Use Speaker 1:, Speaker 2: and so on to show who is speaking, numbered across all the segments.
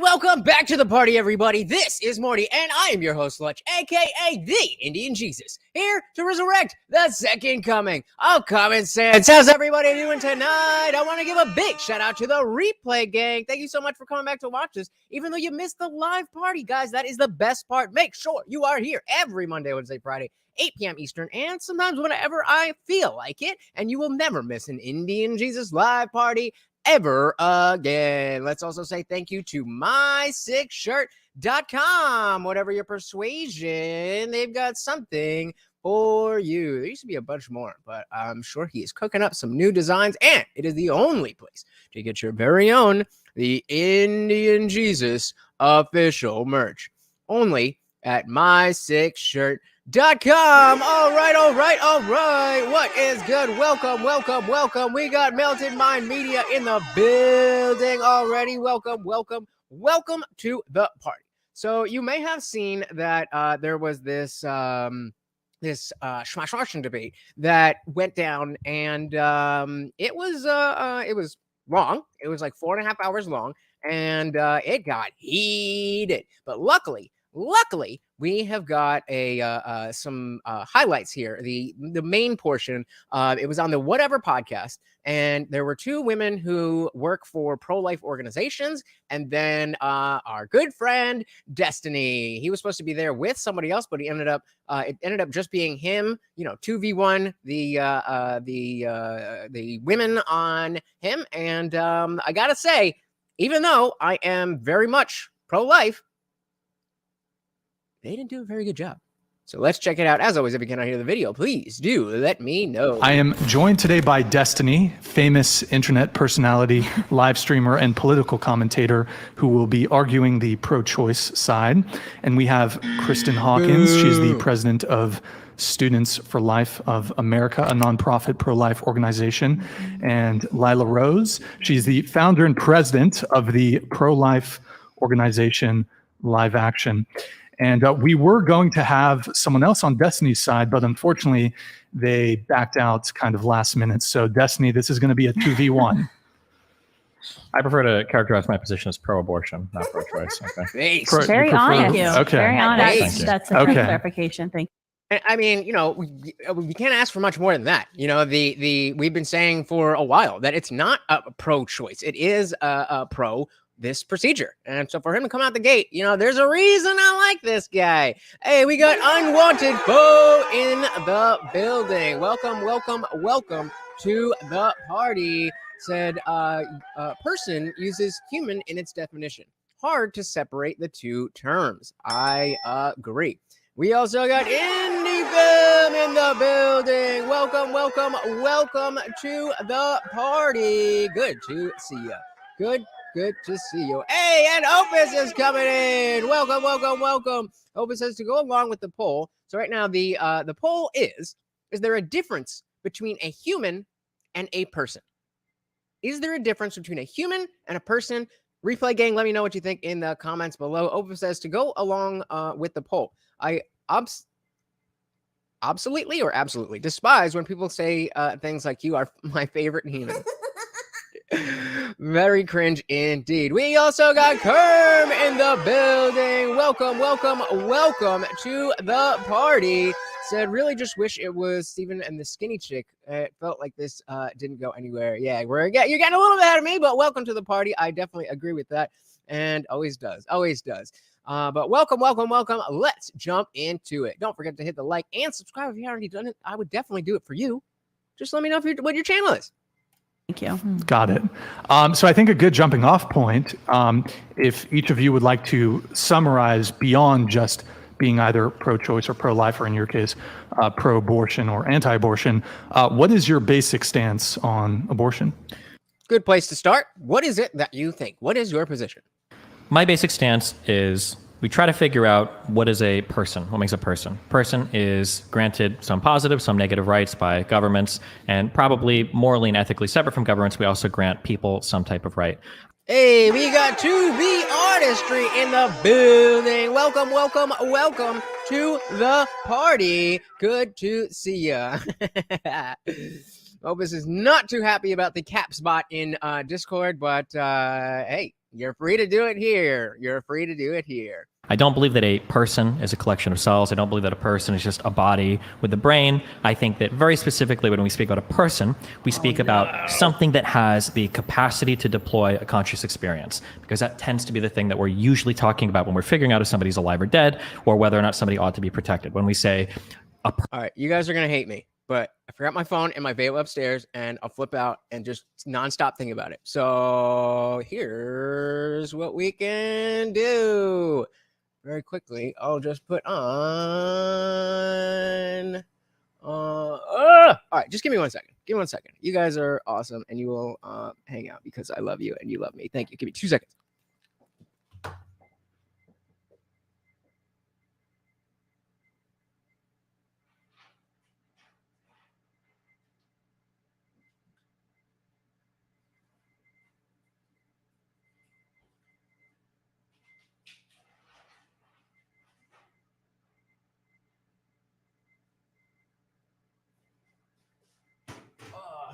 Speaker 1: welcome back to the party, everybody. This is Morty, and I am your host, Lutch, aka the Indian Jesus, here to resurrect the second coming of common sense. How's everybody doing tonight? I want to give a big shout out to the replay gang. Thank you so much for coming back to watch this, even though you missed the live party, guys. That is the best part. Make sure you are here every Monday, Wednesday, Friday, 8 p.m. Eastern, and sometimes whenever I feel like it, and you will never miss an Indian Jesus live party ever again. Let's also say thank you to my6shirt.com. Whatever your persuasion, they've got something for you. There used to be a bunch more, but I'm sure he is cooking up some new designs, and it is the only place to get your very own the Indian Jesus official merch. Only at my6shirt.com. All right. What is good? Welcome. We got Melted Mind Media in the building already. Welcome to the party. So you may have seen that there was this Schmash debate that went down, and it was long. It was like 4.5 hours long, and it got heated. But luckily, we have got some highlights here. The main portion, it was on the Whatever podcast, and there were two women who work for pro-life organizations, and then our good friend Destiny. He was supposed to be there with somebody else, but it ended up just being him. 2v1 the women on him, and I gotta say, even though I am very much pro-life, they didn't do a very good job. So let's check it out. As always, if you cannot hear the video, please do let me know.
Speaker 2: I am joined today by Destiny, famous internet personality, live streamer, and political commentator who will be arguing the pro-choice side. And we have Kristen Hawkins. She's the president of Students for Life of America, a nonprofit pro-life organization. And Lila Rose. She's the founder and president of the pro-life organization Live Action. And we were going to have someone else on Destiny's side, but unfortunately, they backed out kind of last minute. So, Destiny, this is going to be a 2v1.
Speaker 3: I prefer to characterize my position as pro-abortion, not pro-choice. Okay.
Speaker 4: Very honest.
Speaker 2: Okay.
Speaker 4: Very honest.
Speaker 3: Thank you.
Speaker 4: That's a clarification. Thank you.
Speaker 1: I mean, we can't ask for much more than that. We've been saying for a while that it's not a pro-choice. It is a pro this procedure. And so for him to come out the gate, there's a reason I like this guy. Hey, we got Unwanted Foe in the building. Welcome to the party. Said person uses human in its definition. Hard to separate the two terms. I agree. We also got Indie Film in the building. Welcome to the party. Good to see you. Good to see you. Hey, and Opus is coming in. Welcome. Opus says to go along with the poll. So right now the poll is there a difference between a human and a person? Is there a difference between a human and a person? Replay gang, let me know what you think in the comments below. Opus says to go along with the poll. I absolutely despise when people say things like "you are my favorite human." Very cringe indeed. We also got Kerm in the building. Welcome to the party. Said, really just wish it was Steven and the skinny chick. It felt like this didn't go anywhere. Yeah, you're getting a little bit ahead of me, but welcome to the party. I definitely agree with that, and always does. But welcome. Let's jump into it. Don't forget to hit the like and subscribe if you haven't already done it. I would definitely do it for you. Just let me know what your channel is.
Speaker 4: Thank you.
Speaker 2: Got it. So I think a good jumping off point, if each of you would like to summarize beyond just being either pro-choice or pro-life, or in your case, pro-abortion or anti-abortion, what is your basic stance on abortion?
Speaker 1: Good place to start. What is it that you think? What is your position?
Speaker 3: My basic stance is we try to figure out what is a person, what makes a person. Person is granted some positive, some negative rights by governments, and probably morally and ethically separate from governments, we also grant people some type of right.
Speaker 1: Hey, we got 2B Artistry in the building. Welcome to the party. Good to see ya. Opus is not too happy about the cap spot in Discord, but hey, you're free to do it here. You're free to do it here.
Speaker 3: I don't believe that a person is a collection of cells. I don't believe that a person is just a body with a brain. I think that very specifically when we speak about a person, we speak about something that has the capacity to deploy a conscious experience, because that tends to be the thing that we're usually talking about when we're figuring out if somebody's alive or dead, or whether or not somebody ought to be protected. When we say
Speaker 1: all right, you guys are going to hate me, but I forgot my phone and my vape upstairs, and I'll flip out and just nonstop think about it. So here's what we can do. Very quickly, I'll just put on. All right, just give me 1 second. Give me 1 second. You guys are awesome, and you will hang out because I love you and you love me. Thank you. Give me 2 seconds.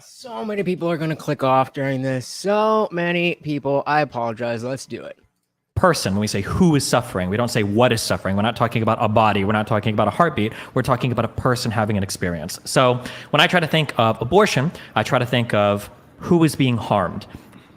Speaker 1: So many people are going to click off during this. So many people. I apologize. Let's do it.
Speaker 3: Person, when we say who is suffering, we don't say what is suffering. We're not talking about a body. We're not talking about a heartbeat. We're talking about a person having an experience. So when I try to think of abortion, I try to think of who is being harmed.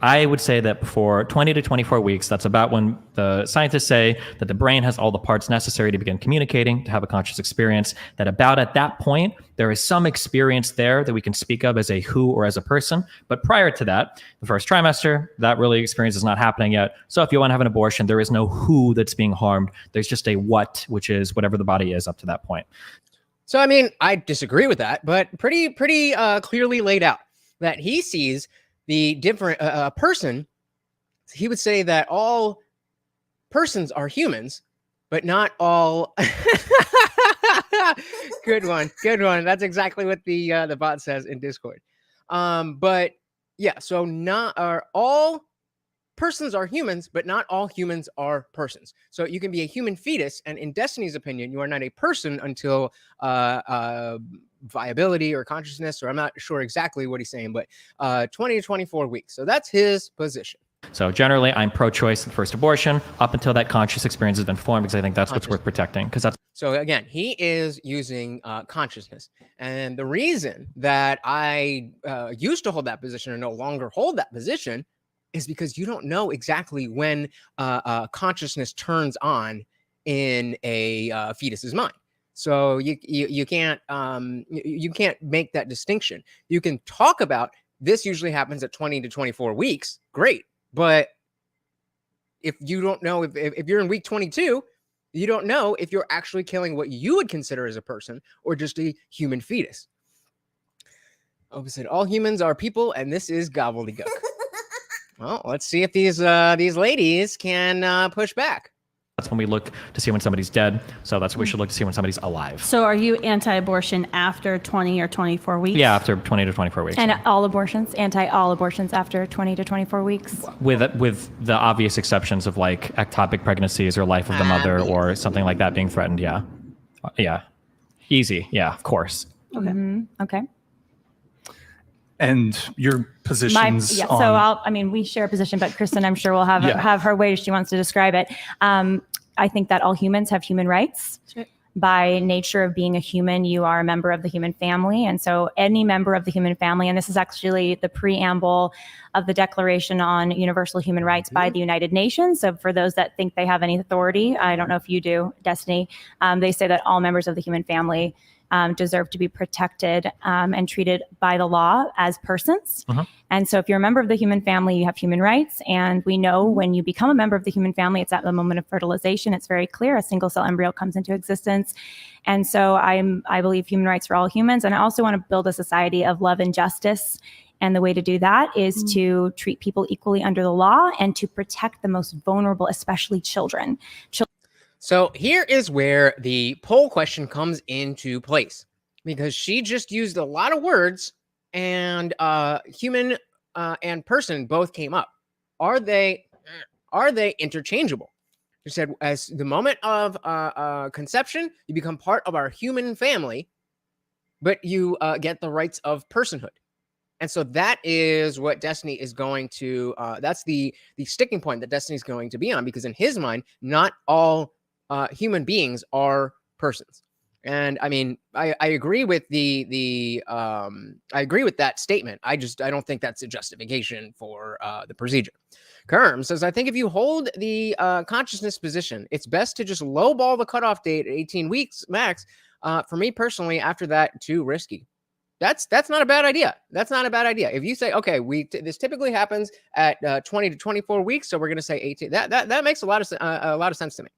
Speaker 3: I would say that for 20 to 24 weeks, that's about when the scientists say that the brain has all the parts necessary to begin communicating, to have a conscious experience, that about at that point, there is some experience there that we can speak of as a who or as a person. But prior to that, the first trimester, that really experience is not happening yet. So if you want to have an abortion, there is no who that's being harmed. There's just a what, which is whatever the body is up to that point.
Speaker 1: So, I mean, I disagree with that, but pretty clearly laid out that he sees the different person. He would say that all persons are humans, but not all. Good one. That's exactly what the bot says in Discord. But yeah, so not are all persons are humans, but not all humans are persons. So you can be a human fetus, and in Destiny's opinion, you are not a person until viability or consciousness, or I'm not sure exactly what he's saying, but 20 to 24 weeks. So that's his position.
Speaker 3: So generally, I'm pro-choice in first abortion up until that conscious experience has been formed, because I think that's what's worth protecting. Because that's
Speaker 1: so again, he is using consciousness, and the reason that I used to hold that position and no longer hold that position is because you don't know exactly when consciousness turns on in a fetus's mind. So you can't make that distinction. You can talk about this. Usually happens at 20 to 24 weeks. Great, but if you don't know if you're in week 22, you don't know if you're actually killing what you would consider as a person or just a human fetus. Opposite, all humans are people, and this is gobbledygook. Well, let's see if these ladies can push back.
Speaker 3: That's when we look to see when somebody's dead. So that's when we should look to see when somebody's alive.
Speaker 4: So are you anti-abortion after 20 or 24 weeks?
Speaker 3: Yeah, after 20 to 24 weeks.
Speaker 5: And all abortions, anti-all abortions after 20 to 24 weeks?
Speaker 3: With the obvious exceptions of like ectopic pregnancies or life of the mother or something like that being threatened. Yeah. Yeah. Easy. Yeah, of course.
Speaker 5: Okay. Mm-hmm. Okay.
Speaker 2: And your positions
Speaker 5: so we share a position, but Kristen, I'm sure will have her way she wants to describe it. I think that all humans have human rights. Sure. By nature of being a human, you are a member of the human family. And so any member of the human family, and this is actually the preamble of the Declaration on Universal Human Rights by the United Nations. So for those that think they have any authority, I don't know if you do, Destiny, they say that all members of the human family deserve to be protected and treated by the law as persons. Uh-huh. And so if you're a member of the human family, you have human rights. And we know when you become a member of the human family, it's at the moment of fertilization. It's very clear. A single cell embryo comes into existence. And so I believe human rights for all humans. And I also want to build a society of love and justice. And the way to do that is to treat people equally under the law and to protect the most vulnerable, especially children.
Speaker 1: So here is where the poll question comes into place, because she just used a lot of words, and human and person both came up. Are they interchangeable? She said, as the moment of conception, you become part of our human family, but you get the rights of personhood. And so that is what Destiny is going to, that's the sticking point that Destiny is going to be on, because in his mind, not all human beings are persons. And I mean, I agree with I agree with that statement. I don't think that's a justification for the procedure. Kerm says, I think if you hold the consciousness position, it's best to just lowball the cutoff date at 18 weeks max. For me personally, after that, too risky. That's not a bad idea. That's not a bad idea. If you say, okay, this typically happens at 20 to 24 weeks, so we're going to say 18. That makes a lot of sense to me.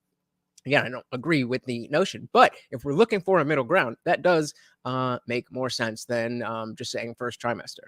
Speaker 1: Again, I don't agree with the notion, but if we're looking for a middle ground, that does make more sense than just saying first trimester.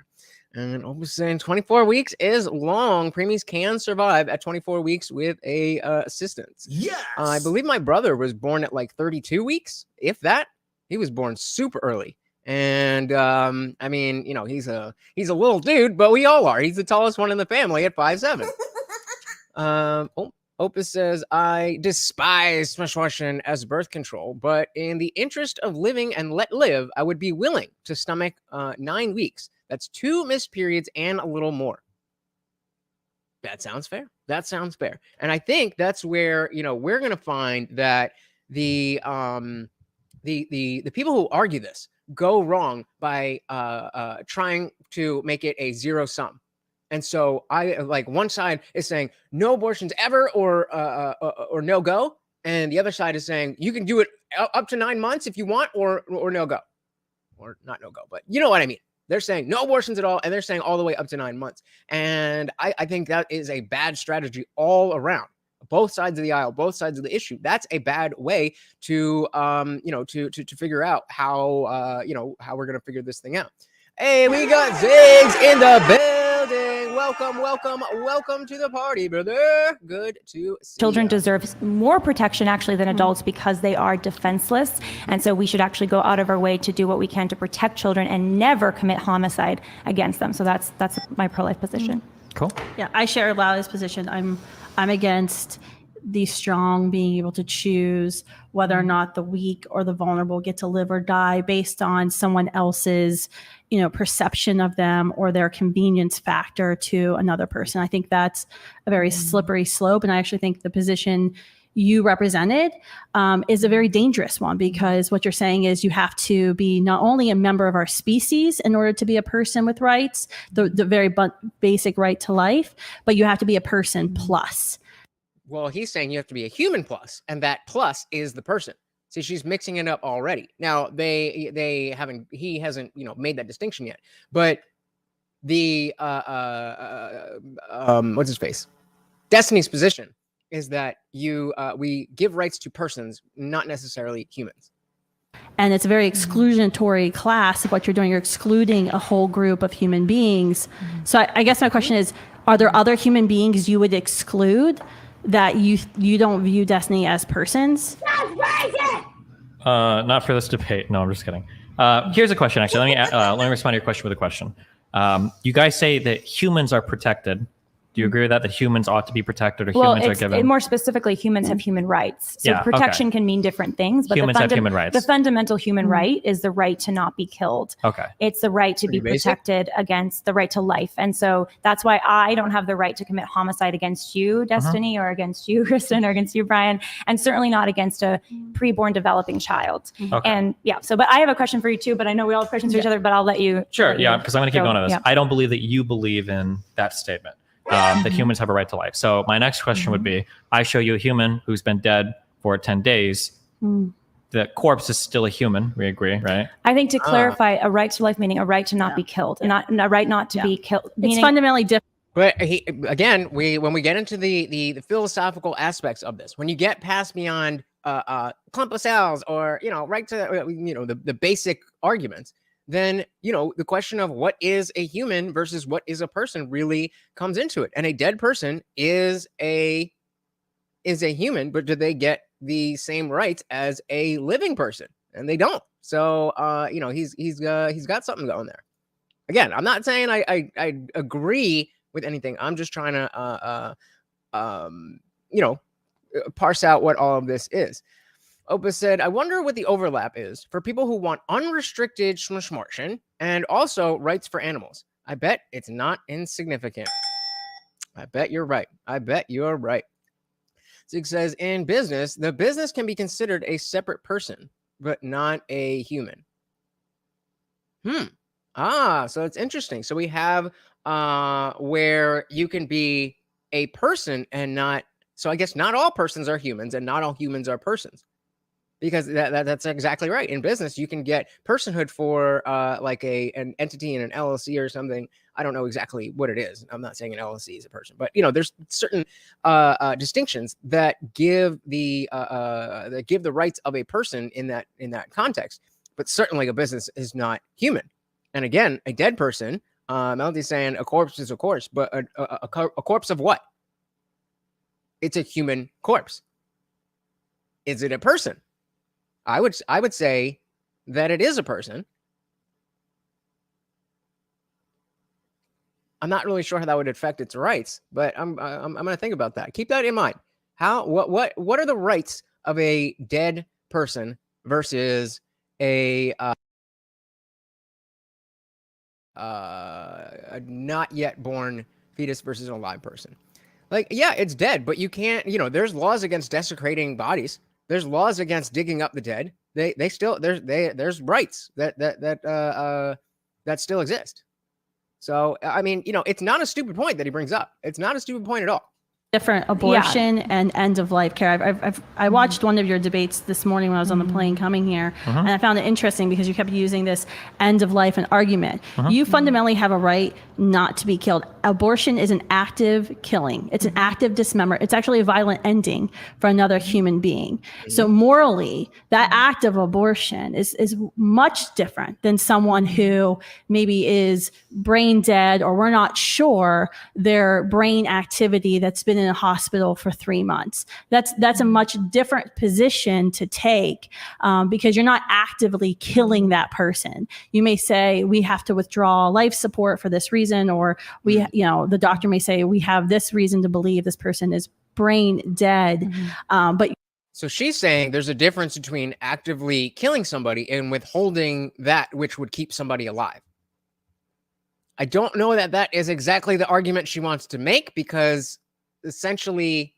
Speaker 1: And almost saying 24 weeks is long. Preemies can survive at 24 weeks with a assistance. Yes. I believe my brother was born at like 32 weeks, if that. He was born super early. And I mean, you know, he's a little dude, but we all are. He's the tallest one in the family at 5'7". Opus says, I despise Smashwashing as birth control, but in the interest of living and let live, I would be willing to stomach 9 weeks. That's 2 missed periods and a little more. That sounds fair. That sounds fair. And I think that's where, you know, we're going to find that the people who argue this go wrong by trying to make it a zero sum. And so I like one side is saying no abortions ever or no go. And the other side is saying you can do it up to 9 months if you want or no go, or not no go, but you know what I mean? They're saying no abortions at all. And they're saying all the way up to 9 months. And I think that is a bad strategy all around. Both sides of the aisle, both sides of the issue. That's a bad way to, to figure out how, how we're going to figure this thing out. Hey, we got Ziggs in the building. Welcome to the party, brother. Good to see
Speaker 5: Children
Speaker 1: ya.
Speaker 5: deserve more protection actually than adults because they are defenseless. And so we should actually go out of our way to do what we can to protect children and never commit homicide against them. So that's my pro-life position.
Speaker 3: Cool.
Speaker 4: Yeah, I share Lally's position. I'm against the strong being able to choose whether or not the weak or the vulnerable get to live or die based on someone else's, perception of them or their convenience factor to another person. I think that's a very slippery slope. And I actually think the position you represented is a very dangerous one, because what you're saying is you have to be not only a member of our species in order to be a person with rights, the very basic right to life, but you have to be a person plus.
Speaker 1: Well, he's saying you have to be a human plus, and that plus is the person. See, she's mixing it up already. Now he hasn't, made that distinction yet. But the what's his face? Destiny's position is that we give rights to persons, not necessarily humans.
Speaker 4: And it's a very exclusionary class of what you're doing. You're excluding a whole group of human beings. So I guess my question is, are there other human beings you would exclude that you don't view Destiny as persons?
Speaker 3: Not for this debate. No, I'm just kidding. Here's a question, actually. Let me respond to your question with a question. You guys say that humans are protected. Do you agree with that humans ought to be protected, or humans are given?
Speaker 5: More specifically, humans have human rights. So protection can mean different things. But
Speaker 3: humans have human rights.
Speaker 5: The fundamental human right is the right to not be killed.
Speaker 3: Okay.
Speaker 5: It's the right to be protected against the right to life. And so that's why I don't have the right to commit homicide against you, Destiny, or against you, Kristen, or against you, Brian, and certainly not against a preborn developing child. Okay. And but I have a question for you too, but I know we all have questions for each other, but I'll let you.
Speaker 3: Sure, because I'm going to keep going on this. Yeah. I don't believe that you believe in that statement. That humans have a right to life. So my next question would be, I show you a human who's been dead for 10 days. The corpse is still a human. We agree, right?
Speaker 5: I think to clarify, a right to life meaning a right to not be killed, not a right not to be killed.
Speaker 4: It's fundamentally different.
Speaker 1: But when we get into the philosophical aspects of this, when you get past beyond clump of cells or right to the basic arguments, then the question of what is a human versus what is a person really comes into it. And a dead person is a human, but do they get the same rights as a living person? And they don't. So he's got something going there. Again, I'm not saying I agree with anything. I'm just trying to parse out what all of this is. Opus said, I wonder what the overlap is for people who want unrestricted schmashmartion and also rights for animals. I bet it's not insignificant. I bet you're right. I bet you're right. Zig says, in business, the business can be considered a separate person, but not a human. So it's interesting. So we have where you can be a person and not, so I guess not all persons are humans and not all humans are persons. Because that's exactly right. In business, you can get personhood for like an entity in an LLC or something. I don't know exactly what it is. I'm not saying an LLC is a person, but there's certain distinctions that give the rights of a person in that context. But certainly, a business is not human. And again, a dead person. Melody's saying a corpse is a corpse, but a corpse of what? It's a human corpse. Is it a person? I would say that it is a person. I'm not really sure how that would affect its rights, but I'm going to think about that. Keep that in mind. What are the rights of a dead person versus a not yet born fetus versus an alive person? Like, yeah, it's dead, but you can't. There's laws against desecrating bodies. There's laws against digging up the dead. They still there's rights that still exist. So I mean, it's not a stupid point that he brings up. It's not a stupid point at all.
Speaker 4: Different abortion and end of life care. I watched one of your debates this morning when I was on the plane coming here, and I found it interesting because you kept using this end of life and argument. You fundamentally have a right not to be killed. Abortion is an active killing. It's an active dismemberment. It's actually a violent ending for another human being. So morally, that act of abortion is much different than someone who maybe is brain dead, or we're not sure their brain activity that's been in a hospital for 3 months. That's a much different position to take, because you're not actively killing that person. You may say we have to withdraw life support for this reason, or the doctor may say we have this reason to believe this person is brain dead. But
Speaker 1: so she's saying there's a difference between actively killing somebody and withholding that which would keep somebody alive. I don't know that is exactly the argument she wants to make, because essentially,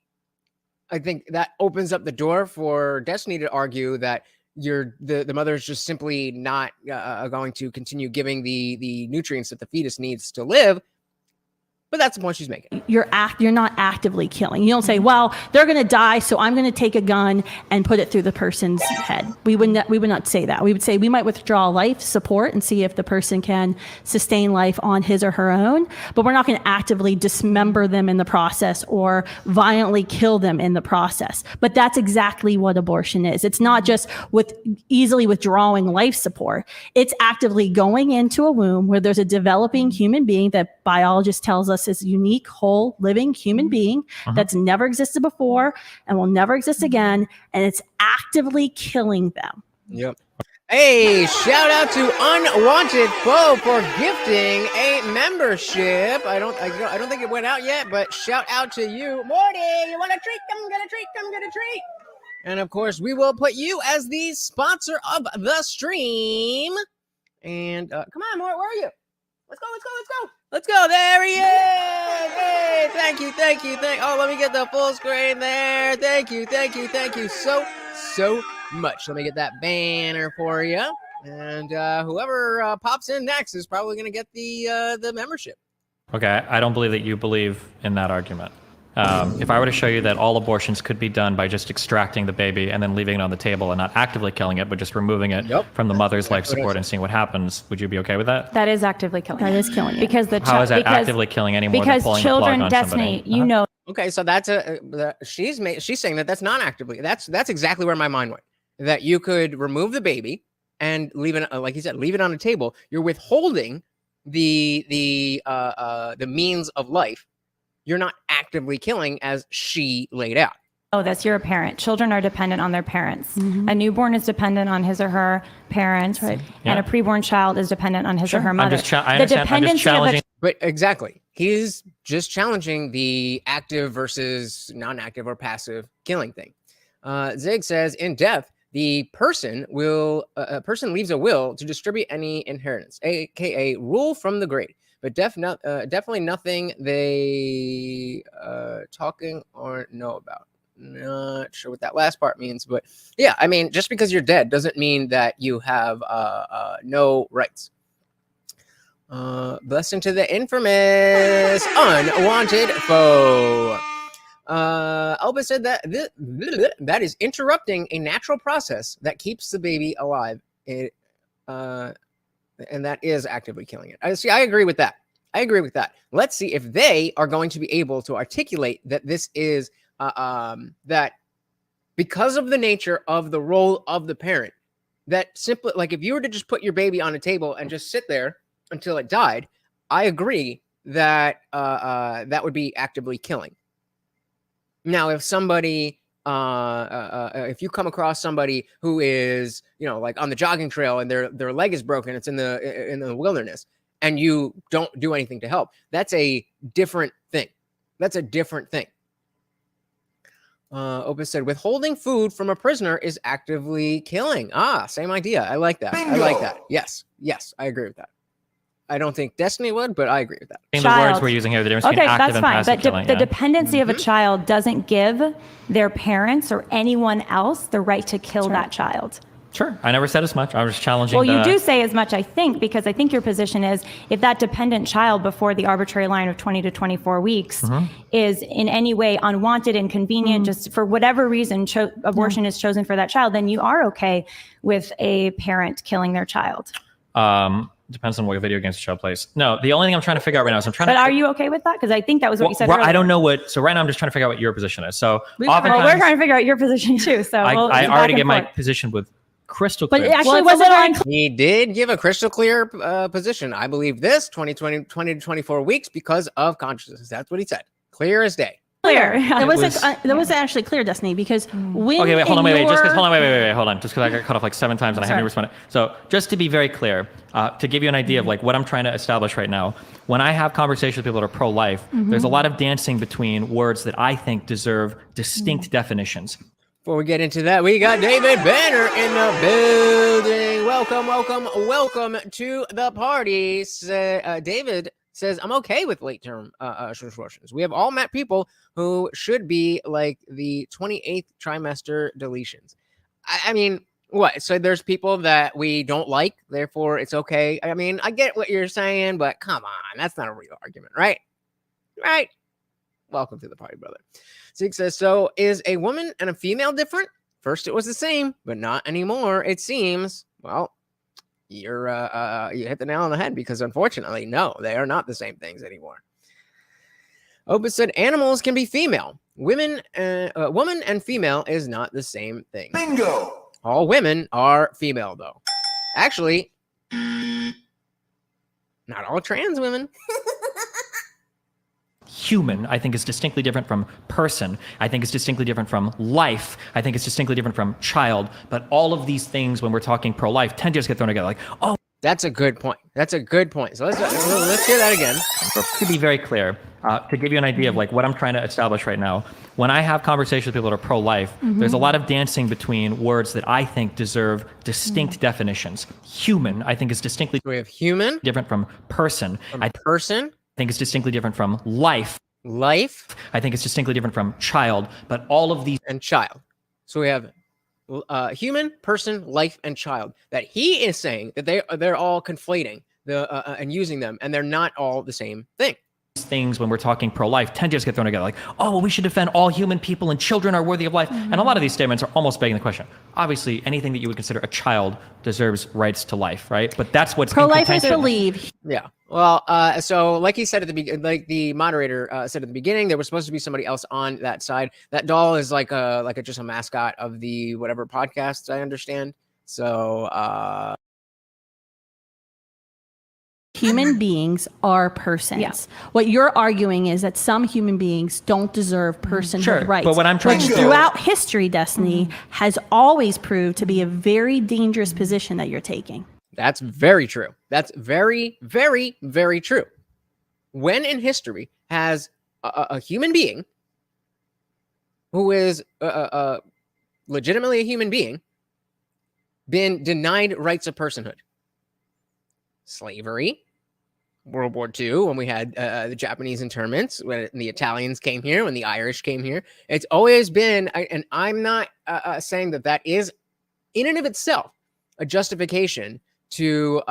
Speaker 1: I think that opens up the door for Destiny to argue that the mother is just simply not going to continue giving the nutrients that the fetus needs to live. But that's the point she's making.
Speaker 4: You're not actively killing. You don't say, well, they're going to die, so I'm going to take a gun and put it through the person's head. We would not say that. We would say we might withdraw life support and see if the person can sustain life on his or her own, but we're not going to actively dismember them in the process or violently kill them in the process. But that's exactly what abortion is. It's not just easily withdrawing life support. It's actively going into a womb where there's a developing human being that biologists tells us is unique, whole, living human being that's never existed before and will never exist again, and it's actively killing them.
Speaker 1: Yep. Hey, shout out to Unwanted Foe for gifting a membership. I don't think it went out yet, but shout out to you. Morty, you want a treat? Come get a treat. Come get a treat. And of course, we will put you as the sponsor of the stream. And come on, Mort, where are you? Let's go. There he is. Hey, thank you. Oh, let me get the full screen there. Thank you so much. Let me get that banner for you. And whoever pops in next is probably going to get the membership.
Speaker 3: Okay, I don't believe that you believe in that argument. If I were to show you that all abortions could be done by just extracting the baby and then leaving it on the table and not actively killing it, but just removing it from the mother's life support and seeing what happens, would you be okay with that?
Speaker 5: That is actively killing.
Speaker 4: That is killing it.
Speaker 5: Because
Speaker 3: how is that actively killing any more than pulling
Speaker 5: children,
Speaker 3: the plug on
Speaker 5: Destiny,
Speaker 3: somebody?
Speaker 5: know.
Speaker 1: Okay, so that's she's saying that's not actively. That's exactly where my mind went. That you could remove the baby and leave it, like he said, leave it on a table. You're withholding the means of life. You're not actively killing as she laid out.
Speaker 5: Oh, that's you're a parent. Children are dependent on their parents. A newborn is dependent on his or her parents, right? And a preborn child is dependent on his or her mother.
Speaker 3: I understand. I'm just challenging.
Speaker 1: But exactly. He's just challenging the active versus non-active or passive killing thing. Zig says, in death, the person leaves a will to distribute any inheritance, aka rule from the grave. but definitely nothing they talking or know about. Not sure what that last part means, but yeah, I mean, just because you're dead doesn't mean that you have no rights. Blessing to the infamous unwanted foe. Alba said that that is interrupting a natural process that keeps the baby alive. And that is actively killing it. I agree with that. Let's see if they are going to be able to articulate that this is that because of the nature of the role of the parent, that simply, like, if you were to just put your baby on a table and just sit there until it died, I agree that that would be actively killing. Now, if somebody, if you come across somebody who is, like on the jogging trail and their leg is broken, it's in the wilderness, and you don't do anything to help, that's a different thing. Opus said, withholding food from a prisoner is actively killing. Same idea. I like that. Bingo. I like that. Yes, I agree with that. I don't think Destiny would, but I agree with that.
Speaker 3: The words we're using here, the difference between active and passive killing.
Speaker 5: But the dependency of a child doesn't give their parents or anyone else the right to kill that child.
Speaker 3: Sure. I never said as much. I was challenging.
Speaker 5: Well, you do say as much, I think, because I think your position is if that dependent child before the arbitrary line of 20 to 24 weeks is in any way unwanted, inconvenient, just for whatever reason, abortion is chosen for that child, then you are okay with a parent killing their child.
Speaker 3: Depends on what video games the child plays. No, the only thing I'm trying to figure out right now is
Speaker 5: But are you okay with that? Because I think that was what you said earlier.
Speaker 3: I don't know what. So right now I'm just trying to figure out what your position is. So
Speaker 5: we're trying to figure out your position too. So
Speaker 3: I already get my position with crystal clear.
Speaker 5: But actually, wasn't unclear.
Speaker 1: He did give a crystal clear position. I believe this 20 to 24 weeks because of consciousness. That's what he said. Clear as day.
Speaker 4: Clear. That was actually clear, Destiny, because when
Speaker 3: okay, wait, hold on, wait, hold on. Just because I got cut off like 7 times and I haven't responded. So just to be very clear, to give you an idea of like what I'm trying to establish right now, when I have conversations with people that are pro-life, there's a lot of dancing between words that I think deserve distinct definitions.
Speaker 1: Before we get into that, we got David Banner in the building. Welcome to the party. David says, I'm okay with late-term abortions. We have all met people who should be like the 28th trimester deletions. I mean, what? So there's people that we don't like, therefore it's okay. I mean, I get what you're saying, but come on, that's not a real argument, right? Right? Welcome to the party, brother. Zeke says, so is a woman and a female different? First it was the same, but not anymore, it seems. Well, you hit the nail on the head, because unfortunately, no, they are not the same things anymore. Opus said animals can be female. Woman and female is not the same thing.
Speaker 6: Bingo!
Speaker 1: All women are female, though. Actually, not all trans women.
Speaker 3: Human, I think, is distinctly different from person. I think it's distinctly different from life. I think it's distinctly different from child. But all of these things, when we're talking pro-life, tend to just get thrown together. Like, oh,
Speaker 1: that's a good point. So let's hear that again.
Speaker 3: To be very clear, to give you an idea of like what I'm trying to establish right now, when I have conversations with people that are pro-life, there's a lot of dancing between words that I think deserve distinct definitions. Human, I think, is distinctly
Speaker 1: we have human
Speaker 3: different from person.
Speaker 1: Person.
Speaker 3: I think it's distinctly different from life. I think it's distinctly different from child. But all of these
Speaker 1: and child. So we have human, person, life, and child. That he is saying that they're all conflating and using them, and they're not all the same thing.
Speaker 3: Things, when we're talking pro-life, tend to just get thrown together. Like, oh, well, we should defend all human people and children are worthy of life. And a lot of these statements are almost begging the question. Obviously, anything that you would consider a child deserves rights to life, right? But that's what's
Speaker 4: pro-lifers believe.
Speaker 1: Yeah. Well, so like he said at the beginning, like the moderator said at the beginning, there was supposed to be somebody else on that side. That doll is like just a mascot of the whatever podcast, I understand. So
Speaker 4: human beings are persons. Yeah. What you're arguing is that some human beings don't deserve personhood rights.
Speaker 3: But what I'm trying to do
Speaker 4: throughout history, Destiny has always proved to be a very dangerous position that you're taking.
Speaker 1: That's very true. That's very, very, very true. When in history has a human being who is legitimately a human being been denied rights of personhood? Slavery, World War II, when we had the Japanese internments, when the Italians came here, when the Irish came here. It's always been, and I'm not saying that is in and of itself a justification to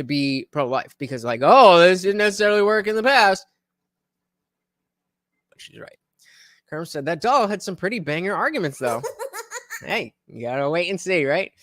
Speaker 1: be pro-life, because like, oh, this didn't necessarily work in the past. But she's right. Kerm said that doll had some pretty banger arguments, though. Hey, you gotta wait and see, right?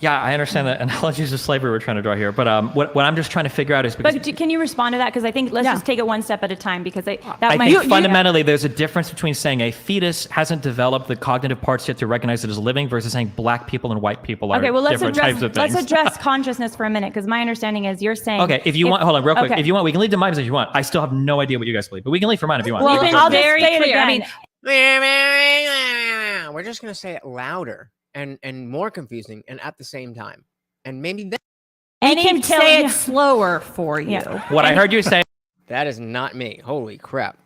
Speaker 3: Yeah, I understand the analogies of slavery we're trying to draw here, but what I'm just trying to figure out is because...
Speaker 5: But can you respond to that? Because I think let's just take it one step at a time, because
Speaker 3: I think fundamentally there's a difference between saying a fetus hasn't developed the cognitive parts yet to recognize it as living versus saying black people and white people are different types of things.
Speaker 5: Let's address consciousness for a minute, because my understanding is you're saying...
Speaker 3: Okay, if you want, hold on real quick. If you want, we can lead to my position if you want. I still have no idea what you guys believe, but we can lead for mine if you want.
Speaker 5: Well, I'll just say it again.
Speaker 1: I mean, we're just going to say it louder and more confusing and at the same time. And maybe that
Speaker 4: we can say it slower for you.
Speaker 3: What I heard you say.
Speaker 1: That is not me. Holy crap.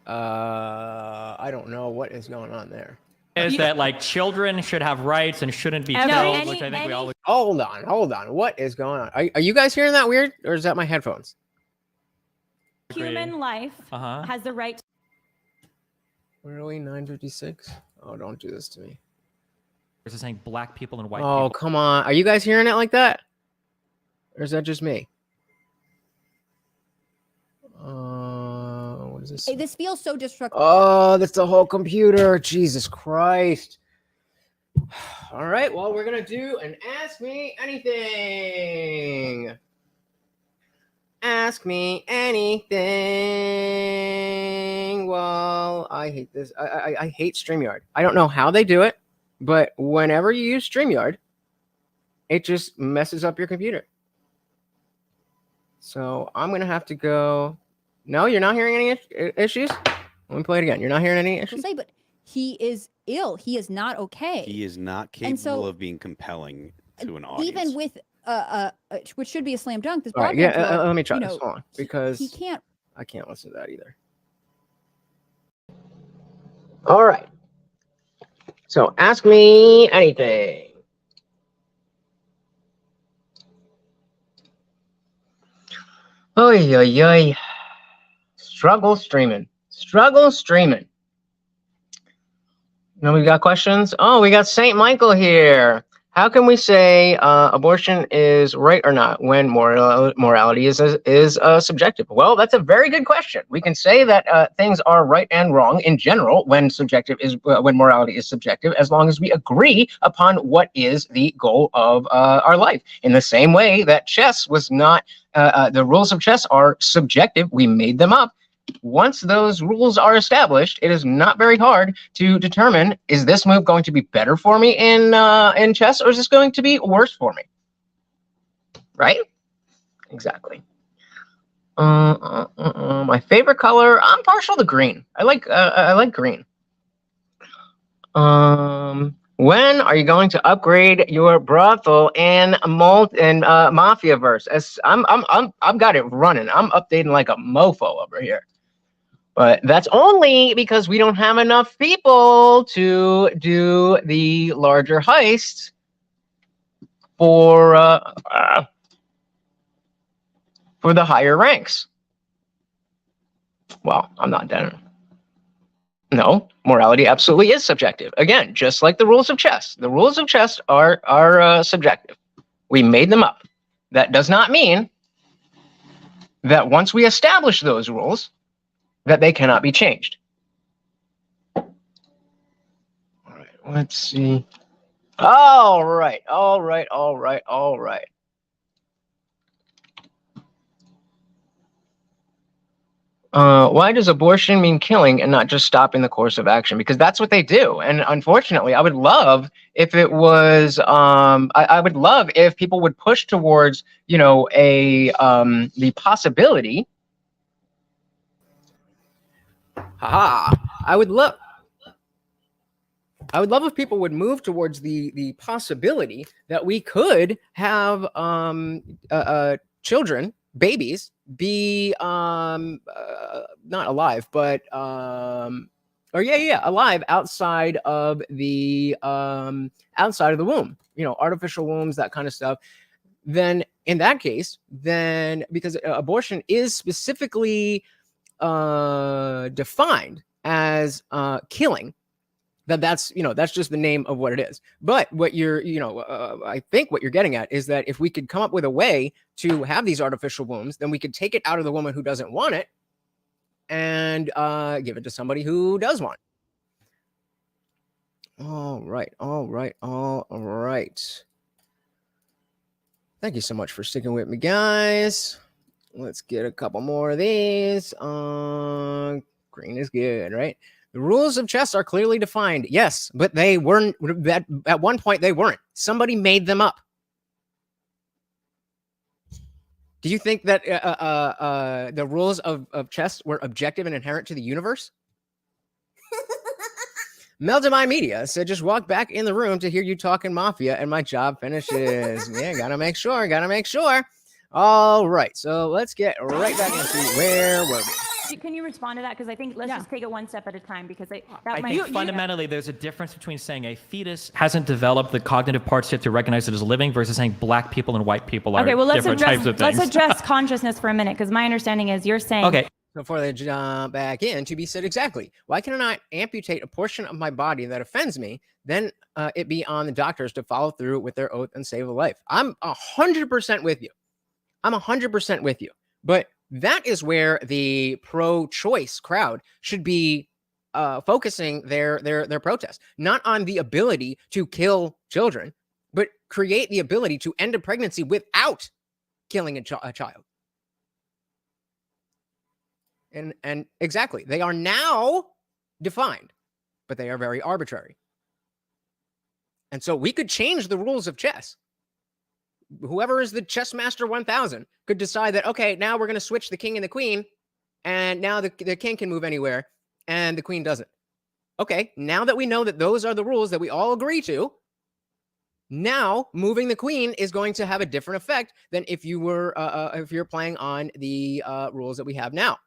Speaker 1: I don't know what is going on there.
Speaker 3: Is that like children should have rights and shouldn't be killed, which I think we all...
Speaker 1: Hold on. What is going on? Are you guys hearing that weird, or is that my headphones?
Speaker 5: Human life has the right to...
Speaker 1: Where are we? 9:56? Oh, don't do this to me.
Speaker 3: Versus saying black people and white people.
Speaker 1: Oh, come on. Are you guys hearing it like that? Or is that just me? What is this?
Speaker 6: Hey, this feels so destructive.
Speaker 1: Oh, that's the whole computer. Jesus Christ. All right. Well, we're going to do an Ask Me Anything. Ask me anything. Well, I hate this. I hate StreamYard. I don't know how they do it. But whenever you use StreamYard, it just messes up your computer. So I'm going to have to go. No, you're not hearing any issues? Let me play it again. You're not hearing any issues?
Speaker 6: But he is ill. He is not okay.
Speaker 7: He is not capable of being compelling to an audience.
Speaker 6: Even with, which should be a slam dunk. This
Speaker 1: let me try this. Hold on. Because
Speaker 6: he can't.
Speaker 1: I can't listen to that either. All right. So ask me anything. Oy, oy, oy. Struggle streaming. No, we got questions? Oh, we got St. Michael here. How can we say abortion is right or not when morality is subjective? Well, that's a very good question. We can say that things are right and wrong in general when morality is subjective, as long as we agree upon what is the goal of our life. In the same way that chess was not, the rules of chess are subjective. We made them up. Once those rules are established, it is not very hard to determine, is this move going to be better for me in chess, or is this going to be worse for me? Right? Exactly. My favorite color, I'm partial to green. I like green. When are you going to upgrade your brothel in Mafiaverse? As I've got it running. I'm updating like a mofo over here. But that's only because we don't have enough people to do the larger heists for the higher ranks. Well, I'm not done. No, morality absolutely is subjective. Again, just like the rules of chess. The rules of chess are subjective. We made them up. That does not mean that once we establish those rules, that they cannot be changed. All right, let's see. All right. Why does abortion mean killing and not just stopping the course of action? Because that's what they do. And unfortunately, I would love if it was, I would love if people would push towards, the possibility. I would love if people would move towards the possibility that we could have children, babies, be not alive, but alive outside of the womb. Artificial wombs, that kind of stuff. then in that case, then because abortion is specifically defined as killing, that's just the name of what it is. But what you're, I think what you're getting at is that if we could come up with a way to have these artificial wombs, then we could take it out of the woman who doesn't want it and give it to somebody who does want it. All right. Thank you so much for sticking with me, guys. Let's get a couple more of these. Green is good, right? The rules of chess are clearly defined. Yes, but they weren't. At one point, they weren't. Somebody made them up. Do you think that the rules of chess were objective and inherent to the universe? Meldamine Media said, just walk back in the room to hear you talking mafia and my job finishes. Yeah, gotta make sure. All right, so let's get right back into where were we?
Speaker 5: Can you respond to that? Because I think let's just take it one step at a time, because
Speaker 3: I think fundamentally there's a difference between saying a fetus hasn't developed the cognitive parts yet to recognize it as living versus saying black people and white people are different types of things.
Speaker 5: Let's address consciousness for a minute, because my understanding is you're saying...
Speaker 3: Okay.
Speaker 1: Before they jump back in, to be said exactly. Why can I not amputate a portion of my body that offends me? Then it be on the doctors to follow through with their oath and save a life. I'm 100% with you. But that is where the pro-choice crowd should be focusing their protest, not on the ability to kill children, but create the ability to end a pregnancy without killing a child. And exactly, they are now defined, but they are very arbitrary. And so we could change the rules of chess. Whoever is the chess master 1000 could decide that, okay, now we're going to switch the king and the queen, and now the king can move anywhere and the queen doesn't. Okay, now that we know that those are the rules that we all agree to, now moving the queen is going to have a different effect than if you're playing on the rules that we have now.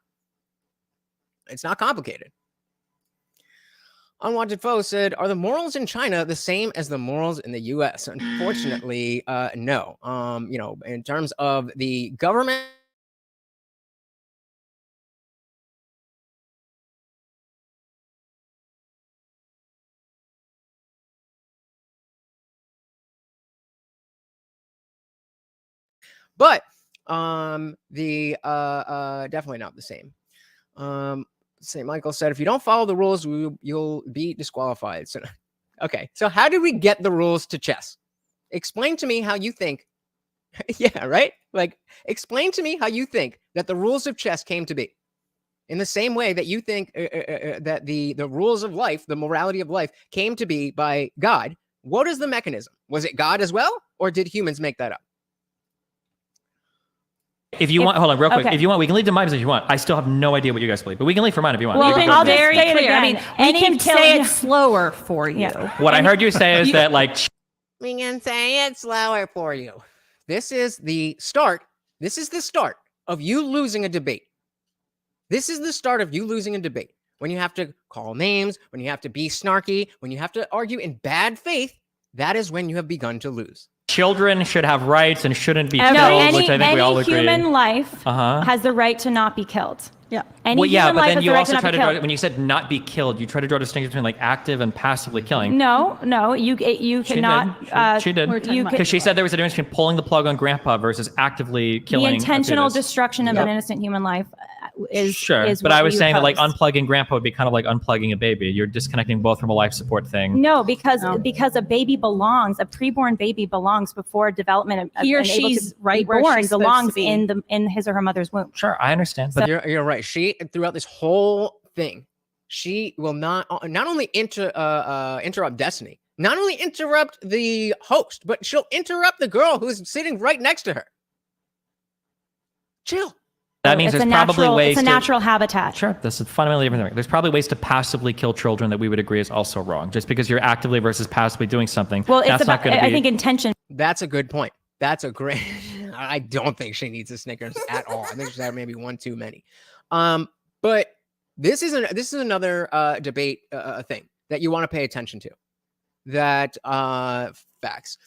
Speaker 1: It's not complicated. Unwanted Foe said, are the morals in China the same as the morals in the US? Unfortunately, no. In terms of the government, but definitely not the same. St. Michael said, if you don't follow the rules, you'll be disqualified. So, okay. So how did we get the rules to chess? Explain to me how you think. Yeah, right? Like, explain to me how you think that the rules of chess came to be. In the same way that you think that the rules of life, the morality of life, came to be by God. What is the mechanism? Was it God as well? Or did humans make that up?
Speaker 3: If you want, hold on real quick. If you want, we can leave to my position if you want. I still have no idea what you guys believe, but we can leave for mine if you want.
Speaker 4: Well, I'll just say it again.
Speaker 8: I mean, we can say it slower for you.
Speaker 4: Yeah.
Speaker 3: What I heard you say is that, like,
Speaker 1: we can say it slower for you. This is the start. This is the start of you losing a debate. This is the start of you losing a debate. When you have to call names, when you have to be snarky, when you have to argue in bad faith, that is when you have begun to lose.
Speaker 3: children should have rights and shouldn't be killed, which I think we all agree.
Speaker 5: Any human life has the right to not be killed.
Speaker 4: Yeah.
Speaker 3: But then you also try to draw, when you said not be killed, you try to draw a distinction between like active and passively killing.
Speaker 5: No, you cannot.
Speaker 3: She did. Because she said there was a difference between pulling the plug on grandpa versus actively killing.
Speaker 5: The intentional destruction of an innocent human life is
Speaker 3: but I was saying that like unplugging grandpa would be kind of like unplugging a baby. You're disconnecting both from a life support thing.
Speaker 5: No, because a baby belongs, a preborn baby belongs before development.
Speaker 4: He or she's right
Speaker 5: born belongs in his or her mother's womb.
Speaker 3: Sure, I understand.
Speaker 1: But you're right. She, throughout this whole thing, she will not only interrupt Destiny, not only interrupt the host, but she'll interrupt the girl who's sitting right next to her. Chill.
Speaker 3: That means there's probably ways.
Speaker 5: It's a natural habitat.
Speaker 3: Sure, this is fundamentally different thing. There's probably ways to passively kill children that we would agree is also wrong. Just because you're actively versus passively doing something,
Speaker 5: well,
Speaker 3: that's not going to be.
Speaker 5: I think intention.
Speaker 1: That's a good point. That's a great. I don't think she needs a Snickers at all. I think she's had maybe one too many. But this is another debate thing that you want to pay attention to. That facts.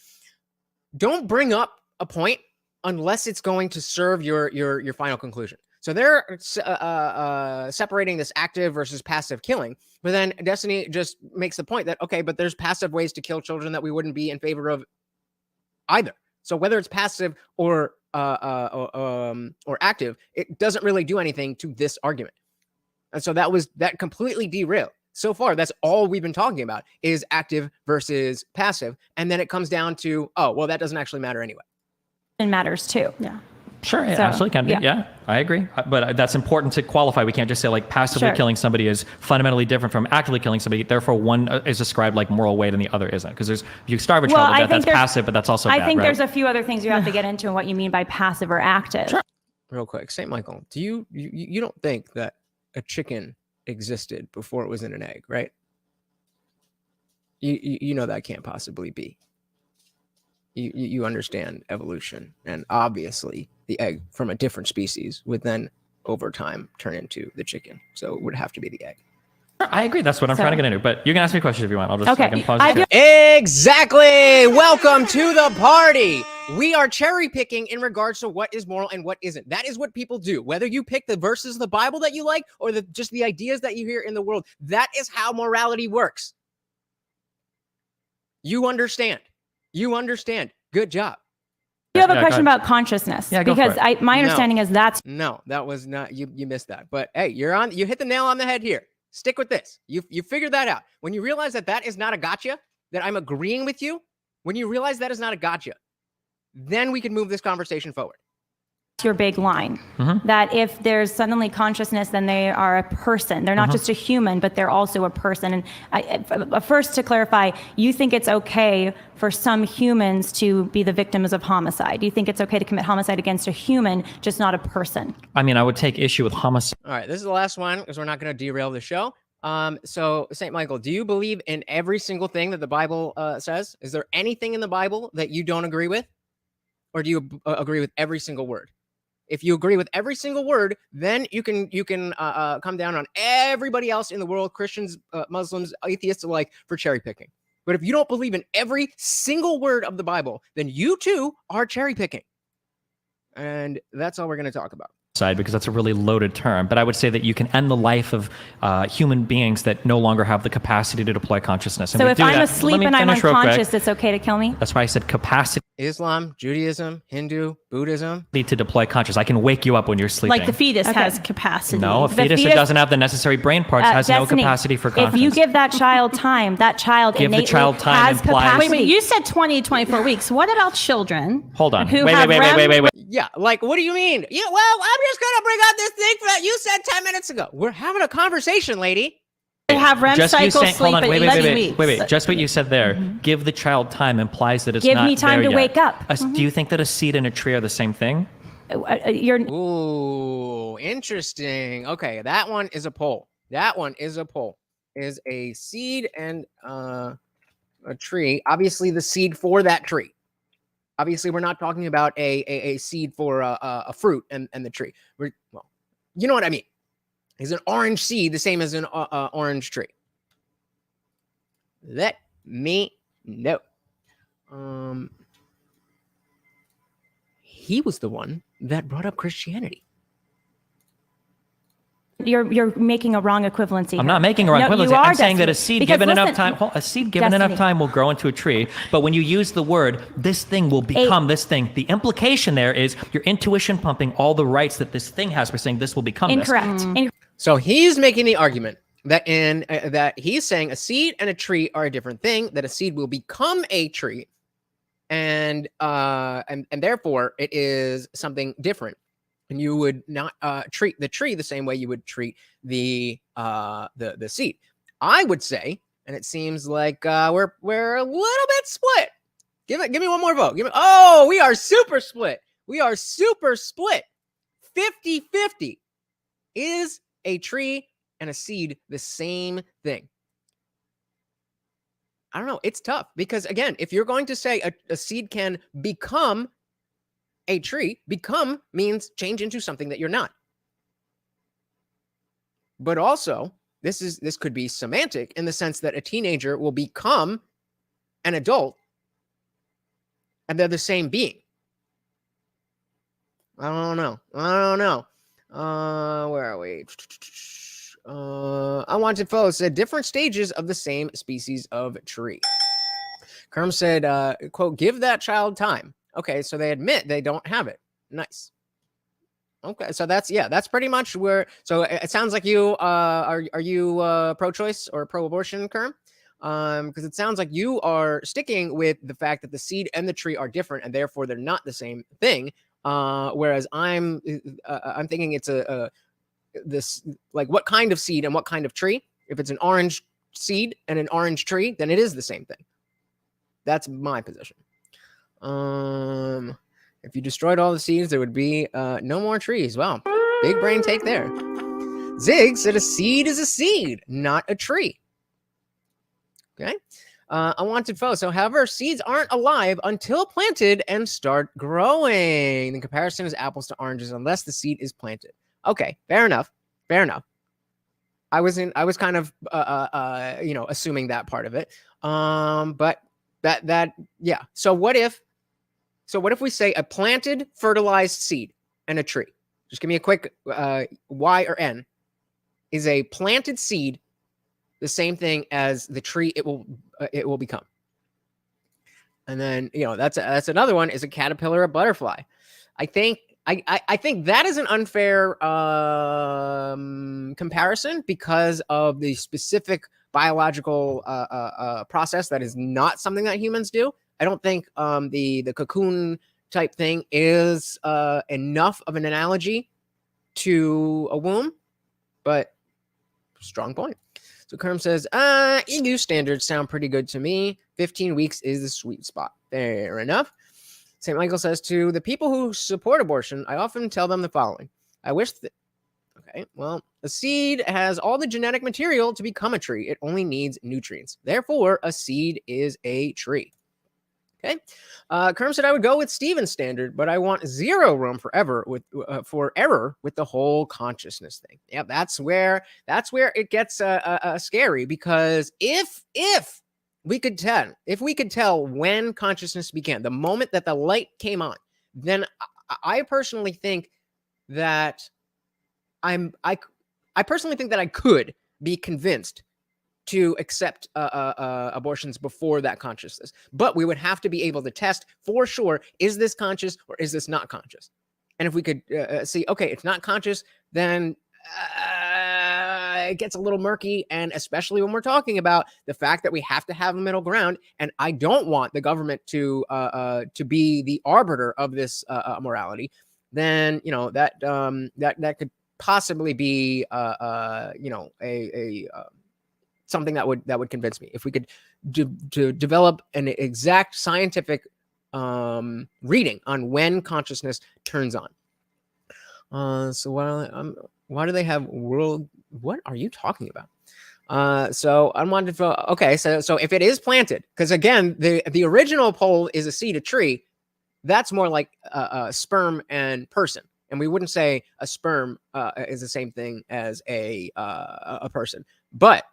Speaker 1: Don't bring up a point unless it's going to serve your final conclusion. So they're separating this active versus passive killing, but then Destiny just makes the point that, okay, but there's passive ways to kill children that we wouldn't be in favor of either. So whether it's passive or active, it doesn't really do anything to this argument. And so that completely derailed. So far, that's all we've been talking about is active versus passive. And then it comes down to, oh, well, that doesn't actually matter anyway.
Speaker 5: It matters too.
Speaker 4: Yeah.
Speaker 3: Sure, it absolutely can be. Yeah, I agree. But that's important to qualify. We can't just say like passively killing somebody is fundamentally different from actively killing somebody. Therefore, one is ascribed like moral weight and the other isn't. Because if you starve a child to death, that's passive, but that's also bad,
Speaker 5: I think
Speaker 3: right?
Speaker 5: there's a few other things you have to get into and what you mean by passive or active.
Speaker 3: Sure.
Speaker 1: Real quick, St. Michael, do you don't think that a chicken existed before it was in an egg, right? You know that can't possibly be. You understand evolution, and obviously the egg from a different species would then over time turn into the chicken, so it would have to be the egg.
Speaker 3: I agree. That's what I'm trying to get into. But you can ask me questions if you want. I'll just pause.
Speaker 1: Exactly. Welcome to the party. We are cherry picking in regards to what is moral and what isn't. That is what people do. Whether you pick the verses of the Bible that you like or just the ideas that you hear in the world, that is how morality works. You understand. Good job.
Speaker 5: You have a question about consciousness, because my understanding is that
Speaker 1: was not you missed that. But hey, you hit the nail on the head here. Stick with this. You figured that out. When you realize that is not a gotcha, that I'm agreeing with you, when you realize that is not a gotcha, then we can move this conversation forward.
Speaker 5: your big line, that if there's suddenly consciousness, then they are a person. They're not just a human, but they're also a person. And first, to clarify, you think it's okay for some humans to be the victims of homicide? Do you think it's okay to commit homicide against a human, just not a person?
Speaker 3: I mean, I would take issue with homicide.
Speaker 1: All right, this is the last one because we're not going to derail the show. So St. Michael, do you believe in every single thing that the Bible says? Is there anything in the Bible that you don't agree with? Or do you agree with every single word? If you agree with every single word, then you can come down on everybody else in the world, Christians, Muslims, atheists alike, for cherry picking. But if you don't believe in every single word of the Bible, then you too are cherry picking. And that's all we're going to talk about.
Speaker 3: Because that's a really loaded term, but I would say that you can end the life of human beings that no longer have the capacity to deploy consciousness. And
Speaker 5: so if I'm asleep and I'm unconscious, it's okay to kill me?
Speaker 3: That's why I said capacity.
Speaker 1: Islam, Judaism, Hindu, Buddhism.
Speaker 3: To deploy consciousness. I can wake you up when you're sleeping.
Speaker 4: Like the fetus has capacity.
Speaker 3: No, a fetus that doesn't have the necessary brain parts has no capacity for consciousness.
Speaker 5: If you give that child time, that child innately has capacity.
Speaker 4: Wait, you said 20 to 24 weeks. What about children?
Speaker 3: Hold on.
Speaker 4: Wait.
Speaker 1: Yeah, like, what do you mean? Yeah, well, I'm just going to bring up this thing that you said 10 minutes ago. We're having a conversation, lady.
Speaker 4: They have REM cycle sleep at 18 weeks.
Speaker 3: Wait. Just what you said there. Give the child time implies that it's
Speaker 5: not
Speaker 3: there yet.
Speaker 5: Give me time to wake up.
Speaker 3: Do you think that a seed and a tree are the same thing?
Speaker 1: Ooh, interesting. Okay, that one is a poll. Is a seed and a tree. Obviously, the seed for that tree. Obviously, we're not talking about a seed for a fruit and the tree. Well, you know what I mean. Is an orange seed the same as an orange tree? Let me know. He was the one that brought up Christianity.
Speaker 5: You're making a wrong equivalency.
Speaker 3: I'm not making a wrong equivalency. I'm saying that a seed given enough time will grow into a tree. But when you use the word, this thing will become this thing. The implication there is your intuition pumping all the rights that this thing has for saying this will become
Speaker 5: incorrect.
Speaker 3: This.
Speaker 1: So he's making the argument that that he's saying a seed and a tree are a different thing. That a seed will become a tree, and therefore it is something different. And you would not treat the tree the same way you would treat the seed. I would say, and it seems like we're a little bit split. Give me one more vote. We are super split. 50-50. Is a tree and a seed the same thing? I don't know. It's tough because, again, if you're going to say a seed can become a tree, become means change into something that you're not. But also, this could be semantic in the sense that a teenager will become an adult and they're the same being. I don't know. Where are we? Unwanted Foe said different stages of the same species of tree. Kerm said, quote, give that child time. Okay, so they admit they don't have it. Nice. Okay, so that's pretty much where. So it sounds like you are you pro-choice or pro-abortion, Kerm? Because it sounds like you are sticking with the fact that the seed and the tree are different and therefore they're not the same thing. Whereas I'm thinking it's this like what kind of seed and what kind of tree. If it's an orange seed and an orange tree, then it is the same thing. That's my position. If you destroyed all the seeds, there would be no more trees. Wow, big brain take there. Zig said a seed is a seed, not a tree. Okay. Unwanted Foe. So, however, seeds aren't alive until planted and start growing. The comparison is apples to oranges unless the seed is planted. Okay, fair enough. I was kind of assuming that part of it. But that yeah. So what if we say a planted fertilized seed and a tree? Just give me a quick Y or N. Is a planted seed the same thing as the tree it will become? And then that's another one. Is a caterpillar a butterfly? I think that is an unfair comparison because of the specific biological process that is not something that humans do. I don't think the cocoon type thing is enough of an analogy to a womb, but strong point. So Kerm says, EU standards sound pretty good to me. 15 weeks is the sweet spot. Fair enough. St. Michael says, to the people who support abortion, I often tell them the following. I wish that... Okay, well, a seed has all the genetic material to become a tree. It only needs nutrients. Therefore, a seed is a tree. Okay. Kerm said I would go with Stephen's standard, but I want zero room for error with the whole consciousness thing. Yeah, that's where it gets scary, because if we could tell when consciousness began, the moment that the light came on, then I personally think that I personally think that I could be convinced to accept abortions before that consciousness. But we would have to be able to test for sure, is this conscious or is this not conscious? And if we could see, okay, it's not conscious, then it gets a little murky. And especially when we're talking about the fact that we have to have a middle ground, and I don't want the government to be the arbiter of this morality, then that could possibly be something that would convince me. If we could to develop an exact scientific reading on when consciousness turns on. So why do they have world? What are you talking about? So unwanted for okay. So if it is planted, because again the original poll is a seed, a tree. That's more like a sperm and person, and we wouldn't say a sperm is the same thing as a person, but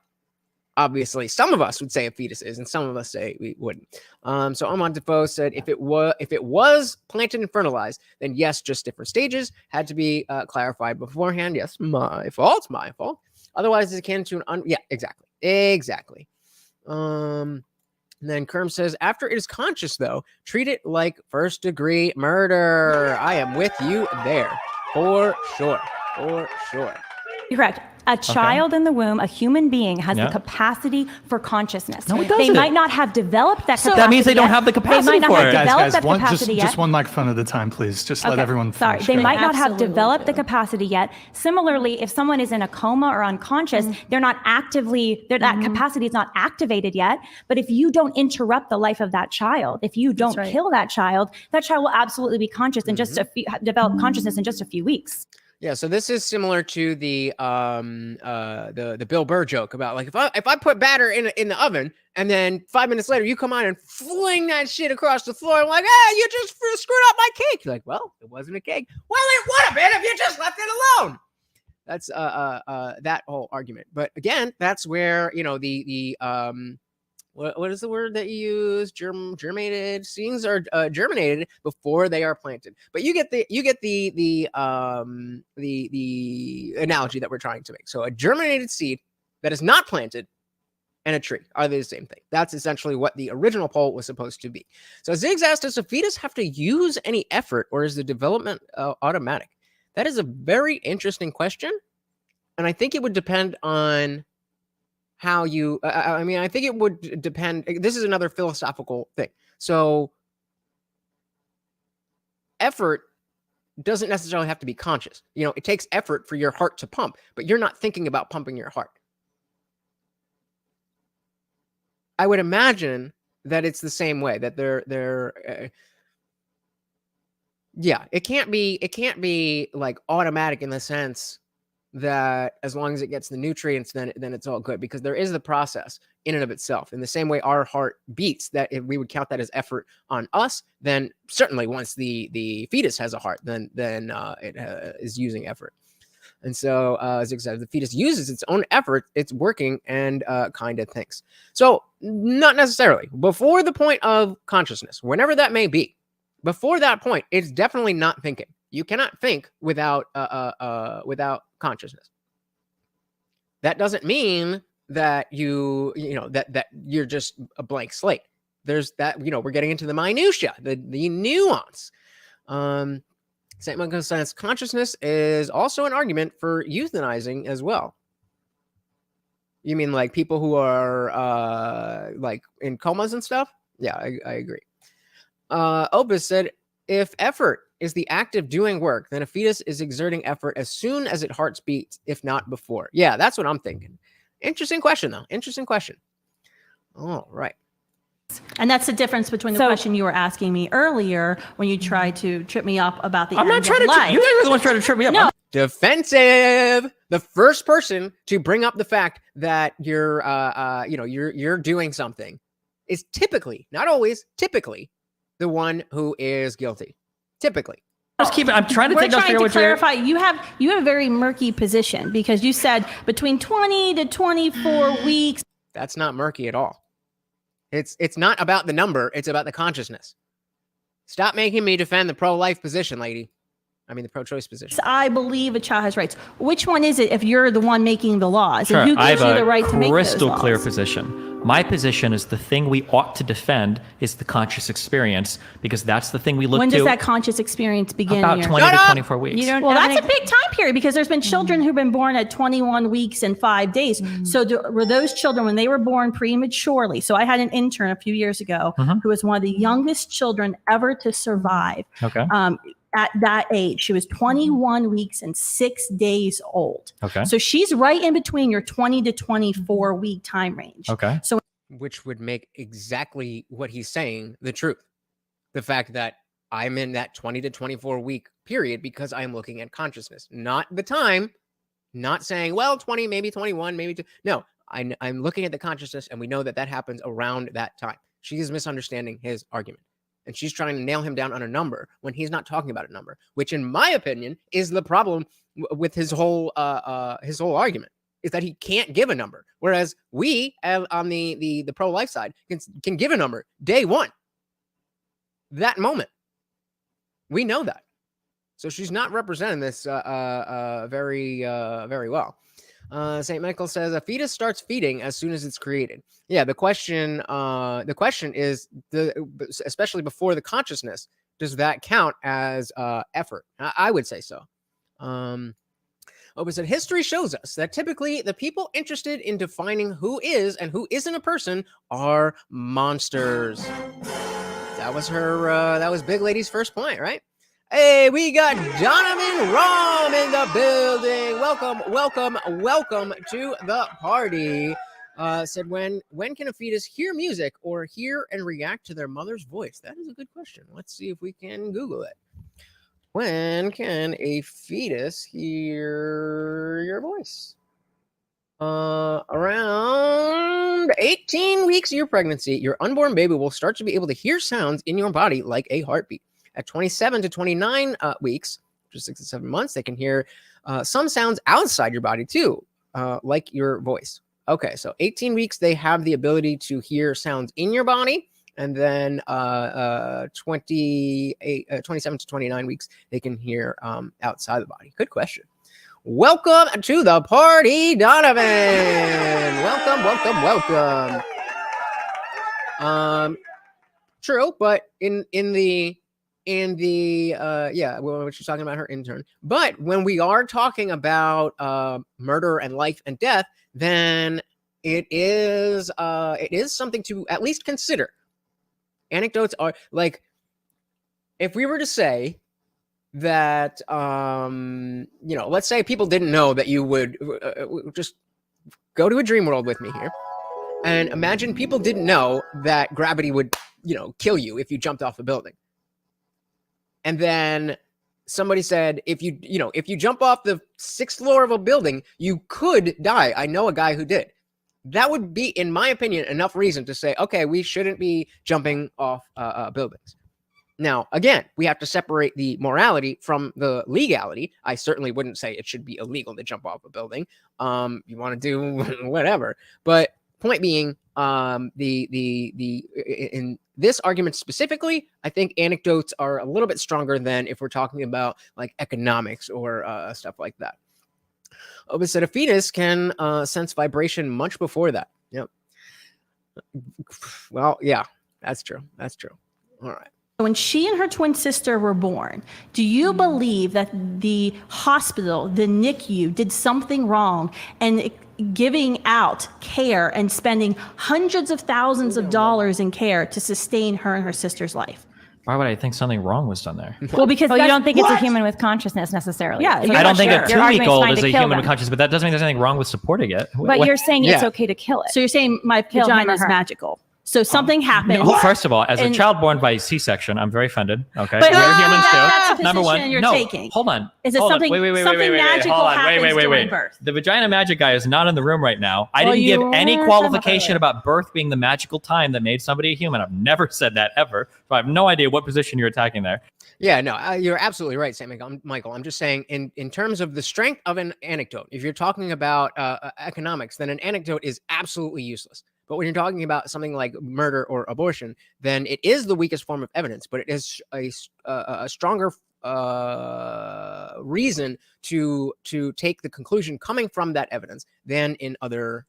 Speaker 1: obviously, some of us would say a fetus is, and some of us say we wouldn't. So Armand Defoe said, if it was planted and fertilized, then yes, just different stages had to be clarified beforehand. Yes, my fault. Otherwise, it's akin to yeah, exactly. And then Kerm says, after it is conscious, though, treat it like first-degree murder. I am with you there, for sure.
Speaker 5: You're correct. A child in the womb, a human being, has the capacity for consciousness.
Speaker 2: No, it doesn't.
Speaker 5: They might not have developed that capacity.
Speaker 3: That means they don't have the capacity
Speaker 5: for it.
Speaker 3: for
Speaker 5: They might not have developed that capacity yet.
Speaker 2: Just one microphone at a time, please. Just let everyone finish.
Speaker 5: They might not have
Speaker 4: Absolutely.
Speaker 5: developed the capacity yet. Similarly, if someone is in a coma or unconscious, they're not actively, that capacity is not activated yet. But if you don't interrupt the life of that child, if you don't kill that child will absolutely be conscious in just develop consciousness in just a few weeks.
Speaker 1: Yeah, so this is similar to the Bill Burr joke about, like, if I put batter in the oven and then 5 minutes later you come on and fling that shit across the floor, I'm like, you just screwed up my cake. You're like, well, it wasn't a cake. Well, it would have been if you just left it alone. That's that whole argument. But again, that's where the what is the word that you use? Germinated. Seeds are germinated before they are planted. But you get the analogy that we're trying to make. So a germinated seed that is not planted and a tree, are they the same thing? That's essentially what the original poll was supposed to be. So Ziggs asked, does a fetus have to use any effort, or is the development automatic? That is a very interesting question. And I think it would depend on how you, I mean, I think it would depend. This is another philosophical thing. So effort doesn't necessarily have to be conscious. You know, it takes effort for your heart to pump, but you're not thinking about pumping your heart. I would imagine that it's the same way, that yeah, it can't be like automatic in the sense that as long as it gets the nutrients, then it's all good, because there is the process in and of itself. In the same way our heart beats, that if we would count that as effort on us, then certainly once the fetus has a heart, then it is using effort. And so, as I said, the fetus uses its own effort, it's working and kind of thinks. So not necessarily. Before the point of consciousness, whenever that may be, before that point, it's definitely not thinking. You cannot think without consciousness. That doesn't mean that that you're just a blank slate. There's that, we're getting into the minutia, the nuance. St. Michael says consciousness is also an argument for euthanizing as well. You mean like people who are like in comas and stuff? Yeah, I agree. Opus said, if effort is the act of doing work, then a fetus is exerting effort as soon as it heart beats, if not before. Yeah, that's what I'm thinking. Interesting question, though. Interesting question. All right.
Speaker 4: And that's the difference between the question you were asking me earlier when you tried to trip me up about the
Speaker 3: I'm not trying to trip you. Guys are the ones trying to trip me up.
Speaker 4: No.
Speaker 1: Defensive. The first person to bring up the fact that you're doing something is typically, not always, typically the one who is guilty. Typically.
Speaker 3: I'm trying to
Speaker 4: clarify. You have a very murky position, because you said between 20 to 24 weeks.
Speaker 1: That's not murky at all. It's not about the number. It's about the consciousness. Stop making me defend the pro-life position, lady. I mean, the pro-choice position.
Speaker 4: I believe a child has rights. Which one is it if you're the one making the laws?
Speaker 3: Sure,
Speaker 4: and who gives you the right to make those
Speaker 3: crystal
Speaker 4: laws?
Speaker 3: clear position. My position is the thing we ought to defend is the conscious experience, because that's the thing we look to.
Speaker 4: When does that conscious experience begin?
Speaker 3: About 20 to 24 weeks.
Speaker 4: Well, that's a big time period, because there's been children who've been born at 21 weeks and 5 days. So were those children, when they were born prematurely? So I had an intern a few years ago who was one of the youngest children ever to survive.
Speaker 3: Okay.
Speaker 4: At that age, she was 21 weeks and 6 days old.
Speaker 3: Okay.
Speaker 4: So she's right in between your 20 to 24 week time range.
Speaker 3: Okay.
Speaker 4: So,
Speaker 1: which would make exactly what he's saying the truth. The fact that I'm in that 20 to 24 week period because I'm looking at consciousness, not the time, not saying, well, 20, maybe 21, maybe 2. No, I'm looking at the consciousness, and we know that happens around that time. She is misunderstanding his argument. And she's trying to nail him down on a number when he's not talking about a number, which, in my opinion, is the problem with his whole argument, is that he can't give a number. Whereas we, on the pro-life side, can give a number day one. That moment. We know that. So she's not representing this very well. St. Michael says a fetus starts feeding as soon as it's created. Yeah, the question is, especially before the consciousness, does that count as effort? I would say so. Opus said, history shows us that typically the people interested in defining who is and who isn't a person are monsters. That was that was Big Lady's first point, right? Hey, we got Donovan Rom in the building. Welcome to the party. Said, when can a fetus hear music or hear and react to their mother's voice? That is a good question. Let's see if we can Google it. When can a fetus hear your voice? Around 18 weeks of your pregnancy, your unborn baby will start to be able to hear sounds in your body like a heartbeat. At 27 to 29 weeks, which is 6 to 7 months, they can hear some sounds outside your body too, like your voice. Okay, so 18 weeks, they have the ability to hear sounds in your body. And then 27 to 29 weeks, they can hear outside the body. Good question. Welcome to the party, Donovan. Welcome. True, but in the yeah, well, she's talking about her intern. But when we are talking about murder and life and death, then it is something to at least consider. Anecdotes are like, if we were to say that let's say people didn't know that you would just go to a dream world with me here, and imagine people didn't know that gravity would kill you if you jumped off a building. And then somebody said, if you jump off the 6th floor of a building, you could die. I know a guy who did. That would be, in my opinion, enough reason to say, okay, we shouldn't be jumping off buildings. Now, again, we have to separate the morality from the legality. I certainly wouldn't say it should be illegal to jump off a building. You want to do whatever. But point being, in this argument specifically, I think anecdotes are a little bit stronger than if we're talking about like economics or stuff like that. Obi said a fetus can sense vibration much before that. Yep. Well, yeah, that's true. All right.
Speaker 4: When she and her twin sister were born, do you believe that the hospital, the NICU, did something wrong and giving out care and spending hundreds of thousands of dollars in care to sustain her and her sister's life?
Speaker 3: Why would I think something wrong was done there?
Speaker 5: Well, because you don't think it's a human with consciousness necessarily.
Speaker 4: Yeah,
Speaker 3: I don't think a 2-week-old is a human
Speaker 5: them.
Speaker 3: with consciousness, but that doesn't mean there's anything wrong with supporting it.
Speaker 5: But you're saying it's okay to kill it.
Speaker 4: So you're saying my
Speaker 5: Kill him
Speaker 4: vagina
Speaker 5: or
Speaker 4: is
Speaker 5: her.
Speaker 4: magical. So something happened.
Speaker 3: No, first of all, as a
Speaker 4: And-
Speaker 3: child born by C-section, I'm very offended. Okay,
Speaker 4: But
Speaker 3: we're humans too.
Speaker 4: that's the
Speaker 3: Number one,
Speaker 4: position you're
Speaker 3: no,
Speaker 4: taking.
Speaker 3: hold on.
Speaker 4: Is it
Speaker 3: Hold on.
Speaker 4: something-
Speaker 3: Wait,
Speaker 4: something magical
Speaker 3: hold on.
Speaker 4: happens during birth?
Speaker 3: The vagina magic guy is not in the room right now. I
Speaker 4: Well,
Speaker 3: didn't give
Speaker 4: you
Speaker 3: any
Speaker 4: were
Speaker 3: qualification
Speaker 4: talking
Speaker 3: about birth being the magical time that made somebody a human. I've never said that ever. So I have no idea what position you're attacking there.
Speaker 1: Yeah, no, you're absolutely right, Sam Michael. I'm just saying, in terms of the strength of an anecdote, if you're talking about economics, then an anecdote is absolutely useless. But when you're talking about something like murder or abortion, then it is the weakest form of evidence, but it is a stronger reason to take the conclusion coming from that evidence than in other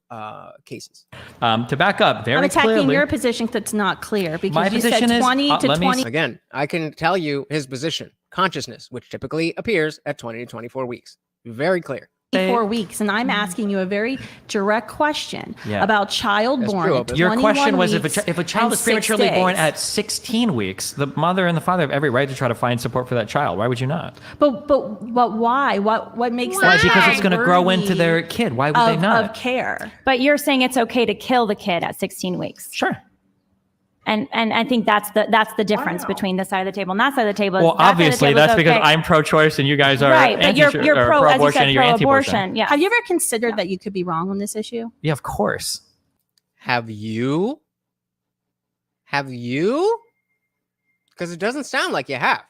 Speaker 1: cases.
Speaker 3: To back up very
Speaker 4: I'm attacking
Speaker 3: clearly,
Speaker 4: your position that's not clear because
Speaker 3: My
Speaker 4: you said
Speaker 3: position is-
Speaker 4: 20 to
Speaker 3: let me
Speaker 4: 20.
Speaker 1: Again, I can tell you his position: consciousness, which typically appears at 20 to 24 weeks. Very clear.
Speaker 4: 4 weeks, and I'm asking you a very direct question
Speaker 3: Yeah.
Speaker 4: about child
Speaker 1: That's
Speaker 4: born.
Speaker 1: true,
Speaker 4: at
Speaker 1: but-
Speaker 3: your
Speaker 4: 21
Speaker 3: question was
Speaker 4: weeks
Speaker 3: if a child
Speaker 4: and
Speaker 3: is
Speaker 4: 6
Speaker 3: prematurely born
Speaker 4: days.
Speaker 3: at 16 weeks, the mother and the father have every right to try to find support for that child. Why would you not?
Speaker 4: But why? What makes
Speaker 3: Why?
Speaker 4: that
Speaker 3: Because it's
Speaker 4: child
Speaker 3: going to grow into
Speaker 4: worthy
Speaker 3: their kid. Why would they
Speaker 4: of
Speaker 3: not?
Speaker 4: care?
Speaker 5: But you're saying it's okay to kill the kid at 16 weeks.
Speaker 3: Sure.
Speaker 5: And I think that's the difference between this side of the table and that side of the table.
Speaker 3: Well,
Speaker 5: That side of the
Speaker 3: obviously,
Speaker 5: table is
Speaker 3: that's because
Speaker 5: okay.
Speaker 3: I'm pro-choice and you guys are
Speaker 5: right. But you're
Speaker 3: or
Speaker 5: pro, as you
Speaker 3: pro-abortion
Speaker 5: said,
Speaker 3: and you're anti-abortion.
Speaker 5: pro-abortion. Yeah.
Speaker 4: Have you ever considered that you could be wrong on this issue?
Speaker 3: Yeah, of course.
Speaker 1: Have you? Because it doesn't sound like you have.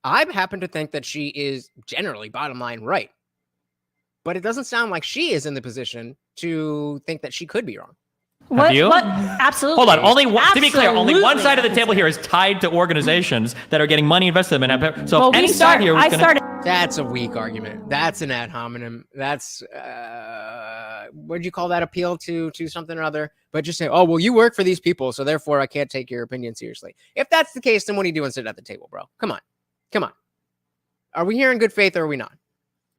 Speaker 1: I happen to think that she is generally, bottom line, right. But it doesn't sound like she is in the position to think that she could be wrong.
Speaker 3: Have you?
Speaker 4: Absolutely.
Speaker 3: Hold on. Only one, to be clear, only one
Speaker 4: Absolutely.
Speaker 3: side of the table here is tied to organizations that are getting money invested in them. So
Speaker 5: Well,
Speaker 3: if any
Speaker 5: we
Speaker 3: side here was
Speaker 5: I
Speaker 3: going to...
Speaker 5: started.
Speaker 1: That's a weak argument. That's an ad hominem. That's what do you call that? Appeal to something or other. But just say, oh, well, you work for these people, so therefore I can't take your opinion seriously. If that's the case, then what are you doing sitting at the table, bro? Come on. Are we here in good faith or are we not?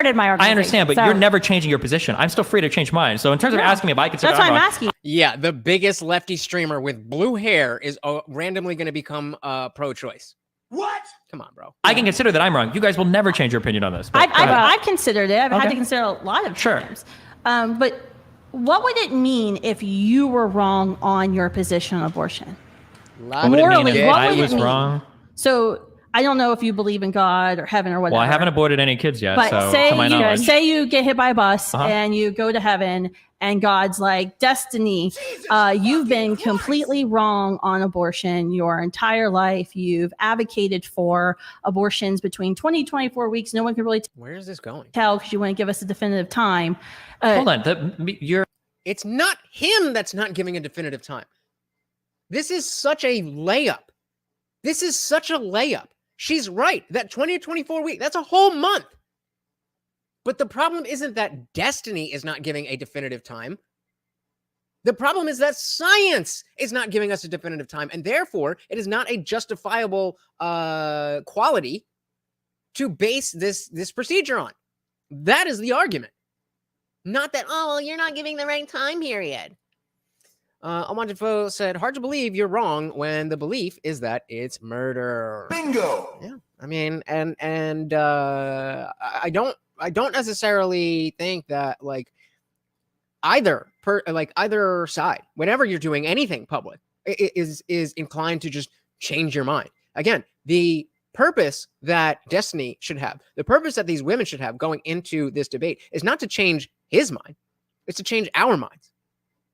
Speaker 5: My organization.
Speaker 3: I understand, but
Speaker 5: So-
Speaker 3: you're never changing your position. I'm still free to change mine. So in terms of asking me if I consider
Speaker 4: That's why
Speaker 3: I'm
Speaker 4: I'm
Speaker 3: wrong,
Speaker 4: asking.
Speaker 1: Yeah, the biggest lefty streamer with blue hair is randomly going to become pro-choice. What? Come on, bro.
Speaker 3: I can consider that I'm wrong. You guys will never change your opinion on this. but go ahead.
Speaker 4: I've considered it. I've had
Speaker 3: Okay.
Speaker 4: to consider a lot of
Speaker 3: Sure.
Speaker 4: times. But what would it mean if you were wrong on your position on abortion?
Speaker 3: What would it mean
Speaker 4: Morally,
Speaker 3: if
Speaker 4: what
Speaker 3: I
Speaker 4: would it
Speaker 3: was
Speaker 4: mean?
Speaker 3: wrong?
Speaker 4: So I don't know if you believe in God or heaven or whatever.
Speaker 3: Well, I haven't aborted any kids yet,
Speaker 4: But
Speaker 3: so
Speaker 4: say
Speaker 3: to my knowledge.
Speaker 4: you get hit by a bus
Speaker 3: Uh-huh.
Speaker 4: and you go to heaven and God's like, Destiny, you've been completely wrong on abortion your entire life. You've advocated for abortions between 20 and 24 weeks. No one can really
Speaker 1: Where is this going?
Speaker 4: tell because you want to give us a definitive time.
Speaker 3: Hold on. You're
Speaker 1: It's not him that's not giving a definitive time. This is such a layup. This is such a layup. She's right. That 20 to 24 week, that's a whole month. But the problem isn't that Destiny is not giving a definitive time. The problem is that science is not giving us a definitive time, and therefore it is not a justifiable quality to base this procedure on. That is the argument. Not that, oh, well, you're not giving the right time period. Almonte Foe said, hard to believe you're wrong when the belief is that it's murder.
Speaker 9: Bingo.
Speaker 1: Yeah, I mean, and I don't necessarily think that like either side, whenever you're doing anything public, is inclined to just change your mind. Again, the purpose that Destiny should have, the purpose that these women should have going into this debate is not to change his mind, it's to change our minds.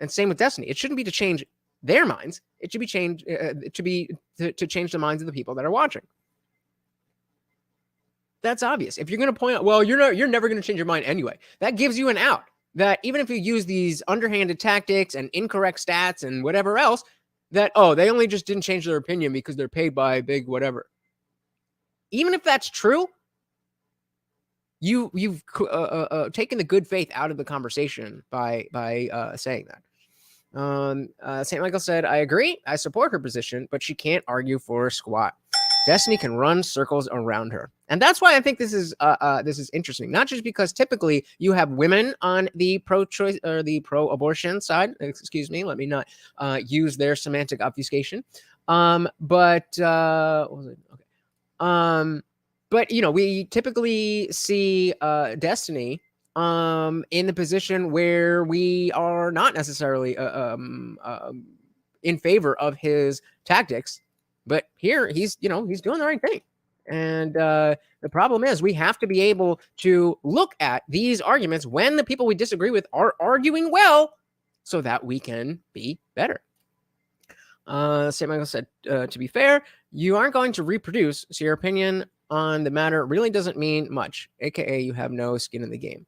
Speaker 1: And same with Destiny. It shouldn't be to change their minds. It should be changed to change the minds of the people that are watching. That's obvious. If you're going to point out, well, you're never going to change your mind anyway. That gives you an out. That even if you use these underhanded tactics and incorrect stats and whatever else, that, oh, they only just didn't change their opinion because they're paid by big whatever. Even if that's true, you've taken the good faith out of the conversation by saying that. St. Michael said, I agree. I support her position, but she can't argue for squat. Destiny can run circles around her. And that's why I think this is interesting. Not just because typically you have women on the pro-choice or the pro-abortion side. Excuse me, let me not use their semantic obfuscation. But we typically see Destiny in the position where we are not necessarily in favor of his tactics, but here he's doing the right thing. And the problem is we have to be able to look at these arguments when the people we disagree with are arguing well, so that we can be better. St. Michael said, to be fair, you aren't going to reproduce, so your opinion on the matter really doesn't mean much, aka you have no skin in the game.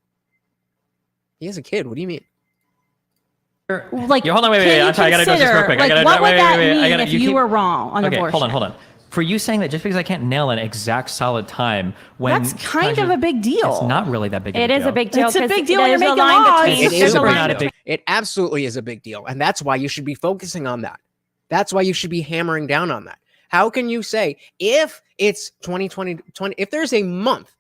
Speaker 1: He has a kid. What do you mean?
Speaker 8: Like,
Speaker 3: hold on, wait. I'm sorry, I gotta go just real quick.
Speaker 8: Like, what would that mean if you were wrong on abortion?
Speaker 3: Hold on. For you saying that just because I can't nail an exact solid time when
Speaker 8: that's kind of a big deal.
Speaker 3: It's not really that big.
Speaker 5: It is a big deal.
Speaker 8: It's a big deal.
Speaker 5: There's
Speaker 8: You're
Speaker 5: a
Speaker 8: making
Speaker 5: line
Speaker 8: laws.
Speaker 5: between.
Speaker 1: It is
Speaker 3: super not a big.
Speaker 1: It absolutely is a big deal, and that's why you should be focusing on that. That's why you should be hammering down on that. How can you say if it's 2020, if there's a month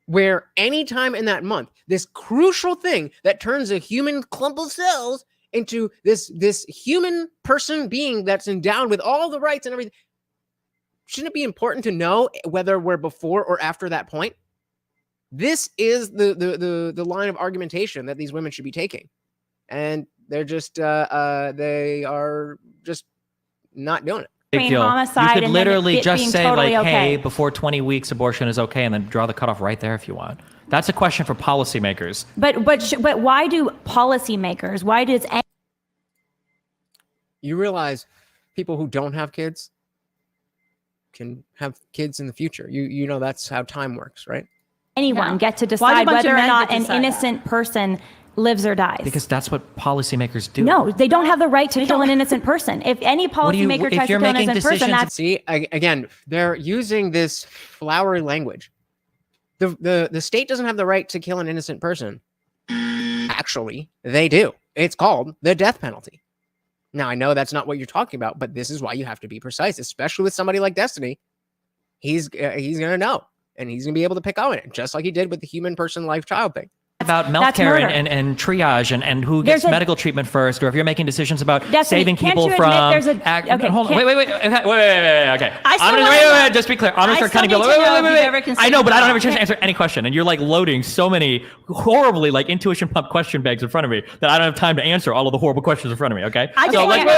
Speaker 1: where anytime in that month, this crucial thing that turns a human clump of cells into this human person being that's endowed with all the rights and everything, shouldn't it be important to know whether we're before or after that point? This is the line of argumentation that these women should be taking, and they're just they are just not doing it.
Speaker 3: Big deal. You could literally just say
Speaker 5: totally
Speaker 3: like,
Speaker 5: okay.
Speaker 3: hey, before 20 weeks, abortion is okay, and then draw the cutoff right there if you want. That's a question for policymakers.
Speaker 5: But why do policymakers? Why does
Speaker 1: You realize people who don't have kids can have kids in the future. You know that's how time works, right?
Speaker 5: anyone get to
Speaker 8: Why do a
Speaker 5: decide
Speaker 8: bunch of
Speaker 5: whether or
Speaker 8: men
Speaker 5: not
Speaker 8: get to
Speaker 5: an
Speaker 8: decide
Speaker 5: innocent person lives or dies?
Speaker 3: Because that's what policymakers do.
Speaker 5: No, they don't have the right to kill an innocent person. If any policymaker tries to kill an innocent person, that's
Speaker 1: See, again, they're using this flowery language. The state doesn't have the right to kill an innocent person. Actually, they do. It's called the death penalty. Now, I know that's not what you're talking about, but this is why you have to be precise, especially with somebody like Destiny. He's going to know, and he's going to be able to pick on it, just like he did with the human person life child thing.
Speaker 3: About healthcare and triage and who gets medical treatment first, or if you're making decisions about saving people from. Hold on. Wait. Okay. Wait. Just be clear. I'm gonna start cutting people. Wait. I know, but I don't have a chance to answer any question, and you're like loading so many horribly like intuition pump question bags in front of me that I don't have time to answer all of the horrible questions in front of me. Okay. So like, wait.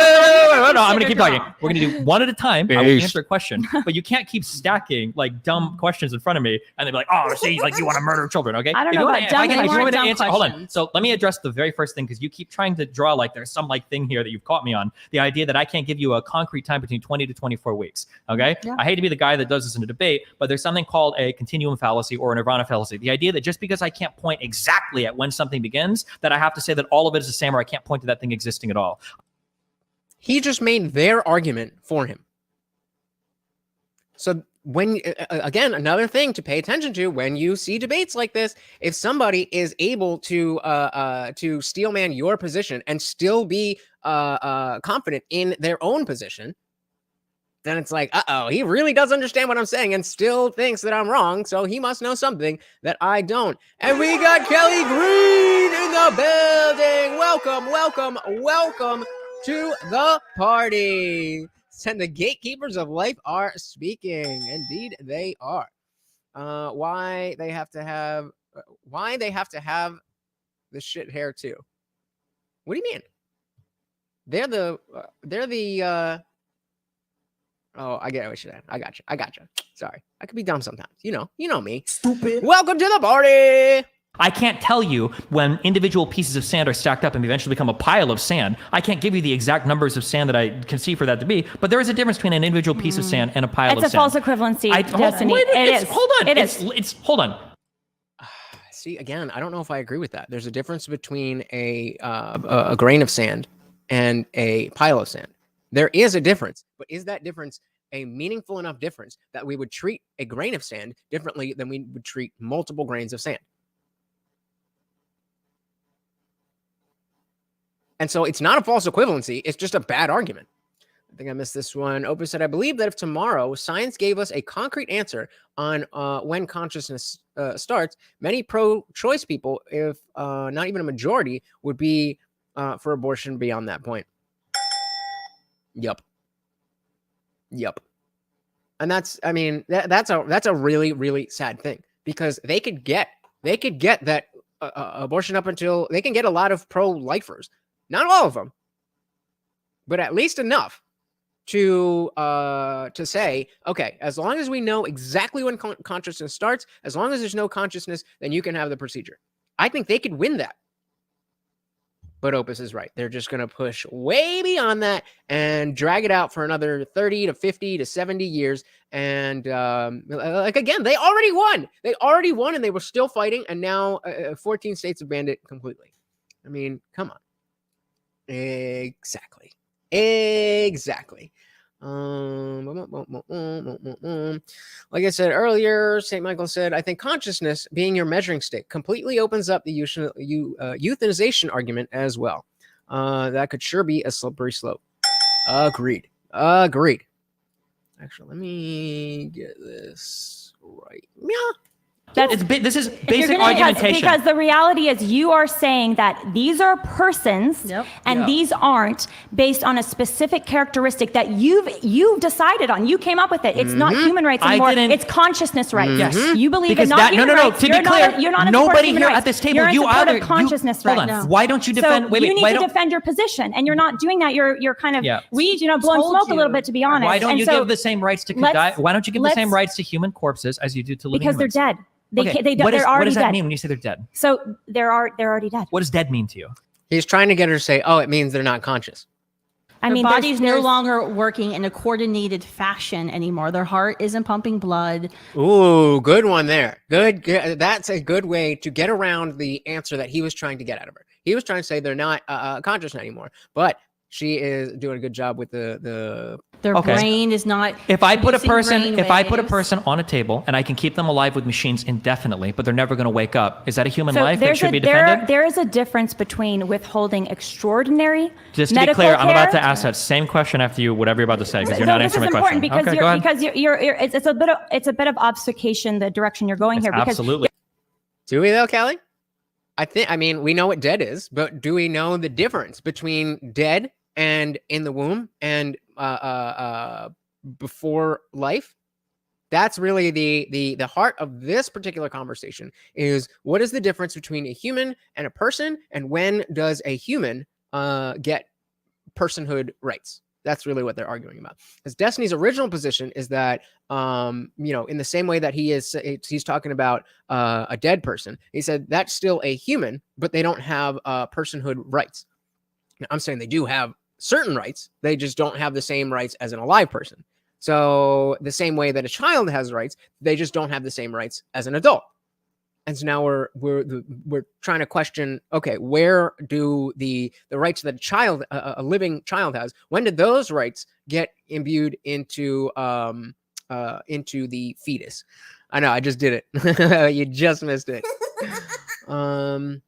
Speaker 3: No, I'm gonna keep talking. We're gonna do one at a time. I will answer a question, but you can't keep stacking like dumb questions in front of me, and they'll be like, oh, see, like you want to murder children. Okay.
Speaker 5: I don't know about dumb anymore.
Speaker 3: want me to
Speaker 8: dumb
Speaker 3: answer? Hold on.
Speaker 8: questions.
Speaker 3: So let me address the very first thing, because you keep trying to draw like there's some like thing here that you've caught me on. The idea that I can't give you a concrete time between 20 to 24 weeks. Okay.
Speaker 8: Yeah.
Speaker 3: I hate to be the guy that does this in a debate, but there's something called a continuum fallacy or a nirvana fallacy. The idea that just because I can't point exactly at when something begins, that I have to say that all of it is the same, or I can't point to that thing existing at all.
Speaker 1: He just made their argument for him. So when, again, another thing to pay attention to when you see debates like this, if somebody is able to steelman your position and still be confident in their own position, then it's like, uh-oh, he really does understand what I'm saying and still thinks that I'm wrong, so he must know something that I don't. And we got Kelly Green in the building. Welcome, welcome, welcome to the party. And the gatekeepers of life are speaking. Indeed, they are. Why they have to have the shit hair too? What do you mean? They're the oh, I get what you're saying. I got you. Sorry, I could be dumb sometimes. You know me. Stupid. Welcome to the party.
Speaker 3: I can't tell you when individual pieces of sand are stacked up and eventually become a pile of sand. I can't give you the exact numbers of sand that I can see for that to be, but there is a difference between an individual piece of sand and a pile of sand.
Speaker 5: It's a false equivalency, Destiny.
Speaker 3: Hold on.
Speaker 5: It is.
Speaker 3: It's hold on.
Speaker 1: See, again, I don't know if I agree with that. There's a difference between a grain of sand and a pile of sand. There is a difference, but is that difference a meaningful enough difference that we would treat a grain of sand differently than we would treat multiple grains of sand? And so it's not a false equivalency. It's just a bad argument. I think I missed this one. Opus said, I believe that if tomorrow science gave us a concrete answer on when consciousness starts, many pro-choice people, if not even a majority, would be for abortion beyond that point. Yup. And that's a really, really sad thing, because they could get that abortion up until they can get a lot of pro-lifers. Not all of them, but at least enough to say, okay, as long as we know exactly when consciousness starts, as long as there's no consciousness, then you can have the procedure. I think they could win that. But Opus is right. They're just going to push way beyond that and drag it out for another 30 to 50 to 70 years. And like, again, they already won. And they were still fighting. And now 14 states have banned it completely. I mean, come on. Exactly. Like I said earlier, St. Michael said, I think consciousness being your measuring stick completely opens up the euthanization argument as well. That could sure be a slippery slope. Agreed. Actually, let me get this right. Yeah.
Speaker 3: This is basic argumentation.
Speaker 5: Because the reality is you are saying that these are persons and these aren't based on a specific characteristic that you've decided on. You came up with it. It's not human rights anymore. It's consciousness rights.
Speaker 3: Yes.
Speaker 5: You believe in not human rights.
Speaker 3: To be clear,
Speaker 5: you're not
Speaker 3: nobody here at this table.
Speaker 5: You're in support of consciousness rights.
Speaker 3: Hold on. Why don't you defend?
Speaker 5: So you need to defend your position, and you're not doing that. You're kind of blowing smoke a little bit, to be honest.
Speaker 3: Why don't you give the same rights to why don't you give the same rights to human corpses as you do to living humans?
Speaker 5: Because they're dead. They're already
Speaker 3: what does that
Speaker 5: dead.
Speaker 3: mean when you say they're dead?
Speaker 5: So they're already dead.
Speaker 3: What does dead mean to you?
Speaker 1: He's trying to get her to say, oh, it means they're not conscious.
Speaker 8: Their body's no longer working in a coordinated fashion anymore. Their heart isn't pumping blood.
Speaker 1: Ooh, good one there. Good. That's a good way to get around the answer that he was trying to get out of her. He was trying to say they're not conscious anymore, but she is doing a good job with
Speaker 8: their brain is not.
Speaker 3: If I put a person on a table and I can keep them alive with machines indefinitely, but they're never going to wake up, is that a human life that should be defended?
Speaker 5: There is a difference between withholding extraordinary
Speaker 3: Just to be clear, I'm about to ask that same question after you, whatever you're about to say, because you're not answering my question.
Speaker 5: Because it's a bit of obfuscation the direction you're going here. Because
Speaker 3: absolutely.
Speaker 1: Do we though, Kelly? I mean, we know what dead is, but do we know the difference between dead and in the womb and before life? That's really the heart of this particular conversation, is what is the difference between a human and a person, and when does a human get personhood rights? That's really what they're arguing about. Because Destiny's original position is that, in the same way that he's talking about a dead person, he said that's still a human, but they don't have personhood rights. Now, I'm saying they do have certain rights. They just don't have the same rights as an alive person. So the same way that a child has rights, they just don't have the same rights as an adult. And so now we're trying to question, okay, where do the rights that a living child has, when did those rights get imbued into the fetus? I know, I just did it. You just missed it. Well,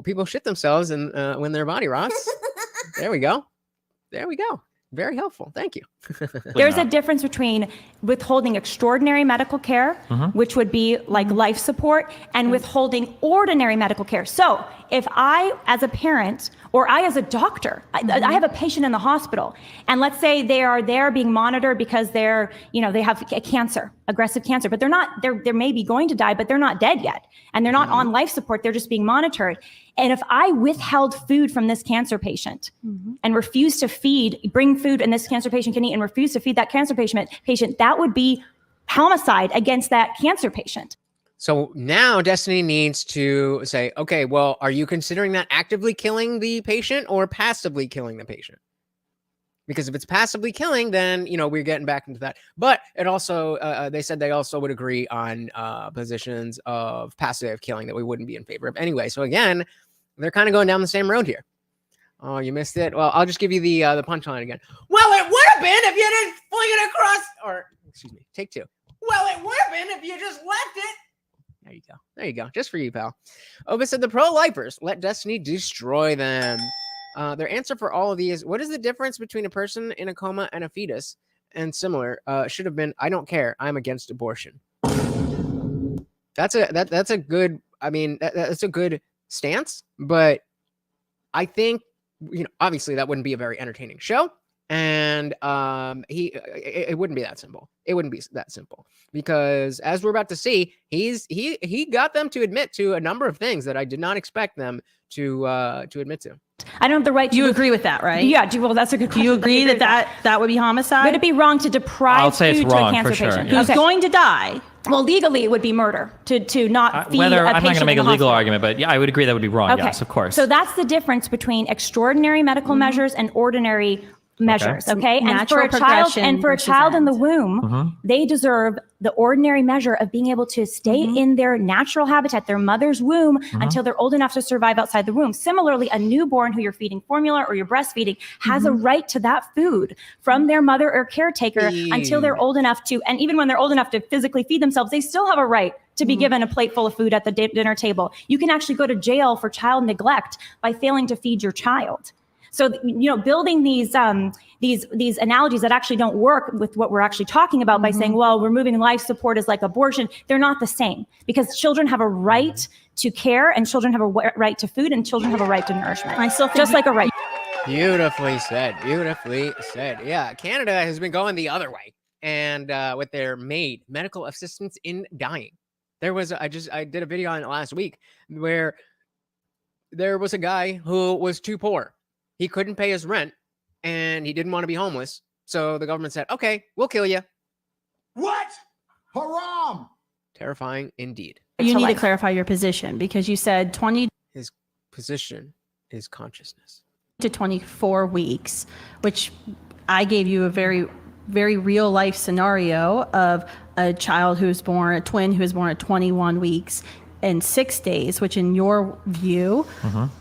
Speaker 1: people shit themselves and when their body rots. There we go. Very helpful. Thank you.
Speaker 5: There's a difference between withholding extraordinary medical care, which would be like life support, and withholding ordinary medical care. So if I, as a parent, or I as a doctor, I have a patient in the hospital, and let's say they are there being monitored because they have a cancer, aggressive cancer, but they're maybe going to die, but they're not dead yet. And they're not on life support. They're just being monitored. And if I withheld food from this cancer patient and refused to bring food and this cancer patient can eat and refuse to feed that cancer patient, that would be homicide against that cancer patient.
Speaker 1: So now Destiny needs to say, okay, well, are you considering that actively killing the patient or passively killing the patient? Because if it's passively killing, then, we're getting back into that. But it also, they said they also would agree on positions of passive killing that we wouldn't be in favor of anyway. So again, they're kind of going down the same road here. Oh, you missed it. Well, I'll just give you the punchline again. Well, it would have been if you didn't fling it across, or excuse me, take two. Well, it would have been if you just left it. There you go. Just for you, pal. Ovis said the pro-lifers let Destiny destroy them. Their answer for all of these, what is the difference between a person in a coma and a fetus? And similar, should have been, I don't care. I'm against abortion. That's a good, that's a good stance, but I think, obviously that wouldn't be a very entertaining show. And it wouldn't be that simple. It wouldn't be that simple because, as we're about to see, he got them to admit to a number of things that I did not expect them to admit to.
Speaker 5: I don't have the right to.
Speaker 8: You agree with that, right?
Speaker 5: Yeah. Well, that's a good question.
Speaker 8: Do you agree that would be homicide?
Speaker 5: Would it be wrong to deprive
Speaker 3: I'll say
Speaker 5: food
Speaker 3: it's wrong,
Speaker 5: to a cancer
Speaker 3: for sure.
Speaker 5: patient?
Speaker 8: Who's going to die?
Speaker 5: Well, legally, it would be murder to not feed a patient.
Speaker 3: I'm not going to make a legal
Speaker 5: hospital.
Speaker 3: argument, but yeah, I would agree that would be wrong.
Speaker 5: Okay.
Speaker 3: Yes, of course.
Speaker 5: So that's the difference between extraordinary medical measures and ordinary measures. Okay. And for a child in the womb, they deserve the ordinary measure of being able to stay in their natural habitat, their mother's womb, until they're old enough to survive outside the womb. Similarly, a newborn who you're feeding formula or you're breastfeeding has a right to that food from their mother or caretaker until they're old enough to, and even when they're old enough to physically feed themselves, they still have a right to be given a plate full of food at the dinner table. You can actually go to jail for child neglect by failing to feed your child. So, building these analogies that actually don't work with what we're actually talking about by saying, well, removing life support is like abortion. They're not the same because children have a right to care and children have a right to food and children have a right to nourishment.
Speaker 8: I still think
Speaker 5: just like a right.
Speaker 1: Beautifully said. Yeah, Canada has been going the other way, and with their medical assistance in dying. There was I did a video on it last week where there was a guy who was too poor. He couldn't pay his rent and he didn't want to be homeless. So the government said, okay, we'll kill you.
Speaker 9: What? Haram!
Speaker 1: Terrifying indeed.
Speaker 8: You need to clarify your position because you said 20.
Speaker 1: His position is consciousness.
Speaker 8: To 24 weeks, which I gave you a very, very real life scenario of a child who's born, a twin who was born at 21 weeks. And 6 days, which in your view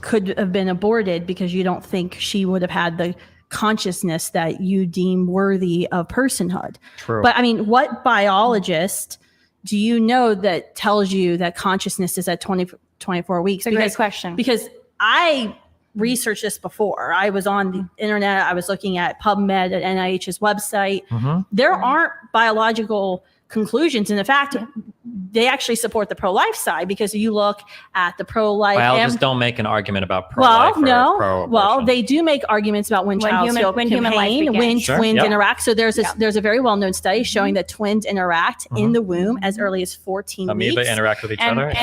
Speaker 8: could have been aborted because you don't think she would have had the consciousness that you deem worthy of personhood.
Speaker 3: True.
Speaker 8: But what biologist do you know that tells you that consciousness is at 24 weeks?
Speaker 5: It's a great question.
Speaker 8: Because I researched this before. I was on the internet. I was looking at PubMed at NIH's website. There aren't biological conclusions. And in fact, they actually support the pro-life side because you look at the pro-life.
Speaker 3: Biologists don't make an argument about pro-life or pro-abortion.
Speaker 8: Well, they do make arguments about when child feel
Speaker 5: human life
Speaker 8: pain,
Speaker 5: begins.
Speaker 8: when
Speaker 3: Sure,
Speaker 8: twins
Speaker 3: yep.
Speaker 8: interact. So there's a very well-known study showing that twins interact in the womb as early as 14
Speaker 3: Amoeba
Speaker 8: weeks.
Speaker 3: interact with each
Speaker 8: And-
Speaker 3: other.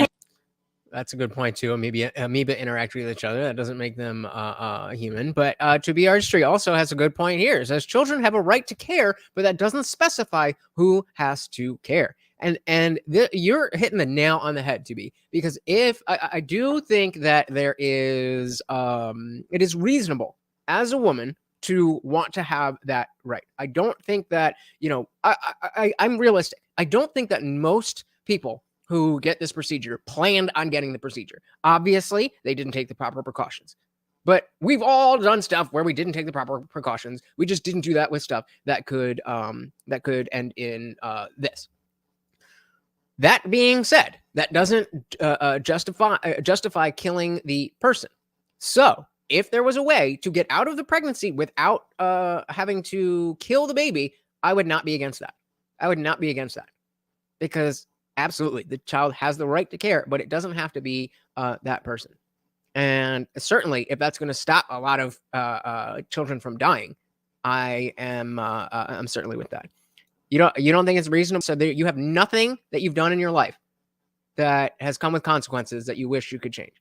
Speaker 1: That's a good point too. Amoeba interact with each other. That doesn't make them human. But To Be Artistry also has a good point here. It says children have a right to care, but that doesn't specify who has to care. And you're hitting the nail on the head, To Be, because if I do think that there is, it is reasonable as a woman to want to have that right. I don't think that, I'm realistic. I don't think that most people who get this procedure planned on getting the procedure. Obviously, they didn't take the proper precautions. But we've all done stuff where we didn't take the proper precautions. We just didn't do that with stuff that could end in this. That being said, that doesn't justify killing the person. So, if there was a way to get out of the pregnancy without having to kill the baby, I would not be against that. Because absolutely, the child has the right to care, but it doesn't have to be that person. And certainly, if that's going to stop a lot of children from dying, I'm certainly with that. You don't think it's reasonable? So you have nothing that you've done in your life that has come with consequences that you wish you could change.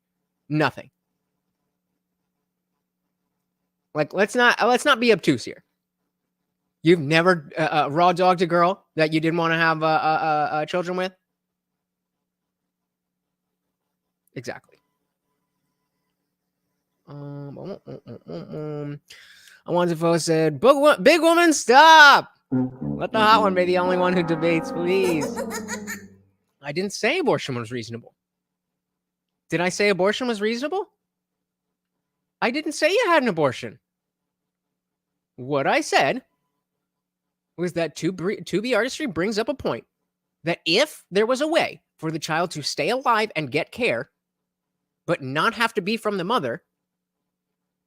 Speaker 1: Nothing. Like let's not be obtuse here. You've never raw dogged a girl that you didn't want to have children with. Exactly. Alonzo said, "Big woman, stop! Let the hot one be the only one who debates, please." I didn't say abortion was reasonable. Did I say abortion was reasonable? I didn't say you had an abortion. What I said was that To Be Artistry brings up a point that if there was a way for the child to stay alive and get care, but not have to be from the mother,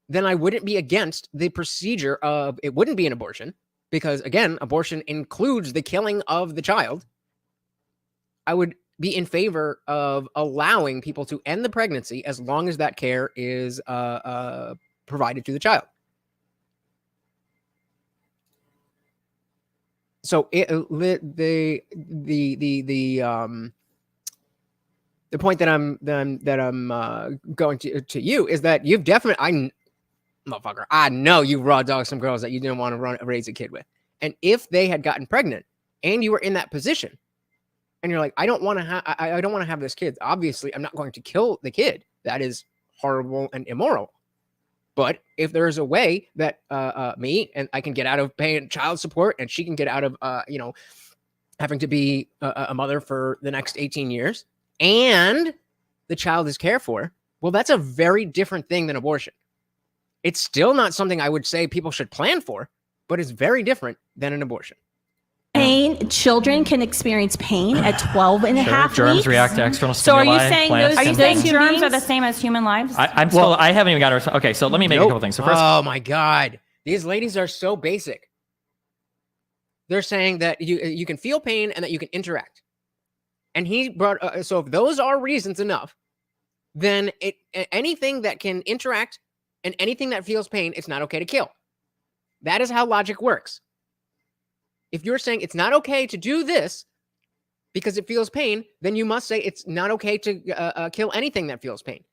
Speaker 1: then I wouldn't be against the procedure of, it wouldn't be an abortion, because again, abortion includes the killing of the child. I would be in favor of allowing people to end the pregnancy as long as that care is provided to the child. So the point that I'm going to you is that you've definitely, motherfucker, I know you raw dog some girls that you didn't want to raise a kid with, and if they had gotten pregnant and you were in that position, and you're like, I don't want to have this kid. Obviously, I'm not going to kill the kid. That is horrible and immoral. But if there is a way that me and I can get out of paying child support, and she can get out of having to be a mother for the next 18 years, and the child is cared for, well, that's a very different thing than abortion. It's still not something I would say people should plan for, but it's very different than an abortion.
Speaker 8: Pain, children can experience pain at 12 and a half
Speaker 3: Germs
Speaker 8: weeks.
Speaker 3: react to external
Speaker 8: So are
Speaker 3: stimuli.
Speaker 8: you saying
Speaker 3: plants
Speaker 8: those-
Speaker 3: can-
Speaker 5: Saying
Speaker 8: human
Speaker 5: germs are the
Speaker 8: beings?
Speaker 5: same as human lives?
Speaker 3: I haven't even got to. Okay, so let me make a couple things. So first,
Speaker 1: Oh my God. These ladies are so basic. They're saying that you can feel pain and that you can interact. And he brought, so if those are reasons enough, then anything that can interact and anything that feels pain, it's not okay to kill. That is how logic works. If you're saying it's not okay to do this because it feels pain, then you must say it's not okay to kill anything that feels pain.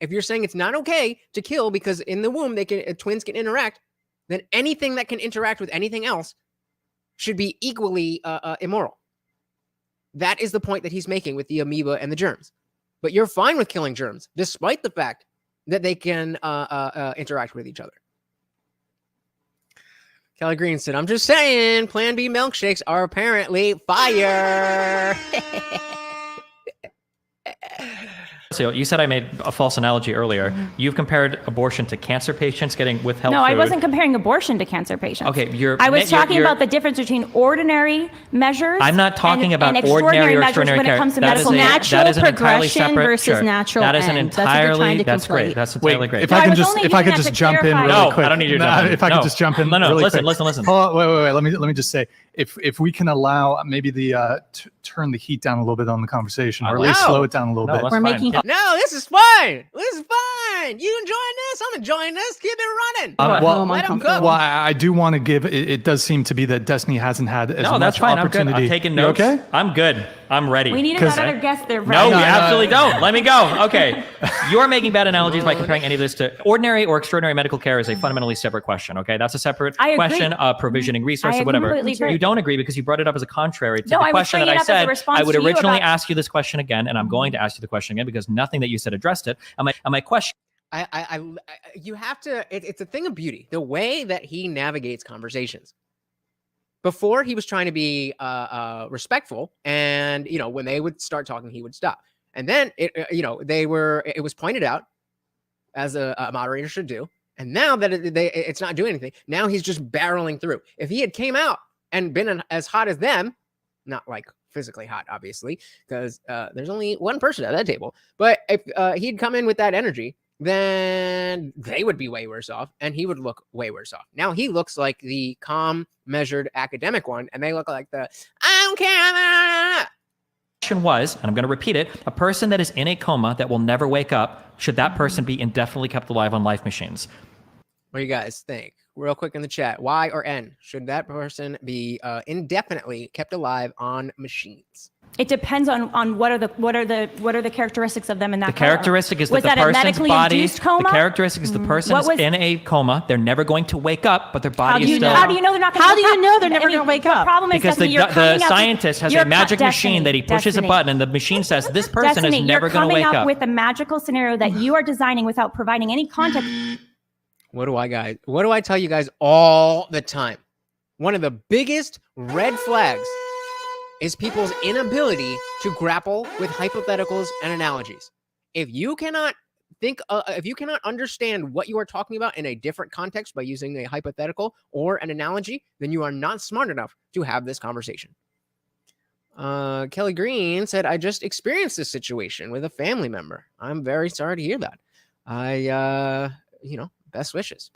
Speaker 1: If you're saying it's not okay to kill because in the womb twins can interact, then anything that can interact with anything else should be equally immoral. That is the point that he's making with the amoeba and the germs. But you're fine with killing germs, despite the fact that they can interact with each other. Kelly Green said, I'm just saying, Plan B milkshakes are apparently fire.
Speaker 3: So you said I made a false analogy earlier. You've compared abortion to cancer patients getting withheld
Speaker 5: No,
Speaker 3: food.
Speaker 5: I wasn't comparing abortion to cancer patients.
Speaker 3: Okay,
Speaker 5: I was talking about the difference between ordinary measures.
Speaker 3: I'm not talking about
Speaker 5: and
Speaker 3: ordinary or
Speaker 5: measures
Speaker 3: extraordinary
Speaker 5: when
Speaker 3: care.
Speaker 5: it comes to
Speaker 3: That is
Speaker 5: medical
Speaker 3: a-
Speaker 5: natural.
Speaker 3: that is an entirely
Speaker 8: progression
Speaker 3: separate
Speaker 8: versus
Speaker 3: sure.
Speaker 8: natural
Speaker 3: That is an
Speaker 8: end. That's what they're trying
Speaker 3: entirely.
Speaker 8: to
Speaker 3: That's great.
Speaker 8: conflate.
Speaker 3: That's entirely great.
Speaker 2: If I can
Speaker 5: was
Speaker 2: just
Speaker 5: only
Speaker 2: if I
Speaker 5: using
Speaker 2: could
Speaker 5: that
Speaker 2: just
Speaker 5: to
Speaker 2: jump in
Speaker 5: clarify.
Speaker 2: really
Speaker 3: No,
Speaker 2: quick.
Speaker 3: I don't need you to jump in.
Speaker 2: If I
Speaker 3: No.
Speaker 2: could just jump in
Speaker 3: No,
Speaker 2: really
Speaker 3: listen,
Speaker 2: quick.
Speaker 3: listen.
Speaker 2: Oh, wait. Let me just say, if we can allow maybe the turn the heat down a little bit on the conversation, or at least
Speaker 1: No.
Speaker 2: slow it down a little
Speaker 3: No,
Speaker 2: bit.
Speaker 3: let's
Speaker 8: We're
Speaker 3: fine.
Speaker 8: making-
Speaker 3: Yeah.
Speaker 1: No, this is fine. This is fine. You enjoying this? I'm enjoying this. Keep it running.
Speaker 2: Well,
Speaker 1: Let him go.
Speaker 2: well, I do want to give. It does seem to be that Destiny hasn't had as
Speaker 3: No,
Speaker 2: much
Speaker 3: that's fine. I'm good.
Speaker 2: opportunity.
Speaker 3: I'm taking
Speaker 2: You
Speaker 3: notes.
Speaker 2: okay?
Speaker 3: I'm good. I'm ready.
Speaker 5: We needed that other guest there.
Speaker 3: No,
Speaker 5: Brian.
Speaker 3: we absolutely don't. Let me go. Okay. You're making bad analogies by comparing any of this to ordinary or extraordinary medical care is a fundamentally separate question. Okay. That's a separate question of provisioning resource or whatever.
Speaker 5: Agree.
Speaker 3: You don't agree because you brought it up as a contrary to
Speaker 5: No,
Speaker 3: the
Speaker 5: I was
Speaker 3: question that
Speaker 5: bringing
Speaker 3: I
Speaker 5: it up as a
Speaker 3: said.
Speaker 5: response
Speaker 3: I would
Speaker 5: to you
Speaker 3: originally
Speaker 5: about-
Speaker 3: ask you this question again, and I'm going to ask you the question again because nothing that you said addressed it. And my question.
Speaker 1: You have to. It's a thing of beauty. The way that he navigates conversations. Before he was trying to be respectful, and when they would start talking, he would stop. And then it was pointed out as a moderator should do. And now that it's not doing anything, now he's just barreling through. If he had came out and been as hot as them, not like physically hot, obviously, because there's only one person at that table. But if he'd come in with that energy, then they would be way worse off, and he would look way worse off. Now he looks like the calm, measured academic one, and they look like the I don't care.
Speaker 3: Question was, and I'm going to repeat it, a person that is in a coma that will never wake up, should that person be indefinitely kept alive on life machines?
Speaker 1: What do you guys think? Real quick in the chat, Y or N? Should that person be indefinitely kept alive on machines?
Speaker 5: It depends on what are the characteristics of them in that
Speaker 3: The
Speaker 5: coma.
Speaker 3: characteristic is
Speaker 5: Was
Speaker 3: that the
Speaker 5: that a
Speaker 3: person's
Speaker 5: medically
Speaker 3: body.
Speaker 5: induced coma?
Speaker 3: The characteristic is the person's in a coma. They're never going to wake up, but their body is still.
Speaker 5: How do you know they're not going to
Speaker 8: How do you know they're never going to wake up?
Speaker 5: The problem is
Speaker 3: Because
Speaker 5: Destiny, you're
Speaker 3: the
Speaker 5: coming up
Speaker 3: scientist has
Speaker 5: you're
Speaker 3: a magic
Speaker 5: Destiny,
Speaker 3: machine that he pushes
Speaker 5: Destiny.
Speaker 3: a button, and the machine says this person
Speaker 5: Destiny,
Speaker 3: is never going to wake
Speaker 5: You're coming
Speaker 3: up.
Speaker 5: up with a magical scenario that you are designing without providing any context.
Speaker 1: What do I tell you guys all the time? One of the biggest red flags is people's inability to grapple with hypotheticals and analogies. If you cannot understand what you are talking about in a different context by using a hypothetical or an analogy, then you are not smart enough to have this conversation. Kelly Green said, I just experienced this situation with a family member. I'm very sorry to hear that. Best wishes.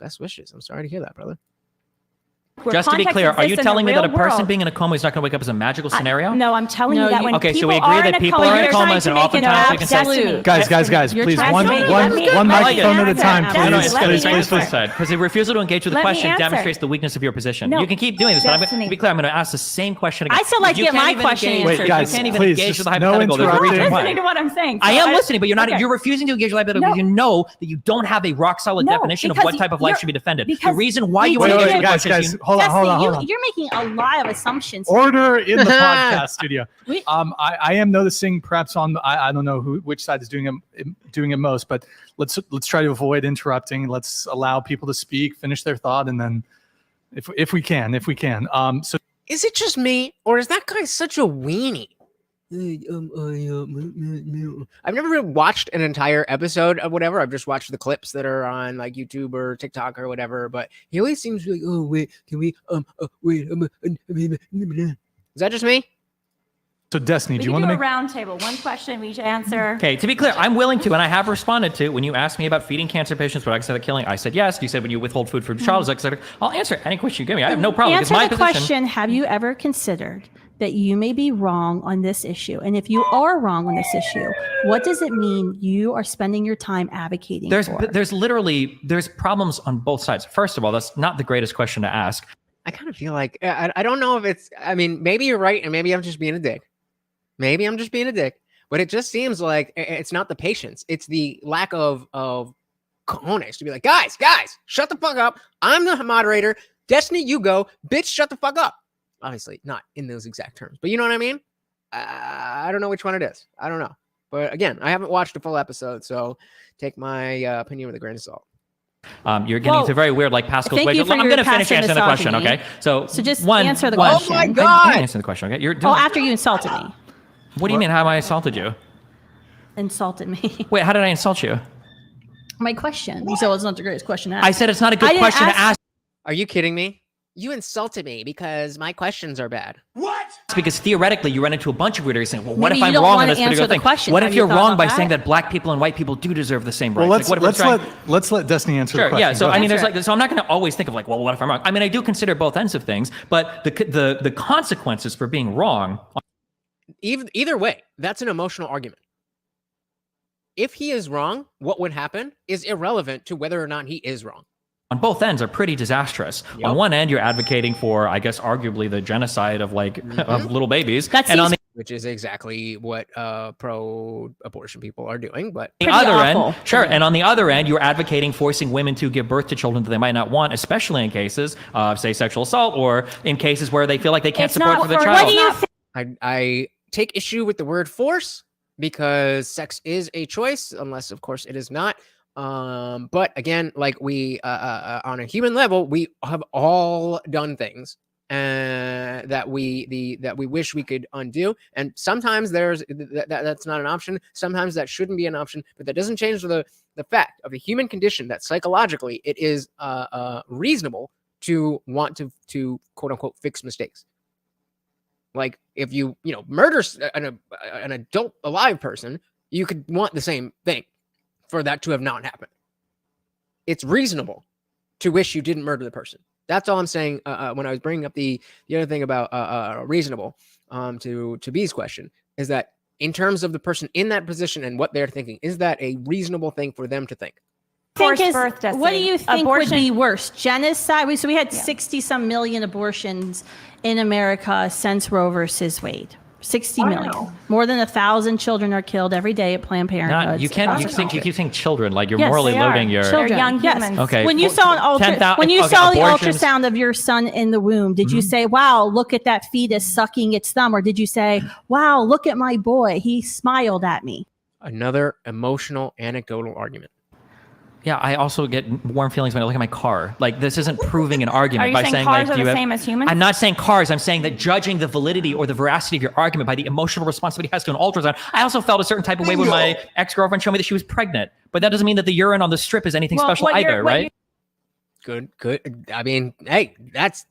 Speaker 1: I'm sorry to hear that, brother.
Speaker 3: Just to be clear, are you telling me that a person being in a coma is not going to wake up is a magical scenario?
Speaker 5: No, I'm telling you that when
Speaker 3: okay, so
Speaker 5: people
Speaker 3: we agree that people are in comas and oftentimes they can say,
Speaker 2: Guys, please, one microphone at a time, please.
Speaker 3: Because the refusal to engage with the
Speaker 5: Let me
Speaker 3: question
Speaker 5: answer.
Speaker 3: demonstrates the weakness of your position.
Speaker 5: No,
Speaker 3: You can keep doing this, but I'm
Speaker 5: Destiny.
Speaker 3: to be clear, I'm going to ask the same question again.
Speaker 8: I still like to
Speaker 3: You
Speaker 8: get
Speaker 3: can't
Speaker 8: my
Speaker 3: even
Speaker 8: question
Speaker 3: engage-
Speaker 8: answered.
Speaker 2: Wait, guys,
Speaker 3: you can't even
Speaker 2: please,
Speaker 3: engage with the
Speaker 2: just no
Speaker 3: hypothetical. There's a reason
Speaker 2: interrupting.
Speaker 3: why.
Speaker 5: Listening to what I'm saying.
Speaker 3: I am
Speaker 5: So
Speaker 3: listening, but
Speaker 5: okay.
Speaker 3: you're refusing to engage with hypothetical because you know that you don't have a rock solid
Speaker 5: No,
Speaker 3: definition of
Speaker 5: because
Speaker 3: what type of life
Speaker 5: you're-
Speaker 3: should be defended. The
Speaker 5: because
Speaker 3: reason why you
Speaker 5: we
Speaker 3: want to
Speaker 5: did
Speaker 3: engage
Speaker 5: it.
Speaker 3: with the question is you-
Speaker 2: Hold on.
Speaker 8: You're making a lot of assumptions.
Speaker 2: Order in the podcast studio. I am noticing perhaps I don't know which side is doing it most, but let's try to avoid interrupting. Let's allow people to speak, finish their thought, and then if we can. So
Speaker 1: Is it just me, or is that guy such a weenie? I've never really watched an entire episode of whatever. I've just watched the clips that are on like YouTube or TikTok or whatever. But he always seems like, oh wait, can we wait? Is that just me?
Speaker 2: So Destiny,
Speaker 5: We
Speaker 2: do you
Speaker 5: can
Speaker 2: want
Speaker 5: do
Speaker 2: to
Speaker 5: a round table. One question we each answer.
Speaker 3: Okay, to be clear, I'm willing to, and I have responded to when you asked me about feeding cancer patients, what I said killing. I said yes. You said when you withhold food from child, I said I'll answer any question you give me. I have no problem. It's
Speaker 8: Answer
Speaker 3: my
Speaker 8: the
Speaker 3: position.
Speaker 8: question, have you ever considered that you may be wrong on this issue? And if you are wrong on this issue, what does it mean you are spending your time advocating for?
Speaker 3: There's problems on both sides. First of all, that's not the greatest question to ask.
Speaker 1: I kind of feel like I don't know if it's. I mean, maybe you're right, and maybe I'm just being a dick. But it just seems like it's not the patience; it's the lack of cojones to be like, guys, shut the fuck up. I'm the moderator. Destiny, you go, bitch. Shut the fuck up. Obviously, not in those exact terms, but you know what I mean. I don't know which one it is. I don't know. But again, I haven't watched a full episode, so take my opinion with a grain of salt.
Speaker 3: You're getting into very weird, like Pascal's way. I'm going to finish answering the question, okay? So
Speaker 8: just answer the question.
Speaker 1: Oh my God!
Speaker 3: Answer the question, okay?
Speaker 8: After you insulted me.
Speaker 3: What do you mean? How have I insulted you?
Speaker 8: Insulted me.
Speaker 3: Wait, how did I insult you?
Speaker 8: My question. You said it's not the greatest question to ask.
Speaker 3: I said it's not a good question to ask.
Speaker 1: Are you kidding me? You insulted me because my questions are bad.
Speaker 9: What?
Speaker 3: Because theoretically, you run into a bunch of weird areas saying, well, what
Speaker 8: Maybe
Speaker 3: if
Speaker 8: you
Speaker 3: I'm
Speaker 8: don't
Speaker 3: wrong on
Speaker 8: wanna
Speaker 3: this particular
Speaker 8: answer the
Speaker 3: thing?
Speaker 8: question.
Speaker 3: What
Speaker 8: Have
Speaker 3: if
Speaker 8: you
Speaker 3: you're
Speaker 8: thought
Speaker 3: wrong
Speaker 8: about
Speaker 3: by
Speaker 8: that?
Speaker 3: saying that black people and white people do deserve the same rights?
Speaker 2: well,
Speaker 3: Like, what if
Speaker 2: let's let Destiny answer the question.
Speaker 3: Yeah, so
Speaker 2: Go
Speaker 3: I mean,
Speaker 2: ahead.
Speaker 3: there's like, so I'm not going to always think of like, well, what if I'm wrong? I mean, I do consider both ends of things, but the consequences for being wrong.
Speaker 1: Either way, that's an emotional argument. If he is wrong, what would happen is irrelevant to whether or not he is wrong.
Speaker 3: On both ends are pretty disastrous. Yep. On one end, you're advocating for, I guess, arguably the genocide of like of little babies, and on the
Speaker 1: which is exactly what pro-abortion people are doing. But
Speaker 3: the other end, sure. And on the other end, you're advocating forcing women to give birth to children that they might not want, especially in cases of, say, sexual assault, or in cases where they feel like they can't support for the child.
Speaker 5: What do you think?
Speaker 1: I take issue with the word force, because sex is a choice, unless of course it is not. But again, like we on a human level, we have all done things that we wish we could undo, and sometimes that's not an option. Sometimes that shouldn't be an option, but that doesn't change the fact of a human condition that psychologically it is reasonable to want to quote unquote fix mistakes. Like if you murder an adult alive person, you could want the same thing for that to have not happened. It's reasonable to wish you didn't murder the person. That's all I'm saying. When I was bringing up the other thing about reasonable, to B's question, is that in terms of the person in that position and what they're thinking, is that a reasonable thing for them to think?
Speaker 4: What do you think would be worse? Genocide? We had 60-some million abortions in America since Roe versus Wade. 60 million. More than 1,000 children are killed every day at Planned Parenthood.
Speaker 3: You keep saying children, like you're morally loading your
Speaker 4: children.
Speaker 5: Young humans.
Speaker 3: Okay.
Speaker 4: When you saw the ultrasound of your son in the womb, did you say, "Wow, look at that fetus sucking its thumb," or did you say, "Wow, look at my boy, he smiled at me"?
Speaker 1: Another emotional, anecdotal argument.
Speaker 3: Yeah, I also get warm feelings when I look at my car. Like, this isn't proving an argument by saying
Speaker 5: cars
Speaker 3: like,
Speaker 5: are the same as humans?
Speaker 3: I'm not saying cars. I'm saying that judging the validity or the veracity of your argument by the emotional response somebody has to an ultrasound. I also felt a certain type of way when my ex-girlfriend showed me that she was pregnant. But that doesn't mean that the urine on the strip is anything special either, right?
Speaker 1: Good. I mean, hey, that's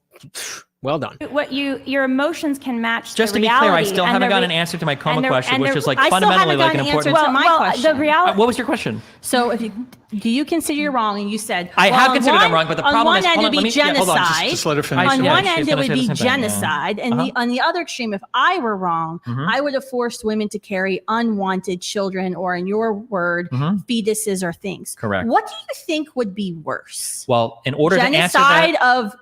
Speaker 1: well done.
Speaker 5: Your emotions can match.
Speaker 3: Just
Speaker 5: the
Speaker 3: to be
Speaker 5: reality,
Speaker 3: clear, I still haven't got an answer to my coma question, which is like fundamentally like an important.
Speaker 4: My question.
Speaker 5: The reality.
Speaker 3: What was your question?
Speaker 4: So, do you consider you're wrong? And you said
Speaker 3: I have considered I'm wrong, but the problem is
Speaker 4: on one end it would be genocide.
Speaker 2: Just let her finish.
Speaker 4: On one end it would be genocide, and on the other extreme, if I were wrong, I would have forced women to carry unwanted children, or in your word, fetuses or things.
Speaker 3: Correct.
Speaker 4: What do you think would be worse?
Speaker 3: Well, in order to answer
Speaker 4: genocide
Speaker 3: that,
Speaker 4: of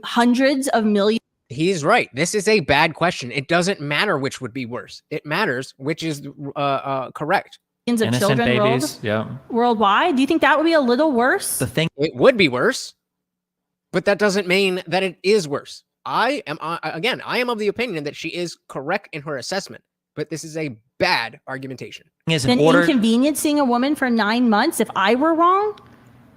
Speaker 4: hundreds of millions.
Speaker 1: He's right. This is a bad question. It doesn't matter which would be worse. It matters which is correct.
Speaker 4: Of
Speaker 3: innocent
Speaker 4: children
Speaker 3: babies,
Speaker 4: worldwide. Do you think that would be a little worse?
Speaker 1: It would be worse, but that doesn't mean that it is worse. I am of the opinion that she is correct in her assessment, but this is a bad argumentation.
Speaker 4: Inconveniencing a woman for 9 months, if I were wrong?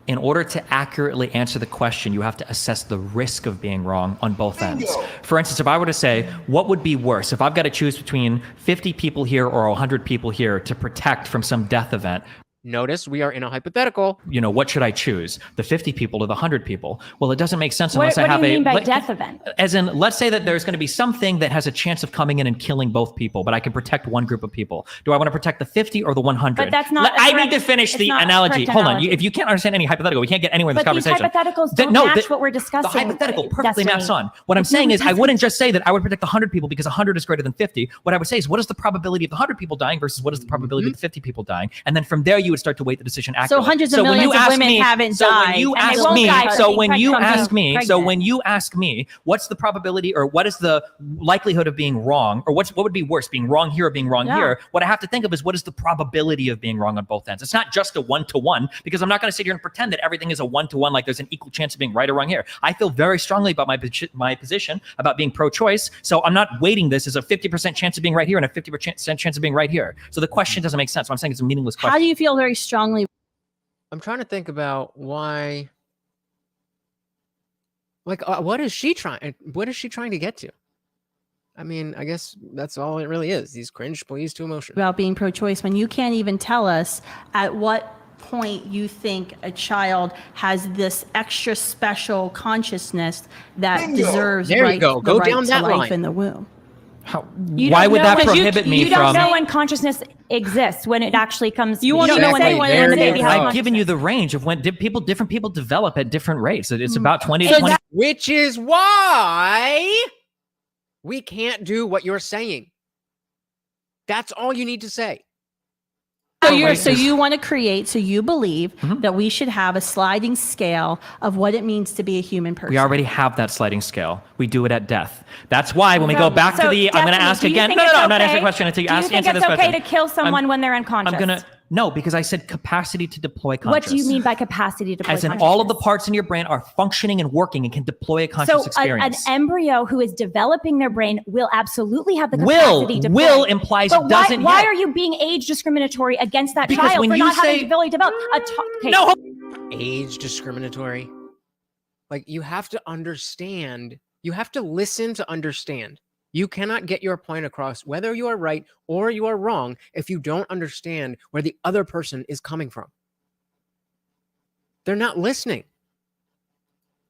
Speaker 3: In order to accurately answer the question, you have to assess the risk of being wrong on both ends. For instance, if I were to say, what would be worse if I've got to choose between 50 people here or 100 people here to protect from some death event?
Speaker 1: Notice we are in a hypothetical.
Speaker 3: What should I choose? The 50 people or the 100 people? Well, it doesn't make sense unless
Speaker 5: I have a...
Speaker 3: What do you
Speaker 5: mean by death event?
Speaker 3: As in, let's say that there's going to be something that has a chance of coming in and killing both people, but I can protect one group of people. Do I want to protect the 50 or the 100?
Speaker 5: But that's not...
Speaker 3: I need to finish the analogy. Hold on. If you can't understand any hypothetical, we can't get anywhere in this conversation.
Speaker 5: But these hypotheticals don't match what we're discussing.
Speaker 3: The hypothetical perfectly maps on. What I'm saying is I wouldn't just say that I would protect the 100 people because 100 is greater than 50. What I would say is, what is the probability of the 100 people dying versus what is the probability of the 50 people dying? And then from there, you would start to weight the decision accurately.
Speaker 4: So hundreds of millions of women haven't died.
Speaker 3: When you ask me, what's the probability or what is the likelihood of being wrong, or what would be worse, being wrong here or being wrong here? What I have to think of is, what is the probability of being wrong on both ends? It's not just a 1-to-1, because I'm not going to sit here and pretend that everything is a 1-to-1, like there's an equal chance of being right or wrong here. I feel very strongly about my position about being pro-choice, so I'm not weighting this as a 50% chance of being right here and a 50% chance of being right here. So the question doesn't make sense. So I'm saying it's a meaningless question.
Speaker 4: How do you feel very strongly?
Speaker 1: I'm trying to think about why. What is she trying to get to? I mean, I guess that's all it really is. These cringe pleas to emotion.
Speaker 4: About being pro-choice, when you can't even tell us at what point you think a child has this extra special consciousness that deserves
Speaker 1: there you go. Go down that
Speaker 4: life
Speaker 1: line
Speaker 4: in the womb.
Speaker 3: Why would that prohibit me from...
Speaker 5: You don't know when consciousness exists, when it actually comes...
Speaker 4: You don't know when the baby has
Speaker 3: I've given you the range of when different people develop at different rates. It's about 20 to 20...
Speaker 1: Which is why we can't do what you're saying. That's all you need to say.
Speaker 8: So you want to create, so you believe that we should have a sliding scale of what it means to be a human person.
Speaker 3: We already have that sliding scale. We do it at death. That's why when we go back to the, I'm going to ask again. No, I'm not answering the question until you answer this question.
Speaker 5: Do you think it's okay to kill someone when they're unconscious?
Speaker 3: No, because I said capacity to deploy consciousness.
Speaker 5: What do you mean by capacity to deploy
Speaker 3: consciousness? As in all of the parts in your brain are functioning and working and can deploy a conscious experience.
Speaker 5: So an embryo who is developing their brain will absolutely have the capacity to
Speaker 3: Will implies
Speaker 5: but
Speaker 3: doesn't
Speaker 5: why
Speaker 3: yet.
Speaker 5: are you being age discriminatory against that
Speaker 3: Because
Speaker 5: child
Speaker 3: when
Speaker 5: for
Speaker 3: you
Speaker 5: not having
Speaker 3: say-
Speaker 5: ability to develop?
Speaker 3: No,
Speaker 1: Age discriminatory. Like, you have to understand. You have to listen to understand. You cannot get your point across whether you are right or you are wrong if you don't understand where the other person is coming from. They're not listening.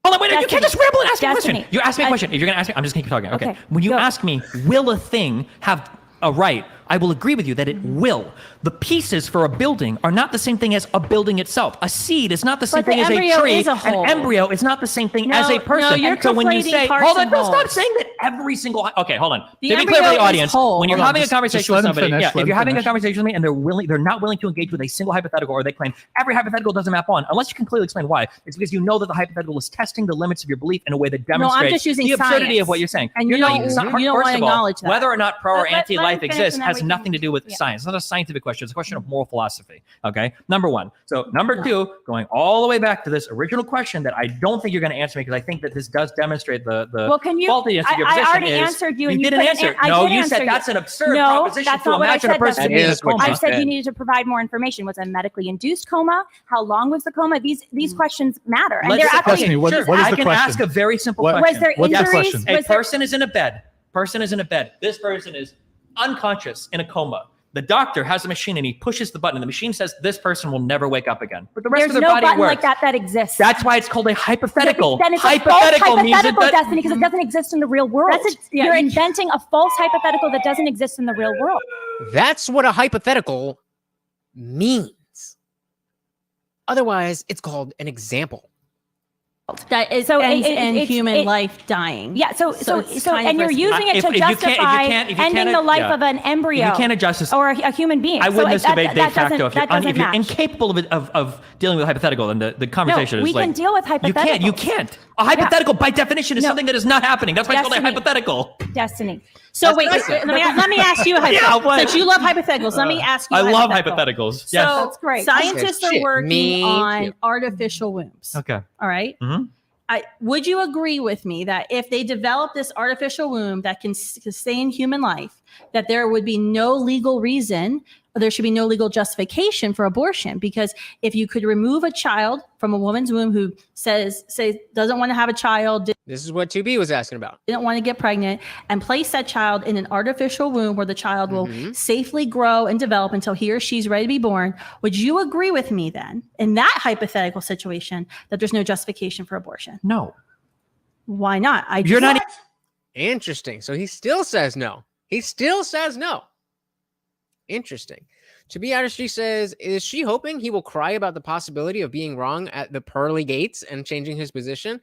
Speaker 3: Hold on, wait, you can't just ramble and ask me a question.
Speaker 5: Destiny.
Speaker 3: You ask me a question. If you're going to ask me, I'm just going to keep talking. Okay.
Speaker 5: Okay,
Speaker 3: When you
Speaker 5: go.
Speaker 3: ask me, will a thing have a right? I will agree with you that it will. The pieces for a building are not the same thing as a building itself. A seed is not the same
Speaker 8: But the
Speaker 3: thing as a
Speaker 8: embryo
Speaker 3: tree.
Speaker 8: is a whole.
Speaker 3: An embryo is not the same thing as a person.
Speaker 8: no, you're
Speaker 3: so when you
Speaker 8: conflating
Speaker 3: say,
Speaker 8: parts
Speaker 3: hold on,
Speaker 8: and
Speaker 3: no, stop
Speaker 8: wholes.
Speaker 3: saying that every single. Okay, hold on.
Speaker 8: The
Speaker 3: To be clear for
Speaker 8: embryo
Speaker 3: the
Speaker 8: is
Speaker 3: audience,
Speaker 8: whole.
Speaker 3: when you're
Speaker 2: Hold on,
Speaker 3: having a
Speaker 2: just
Speaker 3: conversation
Speaker 2: let
Speaker 3: with
Speaker 2: him
Speaker 3: somebody,
Speaker 2: finish,
Speaker 3: if
Speaker 2: let
Speaker 3: you're
Speaker 2: him
Speaker 3: having a
Speaker 2: finish.
Speaker 3: conversation with me and they're not willing to engage with a single hypothetical, or they claim every hypothetical doesn't map on, unless you can clearly explain why, it's because you know that the hypothetical is testing the limits of your belief in a way that demonstrates
Speaker 8: just using
Speaker 3: the absurdity
Speaker 8: science.
Speaker 3: of what you're saying.
Speaker 8: And
Speaker 3: You're
Speaker 8: you
Speaker 3: not-
Speaker 8: don't-
Speaker 3: it's not-
Speaker 8: you don't
Speaker 3: first
Speaker 8: wanna
Speaker 3: of all,
Speaker 8: acknowledge that.
Speaker 3: whether or not pro or
Speaker 5: Let him
Speaker 3: anti-life
Speaker 5: finish
Speaker 3: exists
Speaker 5: and then
Speaker 3: has
Speaker 5: we can-
Speaker 3: nothing to do with science. It's not a scientific question. It's a question of moral philosophy. Okay, number one. So number two, going all the way back to this original question that I don't think you're going to answer me, because I think that this does demonstrate the
Speaker 5: Well, can you?
Speaker 3: faultiness of your
Speaker 5: I
Speaker 3: position.
Speaker 5: already
Speaker 3: is
Speaker 5: answered you, and
Speaker 3: didn't
Speaker 5: couldn't
Speaker 3: answer.
Speaker 5: I
Speaker 3: No,
Speaker 5: did
Speaker 3: you
Speaker 5: answer
Speaker 3: said that's an absurd
Speaker 5: No,
Speaker 3: proposition
Speaker 5: that's
Speaker 3: to
Speaker 5: not what I
Speaker 3: imagine
Speaker 5: said.
Speaker 3: a person
Speaker 1: That
Speaker 3: being in a
Speaker 1: is what
Speaker 3: coma.
Speaker 1: you
Speaker 5: I said
Speaker 1: said.
Speaker 5: you needed to provide more information. Was it a medically induced coma? How long was the coma? These questions matter, and
Speaker 3: Let's
Speaker 5: they're
Speaker 3: say-
Speaker 5: actually.
Speaker 2: Destiny, what is
Speaker 3: I
Speaker 2: the
Speaker 3: can
Speaker 2: question?
Speaker 3: ask a very simple
Speaker 2: What-
Speaker 3: question.
Speaker 5: Was there
Speaker 2: What's the
Speaker 5: injuries?
Speaker 2: question?
Speaker 3: A
Speaker 5: Was there-
Speaker 3: person is in a bed. Person is in a bed. This person is unconscious in a coma. The doctor has a machine and he pushes the button and the machine says this person will never wake up again. But the rest
Speaker 5: There's
Speaker 3: of their
Speaker 5: no
Speaker 3: body
Speaker 5: button
Speaker 3: works.
Speaker 5: like that exists.
Speaker 3: That's why it's called a hypothetical.
Speaker 5: Then it's a false
Speaker 3: hypothetical means
Speaker 5: hypothetical,
Speaker 3: that
Speaker 5: Destiny, because it doesn't exist in the real world. You're inventing a false hypothetical that doesn't exist in the real world.
Speaker 1: That's what a hypothetical means. Otherwise, it's called an example.
Speaker 8: That is
Speaker 5: So
Speaker 8: ends
Speaker 5: it-
Speaker 8: in
Speaker 5: it's-
Speaker 8: human
Speaker 5: it-
Speaker 8: life dying.
Speaker 5: Yeah, so
Speaker 8: it's kind
Speaker 5: and
Speaker 8: of
Speaker 5: you're
Speaker 8: risky.
Speaker 5: using it
Speaker 3: If
Speaker 5: to
Speaker 3: you can't- if you
Speaker 5: justify
Speaker 3: can't- if you
Speaker 5: ending
Speaker 3: can't-
Speaker 5: the life
Speaker 3: yeah.
Speaker 5: of an embryo.
Speaker 3: You can't adjust this.
Speaker 5: Or a human being.
Speaker 3: I win
Speaker 5: So
Speaker 3: this
Speaker 5: that-
Speaker 3: debate de
Speaker 5: that
Speaker 3: facto.
Speaker 5: doesn't-
Speaker 3: If you're,
Speaker 5: that doesn't
Speaker 3: if you're
Speaker 5: match.
Speaker 3: incapable of dealing with a hypothetical, then the conversation
Speaker 5: we
Speaker 3: is like...
Speaker 5: can deal with hypotheticals.
Speaker 3: You can't. A hypothetical, by definition, is
Speaker 5: No.
Speaker 3: something that is not happening. That's why it's called a
Speaker 5: Destiny.
Speaker 3: hypothetical.
Speaker 5: Destiny.
Speaker 8: So
Speaker 1: That's
Speaker 8: wait,
Speaker 1: what I said.
Speaker 8: let me ask you a
Speaker 3: Yeah,
Speaker 8: hypothetical.
Speaker 3: what?
Speaker 8: Since you love hypotheticals, let me ask you
Speaker 3: I
Speaker 8: a
Speaker 3: love
Speaker 8: hypothetical.
Speaker 3: hypotheticals.
Speaker 8: So
Speaker 3: Yes.
Speaker 5: That's great.
Speaker 8: scientists
Speaker 1: Okay,
Speaker 8: are
Speaker 1: shit.
Speaker 8: working
Speaker 1: Me
Speaker 8: on
Speaker 1: too.
Speaker 8: artificial wombs.
Speaker 3: Okay.
Speaker 8: All right?
Speaker 3: Mhm.
Speaker 8: Would you agree with me that if they develop this artificial womb that can sustain human life, that there would be no legal reason, or there should be no legal justification for abortion? Because if you could remove a child from a woman's womb who says doesn't want to have a child,
Speaker 1: This is what 2B was asking about.
Speaker 8: didn't want to get pregnant, and place that child in an artificial womb where the child will safely grow and develop until he or she's ready to be born, would you agree with me then, in that hypothetical situation, that there's no justification for abortion?
Speaker 3: No.
Speaker 8: Why not?
Speaker 3: You're not...
Speaker 1: Interesting. So he still says no. He still says no. Interesting. To be honest, she says, is she hoping he will cry about the possibility of being wrong at the pearly gates and changing his position?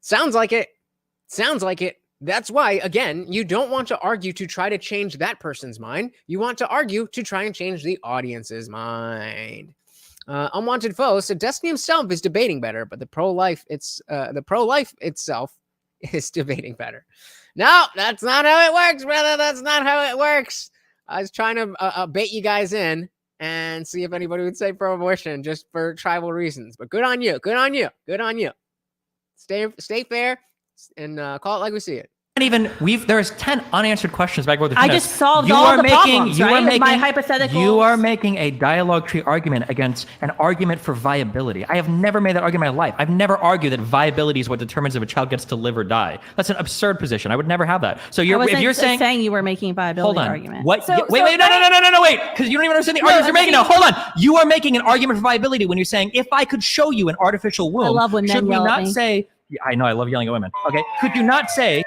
Speaker 1: Sounds like it. Sounds like it. That's why, again, you don't want to argue to try to change that person's mind. You want to argue to try and change the audience's mind. Unwanted Foe said Destiny himself is debating better, but the pro-life itself is debating better. No, that's not how it works, brother. That's not how it works. I was trying to bait you guys in and see if anybody would say pro-abortion just for tribal reasons. But good on you. Good on you. Good on you. Stay fair and call it like we see it.
Speaker 3: There's 10 unanswered questions back with the
Speaker 8: I just solved all the problems, right? My hypotheticals.
Speaker 3: You are making a dialogue tree argument against an argument for viability. I have never made that argument in my life. I've never argued that viability is what determines if a child gets to live or die. That's an absurd position. I would never have that. So if you're saying
Speaker 8: you were making a viability
Speaker 3: hold on.
Speaker 8: argument.
Speaker 3: What?
Speaker 5: So-
Speaker 3: wait, no, wait, because you don't even understand the arguments you're making now. Hold on. You are making an argument for viability when you're saying, if I could show you an artificial womb,
Speaker 8: I love when men
Speaker 3: should we
Speaker 8: yell at
Speaker 3: not
Speaker 8: me.
Speaker 3: say, yeah, I know, I love yelling at women. Okay. Could you not say,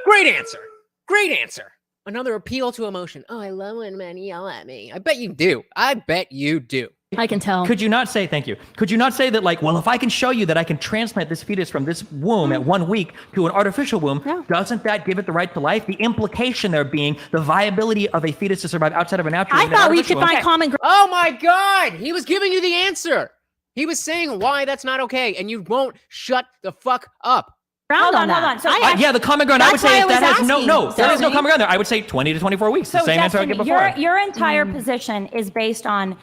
Speaker 1: Great answer. Great answer. Another appeal to emotion. Oh, I love when men yell at me. I bet you do. I bet you do.
Speaker 8: I can tell.
Speaker 3: Could you not say, thank you, could you not say that, like, well, if I can show you that I can transplant this fetus from this womb at 1 week to an artificial womb, doesn't that give it the right to life? The implication there being the viability of a fetus to survive outside of a natural womb.
Speaker 8: I thought we could find common ground.
Speaker 1: Oh my God, he was giving you the answer. He was saying why that's not okay, and you won't shut the fuck up.
Speaker 5: Hold on. So
Speaker 3: yeah, the common ground, I would say if that has there is no
Speaker 5: Stephanie.
Speaker 3: common ground there. I would say 20 to 24 weeks. The same answer I gave before.
Speaker 5: Your entire position is based on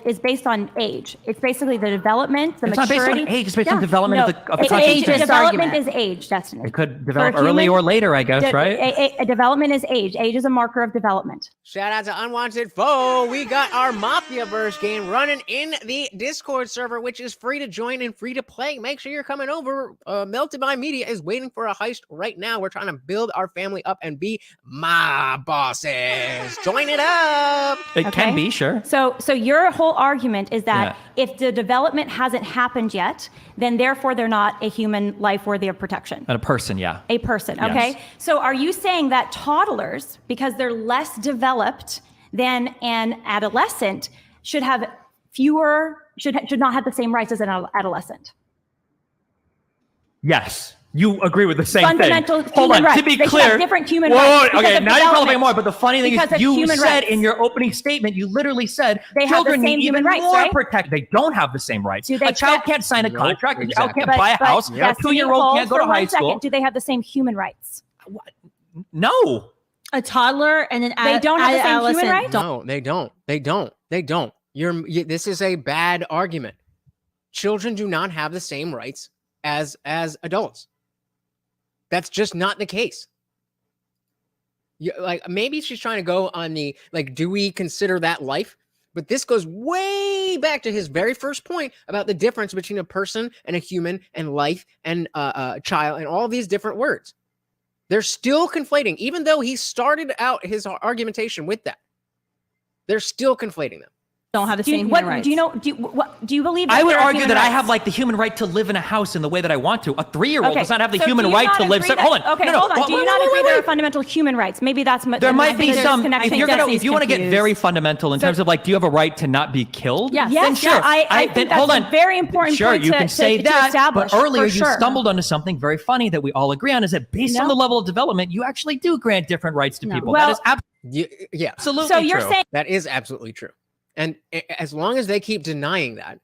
Speaker 5: is based on age. It's basically the development, the maturity.
Speaker 3: It's not based on age. It's based on development of the
Speaker 5: consciousness. Development is age, Destiny.
Speaker 3: It could develop early or later, I guess, right?
Speaker 5: A development is age. Age is a marker of development.
Speaker 1: Shout out to Unwanted Foe. We got our Mafia-verse game running in the Discord server, which is free to join and free to play. Make sure you're coming over. Melted by Media is waiting for a heist right now. We're trying to build our family up and be my bosses. Join it up.
Speaker 3: It can be, sure.
Speaker 5: So your whole argument is that if the development hasn't happened yet, then therefore they're not a human life worthy of protection.
Speaker 3: And a person, yeah.
Speaker 5: A person, okay?
Speaker 3: Yes.
Speaker 5: So are you saying that toddlers, because they're less developed than an adolescent, should have should not have the same rights as an adolescent?
Speaker 3: Yes. You agree with the same
Speaker 5: Fundamental
Speaker 3: thing. Hold on,
Speaker 5: rights.
Speaker 3: to be
Speaker 5: They should
Speaker 3: clear.
Speaker 5: have different human rights.
Speaker 3: Okay, now you're qualifying more, but the funny thing is you said
Speaker 5: rights.
Speaker 3: in your opening statement, you literally said
Speaker 5: they
Speaker 3: children
Speaker 5: have the same
Speaker 3: need
Speaker 5: human
Speaker 3: even
Speaker 5: rights,
Speaker 3: more
Speaker 5: right?
Speaker 3: protected. They don't have the same rights. A child can't sign a contract. A child can't
Speaker 5: But
Speaker 3: buy a house. A
Speaker 5: Destiny,
Speaker 3: 2-year-old can't go to
Speaker 5: hold for
Speaker 3: high
Speaker 5: 1 second.
Speaker 3: school.
Speaker 5: Do they have the same human rights?
Speaker 3: No.
Speaker 8: A toddler and an
Speaker 5: They don't have the same human rights?
Speaker 1: No, they don't. They don't. This is a bad argument. Children do not have the same rights as adults. That's just not the case. Like, maybe she's trying to go on the, like, do we consider that life? But this goes way back to his very first point about the difference between a person and a human and life and a child and all these different words. They're still conflating, even though he started out his argumentation with that. They're still conflating them.
Speaker 8: Don't have the same human rights.
Speaker 5: Do you believe that
Speaker 3: I would
Speaker 5: there are
Speaker 3: argue
Speaker 5: human
Speaker 3: that I
Speaker 5: rights?
Speaker 3: have, like, the human right to live in a house in the way that I want to. A 3-year-old does not have the
Speaker 5: So
Speaker 3: human
Speaker 5: do you
Speaker 3: right
Speaker 5: not
Speaker 3: to live.
Speaker 5: agree that-
Speaker 3: Hold on.
Speaker 5: Okay,
Speaker 3: No,
Speaker 5: hold on. Do you not agree there are
Speaker 3: wait.
Speaker 5: fundamental human rights? Maybe that's
Speaker 3: There might be
Speaker 5: there's
Speaker 3: some.
Speaker 5: disconnection.
Speaker 3: If you want to get very fundamental in terms of, like, do you have a right to not be killed?
Speaker 5: Yes,
Speaker 3: Then sure.
Speaker 5: I think that's a very important
Speaker 3: Sure,
Speaker 5: point
Speaker 3: you
Speaker 5: to,
Speaker 3: can say
Speaker 5: to
Speaker 3: that.
Speaker 5: establish.
Speaker 3: But earlier
Speaker 5: for
Speaker 3: you
Speaker 5: sure.
Speaker 3: stumbled onto something very funny that we all agree on: is that based on the level of development, you actually do grant different rights to people.
Speaker 5: Well,
Speaker 3: that is absolutely
Speaker 5: So you're
Speaker 3: true.
Speaker 5: saying
Speaker 1: That is absolutely true. And as long as they keep denying that,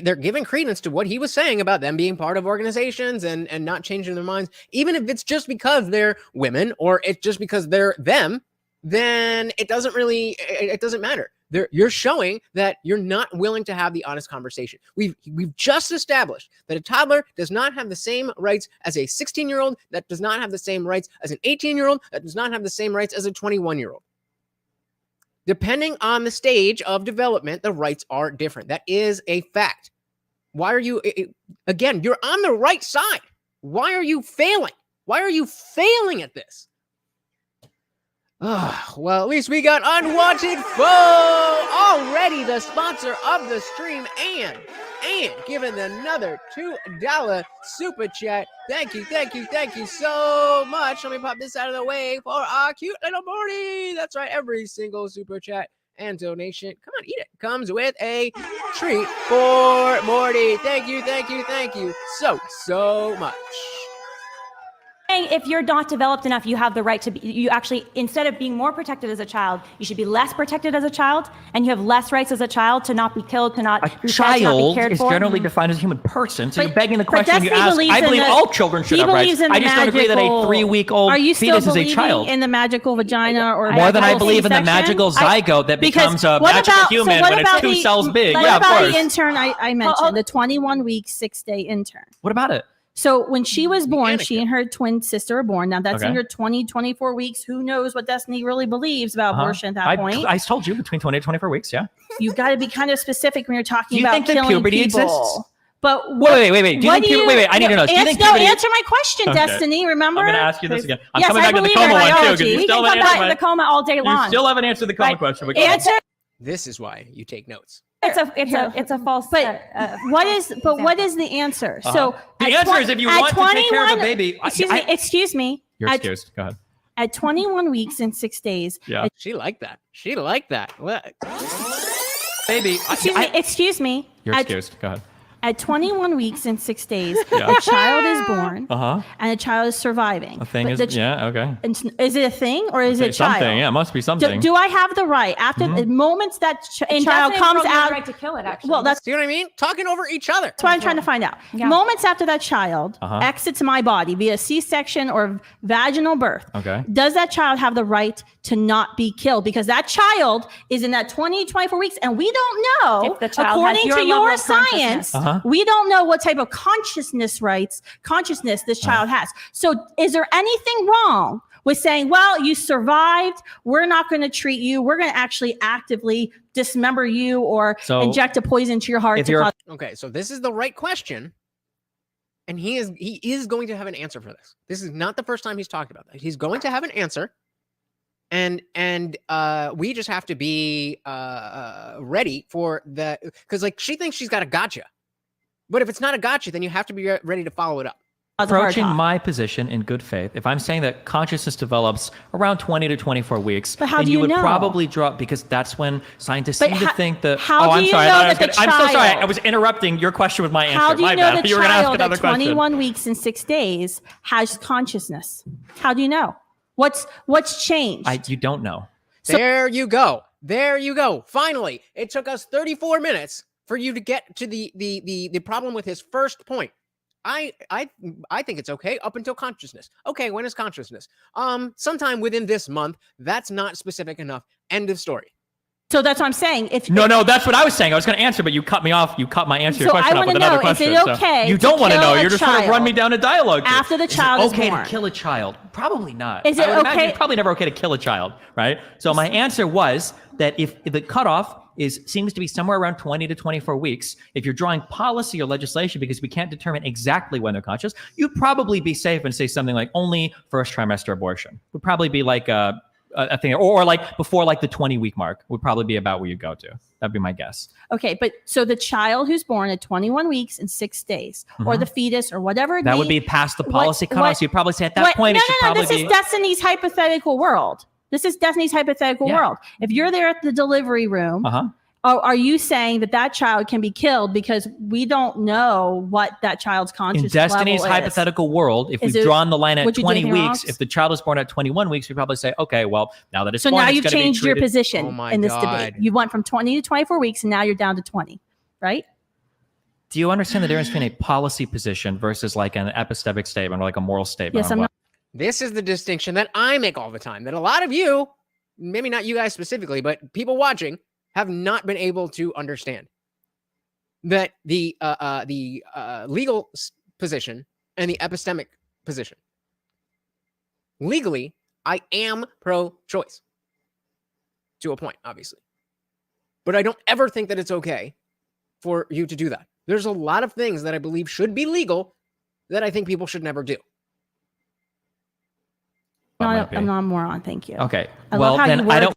Speaker 1: they're giving credence to what he was saying about them being part of organizations and not changing their minds. Even if it's just because they're women or it's just because they're them, then it doesn't matter. You're showing that you're not willing to have the honest conversation. We've just established that a toddler does not have the same rights as a 16-year-old, that does not have the same rights as an 18-year-old, that does not have the same rights as a 21-year-old. Depending on the stage of development, the rights are different. That is a fact. Why are you, again, you're on the right side. Why are you failing? Why are you failing at this? Well, at least we got Unwanted Foe already, the sponsor of the stream, and giving another $2 super chat. Thank you so much. Let me pop this out of the way for our cute little Morty. That's right, every single super chat and donation, come on, eat it, comes with a treat for Morty. Thank you so much.
Speaker 5: if you're not developed enough, you have the right to be, you actually, instead of being more protected as a child, you should be less protected as a child, and you have less rights as a child to not be killed, to not be fed, to not be cared
Speaker 3: is
Speaker 5: for.
Speaker 3: generally defined as a human person, so
Speaker 8: But-
Speaker 3: you're begging the
Speaker 8: but
Speaker 3: question you
Speaker 8: Destiny
Speaker 3: ask.
Speaker 8: believes
Speaker 3: I
Speaker 8: in
Speaker 3: believe
Speaker 8: the-
Speaker 3: all children should
Speaker 8: he
Speaker 3: have rights.
Speaker 8: believes in
Speaker 3: I
Speaker 8: the
Speaker 3: just don't agree that a
Speaker 8: magical-
Speaker 3: 3-week-old
Speaker 8: Are you still
Speaker 3: fetus is a
Speaker 8: believing
Speaker 3: child.
Speaker 8: in the magical vagina or
Speaker 3: More than I
Speaker 8: magical
Speaker 3: believe in the
Speaker 8: C-section?
Speaker 3: magical zygote that
Speaker 8: Because
Speaker 3: becomes a
Speaker 8: what
Speaker 3: magical
Speaker 8: about- so
Speaker 3: human
Speaker 8: what
Speaker 3: when it's
Speaker 8: about
Speaker 3: 2
Speaker 8: the-
Speaker 3: cells big.
Speaker 8: What
Speaker 3: Yeah, of
Speaker 8: about
Speaker 3: course.
Speaker 8: the intern I mentioned, the 21-week, 6-day intern?
Speaker 3: What about it?
Speaker 8: So when she was born,
Speaker 1: Anakin.
Speaker 8: she and her twin sister were born. Now that's in
Speaker 3: Okay.
Speaker 8: your 24 weeks. Who knows what Destiny really believes about abortion at that point?
Speaker 3: I told you between 20 and 24 weeks, yeah.
Speaker 8: You got to be kind of specific when you're talking
Speaker 3: Do you
Speaker 8: about
Speaker 3: think that
Speaker 8: killing
Speaker 3: puberty
Speaker 8: people.
Speaker 3: exists?
Speaker 8: But
Speaker 3: Wait. Do you
Speaker 8: what
Speaker 3: think puberty? Wait. I need to know. Do you think
Speaker 8: no,
Speaker 3: puberty?
Speaker 8: answer my question,
Speaker 3: Okay.
Speaker 8: Destiny. Remember?
Speaker 3: I'm going to ask you this again. I'm
Speaker 8: Yes,
Speaker 3: coming
Speaker 8: I
Speaker 3: back to the
Speaker 8: believe in
Speaker 3: coma one too,
Speaker 8: biology.
Speaker 3: because you
Speaker 8: We
Speaker 3: still
Speaker 5: can
Speaker 3: haven't
Speaker 5: come back to
Speaker 3: answered
Speaker 5: the coma all day
Speaker 3: my.
Speaker 5: long.
Speaker 3: You still haven't answered the coma
Speaker 5: Right.
Speaker 3: question. But go ahead.
Speaker 8: Answer.
Speaker 1: This is why you take notes.
Speaker 5: It's a false.
Speaker 8: But what is the answer? So
Speaker 3: The
Speaker 8: at
Speaker 3: answer is if you
Speaker 8: at
Speaker 3: want to take care of a
Speaker 8: 21
Speaker 3: baby.
Speaker 8: Excuse me.
Speaker 3: You're
Speaker 8: At-
Speaker 3: excused. Go ahead.
Speaker 8: At 21 weeks and 6 days,
Speaker 3: Yeah.
Speaker 1: She liked that. What?
Speaker 3: Baby,
Speaker 4: Excuse me.
Speaker 3: You're excused. Go ahead.
Speaker 4: At 21 weeks and 6 days, a child is born, and a child is surviving.
Speaker 3: A thing
Speaker 4: But
Speaker 3: is, okay.
Speaker 4: Is it a thing or is it a child?
Speaker 3: Something, yeah, it must be something.
Speaker 4: Do I have the right after the moments that child comes out?
Speaker 5: Right to kill it, actually.
Speaker 4: Well, that's
Speaker 1: See what I mean? Talking over each other.
Speaker 4: what I'm trying to find out.
Speaker 5: Yeah.
Speaker 4: Moments after that child exits my body via C-section or vaginal birth, does that child have the right to not be killed? Because that child is in that 20, 24 weeks, and we don't know,
Speaker 5: If the child
Speaker 4: according
Speaker 5: has your
Speaker 4: to
Speaker 5: level
Speaker 4: your
Speaker 5: of consciousness.
Speaker 4: science, we don't know what type of consciousness this child has. So is there anything wrong with saying, well, you survived, we're not going to treat you, we're going to actually actively dismember you or inject a poison to your heart?
Speaker 1: Okay, so this is the right question. And he is going to have an answer for this. This is not the first time he's talked about that. He's going to have an answer. And we just have to be ready for the, because like she thinks she's got a gotcha. But if it's not a gotcha, then you have to be ready to follow it up.
Speaker 3: Approaching my position in good faith, if I'm saying that consciousness develops around 20 to 24 weeks,
Speaker 4: but how
Speaker 3: then
Speaker 4: do
Speaker 3: you would
Speaker 4: know?
Speaker 3: probably draw, because that's when scientists seem to think that.
Speaker 4: I'm sorry.
Speaker 3: I'm so sorry. I was interrupting your question with my answer.
Speaker 4: How do you know the
Speaker 3: You were gonna ask
Speaker 4: child
Speaker 3: another
Speaker 4: at 21
Speaker 3: question.
Speaker 4: weeks and 6 days has consciousness? How do you know? What's changed?
Speaker 3: You don't know.
Speaker 1: There you go. There you go. Finally, it took us 34 minutes for you to get to the problem with his first point. I think it's okay up until consciousness. Okay, when is consciousness? Sometime within this month. That's not specific enough. End of story.
Speaker 4: So that's what I'm saying.
Speaker 3: No, that's what I was saying. I was going to answer, but you cut me off. You cut my answer to your
Speaker 4: So
Speaker 3: question
Speaker 4: I
Speaker 3: off with
Speaker 4: wanna
Speaker 3: another
Speaker 4: know,
Speaker 3: question.
Speaker 4: is it okay
Speaker 3: you
Speaker 4: to
Speaker 3: don't want to
Speaker 4: kill
Speaker 3: know.
Speaker 4: a
Speaker 3: You're just trying to run
Speaker 4: child
Speaker 3: me down a dialogue.
Speaker 4: after the child is
Speaker 3: okay
Speaker 4: born?
Speaker 3: to kill a child? Probably not.
Speaker 4: Is it
Speaker 3: I would imagine
Speaker 4: okay-
Speaker 3: it's probably never okay to kill a child, right? So my answer was that if the cutoff seems to be somewhere around 20 to 24 weeks, if you're drawing policy or legislation because we can't determine exactly when they're conscious, you'd probably be safe and say something like only first trimester abortion. Would probably be like a thing, or like before like the 20-week mark would probably be about where you go to. That'd be my guess.
Speaker 4: Okay, but so the child who's born at 21 weeks and 6 days, or the fetus, or whatever
Speaker 3: that would be past the policy cutoff. So you'd probably say at that point, it should probably
Speaker 4: this is Destiny's hypothetical world. This is Destiny's hypothetical world. If you're there at the delivery room, are you saying that child can be killed because we don't know what that child's conscious
Speaker 3: in Destiny's
Speaker 4: level
Speaker 3: hypothetical world, if we've drawn the line at 20 weeks, if the child is born at 21 weeks, we probably say, okay, well, now that it's
Speaker 4: so
Speaker 3: born,
Speaker 4: now
Speaker 3: it's
Speaker 4: you've
Speaker 3: gonna be
Speaker 4: changed your
Speaker 3: treated-
Speaker 4: position in this debate. You went from 20 to 24 weeks, and now you're down to 20, right?
Speaker 3: Do you understand the difference between a policy position versus like an epistemic statement or like a moral statement?
Speaker 4: Yes, I'm not.
Speaker 1: This is the distinction that I make all the time, that a lot of you, maybe not you guys specifically, but people watching, have not been able to understand. That the legal position and the epistemic position. Legally, I am pro-choice. To a point, obviously. But I don't ever think that it's okay for you to do that. There's a lot of things that I believe should be legal that I think people should never do.
Speaker 4: I'm not a moron, thank you.
Speaker 3: Okay.
Speaker 4: Well, then I don't.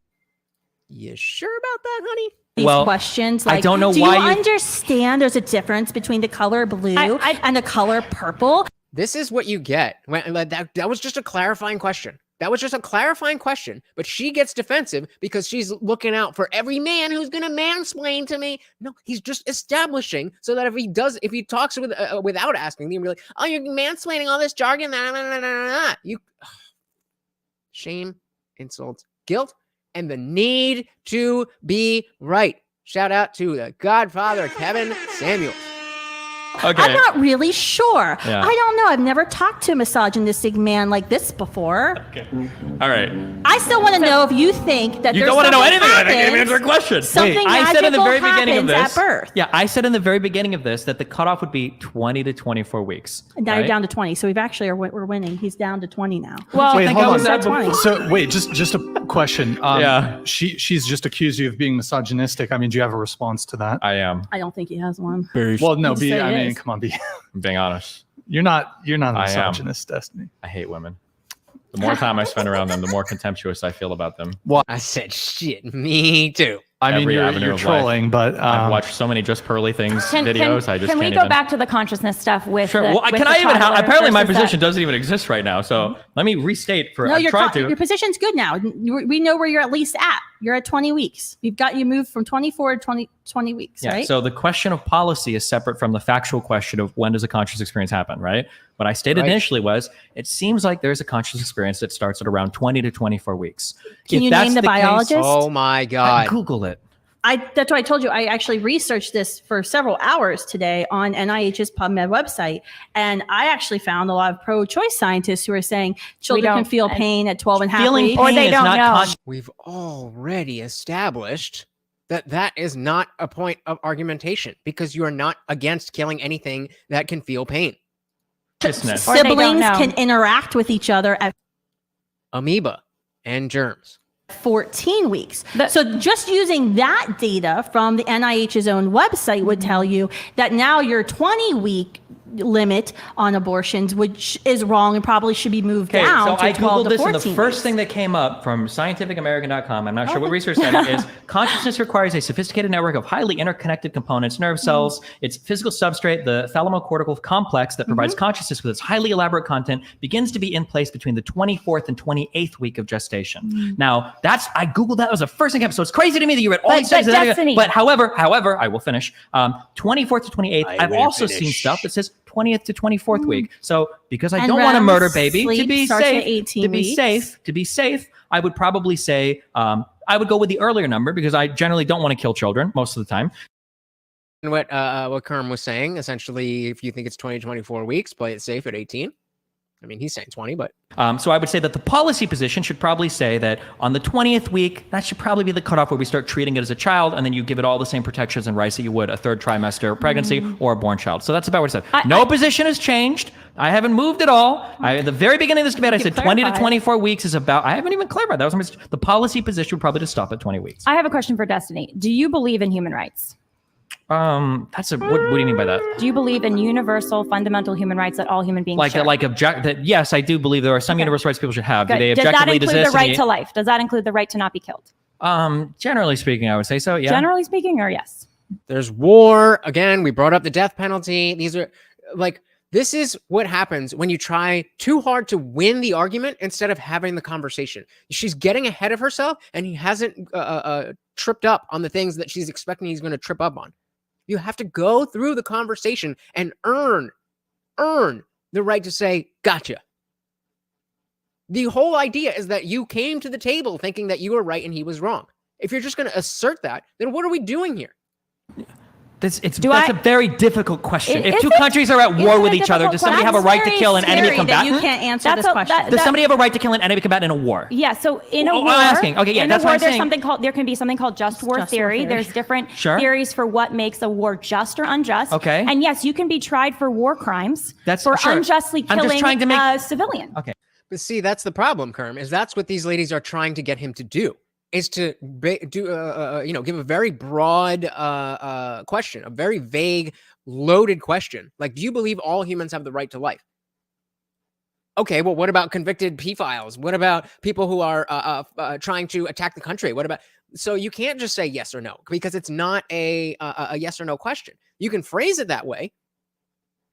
Speaker 1: You sure about that, honey?
Speaker 4: These questions, like,
Speaker 3: I don't know
Speaker 4: do
Speaker 3: why
Speaker 4: you understand there's a difference between the color blue and the color purple?
Speaker 1: This is what you get. That was just a clarifying question. That was just a clarifying question, but she gets defensive because she's looking out for every man who's going to mansplain to me. No, he's just establishing so that if he talks without asking, he'll be like, oh, you're mansplaining all this jargon. You shame, insult, guilt, and the need to be right. Shout out to the Godfather, Kevin Samuels.
Speaker 3: Okay.
Speaker 4: I'm not really sure.
Speaker 3: Yeah.
Speaker 4: I don't know. I've never talked to a misogynistic man like this before.
Speaker 3: Okay. All right.
Speaker 4: I still want to know if you think that
Speaker 3: You
Speaker 4: there's
Speaker 3: don't want to know
Speaker 4: something
Speaker 3: anything. I think
Speaker 4: happens-
Speaker 3: you answer a question.
Speaker 4: Something
Speaker 3: I said in the very
Speaker 4: magical
Speaker 3: beginning of
Speaker 4: happens
Speaker 3: this.
Speaker 4: at birth.
Speaker 3: Yeah, I said in the very beginning of this that the cutoff would be 20 to 24 weeks.
Speaker 4: And now
Speaker 3: right?
Speaker 4: you're down to 20. So we've actually we're winning. He's down to 20 now.
Speaker 5: Well,
Speaker 2: Wait, hold on.
Speaker 3: at
Speaker 4: 20.
Speaker 2: So wait, just a question.
Speaker 3: Yeah.
Speaker 2: She's just accused you of being misogynistic. I mean, do you have a response to that?
Speaker 3: I am.
Speaker 4: I don't think he has one.
Speaker 2: Well, no,
Speaker 4: Just say
Speaker 2: I
Speaker 4: it
Speaker 2: mean,
Speaker 4: is.
Speaker 2: come on,
Speaker 3: I'm being honest.
Speaker 2: You're not a
Speaker 3: I am.
Speaker 2: misogynist, Destiny.
Speaker 3: I hate women. The more time I spend around them, the more contemptuous I feel about them.
Speaker 1: I said, shit, me too.
Speaker 2: I mean,
Speaker 3: Every
Speaker 2: you're
Speaker 3: avenue of
Speaker 2: trolling, but
Speaker 3: I've watched so many Just Pearly Things videos. I just
Speaker 5: can we
Speaker 3: can't
Speaker 5: go
Speaker 3: even.
Speaker 5: back to the consciousness stuff with
Speaker 3: Sure.
Speaker 5: the,
Speaker 3: Well,
Speaker 5: with
Speaker 3: can
Speaker 5: the
Speaker 3: I even have?
Speaker 5: toddler
Speaker 3: Apparently, my
Speaker 5: versus
Speaker 3: position
Speaker 5: that?
Speaker 3: doesn't even exist right now. So let me restate for.
Speaker 4: No,
Speaker 3: I'm trying to.
Speaker 4: your position's good now. We know where you're at least at.
Speaker 8: You're at 20 weeks. We've got you moved from 24 to 20 weeks,
Speaker 3: Yeah.
Speaker 8: right?
Speaker 3: So the question of policy is separate from the factual question of when does a conscious experience happen, right? What I stated initially was, it seems like there's a conscious experience that starts at around 20 to 24 weeks.
Speaker 8: Can you name the biologist?
Speaker 1: Oh my God.
Speaker 3: Google it.
Speaker 8: That's why I told you I actually researched this for several hours today on NIH's PubMed website. And I actually found a lot of pro-choice scientists who are saying children can feel pain at 12 and a half
Speaker 3: Feeling
Speaker 8: weeks.
Speaker 3: pain
Speaker 5: Or they
Speaker 3: is
Speaker 5: don't
Speaker 3: not
Speaker 5: know.
Speaker 1: We've already established that that is not a point of argumentation because you are not against killing anything that can feel pain.
Speaker 3: consciousness.
Speaker 5: Or they don't
Speaker 8: Siblings
Speaker 5: know.
Speaker 8: can interact with each other at
Speaker 1: Amoeba and germs.
Speaker 8: 14 weeks. So just using that data from the NIH's own website would tell you that now your 20-week limit on abortions, which is wrong and probably should be moved
Speaker 3: Okay,
Speaker 8: down
Speaker 3: so
Speaker 8: to
Speaker 3: I
Speaker 8: 12
Speaker 3: Googled
Speaker 8: to
Speaker 3: this,
Speaker 8: 14
Speaker 3: and the first
Speaker 8: weeks.
Speaker 3: thing that came up from scientificamerican.com, I'm not sure what research study is, consciousness requires a sophisticated network of highly interconnected components, nerve cells, its physical substrate, the thalamocortical complex that provides consciousness with its highly elaborate content, begins to be in place between the 24th and 28th week of gestation. Now, I Googled that, was the first thing that came up. So it's crazy to me that you read all these studies. But however, I will finish. 24th to 28th, I've also seen stuff that says 20th to 24th week. So because I don't want to murder baby, to be safe, I would probably say I would go with the earlier number because I generally don't want to kill children most of the time.
Speaker 1: And what Kerm was saying, essentially, if you think it's 20 to 24 weeks, play it safe at 18. I mean, he's saying 20, but...
Speaker 3: So I would say that the policy position should probably say that on the 20th week, that should probably be the cutoff where we start treating it as a child, and then you give it all the same protections and rights that you would a third trimester pregnancy or a born child. So that's about what it said. No position has changed. I haven't moved at all. At the very beginning of this debate, I said 20 to 24 weeks is about... I haven't even clarified. That was the policy position would probably just stop at 20 weeks.
Speaker 5: I have a question for Destiny. Do you believe in human rights?
Speaker 3: What do you mean by that?
Speaker 5: Do you believe in universal fundamental human rights that all human beings share?
Speaker 3: Yes, I do believe there are some universal rights people should have.
Speaker 5: Good.
Speaker 3: Do they
Speaker 5: Does that
Speaker 3: objectively
Speaker 5: include
Speaker 3: exist?
Speaker 5: the right to life? Does that include the right to not be killed?
Speaker 3: Generally speaking, I would say so, yeah.
Speaker 5: Generally speaking, or yes?
Speaker 1: There's war. Again, we brought up the death penalty. These are this is what happens when you try too hard to win the argument instead of having the conversation. She's getting ahead of herself, and he hasn't tripped up on the things that she's expecting he's going to trip up on. You have to go through the conversation and earn the right to say, gotcha. The whole idea is that you came to the table thinking that you were right and he was wrong. If you're just going to assert that, then what are we doing here?
Speaker 3: That's a very difficult question. If two countries are at war with each other, does somebody have a right to kill an enemy combatant?
Speaker 8: You can't answer this question.
Speaker 3: Does somebody have a right to kill an enemy combatant in a war?
Speaker 5: Yeah. So in a war,
Speaker 3: I'm asking. Okay, yeah,
Speaker 5: in
Speaker 3: that's
Speaker 5: a war,
Speaker 3: what I'm saying.
Speaker 5: There can be something called just war theory. There's different theories for what makes a war just or unjust.
Speaker 3: Okay.
Speaker 5: And yes, you can be tried for war crimes for
Speaker 3: sure.
Speaker 5: unjustly
Speaker 3: I'm just
Speaker 5: killing
Speaker 3: trying to make
Speaker 5: a civilian.
Speaker 3: Okay.
Speaker 1: But see, that's the problem, Kerm, is that's what these ladies are trying to get him to do. Is to give a very broad question, a very vague, loaded question. Like, do you believe all humans have the right to life? Okay, well, what about convicted pedophiles? What about people who are trying to attack the country? What about... So you can't just say yes or no, because it's not a yes or no question. You can phrase it that way,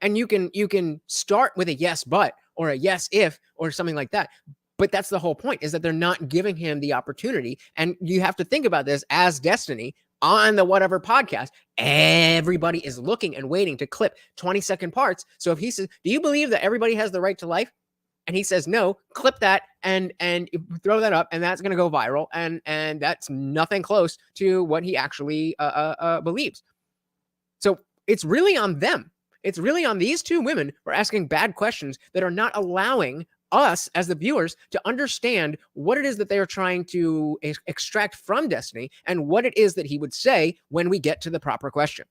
Speaker 1: and you can start with a yes but or a yes if or something like that. But that's the whole point, is that they're not giving him the opportunity. And you have to think about this as Destiny on the whatever podcast. Everybody is looking and waiting to clip 20-second parts. So if he says, do you believe that everybody has the right to life? And he says, no, clip that and throw that up, and that's going to go viral. And that's nothing close to what he actually believes. So it's really on them. It's really on these two women for asking bad questions that are not allowing us as the viewers to understand what it is that they are trying to extract from Destiny and what it is that he would say when we get to the proper question.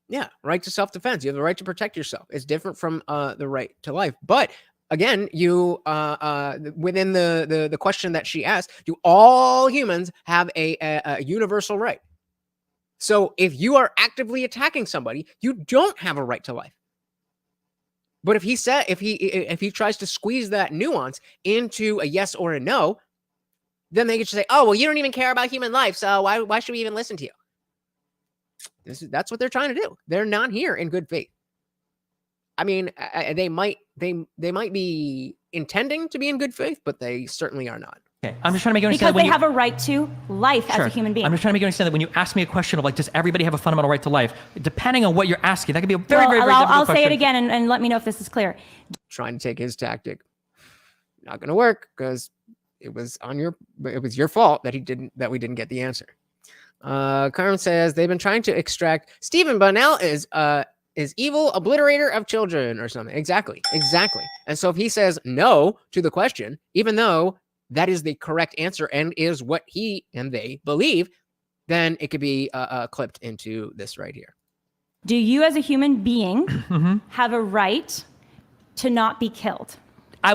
Speaker 1: Yeah, right to self-defense. You have the right to protect yourself. It's different from the right to life. But again, you within the question that she asked, do all humans have a universal right? So if you are actively attacking somebody, you don't have a right to life. But if he tries to squeeze that nuance into a yes or a no, then they could just say, "Oh, well, you don't even care about human life, so why should we even listen to you?" That's what they're trying to do. They're not here in good faith. I mean, they might be intending to be in good faith, but they certainly are not.
Speaker 3: Okay, I'm just trying to make you
Speaker 5: Because
Speaker 3: understand
Speaker 5: they have a right to life as a human being.
Speaker 3: I'm just trying to make you understand that when you ask me a question of like, does everybody have a fundamental right to life? Depending on what you're asking, that could be a very difficult
Speaker 5: I'll
Speaker 3: question.
Speaker 5: say it again and let me know if this is clear.
Speaker 1: Trying to take his tactic. Not going to work because it was your fault that we didn't get the answer. Carmen says they've been trying to extract Stephen Bunnell is evil obliterator of children or something. Exactly. And so if he says no to the question, even though that is the correct answer and is what he and they believe, then it could be clipped into this right here.
Speaker 5: Do you as a human being have a right to not be killed?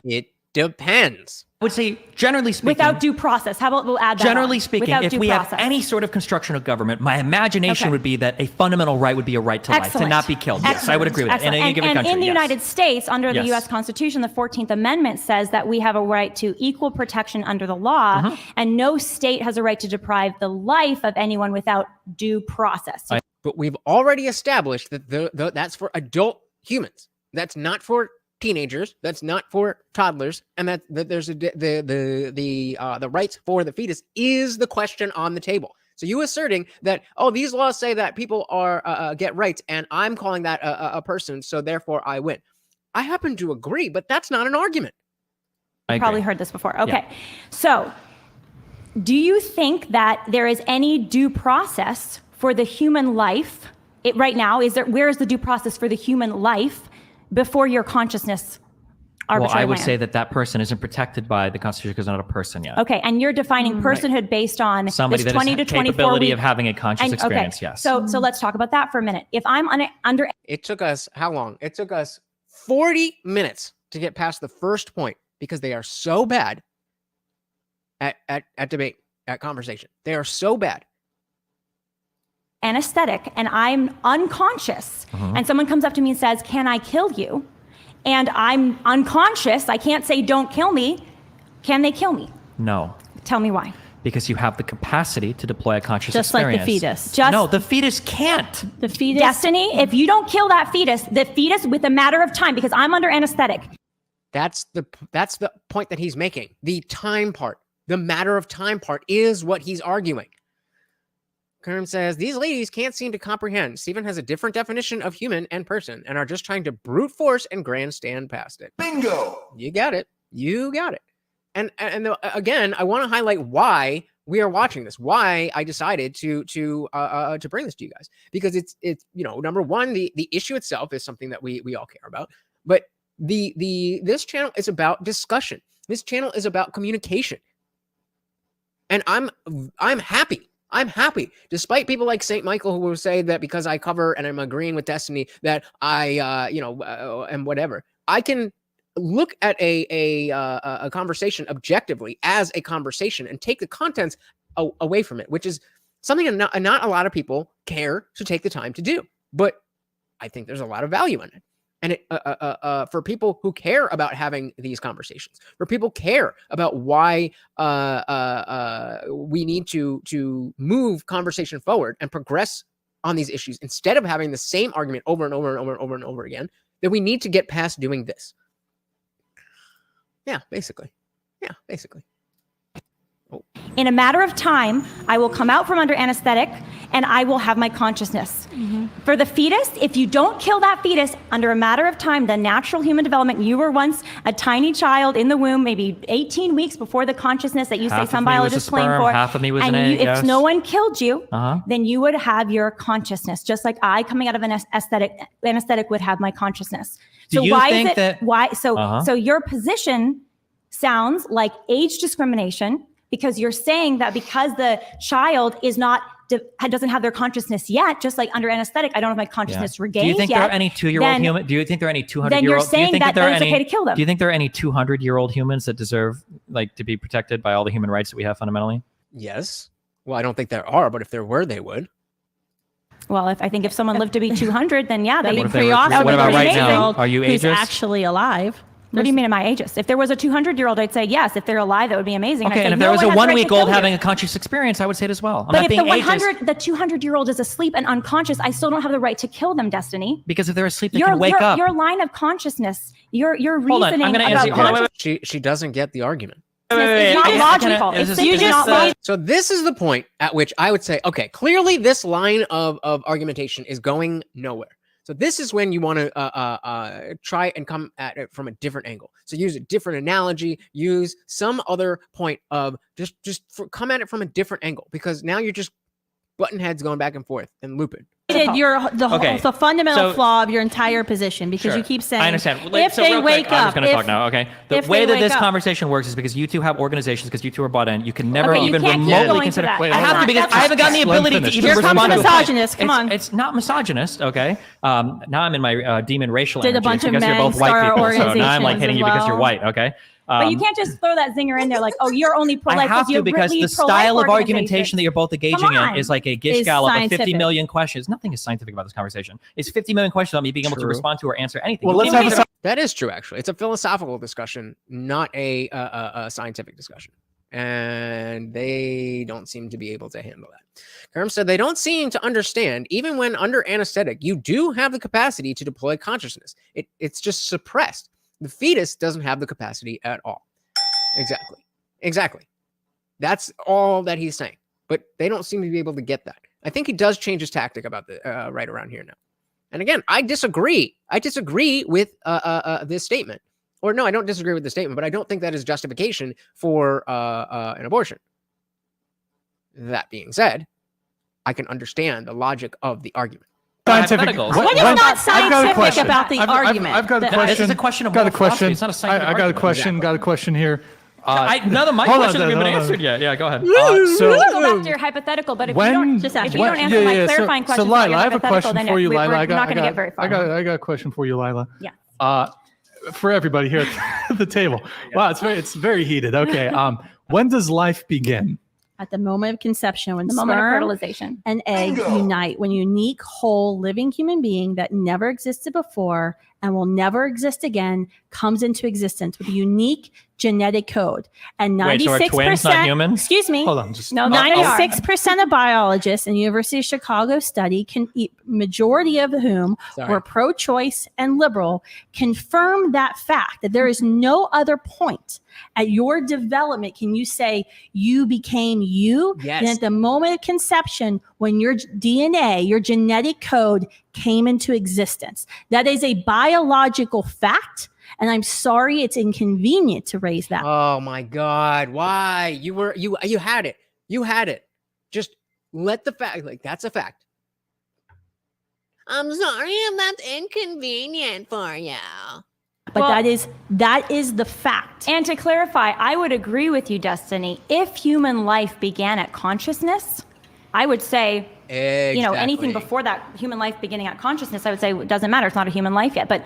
Speaker 1: It depends.
Speaker 3: I would say, generally speaking,
Speaker 5: Without due process. How about we'll add that
Speaker 3: generally
Speaker 5: on.
Speaker 3: speaking,
Speaker 5: Without
Speaker 3: if
Speaker 5: due
Speaker 3: we
Speaker 5: process.
Speaker 3: have any sort of construction of government, my imagination
Speaker 5: Okay.
Speaker 3: would be that a fundamental right would be a right to life, to
Speaker 5: Excellent.
Speaker 3: not be killed. Yes, I would agree with that. In
Speaker 5: Excellent.
Speaker 3: any given
Speaker 5: and
Speaker 3: country,
Speaker 5: in the
Speaker 3: yes.
Speaker 5: United States, under the
Speaker 3: Yes.
Speaker 5: U.S. Constitution, the 14th Amendment says that we have a right to equal protection under the law, and no state has a right to deprive the life of anyone without due process.
Speaker 1: But we've already established that that's for adult humans. That's not for teenagers. That's not for toddlers. And that there's the rights for the fetus is the question on the table. So you asserting that, oh, these laws say that people are get rights, and I'm calling that a person, so therefore I win. I happen to agree, but that's not an argument.
Speaker 5: You've probably heard this before. Okay. Yeah. So do you think that there is any due process for the human life right now? Where is the due process for the human life before your consciousness arbitrarily?
Speaker 3: Well, I would say that person isn't protected by the Constitution because they're not a person yet.
Speaker 5: Okay, and you're defining personhood based on
Speaker 3: somebody
Speaker 5: this
Speaker 3: that
Speaker 5: 20
Speaker 3: has
Speaker 5: to 24
Speaker 3: capability
Speaker 5: week,
Speaker 3: of having a conscious experience.
Speaker 5: Okay.
Speaker 3: Yes.
Speaker 5: So let's talk about that for a minute. If I'm under,
Speaker 1: it took us how long? It took us 40 minutes to get past the first point because they are so bad at debate, at conversation. They are so bad.
Speaker 5: anesthetic and I'm unconscious, and someone comes up to me and says, "Can I kill you?" and I'm unconscious, I can't say, "Don't kill me." Can they kill me?
Speaker 3: No.
Speaker 5: Tell me why.
Speaker 3: Because you have the capacity to deploy a conscious
Speaker 8: Just
Speaker 3: experience.
Speaker 8: like the fetus.
Speaker 3: No, the fetus can't.
Speaker 8: The fetus.
Speaker 5: Destiny, if you don't kill that fetus, the fetus with a matter of time, because I'm under anesthetic.
Speaker 1: That's the point that he's making. The time part, the matter of time part is what he's arguing. Kerm says, these ladies can't seem to comprehend. Stephen has a different definition of human and person and are just trying to brute force and grandstand past it.
Speaker 9: Bingo!
Speaker 1: You got it. You got it. And again, I want to highlight why we are watching this, why I decided to bring this to you guys, because it's number one, the issue itself is something that we all care about, but this channel is about discussion. This channel is about communication, and I'm happy. I'm happy, despite people like St. Michael who will say that because I cover and I'm agreeing with Destiny that I and whatever. I can look at a conversation objectively as a conversation and take the contents away from it, which is something not a lot of people care to take the time to do. But I think there's a lot of value in it. And for people who care about having these conversations, for people care about why we need to move conversation forward and progress on these issues instead of having the same argument over and over and over and over and over again, that we need to get past doing this. Yeah, basically. Oh.
Speaker 5: In a matter of time, I will come out from under anesthetic and I will have my consciousness. For the fetus, if you don't kill that fetus under a matter of time, the natural human development, you were once a tiny child in the womb, maybe 18 weeks before the consciousness that you say some biologists claim for.
Speaker 3: Half of me was an
Speaker 5: and
Speaker 3: egg, yes.
Speaker 5: If no one killed you, then you would have your consciousness, just like I coming out of an anesthetic would have my consciousness.
Speaker 3: Do you think that?
Speaker 5: Why? So your position sounds like age discrimination, because you're saying that because the child doesn't have their consciousness yet, just like under anesthetic, I don't have my consciousness regained yet.
Speaker 3: Do you think there are any 2-year-old humans? Do you think there are any 200-year-old?
Speaker 5: Then you're saying that it's okay to kill them.
Speaker 3: Do you think there are any 200-year-old humans that deserve to be protected by all the human rights that we have fundamentally?
Speaker 1: Yes. Well, I don't think there are, but if there were, they would.
Speaker 5: Well, I think if someone lived to be 200, then yeah, they'd be
Speaker 8: pretty awesome.
Speaker 3: What about right
Speaker 5: amazing.
Speaker 3: now? Are you
Speaker 8: Who's
Speaker 3: ageist?
Speaker 8: actually alive?
Speaker 5: What do you mean, am I ageist? If there was a 200-year-old, I'd say yes. If they're alive, that would be amazing.
Speaker 3: Okay, and if there was a 1-week-old having a conscious experience, I would say it as well.
Speaker 5: But if the 200-year-old is asleep and unconscious, I still don't have the right to kill them, Destiny.
Speaker 3: Because if they're asleep, they can wake up.
Speaker 5: Your line of consciousness, your reasoning
Speaker 3: I'm gonna answer
Speaker 5: about
Speaker 3: you.
Speaker 5: consciousness.
Speaker 1: She doesn't get the argument.
Speaker 5: It's not logical. It's not logical.
Speaker 1: So this is the point at which I would say, okay, clearly this line of argumentation is going nowhere. So this is when you want to try and come at it from a different angle. So use a different analogy, use some other point of come at it from a different angle, because now you're just button heads going back and forth and looping.
Speaker 8: The fundamental flaw of your entire position, because you keep saying,
Speaker 3: I understand.
Speaker 8: If they wake up,
Speaker 3: I'm just going to talk now, okay? The way that this conversation works is because you two have organizations, because you two are bought in. You can never even remotely consider. I have to, because I haven't gotten the ability to even respond to it.
Speaker 8: Misogynist. Come on.
Speaker 3: It's not misogynist, okay? Now I'm in my demon racial
Speaker 8: Did
Speaker 3: energy.
Speaker 8: a bunch of
Speaker 3: because you're
Speaker 8: men
Speaker 3: both white
Speaker 8: start
Speaker 3: people, so now I'm like
Speaker 8: organizations
Speaker 3: hitting
Speaker 8: as
Speaker 3: you because you're
Speaker 8: well?
Speaker 3: white, okay?
Speaker 5: But you can't just throw that zinger in there like, oh, you're only pro-life.
Speaker 3: I have to, because the style of argumentation that you're both engaging in is like a gish gallop of 50 million questions. Nothing is scientific about this conversation. It's 50 million questions on me being able to respond to or answer anything.
Speaker 2: Well, let's have
Speaker 1: That is true, actually. It's a philosophical discussion, not a scientific discussion. And they don't seem to be able to handle that. Kerm said they don't seem to understand, even when under anesthetic, you do have the capacity to deploy consciousness. It's just suppressed. The fetus doesn't have the capacity at all. Exactly. That's all that he's saying. But they don't seem to be able to get that. I think he does change his tactic about the right around here now. And again, I disagree. I disagree with this statement. Or no, I don't disagree with the statement, but I don't think that is justification for an abortion. That being said, I can understand the logic of the argument.
Speaker 2: Scientific.
Speaker 8: What is not scientific about the argument?
Speaker 2: I've got a question.
Speaker 3: It's a question of
Speaker 2: got a
Speaker 3: moral philosophy.
Speaker 2: question.
Speaker 3: It's not a scientific
Speaker 2: I got a
Speaker 3: argument.
Speaker 2: question. Got a question here.
Speaker 3: None of my questions have been answered yet. Yeah, go ahead.
Speaker 2: So
Speaker 5: go back to your hypothetical, but if you don't answer my clarifying question,
Speaker 2: so Lila, I have a question for you, Lila.
Speaker 5: We're not going to get very far.
Speaker 2: I got a question for you, Lila.
Speaker 5: Yeah.
Speaker 2: For everybody here at the table. Wow, it's very heated. Okay. When does life begin?
Speaker 8: At the moment of conception, when
Speaker 5: The moment of
Speaker 8: sperm
Speaker 5: fertilization.
Speaker 8: and egg unite, when a unique, whole, living human being that never existed before and will never exist again comes into existence with a unique genetic code. And 96%,
Speaker 3: Wait, so are twins not human?
Speaker 8: Excuse me.
Speaker 2: Hold on, just
Speaker 8: 96% of biologists in University of Chicago study, majority of whom were pro-choice and liberal, confirm that fact, that there is no other point at your development can you say you became you.
Speaker 1: Yes.
Speaker 8: And at the moment of conception, when your DNA, your genetic code came into existence. That is a biological fact. And I'm sorry it's inconvenient to raise that.
Speaker 1: Oh my God. Why? You had it. You had it. Just let the fact, like, that's a fact. I'm sorry if that's inconvenient for you.
Speaker 8: But that is the fact.
Speaker 5: And to clarify, I would agree with you, Destiny. If human life began at consciousness, I would say, anything before that human life beginning at consciousness, I would say it doesn't matter. It's not a human life yet. But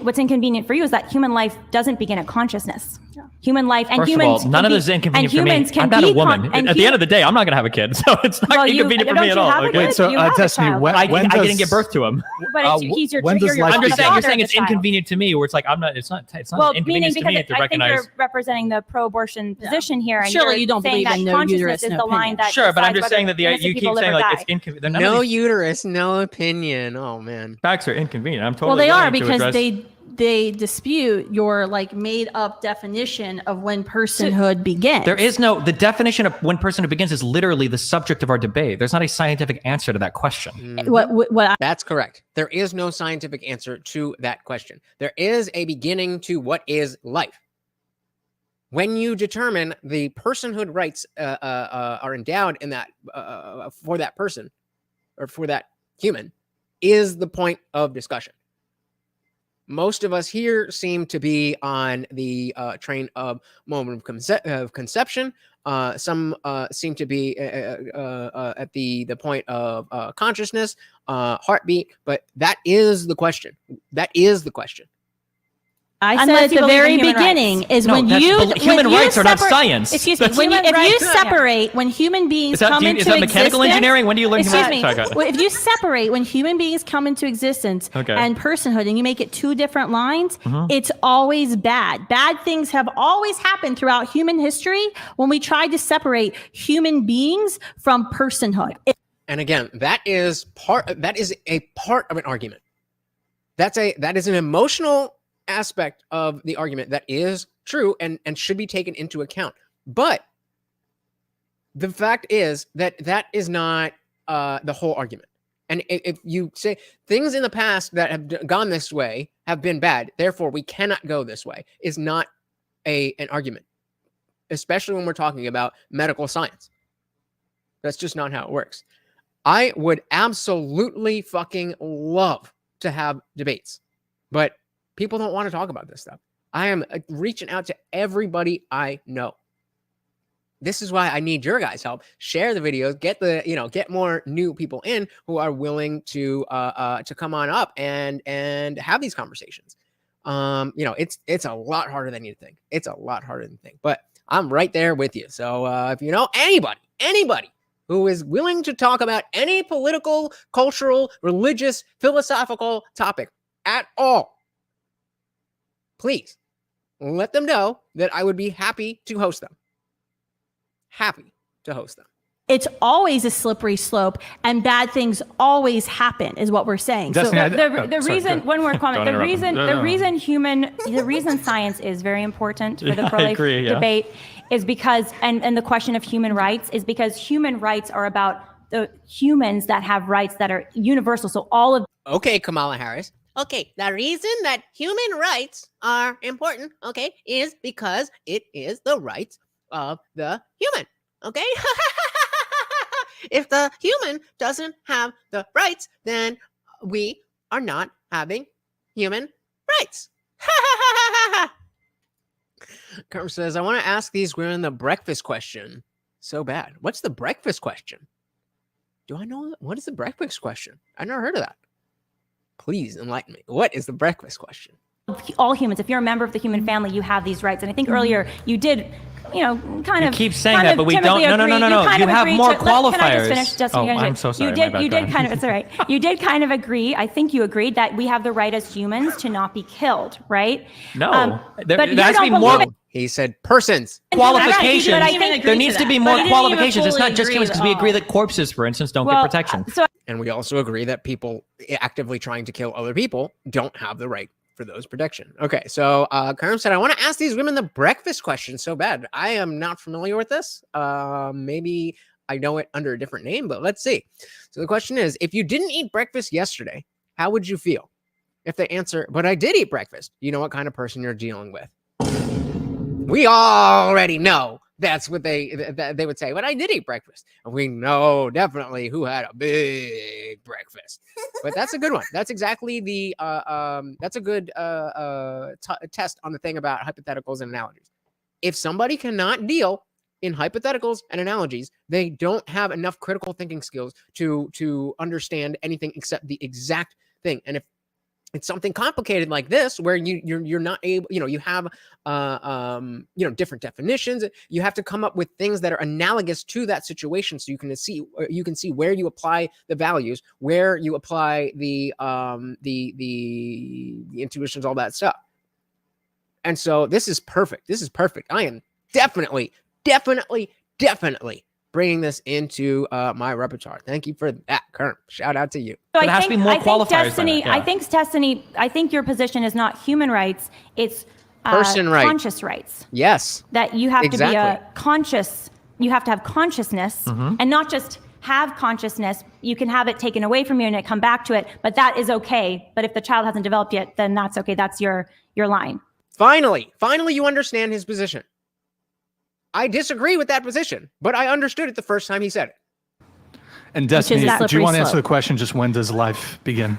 Speaker 5: what's inconvenient for you is that human life doesn't begin at consciousness. Yeah. Human life and
Speaker 3: First
Speaker 5: humans.
Speaker 3: Of all, none of this is inconvenient for me. I'm not a woman. At the end of the day, I'm not going to have a kid, so it's not inconvenient for me at all. Okay?
Speaker 2: Wait, so Destiny,
Speaker 3: I didn't give birth to him.
Speaker 5: But he's your
Speaker 2: when does life
Speaker 3: I'm just saying, you're saying
Speaker 5: it's
Speaker 3: it's inconvenient to me, where it's like I'm not. It's not inconvenient to me to
Speaker 5: I
Speaker 3: recognize.
Speaker 5: think you're representing the pro-abortion position here, and
Speaker 8: surely you don't believe in no uterus,
Speaker 5: is
Speaker 8: no
Speaker 5: the line
Speaker 8: opinion.
Speaker 5: that
Speaker 3: Sure, but I'm
Speaker 5: decides
Speaker 3: just saying
Speaker 5: whether
Speaker 3: that you
Speaker 5: innocent
Speaker 3: keep
Speaker 5: people live
Speaker 3: saying
Speaker 5: or
Speaker 3: like
Speaker 5: die.
Speaker 3: it's inconvenient.
Speaker 1: No uterus, no opinion. Oh man.
Speaker 3: Facts are inconvenient. I'm totally.
Speaker 8: Well, they are
Speaker 3: willing to
Speaker 8: because
Speaker 3: address-
Speaker 8: they dispute your made up definition of when personhood begins.
Speaker 3: There is no, the definition of when personhood begins is literally the subject of our debate. There's not a scientific answer to that question.
Speaker 1: That's correct. There is no scientific answer to that question. There is a beginning to what is life. When you determine the personhood rights are endowed in that for that person or for that human is the point of discussion. Most of us here seem to be on the train of moment of conception. Some seem to be at the point of consciousness, heartbeat. But that is the question. That is the question.
Speaker 8: I said at the very beginning is when
Speaker 3: human rights are not science.
Speaker 8: Excuse me. When human beings come into existence.
Speaker 3: Is that mechanical engineering? When do you learn?
Speaker 8: Excuse me. If you separate when human beings come into existence and personhood, and you make it two different lines, it's always bad. Bad things have always happened throughout human history when we tried to separate human beings from personhood.
Speaker 1: And again, that is a part of an argument. That is an emotional aspect of the argument that is true and should be taken into account. But the fact is that that is not the whole argument. And if you say things in the past that have gone this way have been bad, therefore we cannot go this way, is not an argument, especially when we're talking about medical science. That's just not how it works. I would absolutely fucking love to have debates, but people don't want to talk about this stuff. I am reaching out to everybody I know. This is why I need your guys' help. Share the videos, get more new people in who are willing to come on up and have these conversations. It's a lot harder than you think. It's a lot harder than you think, but I'm right there with you. So if you know anybody who is willing to talk about any political, cultural, religious, philosophical topic at all, please let them know that I would be happy to host them. Happy to host them.
Speaker 8: It's always a slippery slope, and bad things always happen, is what we're saying.
Speaker 2: Destiny,
Speaker 5: The reason, one more comment. The reason science is very important for the pro-life debate is because, and the question of human rights is because human rights are about the humans that have rights that are universal. So all of.
Speaker 1: Okay, Kamala Harris. Okay, the reason that human rights are important, okay, is because it is the rights of the human. Okay. If the human doesn't have the rights, then we are not having human rights. Kerm says, I want to ask these women the breakfast question so bad. What's the breakfast question? Do I know? What is the breakfast question? I never heard of that. Please enlighten me. What is the breakfast question?
Speaker 5: All humans, if you're a member of the human family, you have these rights. And I think earlier you did, kind of.
Speaker 3: You keep saying that, but we don't. No. You have more qualifiers.
Speaker 5: Can I just finish, Justin?
Speaker 3: I'm so sorry.
Speaker 5: You did kind of. It's all right. You did kind of agree. I think you agreed that we have the right as humans to not be killed, right?
Speaker 3: No,
Speaker 5: there
Speaker 3: has to be more.
Speaker 1: He said persons.
Speaker 3: Qualifications.
Speaker 5: But I think
Speaker 3: there needs to be more qualifications. It's not just humans, because we agree that corpses, for instance, don't get protection.
Speaker 1: And we also agree that people actively trying to kill other people don't have the right for those protection. Okay, so Karim said, I want to ask these women the breakfast question so bad. I am not familiar with this. Maybe I know it under a different name, but let's see. So the question is, if you didn't eat breakfast yesterday, how would you feel? If they answer, but I did eat breakfast, you know what kind of person you're dealing with. We already know that's what they would say, but I did eat breakfast. And we know definitely who had a big breakfast. But that's a good one. That's exactly the that's a good test on the thing about hypotheticals and analogies. If somebody cannot deal in hypotheticals and analogies, they don't have enough critical thinking skills to understand anything except the exact thing. And if it's something complicated like this, where you're not able, you have different definitions. You have to come up with things that are analogous to that situation, so you can see where you apply the values, where you apply the intuitions, all that stuff. And so this is perfect. This is perfect. I am definitely bringing this into my repertoire. Thank you for that, Kern. Shout out to you.
Speaker 5: So
Speaker 3: there has to be more qualifiers.
Speaker 5: Destiny, I think your position is not human rights. It's
Speaker 1: person rights.
Speaker 5: Conscious rights.
Speaker 1: Yes.
Speaker 5: That you have to be a conscious, you have to have consciousness and not just have consciousness. You can have it taken away from you and it come back to it, but that is okay. But if the child hasn't developed yet, then that's okay. That's your line. Finally,
Speaker 1: you understand his position. I disagree with that position, but I understood it the first time he said it.
Speaker 2: And Destiny, do you want to answer the question, just when does life begin?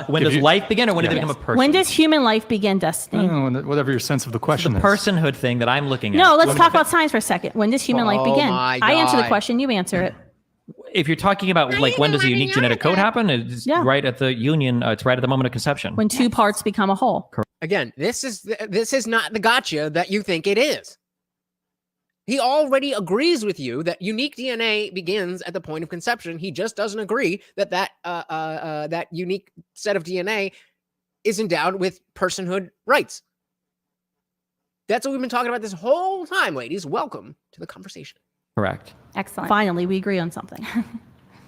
Speaker 3: When does life begin, or when does it become a person?
Speaker 8: When does human life begin, Destiny?
Speaker 2: Whatever your sense of the question
Speaker 3: is. The personhood thing that I'm looking at.
Speaker 8: No, let's talk about science for a second. When does human life begin? I answer the question, you answer it.
Speaker 3: If you're talking about when does a unique genetic code happen, it's right at the union. It's right at the moment of conception.
Speaker 8: When two parts become a whole.
Speaker 1: Again, this is not the gotcha that you think it is. He already agrees with you that unique DNA begins at the point of conception. He just doesn't agree that that unique set of DNA is endowed with personhood rights. That's what we've been talking about this whole time, ladies. Welcome to the conversation.
Speaker 3: Correct.
Speaker 5: Excellent.
Speaker 8: Finally, we agree on something.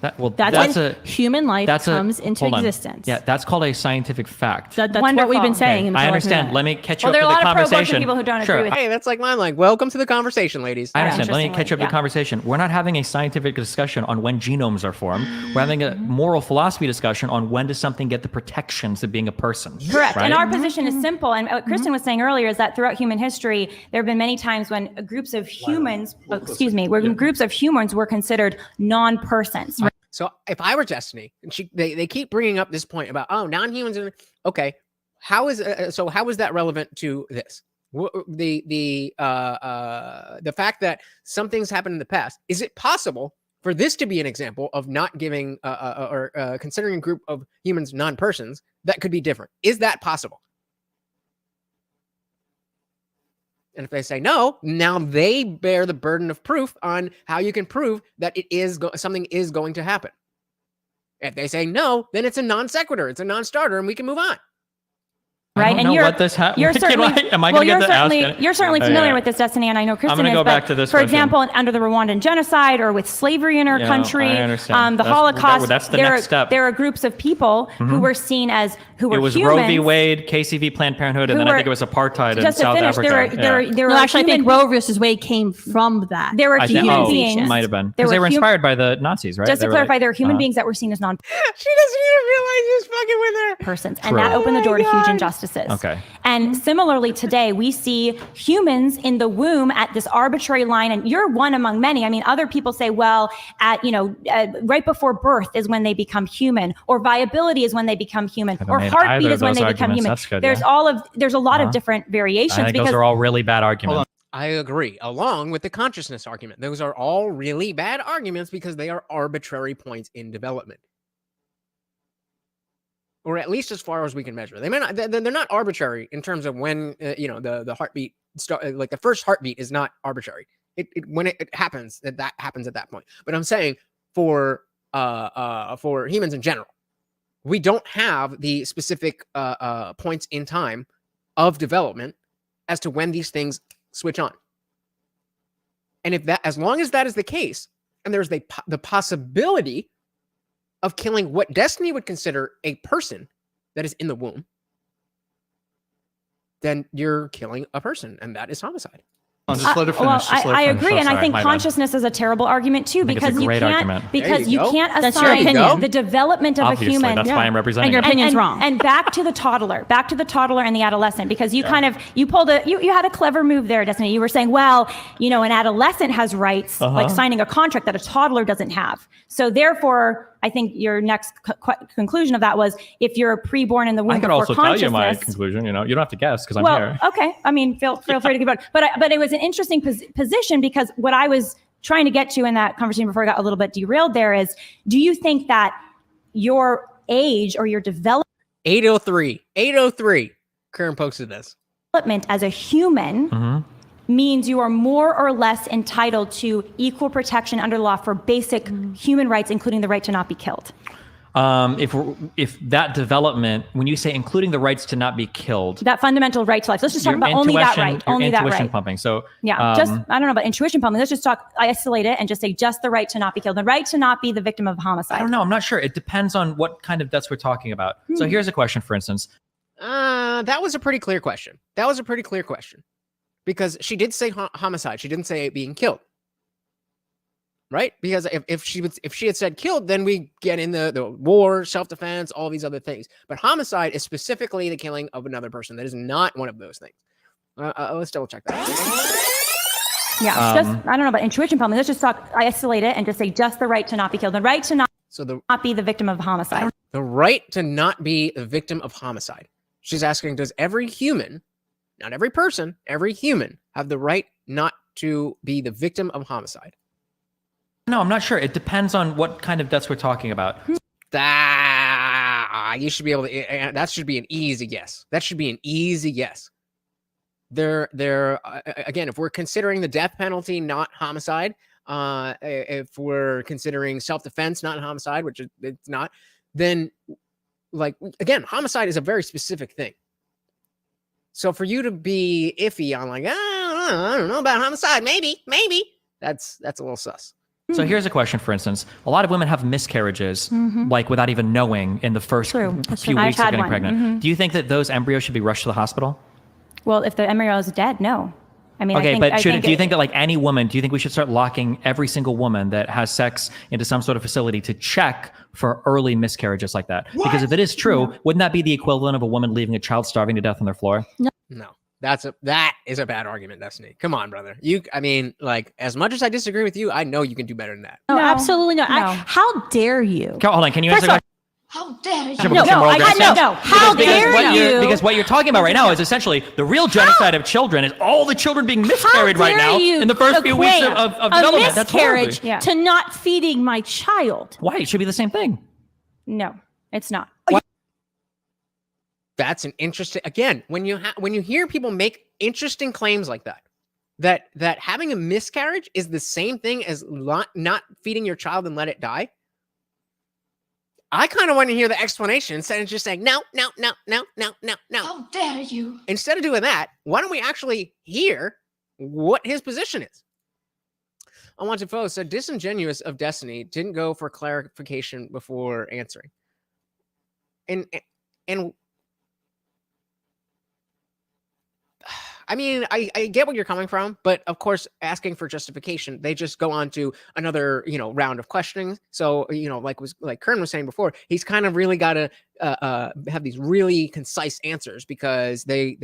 Speaker 8: That's when human life comes into existence.
Speaker 3: Yeah, that's called a scientific fact.
Speaker 8: That's what we've been saying.
Speaker 3: I understand. Let me catch you up
Speaker 5: there
Speaker 3: to
Speaker 5: are
Speaker 3: the
Speaker 5: a lot of
Speaker 3: conversation.
Speaker 5: people who don't agree with
Speaker 1: Hey, that's like mine. Like, welcome to the conversation, ladies.
Speaker 3: I understand. Let me catch you up to the conversation. We're not having a scientific discussion on when genomes are formed. We're having a moral philosophy discussion on when does something get the protections of being a person.
Speaker 5: Correct.
Speaker 3: Right?
Speaker 5: And our position is simple. And what Kristen was saying earlier is that throughout human history, there have been many times when groups of humans, groups of humans were considered non-persons. Right?
Speaker 1: So if I were Destiny, and they keep bringing up this point about non-humans, okay, how is that relevant to this? The fact that something's happened in the past, is it possible for this to be an example of not giving or considering a group of humans non-persons that could be different? Is that possible? And if they say no, now they bear the burden of proof on how you can prove that it is something is going to happen. If they say no, then it's a non sequitur, it's a non-starter, and we can move on.
Speaker 5: Right,
Speaker 3: and you're certainly
Speaker 5: familiar with this, Destiny, and I know Kristen
Speaker 3: I'm going to go back to this.
Speaker 5: For example, under the Rwandan genocide or with slavery in our country,
Speaker 3: I understand.
Speaker 5: The Holocaust.
Speaker 3: That's the next step.
Speaker 5: There are groups of people who were seen as
Speaker 3: It was
Speaker 5: humans.
Speaker 3: Roe v. Wade, KCV, Planned Parenthood, and then I think it was apartheid in South Africa.
Speaker 8: I think Roe versus Wade came from that.
Speaker 5: There were human beings.
Speaker 3: Might have been because they were inspired by the Nazis, right?
Speaker 5: Just to clarify, there were human beings that were seen as non.
Speaker 1: She doesn't even realize he's fucking with her.
Speaker 5: Persons, and that opened the door to huge injustices.
Speaker 3: Okay.
Speaker 5: And similarly, today we see humans in the womb at this arbitrary line, and you're one among many. I mean, other people say, well, right before birth is when they become human, or viability is when they become human, or heartbeat is when they become human.
Speaker 3: Good,
Speaker 5: there's a lot of different variations.
Speaker 3: I think those are all really bad arguments.
Speaker 1: I agree, along with the consciousness argument. Those are all really bad arguments because they are arbitrary points in development. Or at least as far as we can measure. They may not. They're not arbitrary in terms of when the heartbeat start. Like the first heartbeat is not arbitrary. When it happens, that happens at that point. But I'm saying for humans in general, we don't have the specific points in time of development as to when these things switch on. And as long as that is the case, and there's the possibility of killing what Destiny would consider a person that is in the womb, then you're killing a person, and that is homicide.
Speaker 2: Just let her finish.
Speaker 5: I agree, and I think consciousness is a terrible argument too, because you can't assign the development of a human.
Speaker 3: That's why I'm representing.
Speaker 8: And your opinion's wrong.
Speaker 5: And back to the toddler and the adolescent, because you had a clever move there, Destiny. You were saying, well, an adolescent has rights, like signing a contract that a toddler doesn't have. So therefore, I think your next conclusion of that was if you're preborn in the womb.
Speaker 3: I could also tell you my conclusion. You don't have to guess because I'm here.
Speaker 5: Okay. I mean, feel free to give it. But it was an interesting position because what I was trying to get to in that conversation before I got a little bit derailed there is, do you think that your age or your development
Speaker 1: 803 Karen posted this
Speaker 5: as a human means you are more or less entitled to equal protection under law for basic human rights, including the right to not be killed?
Speaker 3: If that development, when you say including the rights to not be killed,
Speaker 5: that fundamental right to life, let's just talk about only that right. Only that right.
Speaker 3: Pumping. So
Speaker 5: I don't know about intuition pumping. Let's just isolate it and just say just the right to not be killed, the right to not be the victim of homicide.
Speaker 3: I don't know. I'm not sure. It depends on what kind of deaths we're talking about. So here's a question, for instance.
Speaker 1: That was a pretty clear question. Because she did say homicide. She didn't say being killed. Right? Because if she had said killed, then we get in the war, self-defense, all these other things. But homicide is specifically the killing of another person. That is not one of those things. Let's double check that.
Speaker 5: Yeah, I don't know about intuition pumping. Let's just isolate it and just say just the right to not be killed. The right to not be the victim of homicide.
Speaker 1: The right to not be the victim of homicide. She's asking, does every human, not every person, every human have the right not to be the victim of homicide?
Speaker 3: No, I'm not sure. It depends on what kind of deaths we're talking about.
Speaker 1: You should be able to. That should be an easy guess. There. Again, if we're considering the death penalty not homicide, if we're considering self-defense not homicide, which it's not, then again, homicide is a very specific thing. So for you to be iffy on I don't know about homicide, maybe, that's a little sus.
Speaker 3: So here's a question, for instance. A lot of women have miscarriages, like without even knowing in the first few weeks of getting pregnant. Do you think that those embryos should be rushed to the hospital?
Speaker 5: Well, if the embryo is dead, no. I mean,
Speaker 3: okay, but do you think that, like, any woman, do you think we should start locking every single woman that has sex into some sort of facility to check for early miscarriages like that?
Speaker 9: What?
Speaker 3: Because if it is true, wouldn't that be the equivalent of a woman leaving a child starving to death on their floor?
Speaker 1: No. That is a bad argument, Destiny. Come on, brother. I mean, like, as much as I disagree with you, I know you can do better than that.
Speaker 8: No, absolutely not.
Speaker 5: No.
Speaker 8: How dare you?
Speaker 3: Hold on, can you answer that?
Speaker 9: How dare you?
Speaker 8: How dare you?
Speaker 3: Because what you're talking about right now is essentially the real genocide of children is all the children being miscarried right now in the first few weeks of development. That's
Speaker 8: miscarriage
Speaker 3: horrible.
Speaker 8: to not feeding my child.
Speaker 3: Why? It should be the same thing.
Speaker 5: No, it's not.
Speaker 1: That's an interesting. Again, when you hear people make interesting claims like that having a miscarriage is the same thing as not feeding your child and let it die. I kind of want to hear the explanation instead of just saying no.
Speaker 9: How dare you?
Speaker 1: Instead of doing that, why don't we actually hear what his position is? Unwanted Foe said disingenuous of Destiny didn't go for clarification before answering. And I mean, I get what you're coming from, but of course, asking for justification, they just go on to another, round of questioning. So, like Kern was saying before, he's kind of really got to have these really concise answers because they're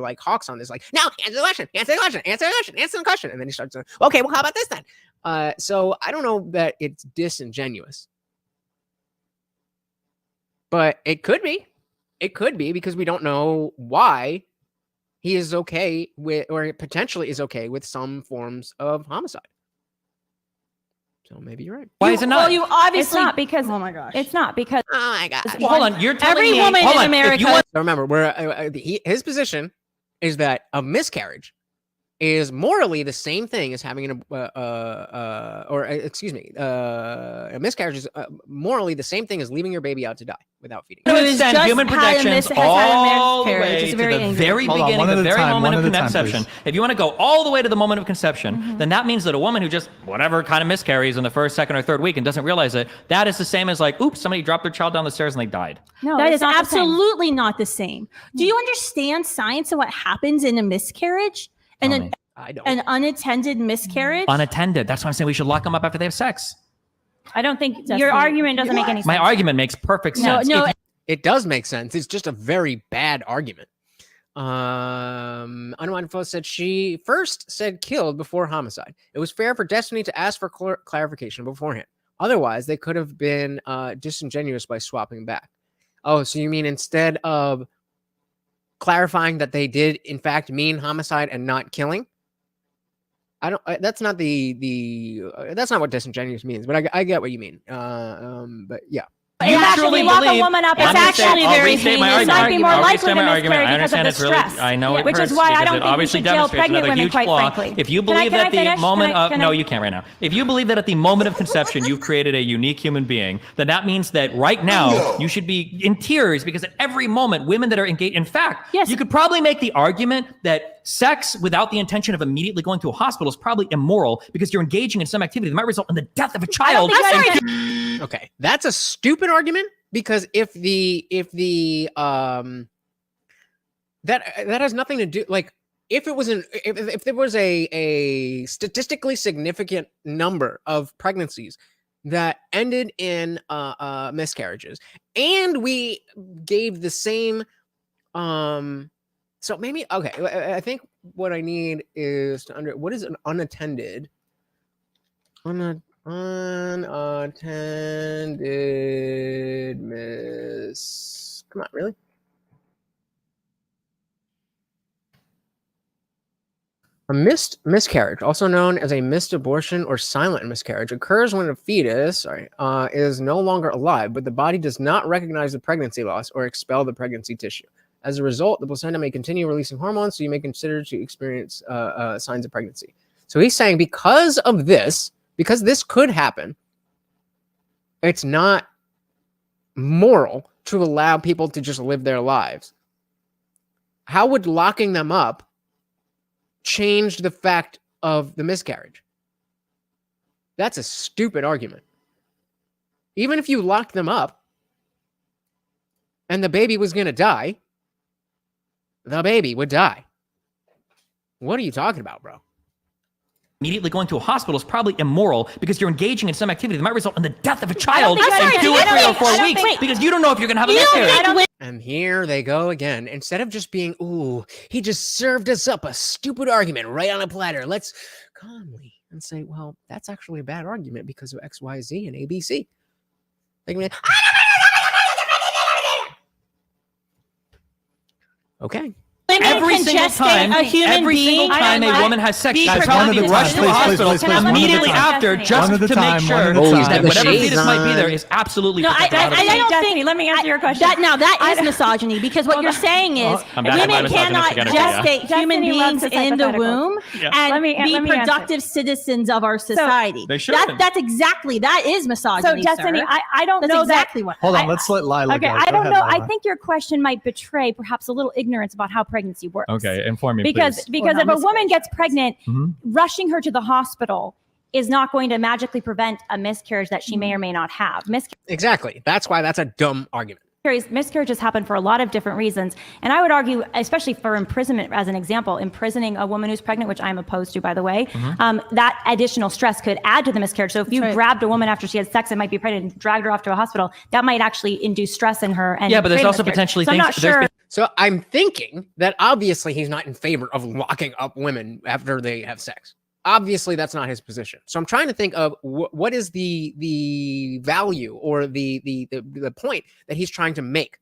Speaker 1: like hawks on this, like, no, answer the question, answer the question, answer the question, answer the question. And then he starts to, okay, well, how about this then? So I don't know that it's disingenuous, but it could be because we don't know why he is okay with, or potentially is okay with, some forms of homicide. So maybe you're right.
Speaker 3: Why is it not?
Speaker 8: Well, you obviously.
Speaker 5: It's not because.
Speaker 8: Oh my gosh.
Speaker 5: It's not because.
Speaker 1: Oh my God.
Speaker 3: Hold on, you're telling
Speaker 8: Every
Speaker 3: me.
Speaker 8: woman
Speaker 3: hold
Speaker 8: in
Speaker 3: on,
Speaker 8: America.
Speaker 3: if you want-
Speaker 1: So remember, his position is that a miscarriage is morally the same thing as having a miscarriage is morally the same thing as leaving your baby out to die without feeding.
Speaker 3: To
Speaker 8: Who's
Speaker 3: extend
Speaker 8: just
Speaker 3: human
Speaker 8: had a
Speaker 3: projections
Speaker 8: mis- has had a
Speaker 3: all the
Speaker 8: miscarriage.
Speaker 3: way
Speaker 8: It's
Speaker 3: to
Speaker 8: very
Speaker 3: the
Speaker 8: angry.
Speaker 3: very
Speaker 2: Hold on,
Speaker 3: beginning,
Speaker 2: one
Speaker 3: the
Speaker 2: at a
Speaker 3: very
Speaker 2: time,
Speaker 3: moment
Speaker 2: one
Speaker 3: of
Speaker 2: at a time,
Speaker 3: conception.
Speaker 2: please.
Speaker 3: If you want to go all the way to the moment of conception, then that means that a woman who just whatever kind of miscarries in the first, second, or third week and doesn't realize it, that is the same as like, oops, somebody dropped their child down the stairs and they died.
Speaker 5: No,
Speaker 8: That
Speaker 5: it's
Speaker 8: is
Speaker 5: not the same.
Speaker 8: absolutely not the same. Do you understand science and what happens in a miscarriage?
Speaker 3: Tell
Speaker 8: And
Speaker 3: me.
Speaker 1: I don't.
Speaker 8: an unattended miscarriage?
Speaker 3: Unattended. That's why I'm saying we should lock them up after they have sex.
Speaker 5: I don't think
Speaker 8: Definitely.
Speaker 5: your argument doesn't make any sense.
Speaker 3: My argument makes perfect sense.
Speaker 8: No,
Speaker 1: It does make sense. It's just a very bad argument. Unwanted Foe said she first said killed before homicide. It was fair for Destiny to ask for clarification beforehand. Otherwise, they could have been disingenuous by swapping back. Oh, so you mean instead of clarifying that they did in fact mean homicide and not killing? I don't. That's not that's not what disingenuous means. But I get what you mean. But yeah.
Speaker 5: It's actually lock a woman up. It's actually very heinous. It might be more likely to miscarry because of the stress.
Speaker 3: I know it
Speaker 5: which
Speaker 3: hurts
Speaker 5: is why I
Speaker 3: because
Speaker 5: don't
Speaker 3: it
Speaker 5: think we
Speaker 3: obviously
Speaker 5: should jail
Speaker 3: demonstrates
Speaker 5: pregnant
Speaker 3: another
Speaker 5: women,
Speaker 3: huge
Speaker 5: quite
Speaker 3: flaw.
Speaker 5: frankly.
Speaker 3: If you
Speaker 5: Can I
Speaker 3: believe that the
Speaker 5: finish?
Speaker 3: moment of
Speaker 5: Can
Speaker 3: no,
Speaker 5: I-
Speaker 3: you can't right now. If you believe that at the moment of conception you've created a unique human being, then that means that right now you should be in tears because at every moment women that are engaged. In fact,
Speaker 8: Yes.
Speaker 3: you could probably make the argument that sex without the intention of immediately going to a hospital is probably immoral because you're engaging in some activity that might result in the death of a child.
Speaker 1: Okay, that's a stupid argument because if that has nothing to do, like, if it was if there was a statistically significant number of pregnancies that ended in miscarriages, and we gave the same so maybe okay, I think what I need is to what is an unattended unattended come on, really? A missed miscarriage, also known as a missed abortion or silent miscarriage, occurs when a fetus is no longer alive, but the body does not recognize the pregnancy loss or expel the pregnancy tissue. As a result, the placenta may continue releasing hormones, so you may consider to experience signs of pregnancy. So he's saying because this could happen, it's not moral to allow people to just live their lives. How would locking them up change the fact of the miscarriage? That's a stupid argument. Even if you locked them up and the baby was going to die, the baby would die. What are you talking about, bro?
Speaker 3: Immediately going to a hospital is probably immoral because you're engaging in some activity that might result in the death of a child and do it 3 or 4 weeks because you don't know if you're going to have a miscarriage.
Speaker 1: And here they go again. Instead of just being, ooh, he just served us up a stupid argument right on a platter. Let's calmly and say, well, that's actually a bad argument because of X, Y, Z, and ABC. Okay.
Speaker 3: Every single time a woman has sex, she's probably be rushed to the hospital immediately after just to make sure that whatever fetus might be there is absolutely protected.
Speaker 4: I don't think.
Speaker 5: Let me answer your question.
Speaker 8: That is misogyny because what you're saying is women cannot gestate human beings in the womb and be productive citizens of our society.
Speaker 3: They should.
Speaker 8: That is misogyny.
Speaker 5: So Destiny, I don't know
Speaker 8: exactly what.
Speaker 2: Hold on, let's let Lila
Speaker 5: Okay,
Speaker 2: go.
Speaker 5: I don't
Speaker 2: Go
Speaker 5: know.
Speaker 2: ahead, Lila.
Speaker 5: I think your question might betray perhaps a little ignorance about how pregnancy works.
Speaker 3: Okay, inform me,
Speaker 5: because
Speaker 3: please.
Speaker 5: if a woman gets pregnant, rushing her to the hospital is not going to magically prevent a miscarriage that she may or may not have.
Speaker 1: Exactly. That's why that's a dumb argument.
Speaker 5: Miscarriages happen for a lot of different reasons. And I would argue, especially for imprisonment, as an example, imprisoning a woman who's pregnant, which I'm opposed to, by the way, that additional stress could add to the miscarriage. So if you grabbed a woman after she had sex and might be pregnant and dragged her off to a hospital, that might actually induce stress in her. And
Speaker 3: but there's also potentially
Speaker 5: things. I'm not sure.
Speaker 1: So I'm thinking that obviously he's not in favor of locking up women after they have sex. Obviously, that's not his position. So I'm trying to think of what is the value or the point that he's trying to make,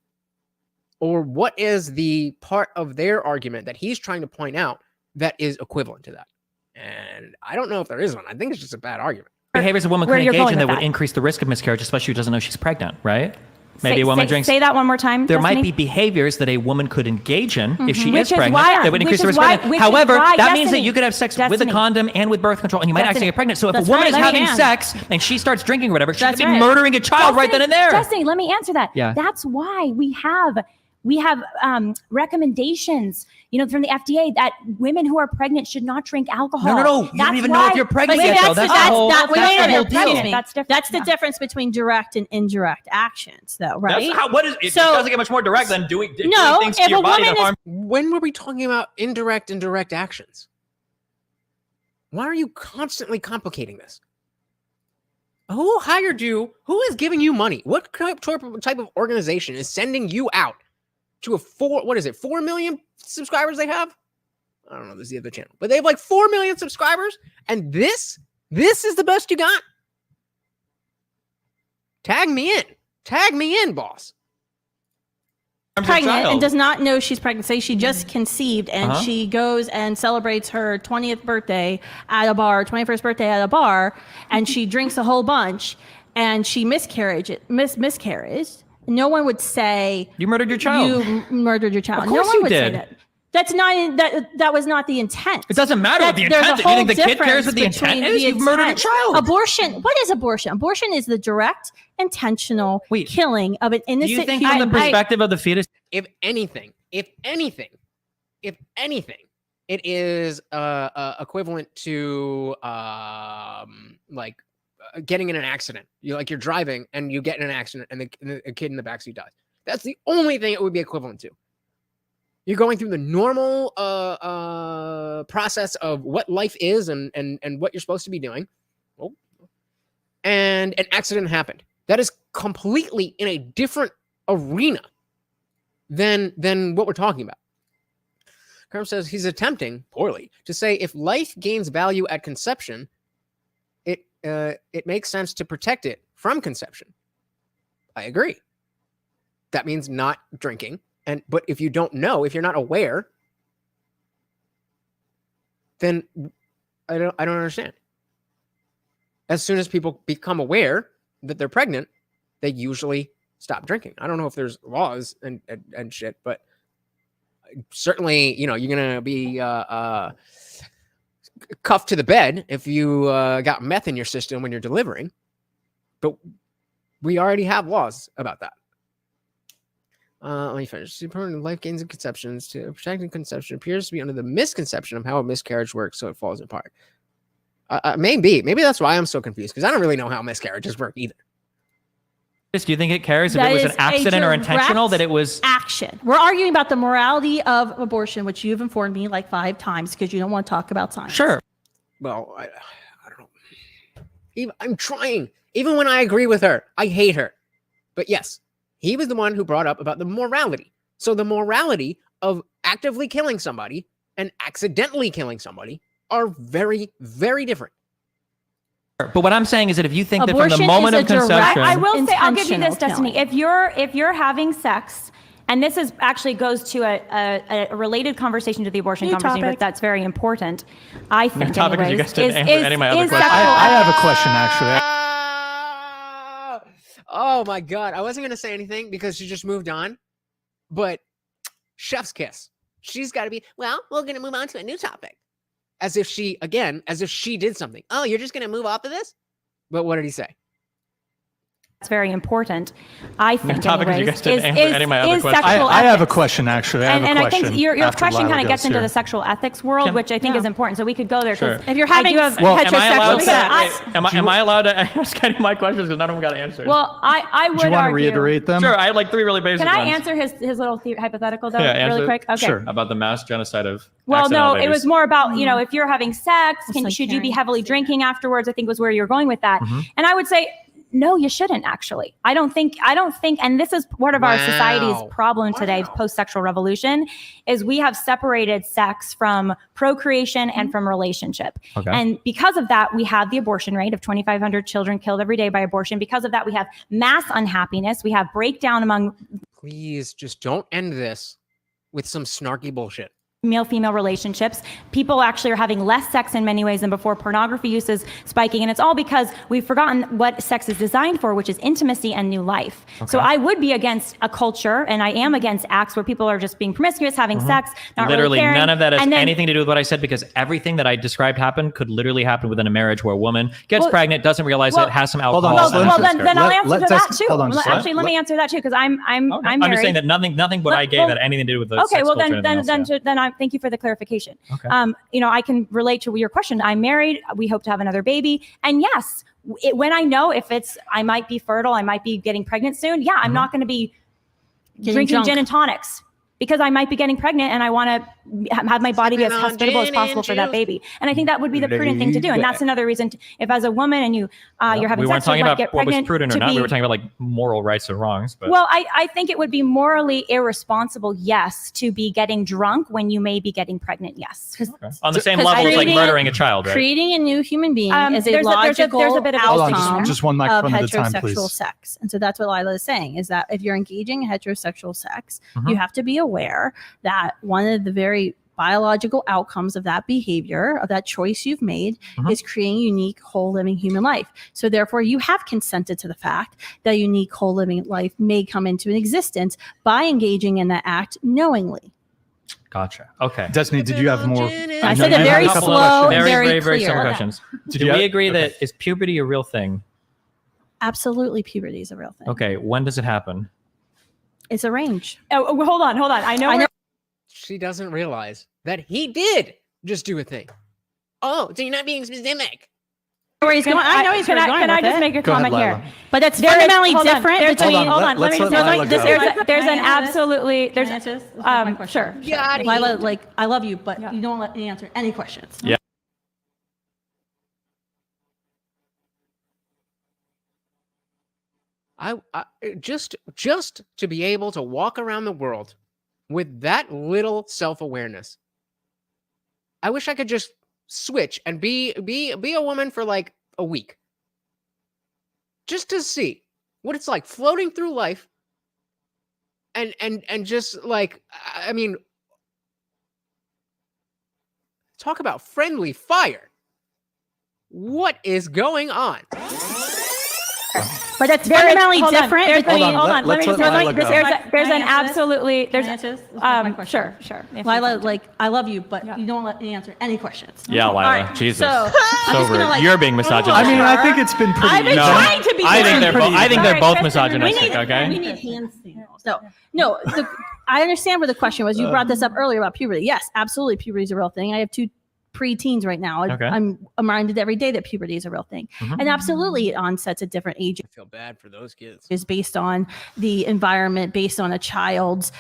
Speaker 1: or what is the part of their argument that he's trying to point out that is equivalent to that. And I don't know if there is one. I think it's just a bad argument.
Speaker 3: Behaviors a woman could engage in that would increase the risk of miscarriage, especially if she doesn't know she's pregnant, right? Maybe a woman drinks.
Speaker 5: Say that one more time.
Speaker 3: There
Speaker 5: Destiny?
Speaker 3: might be behaviors that a woman could engage in if she is pregnant that would increase the risk.
Speaker 5: However,
Speaker 3: However, that means that you could have sex with a condom and with birth control, and you might actually get pregnant. So if a woman is having sex and she starts drinking or whatever, she could be murdering a child right then and there.
Speaker 5: Destiny, let me answer that.
Speaker 3: Yeah.
Speaker 5: That's why we have recommendations, from the FDA that women who are pregnant should not drink alcohol.
Speaker 3: No. You don't even know if you're pregnant yet, though. That's the whole deal.
Speaker 5: That's different.
Speaker 8: That's the difference between direct and indirect actions, though, right?
Speaker 3: It doesn't get much more direct than doing things to your body to harm.
Speaker 1: When were we talking about indirect and direct actions? Why are you constantly complicating this? Who hired you? Who is giving you money? What type of organization is sending you out to 4 million subscribers they have? I don't know, this is the other channel, but they have like 4 million subscribers, and this is the best you got? Tag me in, boss.
Speaker 8: Pregnant and does not know she's pregnant. Say she just conceived and she goes and celebrates her 20th birthday at a bar, 21st birthday at a bar, and she drinks a whole bunch and she miscarried. No one would say
Speaker 3: you murdered your child.
Speaker 8: You murdered your child.
Speaker 3: Of course
Speaker 8: no one
Speaker 3: you
Speaker 8: would
Speaker 3: did.
Speaker 8: say that. That's not that was not the intent.
Speaker 3: It doesn't matter what the intent is. You think the kid cares what the intent is? You've murdered a child.
Speaker 8: Abortion. What is abortion? Abortion is the direct, intentional killing of an innocent
Speaker 3: human. Do you think
Speaker 8: human
Speaker 3: from the perspective of the fetus?
Speaker 1: If anything, it is equivalent to getting in an accident. You're driving and you get in an accident and the kid in the backseat dies. That's the only thing it would be equivalent to. You're going through the normal process of what life is and what you're supposed to be doing. And an accident happened. That is completely in a different arena than what we're talking about. Kerm says he's attempting, poorly, to say if life gains value at conception, it makes sense to protect it from conception. I agree. That means not drinking. But if you don't know, if you're not aware, then I don't understand. As soon as people become aware that they're pregnant, they usually stop drinking. I don't know if there's laws and shit, but certainly, you're gonna be cuffed to the bed if you got meth in your system when you're delivering. But we already have laws about that. Let me finish. Important life gains and conceptions to protecting conception appears to be under the misconception of how a miscarriage works, so it falls apart. Maybe that's why I'm so confused, because I don't really know how miscarriages work either.
Speaker 3: Do you think it cares if
Speaker 8: That
Speaker 3: it was
Speaker 8: is
Speaker 3: an accident
Speaker 8: a
Speaker 3: or intentional?
Speaker 8: direct
Speaker 3: That it was
Speaker 8: action. We're arguing about the morality of abortion, which you've informed me like 5 times because you don't want to talk about science.
Speaker 3: sure.
Speaker 1: Well, I don't know. I'm trying. Even when I agree with her, I hate her. But yes, he was the one who brought up about the morality. So the morality of actively killing somebody and accidentally killing somebody are very, very different.
Speaker 3: But what I'm saying is that if you think that from
Speaker 8: Abortion
Speaker 3: the moment
Speaker 8: is
Speaker 3: of
Speaker 8: a direct-
Speaker 3: conception,
Speaker 5: I will say, I'll give you this,
Speaker 8: intentional
Speaker 5: Destiny. If you're having sex, and this is actually goes to a related conversation to the abortion
Speaker 8: New
Speaker 5: conversation,
Speaker 8: topic.
Speaker 5: but that's very important. I think,
Speaker 3: topic is you
Speaker 5: anyways,
Speaker 3: guys didn't answer any of my other
Speaker 5: is
Speaker 3: questions.
Speaker 5: sexual
Speaker 2: I have a question, actually.
Speaker 1: Oh my God. I wasn't going to say anything because she just moved on. But chef's kiss. She's got to be, well, we're going to move on to a new topic. As if she did something. Oh, you're just going to move off of this? But what did he say?
Speaker 5: That's very important. I think,
Speaker 3: topic is you
Speaker 5: anyways,
Speaker 3: guys didn't answer any of my other questions.
Speaker 5: sexual
Speaker 2: I have a
Speaker 5: ethics.
Speaker 2: question, actually.
Speaker 5: And I think your
Speaker 2: after
Speaker 5: question
Speaker 2: Lila
Speaker 5: kind of
Speaker 2: goes
Speaker 5: gets into
Speaker 2: here.
Speaker 5: the sexual ethics world, which I think is important. So we could go there. 'Cause
Speaker 3: Sure.
Speaker 8: If you're having
Speaker 5: I do have-
Speaker 3: am I allowed
Speaker 8: heterosexual
Speaker 3: to,
Speaker 8: sex,
Speaker 3: am I allowed to ask any of my questions because none of them got answered?
Speaker 5: Well, I would
Speaker 2: Do you want to
Speaker 5: argue.
Speaker 2: reiterate them?
Speaker 3: sure. I had like 3 really basic
Speaker 5: Can I
Speaker 3: ones.
Speaker 5: answer his little hypothetical though,
Speaker 3: Yeah,
Speaker 5: really
Speaker 3: answer-
Speaker 5: quick? Okay.
Speaker 2: Sure.
Speaker 3: About the mass genocide of
Speaker 5: Well,
Speaker 3: accidental
Speaker 5: no, it was
Speaker 3: babies.
Speaker 5: more about, if you're having sex,
Speaker 8: like
Speaker 5: should you be
Speaker 8: carrying
Speaker 5: heavily
Speaker 8: cigarettes.
Speaker 5: drinking afterwards? I think was where you're going with that.
Speaker 3: Mm-hmm.
Speaker 5: And I would say, no, you shouldn't actually. I don't think, and this is part of our society's
Speaker 1: Wow.
Speaker 5: problem today, post-sexual revolution, is we have separated sex from procreation and from relationship.
Speaker 3: Okay.
Speaker 5: And because of that, we have the abortion rate of 2,500 children killed every day by abortion. Because of that, we have mass unhappiness. We have breakdown among
Speaker 1: Please just don't end this with some snarky bullshit.
Speaker 5: male-female relationships. People actually are having less sex in many ways than before. Pornography use is spiking, and it's all because we've forgotten what sex is designed for, which is intimacy and new life. So I would be against a culture, and I am against acts where people are just being promiscuous, having sex, not
Speaker 3: Literally,
Speaker 5: really caring.
Speaker 3: none of that has
Speaker 5: And then-
Speaker 3: anything to do with what I said, because everything that I described happened could literally happen within a marriage where a woman gets pregnant, doesn't realize it, has some
Speaker 2: hold
Speaker 3: alcohol.
Speaker 2: on,
Speaker 3: and
Speaker 5: Well,
Speaker 3: then
Speaker 5: then I'll
Speaker 2: Let-
Speaker 5: answer
Speaker 2: let
Speaker 5: to that
Speaker 2: Destiny-
Speaker 5: too.
Speaker 2: hold on just a second.
Speaker 5: Actually, let me answer that too, because I'm
Speaker 3: I'm
Speaker 5: married.
Speaker 3: just saying that nothing what I gave
Speaker 5: Well,
Speaker 3: had anything to do with the
Speaker 5: Okay,
Speaker 3: sex
Speaker 5: well
Speaker 3: culture or anything else, yeah.
Speaker 5: then I thank you for the clarification.
Speaker 3: Okay.
Speaker 5: I can relate to your question. I'm married. We hope to have another baby, and yes, when I know if I might be fertile, I might be getting pregnant soon. Yeah, I'm not going to be drinking
Speaker 8: drunk.
Speaker 5: gin and tonics because I might be getting pregnant, and I want to have my body be as
Speaker 1: Sipping on
Speaker 5: hospitable as
Speaker 1: gin
Speaker 5: possible
Speaker 1: and
Speaker 5: for that
Speaker 1: juice.
Speaker 5: baby. And I think that would be the prudent thing to do. And that's another reason, if as a woman and you're having
Speaker 3: We weren't
Speaker 5: sex, you
Speaker 3: talking
Speaker 5: might
Speaker 3: about
Speaker 5: get
Speaker 3: what was
Speaker 5: pregnant
Speaker 3: prudent or
Speaker 5: to
Speaker 3: not. We
Speaker 5: be-
Speaker 3: were talking about like moral rights or wrongs. But
Speaker 5: Well, I think it would be morally irresponsible, yes, to be getting drunk when you may be getting pregnant, yes.
Speaker 3: okay. On the same
Speaker 8: 'cause
Speaker 3: level as like
Speaker 8: creating-
Speaker 3: murdering a child, right?
Speaker 8: Creating a new human being is a
Speaker 5: there's a
Speaker 8: logical
Speaker 5: bit of
Speaker 2: Hold on,
Speaker 8: outcome
Speaker 2: just one
Speaker 8: of
Speaker 2: microphone at a time,
Speaker 8: heterosexual
Speaker 2: please.
Speaker 8: sex. And so that's what Lila is saying, is that if you're engaging in heterosexual sex, you have to be aware that one of the very biological outcomes of that behavior, of that choice you've made, is creating a unique, whole living human life. So therefore, you have consented to the fact that a unique, whole living life may come into an existence by engaging in that act knowingly.
Speaker 3: Gotcha. Okay.
Speaker 2: Destiny, did you have more?
Speaker 8: I
Speaker 2: know
Speaker 8: said it
Speaker 2: you had
Speaker 8: very
Speaker 2: a couple of
Speaker 8: slow,
Speaker 2: questions.
Speaker 3: very
Speaker 8: very
Speaker 3: similar
Speaker 8: clear.
Speaker 3: questions.
Speaker 2: Did
Speaker 3: Do
Speaker 2: you
Speaker 3: we
Speaker 2: have-
Speaker 3: agree
Speaker 2: okay.
Speaker 3: that is puberty a real thing?
Speaker 8: Absolutely, puberty is a real thing.
Speaker 3: Okay. When does it happen?
Speaker 8: It's a range.
Speaker 5: Oh, hold on. I know.
Speaker 1: She doesn't realize that he did just do a thing. Oh, so you're not being specific.
Speaker 8: Where he's going, I know he's
Speaker 5: Can
Speaker 8: going
Speaker 5: I just
Speaker 8: with it.
Speaker 5: make a
Speaker 2: Go ahead,
Speaker 5: comment here?
Speaker 2: Lila.
Speaker 8: But that's
Speaker 5: There is-
Speaker 8: fundamentally
Speaker 5: hold on,
Speaker 8: different
Speaker 5: there's-
Speaker 8: between.
Speaker 5: hold on, let me
Speaker 2: let's
Speaker 5: just
Speaker 2: let
Speaker 5: there's
Speaker 2: Lila
Speaker 5: there's
Speaker 2: go.
Speaker 5: there's an
Speaker 8: Can I answer this?
Speaker 5: absolutely
Speaker 8: Can I answer this? This is my question.
Speaker 5: sure.
Speaker 1: Got it.
Speaker 8: Lila, like, I love you, but you don't let me answer any questions.
Speaker 3: Yeah.
Speaker 1: I just to be able to walk around the world with that little self-awareness. I wish I could just switch and be a woman for like a week. Just to see what it's like floating through life and just like, I mean, talk about friendly fire. What is going on?
Speaker 8: But that's fundamentally different.
Speaker 2: Hold on,
Speaker 5: Hold on. Let me
Speaker 2: let's
Speaker 5: just
Speaker 2: let Lila go.
Speaker 5: there's
Speaker 8: Can I
Speaker 5: an
Speaker 8: answer this?
Speaker 5: absolutely
Speaker 8: Can I answer this? This is my question.
Speaker 5: Sure.
Speaker 8: Lila, like, I love you, but you don't let me answer any questions.
Speaker 3: Yeah, Lila.
Speaker 8: right,
Speaker 3: Jesus.
Speaker 8: so I'm
Speaker 3: So
Speaker 8: just gonna,
Speaker 3: rude.
Speaker 8: like,
Speaker 3: You're being misogynistic.
Speaker 2: I mean, I think it's been pretty.
Speaker 8: I've been
Speaker 3: No.
Speaker 8: trying to be.
Speaker 3: I think they're
Speaker 8: different.
Speaker 3: both. I think they're both
Speaker 5: Kristen, we
Speaker 3: misogynistic.
Speaker 8: We
Speaker 3: Okay.
Speaker 8: need hand signals. No, I understand where the question was. You brought this up earlier about puberty. Yes, absolutely, puberty is a real thing. I have two pre-teens right now.
Speaker 3: Okay.
Speaker 8: I'm reminded every day that puberty is a real thing. And absolutely it onsets at different ages.
Speaker 1: I feel bad for those kids.
Speaker 8: Is based on the environment, based on a child's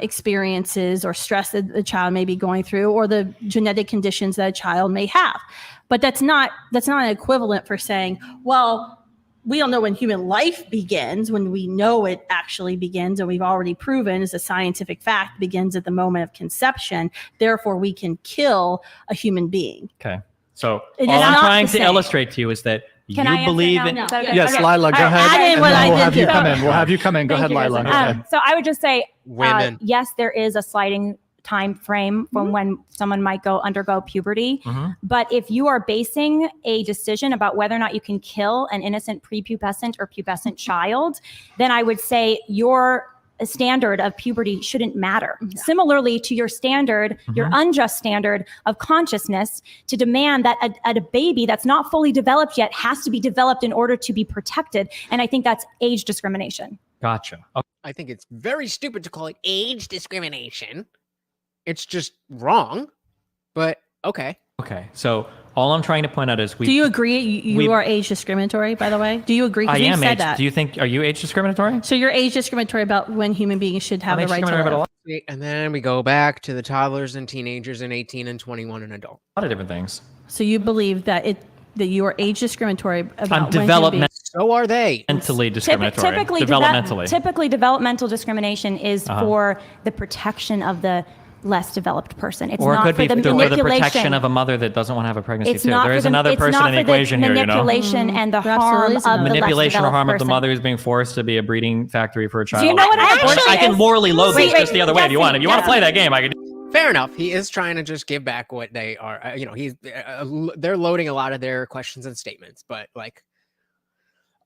Speaker 8: experiences or stress that the child may be going through, or the genetic conditions that a child may have. But that's not an equivalent for saying, well, we don't know when human life begins, when we know it actually begins, and we've already proven as a scientific fact begins at the moment of conception. Therefore, we can kill a human being.
Speaker 3: Okay. So
Speaker 8: It
Speaker 3: all
Speaker 8: is
Speaker 3: I'm
Speaker 8: not
Speaker 3: trying
Speaker 8: the
Speaker 3: to
Speaker 8: same.
Speaker 3: illustrate to you is that
Speaker 5: Can I
Speaker 3: you
Speaker 5: answer
Speaker 3: believe
Speaker 5: now?
Speaker 3: in.
Speaker 5: No. Is that okay?
Speaker 2: Yes,
Speaker 5: Okay.
Speaker 2: Lila, go
Speaker 5: All right.
Speaker 2: ahead.
Speaker 8: Add in
Speaker 2: and
Speaker 8: what
Speaker 2: then
Speaker 8: I
Speaker 2: we'll
Speaker 8: did
Speaker 2: have you
Speaker 8: do.
Speaker 2: come in. We'll have you come in. Go
Speaker 5: Thank
Speaker 2: ahead,
Speaker 5: you,
Speaker 2: Lila.
Speaker 5: Kristen.
Speaker 2: Go ahead.
Speaker 5: So I would just say,
Speaker 1: Women.
Speaker 5: yes, there is a sliding time frame from when someone might undergo puberty. But if you are basing a decision about whether or not you can kill an innocent prepubescent or pubescent child, then I would say your standard of puberty shouldn't matter. Similarly to your standard, your unjust standard of consciousness to demand that a baby that's not fully developed yet has to be developed in order to be protected. And I think that's age discrimination.
Speaker 3: Gotcha. Okay.
Speaker 1: I think it's very stupid to call it age discrimination. It's just wrong, but okay.
Speaker 3: Okay. So all I'm trying to point out is
Speaker 8: Do you agree you are age discriminatory, by the way? Do you agree? 'Cause
Speaker 3: I
Speaker 8: you've
Speaker 3: am
Speaker 8: said
Speaker 3: age.
Speaker 8: that.
Speaker 3: Do you think, are you age discriminatory?
Speaker 8: So you're age discriminatory about when human beings should have
Speaker 3: I'm
Speaker 8: the
Speaker 3: age
Speaker 8: right to
Speaker 3: discriminatory about a
Speaker 8: live.
Speaker 3: lot,
Speaker 1: And then we go back to the toddlers and teenagers and 18 and 21 and adult.
Speaker 3: a lot of different things.
Speaker 8: So you believe that you are age discriminatory about
Speaker 3: I'm
Speaker 8: when human
Speaker 3: developmental.
Speaker 8: beings-
Speaker 1: So are they.
Speaker 3: Mentally discriminatory.
Speaker 5: Typically,
Speaker 3: developmentally.
Speaker 5: developmental discrimination is for the protection of the less developed person. It's
Speaker 3: Or it
Speaker 5: not
Speaker 3: could
Speaker 5: for
Speaker 3: be
Speaker 5: the
Speaker 3: for the
Speaker 5: manipulation
Speaker 3: protection of a mother that doesn't want to have a pregnancy
Speaker 5: It's
Speaker 3: too.
Speaker 5: not
Speaker 3: There
Speaker 5: for
Speaker 3: is
Speaker 5: the-
Speaker 3: another
Speaker 5: it's
Speaker 3: person
Speaker 5: not
Speaker 3: in the
Speaker 5: for
Speaker 3: equation here, you know.
Speaker 5: manipulation and the
Speaker 8: There
Speaker 5: harm
Speaker 8: absolutely
Speaker 5: of
Speaker 8: is
Speaker 5: the
Speaker 8: another.
Speaker 5: less
Speaker 3: Manipulation or
Speaker 5: developed
Speaker 3: harm of the
Speaker 5: person.
Speaker 3: mother who's being forced to be a breeding factory for a child.
Speaker 5: you know what I
Speaker 3: I can
Speaker 5: is-
Speaker 3: morally loathe this
Speaker 5: Wait,
Speaker 3: just the other way if you want. If you want to play that game, I can.
Speaker 1: Fair enough. He is trying to just give back what they are. They're loading a lot of their questions and statements, but like,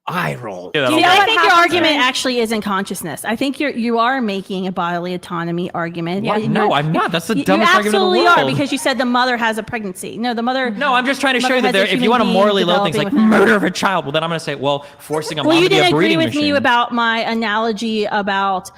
Speaker 1: eye roll.
Speaker 3: Yeah,
Speaker 8: Do you know
Speaker 3: that'll
Speaker 8: I
Speaker 3: work.
Speaker 8: think your
Speaker 5: happens
Speaker 8: argument
Speaker 5: when-
Speaker 8: actually isn't consciousness. I think you are making a bodily autonomy argument.
Speaker 5: Yeah.
Speaker 3: No, I'm not. That's the
Speaker 8: You
Speaker 3: dumbest argument in the
Speaker 8: absolutely
Speaker 3: world.
Speaker 8: are, because you said the mother has a pregnancy. No, the mother.
Speaker 3: No, I'm just trying to show you
Speaker 8: mother
Speaker 3: that
Speaker 8: has a
Speaker 3: if you
Speaker 8: human
Speaker 3: want to
Speaker 8: being
Speaker 3: morally loathe things like
Speaker 8: developing within her.
Speaker 3: murder of a child, well, then I'm going to say, well, forcing a
Speaker 8: Well,
Speaker 3: mom
Speaker 8: you
Speaker 3: to be a
Speaker 8: didn't agree
Speaker 3: breeding
Speaker 8: with
Speaker 3: machine.
Speaker 8: me about my analogy about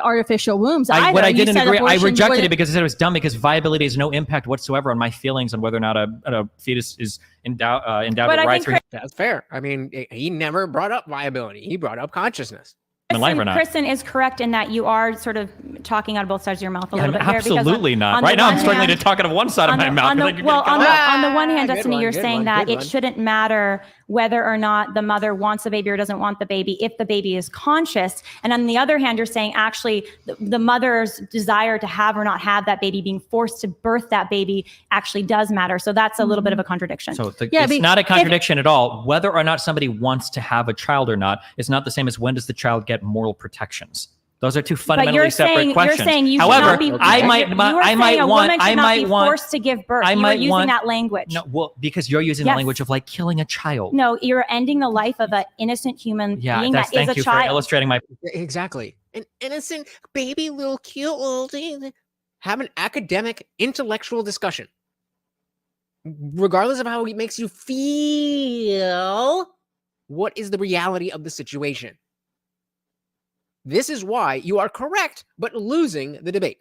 Speaker 8: artificial wombs.
Speaker 3: What I
Speaker 8: either. You
Speaker 3: didn't
Speaker 8: said
Speaker 3: agree, I
Speaker 8: abortion
Speaker 3: rejected
Speaker 8: would-
Speaker 3: it because I said it was dumb because viability has no impact whatsoever on my feelings on whether or not a fetus is endowed
Speaker 5: But
Speaker 3: with
Speaker 5: I
Speaker 3: rights
Speaker 5: think
Speaker 3: for
Speaker 1: That's fair. I mean, he never brought up viability. He brought up consciousness.
Speaker 3: human life or not.
Speaker 5: Kristen is correct in that you are sort of talking out of both sides of your mouth a little
Speaker 3: I'm
Speaker 5: bit here. because
Speaker 3: absolutely
Speaker 5: on
Speaker 3: not.
Speaker 5: the
Speaker 3: Right now, I'm
Speaker 5: one
Speaker 3: struggling to
Speaker 5: hand-
Speaker 3: talk out of one side of my mouth.
Speaker 5: on the,
Speaker 3: Like, you're
Speaker 5: well,
Speaker 3: gonna
Speaker 5: on the one hand,
Speaker 1: Good
Speaker 5: Destiny,
Speaker 1: one,
Speaker 5: you're
Speaker 1: good
Speaker 5: saying
Speaker 1: one,
Speaker 5: that
Speaker 1: good
Speaker 5: it
Speaker 1: one.
Speaker 5: shouldn't matter whether or not the mother wants the baby or doesn't want the baby if the baby is conscious. And on the other hand, you're saying actually the mother's desire to have or not have that baby, being forced to birth that baby, actually does matter. So that's a little bit of a contradiction.
Speaker 3: So
Speaker 8: Yeah,
Speaker 3: it's
Speaker 8: but
Speaker 3: not a
Speaker 8: if-
Speaker 3: contradiction at all. Whether or not somebody wants to have a child or not is not the same as when does the child get moral protections. Those are two fundamentally separate questions.
Speaker 5: You're saying you should
Speaker 3: However,
Speaker 5: not be.
Speaker 3: I might
Speaker 5: you
Speaker 3: want.
Speaker 5: were saying a woman should
Speaker 3: I
Speaker 5: not
Speaker 3: might
Speaker 5: be
Speaker 3: want.
Speaker 5: forced to give birth.
Speaker 3: I
Speaker 5: You were
Speaker 3: might
Speaker 5: using
Speaker 3: want-
Speaker 5: that language.
Speaker 3: No, well, because you're using the
Speaker 5: Yes.
Speaker 3: language of like killing a child.
Speaker 5: No, you're ending the life of an innocent human
Speaker 3: Yeah,
Speaker 5: being
Speaker 3: that's,
Speaker 5: that is
Speaker 3: thank
Speaker 5: a
Speaker 3: you for
Speaker 5: child.
Speaker 3: illustrating my.
Speaker 1: Exactly. An innocent baby, little cute little thing. Have an academic, intellectual discussion. Regardless of how it makes you feel, what is the reality of the situation? This is why you are correct, but losing the debate.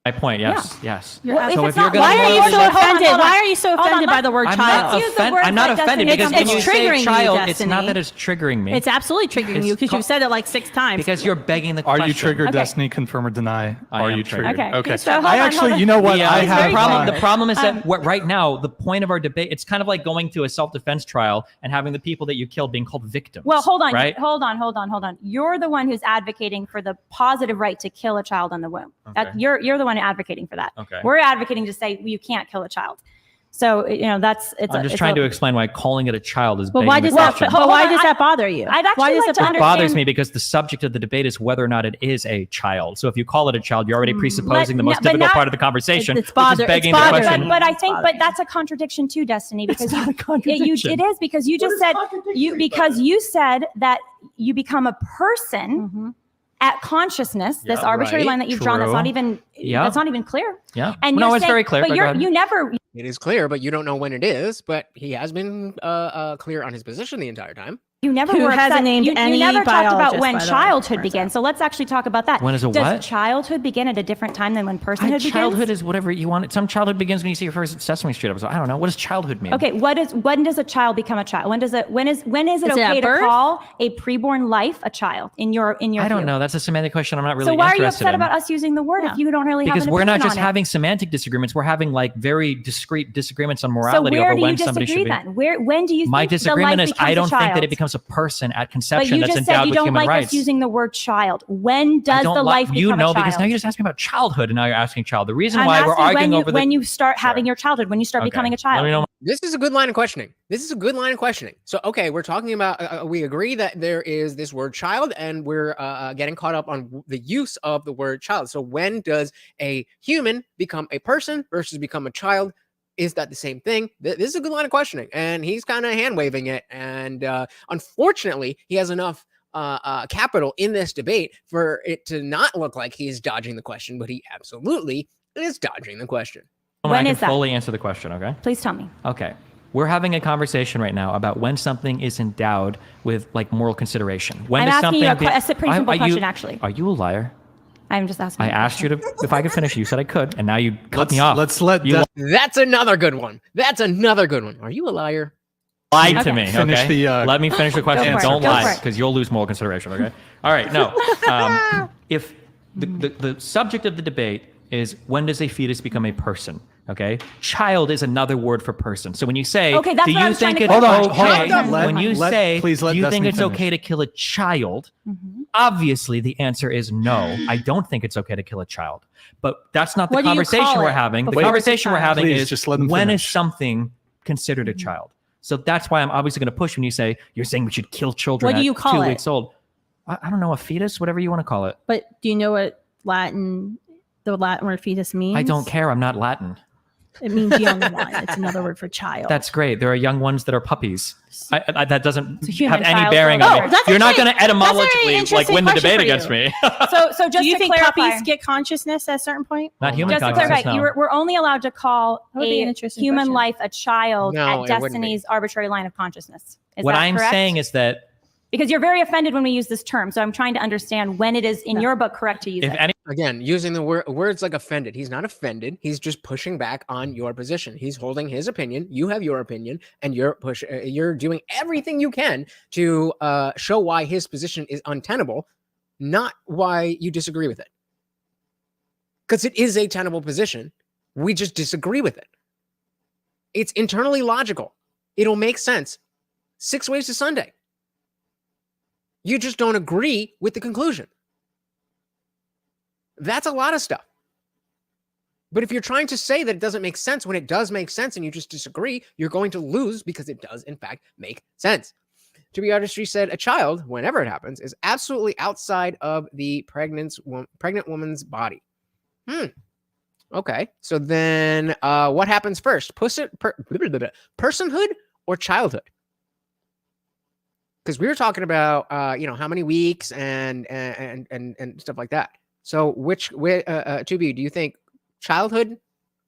Speaker 3: My point, yes, yes.
Speaker 5: Well, if
Speaker 3: So
Speaker 5: it's
Speaker 3: if you're
Speaker 5: not-
Speaker 3: gonna
Speaker 8: Why are you
Speaker 3: morally
Speaker 8: so
Speaker 3: loathe-
Speaker 8: offended?
Speaker 5: Hold on.
Speaker 8: Why are you so
Speaker 5: Hold on,
Speaker 8: offended by the word
Speaker 3: I'm
Speaker 8: child?
Speaker 3: not,
Speaker 5: use the word
Speaker 3: I'm not
Speaker 5: that
Speaker 3: offended
Speaker 5: doesn't
Speaker 3: because
Speaker 5: make
Speaker 3: when you
Speaker 8: sense.
Speaker 3: say
Speaker 8: It's triggering you,
Speaker 3: child, it's not
Speaker 8: Destiny.
Speaker 3: that it's triggering me.
Speaker 8: It's absolutely triggering
Speaker 3: It's
Speaker 8: you because
Speaker 3: co-
Speaker 8: you've said it like 6 times.
Speaker 3: because you're begging the
Speaker 2: Are
Speaker 3: question.
Speaker 2: you triggered,
Speaker 5: Okay.
Speaker 2: Destiny? Confirm or deny?
Speaker 3: I
Speaker 2: Are
Speaker 3: am
Speaker 2: you
Speaker 3: triggered.
Speaker 2: triggered?
Speaker 5: Okay.
Speaker 2: Okay.
Speaker 5: So hold
Speaker 2: I
Speaker 5: on,
Speaker 2: actually,
Speaker 5: hold on.
Speaker 2: you know what?
Speaker 3: The,
Speaker 2: I
Speaker 3: the
Speaker 2: have.
Speaker 3: problem is that what right now the point of our debate, it's kind of like going to a self-defense trial and having the people that you killed being called victims.
Speaker 5: Well, hold on,
Speaker 3: right?
Speaker 5: hold on. You're the one who's advocating for the positive right to kill a child in the womb.
Speaker 3: Okay.
Speaker 5: You're the one advocating for that.
Speaker 3: Okay.
Speaker 5: We're advocating to say you can't kill a child. So
Speaker 3: I'm just trying to explain why calling it a child is.
Speaker 8: But why
Speaker 3: begging
Speaker 8: does
Speaker 3: the
Speaker 8: that?
Speaker 3: question.
Speaker 8: But why
Speaker 5: Hold on,
Speaker 8: does that bother you?
Speaker 5: I'd actually
Speaker 8: why does
Speaker 5: like
Speaker 8: that
Speaker 5: to
Speaker 8: bother
Speaker 3: It bothers
Speaker 5: understand-
Speaker 3: me because the subject of the debate is whether or not it is a child. So if you call it a child, you're already presupposing the most
Speaker 5: but
Speaker 3: difficult
Speaker 5: not-
Speaker 3: part of the conversation,
Speaker 8: it's
Speaker 3: which is
Speaker 8: bother-
Speaker 3: begging
Speaker 8: it's
Speaker 3: the
Speaker 8: bothering.
Speaker 3: question.
Speaker 5: But I think,
Speaker 8: bothering.
Speaker 5: but that's a contradiction too, Destiny, because
Speaker 3: not a contradiction.
Speaker 5: it is because you just said you said that you become a person
Speaker 8: Mm-hmm.
Speaker 5: at consciousness. This
Speaker 3: Yeah,
Speaker 5: arbitrary
Speaker 3: right,
Speaker 5: line that you've drawn that's
Speaker 3: true.
Speaker 5: not even
Speaker 3: Yeah.
Speaker 5: that's not even clear.
Speaker 3: Yeah.
Speaker 5: And
Speaker 3: No,
Speaker 5: you're
Speaker 3: it's
Speaker 5: saying-
Speaker 3: very clear,
Speaker 5: But
Speaker 3: but go ahead.
Speaker 5: you never.
Speaker 1: It is clear, but you don't know when it is. But he has been clear on his position the entire time.
Speaker 5: You never
Speaker 8: Who
Speaker 5: were
Speaker 8: hasn't
Speaker 5: upset.
Speaker 8: named
Speaker 5: you
Speaker 8: any
Speaker 5: never talked about
Speaker 8: biologist,
Speaker 5: when
Speaker 8: by the way,
Speaker 5: childhood
Speaker 8: turns
Speaker 5: begins.
Speaker 8: out.
Speaker 5: So let's actually talk about that.
Speaker 3: When is a
Speaker 5: Does
Speaker 3: what?
Speaker 5: childhood begin at a different time than when personhood begins?
Speaker 3: Childhood is whatever you want. Some childhood begins when you see your first Sesame Street episode. I don't know. What does childhood mean?
Speaker 5: Okay, when does a child become a child? When is it okay
Speaker 8: at
Speaker 5: to
Speaker 8: birth?
Speaker 5: call a preborn life a child in your
Speaker 3: I don't
Speaker 5: view?
Speaker 3: know. That's a semantic question. I'm not really
Speaker 5: So why are you
Speaker 3: interested
Speaker 5: upset
Speaker 3: in.
Speaker 5: about us using the word if you don't really have
Speaker 3: Because
Speaker 5: an
Speaker 3: we're not
Speaker 5: opinion
Speaker 3: just
Speaker 5: on it?
Speaker 3: having semantic disagreements. We're having like very discrete disagreements on
Speaker 5: So
Speaker 3: morality
Speaker 5: where
Speaker 3: over
Speaker 5: do you
Speaker 3: when somebody should
Speaker 5: disagree
Speaker 3: be.
Speaker 5: then? When do you
Speaker 3: My
Speaker 5: think the
Speaker 3: disagreement
Speaker 5: life
Speaker 3: is
Speaker 5: becomes
Speaker 3: I don't
Speaker 5: a
Speaker 3: think that
Speaker 5: child?
Speaker 3: it becomes a person at
Speaker 5: But
Speaker 3: conception
Speaker 5: you
Speaker 3: that's
Speaker 5: just said
Speaker 3: endowed
Speaker 5: you
Speaker 3: with
Speaker 5: don't
Speaker 3: human
Speaker 5: like
Speaker 3: rights.
Speaker 5: us using the word child. When does
Speaker 3: I
Speaker 5: the
Speaker 3: don't
Speaker 5: life
Speaker 3: you
Speaker 5: become
Speaker 3: know
Speaker 5: a child?
Speaker 3: because now you just asked me about childhood and now you're asking child. The reason
Speaker 5: I'm
Speaker 3: why we're
Speaker 5: asking
Speaker 3: arguing
Speaker 5: when
Speaker 3: over
Speaker 5: when
Speaker 3: the
Speaker 5: you start
Speaker 3: Sure.
Speaker 5: having your childhood, when you start
Speaker 3: Okay.
Speaker 5: becoming a
Speaker 3: Let
Speaker 5: child.
Speaker 3: me know.
Speaker 1: This is a good line of questioning. This is a good line of questioning. So, okay, we're talking about, we agree that there is this word child, and we're getting caught up on the use of the word child. So, when does a human become a person versus become a child? Is that the same thing? This is a good line of questioning, and he's kind of hand waving it. And unfortunately, he has enough capital in this debate for it to not look like he's dodging the question, but he absolutely is dodging the question.
Speaker 5: When
Speaker 3: I can
Speaker 5: is that?
Speaker 3: fully answer the question, okay?
Speaker 5: Please tell me.
Speaker 3: Okay. We're having a conversation right now about when something is endowed with like moral consideration. When
Speaker 5: I'm
Speaker 3: does
Speaker 5: asking you
Speaker 3: something
Speaker 5: a pretty simple question, actually.
Speaker 3: Are you a liar?
Speaker 5: I'm just asking.
Speaker 3: I
Speaker 5: you a
Speaker 3: asked you to if I could finish. You said I could, and now you cut me off.
Speaker 2: Let's let
Speaker 3: you
Speaker 1: That's another good one. That's another good one. Are you a liar?
Speaker 3: lied to
Speaker 5: Okay.
Speaker 3: me.
Speaker 2: Finish
Speaker 3: Okay.
Speaker 2: the,
Speaker 3: Let me finish the question.
Speaker 5: for it.
Speaker 3: Don't
Speaker 5: Go
Speaker 3: lie
Speaker 5: for it.
Speaker 3: because you'll lose moral consideration. Okay. All right. No. If the subject of the debate is when does a fetus become a person? Okay. Child is another word for person. So when you say,
Speaker 5: Okay, that's
Speaker 3: do
Speaker 5: what I
Speaker 3: you
Speaker 5: was trying
Speaker 3: think
Speaker 5: to
Speaker 3: it's
Speaker 5: clarify.
Speaker 2: Hold on,
Speaker 3: okay?
Speaker 2: hold on.
Speaker 3: When you say,
Speaker 2: please let
Speaker 3: do you think
Speaker 2: Destiny
Speaker 3: it's
Speaker 2: finish.
Speaker 3: okay to kill a child? Obviously, the answer is no. I don't think it's okay to kill a child. But that's not the
Speaker 8: What do you
Speaker 3: conversation
Speaker 8: call
Speaker 3: we're
Speaker 8: it
Speaker 3: having. The
Speaker 8: before it's a
Speaker 3: conversation we're
Speaker 8: child?
Speaker 3: having
Speaker 2: Please,
Speaker 3: is
Speaker 2: just let him
Speaker 3: when is
Speaker 2: finish.
Speaker 3: something considered a child? So that's why I'm obviously going to push when you say you're saying we should kill children
Speaker 8: What do
Speaker 3: at
Speaker 8: you call
Speaker 3: 2
Speaker 8: it?
Speaker 3: weeks old. I don't know, a fetus, whatever you want to call it.
Speaker 8: But do you know what the Latin word fetus means?
Speaker 3: I don't care. I'm not Latin.
Speaker 8: It means young one. It's another word for child.
Speaker 3: That's great. There are young ones that are puppies. That doesn't
Speaker 5: a human
Speaker 3: have any
Speaker 5: child,
Speaker 3: bearing
Speaker 5: so
Speaker 3: on
Speaker 5: it's
Speaker 3: me.
Speaker 8: that's
Speaker 3: You're not
Speaker 8: actually-
Speaker 3: going to etymologically
Speaker 8: very
Speaker 3: like
Speaker 8: interesting
Speaker 3: win the
Speaker 8: question
Speaker 3: debate
Speaker 8: for you.
Speaker 3: against me.
Speaker 5: So just
Speaker 8: do you
Speaker 5: to
Speaker 8: think
Speaker 5: clarify,
Speaker 8: puppies get consciousness at a certain point?
Speaker 3: Not human
Speaker 5: just to
Speaker 3: consciousness,
Speaker 5: clarify,
Speaker 3: no.
Speaker 5: we're only allowed to call
Speaker 8: That would be an
Speaker 5: a
Speaker 8: interesting
Speaker 5: human
Speaker 8: question.
Speaker 5: life a child
Speaker 1: No,
Speaker 5: at
Speaker 1: it wouldn't be.
Speaker 5: Destiny's arbitrary line of consciousness. Is
Speaker 3: What
Speaker 5: that
Speaker 3: I'm
Speaker 5: correct?
Speaker 3: saying is that
Speaker 5: because you're very offended when we use this term, so I'm trying to understand when it is in your book correct to use
Speaker 3: if
Speaker 5: it.
Speaker 3: any
Speaker 1: Again, using the words like offended. He's not offended. He's just pushing back on your position. He's holding his opinion. You have your opinion, and you're doing everything you can to show why his position is untenable, not why you disagree with it. Because it is a tenable position. We just disagree with it. It's internally logical. It'll make sense 6 ways to Sunday. You just don't agree with the conclusion. That's a lot of stuff. But if you're trying to say that it doesn't make sense when it does make sense and you just disagree, you're going to lose because it does, in fact, make sense. To Be Artistry said, a child, whenever it happens, is absolutely outside of the pregnant woman's body. Okay. So then what happens first? Personhood or childhood? Because we were talking about, how many weeks and stuff like that. So to be, do you think childhood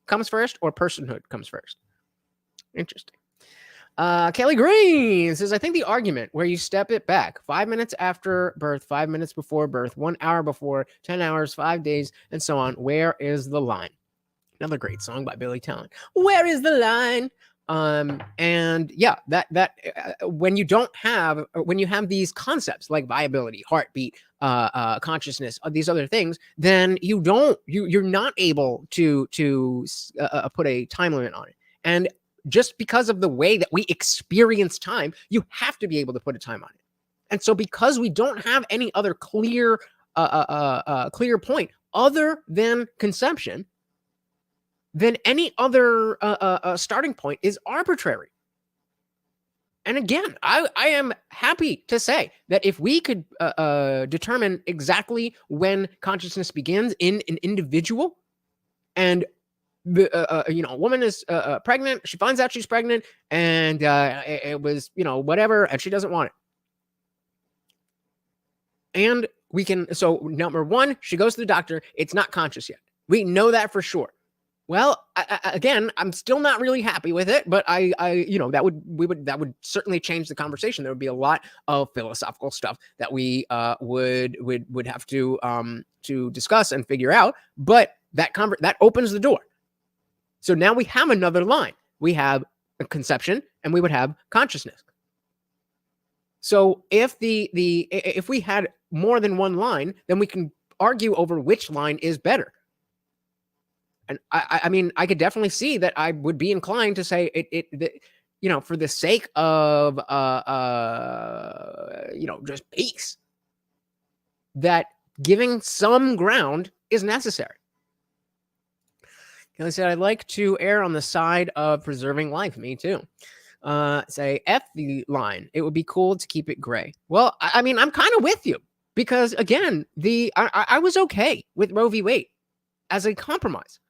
Speaker 1: comes first or personhood comes first? Interesting. Kelly Green says, I think the argument where you step it back 5 minutes after birth, 5 minutes before birth, 1 hour before, 10 hours, 5 days, and so on. Where is the line? Another great song by Billy Talent. Where is the line? And yeah, that when you have these concepts like viability, heartbeat, consciousness, these other things, then you're not able to put a time limit on it. And just because of the way that we experience time, you have to be able to put a time on it. And so because we don't have any other clear point other than conception, then any other starting point is arbitrary. And again, I am happy to say that if we could determine exactly when consciousness begins in an individual, and a woman is pregnant, she finds out she's pregnant, and it was whatever, and she doesn't want it. And we can, so number one, she goes to the doctor, it's not conscious yet. We know that for sure. Well, again, I'm still not really happy with it, but that would certainly change the conversation. There would be a lot of philosophical stuff that we would have to discuss and figure out. But that opens the door. So now we have another line. We have a conception, and we would have consciousness. So if if we had more than one line, then we can argue over which line is better. And I mean, I could definitely see that I would be inclined to say for the sake of just peace, that giving some ground is necessary. Kelly said, I'd like to err on the side of preserving life. Me too. Say F the line. It would be cool to keep it gray. Well, I mean, I'm kind of with you because again, I was okay with Roe v. Wade as a compromise.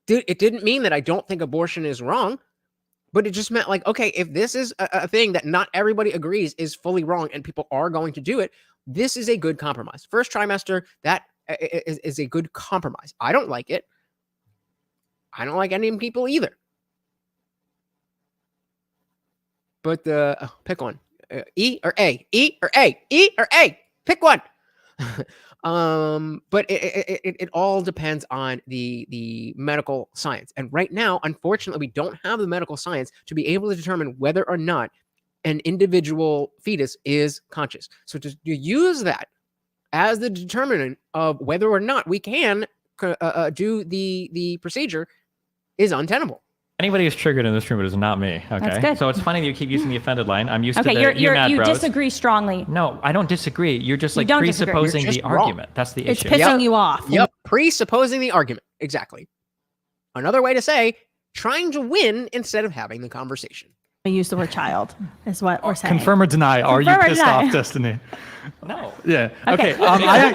Speaker 1: It didn't mean that I don't think abortion is wrong, but it just meant like, okay, if this is a thing that not everybody agrees is fully wrong and people are going to do it, this is a good compromise. First trimester, that is a good compromise. I don't like it. I don't like any people either. But pick one. E or A? E or A? E or A? Pick one. But it all depends on the medical science. And right now, unfortunately, we don't have the medical science to be able to determine whether or not an individual fetus is conscious. So to use that as the determinant of whether or not we can do the procedure is untenable.
Speaker 3: Anybody who's triggered in this room, it is not me. Okay.
Speaker 5: That's good.
Speaker 3: So it's funny that you keep using the offended line. I'm used to
Speaker 5: you disagree strongly.
Speaker 3: No, I don't disagree. You're just like presupposing the argument. That's the
Speaker 8: It's
Speaker 3: issue.
Speaker 8: pissing you off.
Speaker 1: Yep. Presupposing the argument. Exactly. Another way to say trying to win instead of having the conversation.
Speaker 8: I use the word child is what we're saying.
Speaker 2: Confirm or deny. Are you pissed off, Destiny?
Speaker 3: No.
Speaker 2: Yeah.
Speaker 5: Okay.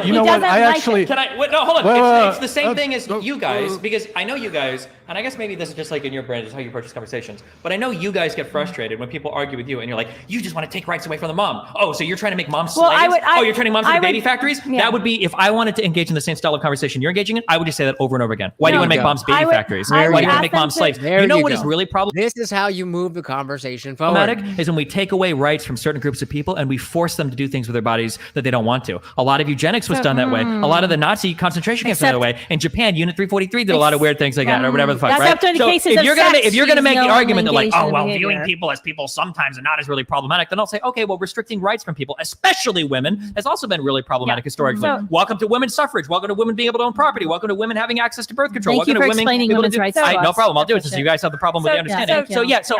Speaker 2: You know what? I actually.
Speaker 3: Can I? Wait, no, hold on.
Speaker 2: Wait,
Speaker 3: it's the same thing as you guys, because I know you guys, and I guess maybe this is just like in your brain, is how you approach these conversations. But I know you guys get frustrated when people argue with you, and you're like, you just want to take rights away from the mom. Oh, so you're trying to make moms slaves? You're turning moms into baby factories? Yeah. That would be, if I wanted to engage in the same style of conversation you're engaging in, I would just say that over and over again. Why do you want to make moms baby factories? Why do you want to make moms slaves? You know what is really problematic?
Speaker 1: This is how you move the conversation forward.
Speaker 3: Is when we take away rights from certain groups of people and we force them to do things with their bodies that they don't want to. A lot of eugenics was done that way. A lot of the Nazi concentration camps done that way. In Japan, Unit 343 did a lot of weird things like that, or whatever the fuck, right? So if you're gonna make the argument that like, oh well, viewing people as people sometimes and not as really problematic, then I'll say, okay, well, restricting rights from people, especially women, has also been really problematic historically. So, welcome to women's suffrage. Welcome to women being able to own property. Welcome to women having access to birth control.
Speaker 8: Thank you for explaining women's rights.
Speaker 3: No problem. I'll do it since you guys have the problem with the understanding.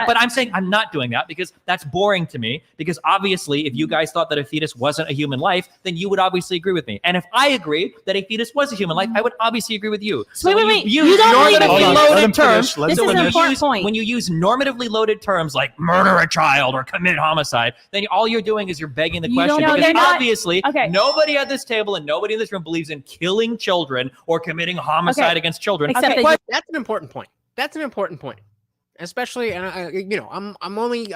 Speaker 3: But I'm saying I'm not doing that because that's boring to me, because obviously if you guys thought that a fetus wasn't a human life, then you would obviously agree with me. And if I agree that a fetus was a human life, I would obviously agree with you. So
Speaker 8: wait. You don't
Speaker 3: normatively loaded terms.
Speaker 8: This is an important point.
Speaker 3: When you use normatively loaded terms like murder a child or commit homicide, then all you're doing is you're begging the question. Because obviously nobody at this table and nobody in this room believes in killing children or committing homicide against children.
Speaker 1: But that's an important point. That's an important point. Especially, and I'm only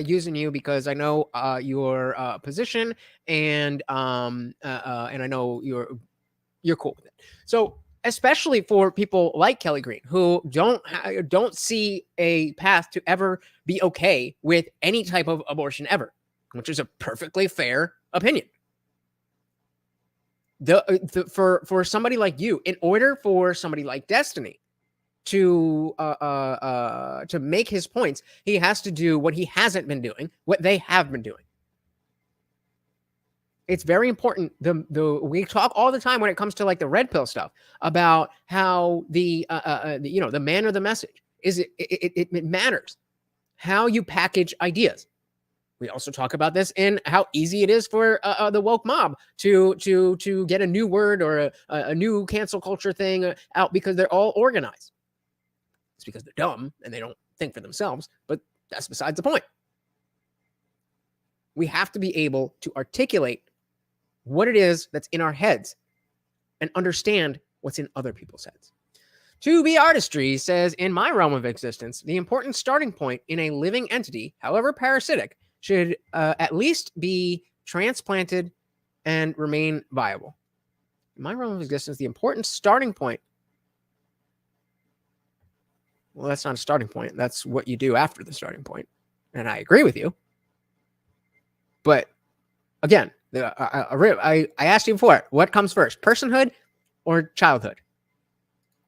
Speaker 1: using you because I know your position, and I know you're cool with it. So, especially for people like Kelly Green, who don't see a path to ever be okay with any type of abortion ever, which is a perfectly fair opinion. For somebody like you, in order for somebody like Destiny to make his points, he has to do what he hasn't been doing, what they have been doing. It's very important. We talk all the time when it comes to like the red pill stuff about how the manner of the message is it matters how you package ideas. We also talk about this in how easy it is for the woke mob to get a new word or a new cancel culture thing out because they're all organized. It's because they're dumb and they don't think for themselves, but that's besides the point. We have to be able to articulate what it is that's in our heads and understand what's in other people's heads. To Be Artistry says, in my realm of existence, the important starting point in a living entity, however parasitic, should at least be transplanted and remain viable. In my realm of existence, the important starting point well, that's not a starting point. That's what you do after the starting point. And I agree with you. But again, I asked you before, what comes first, personhood or childhood?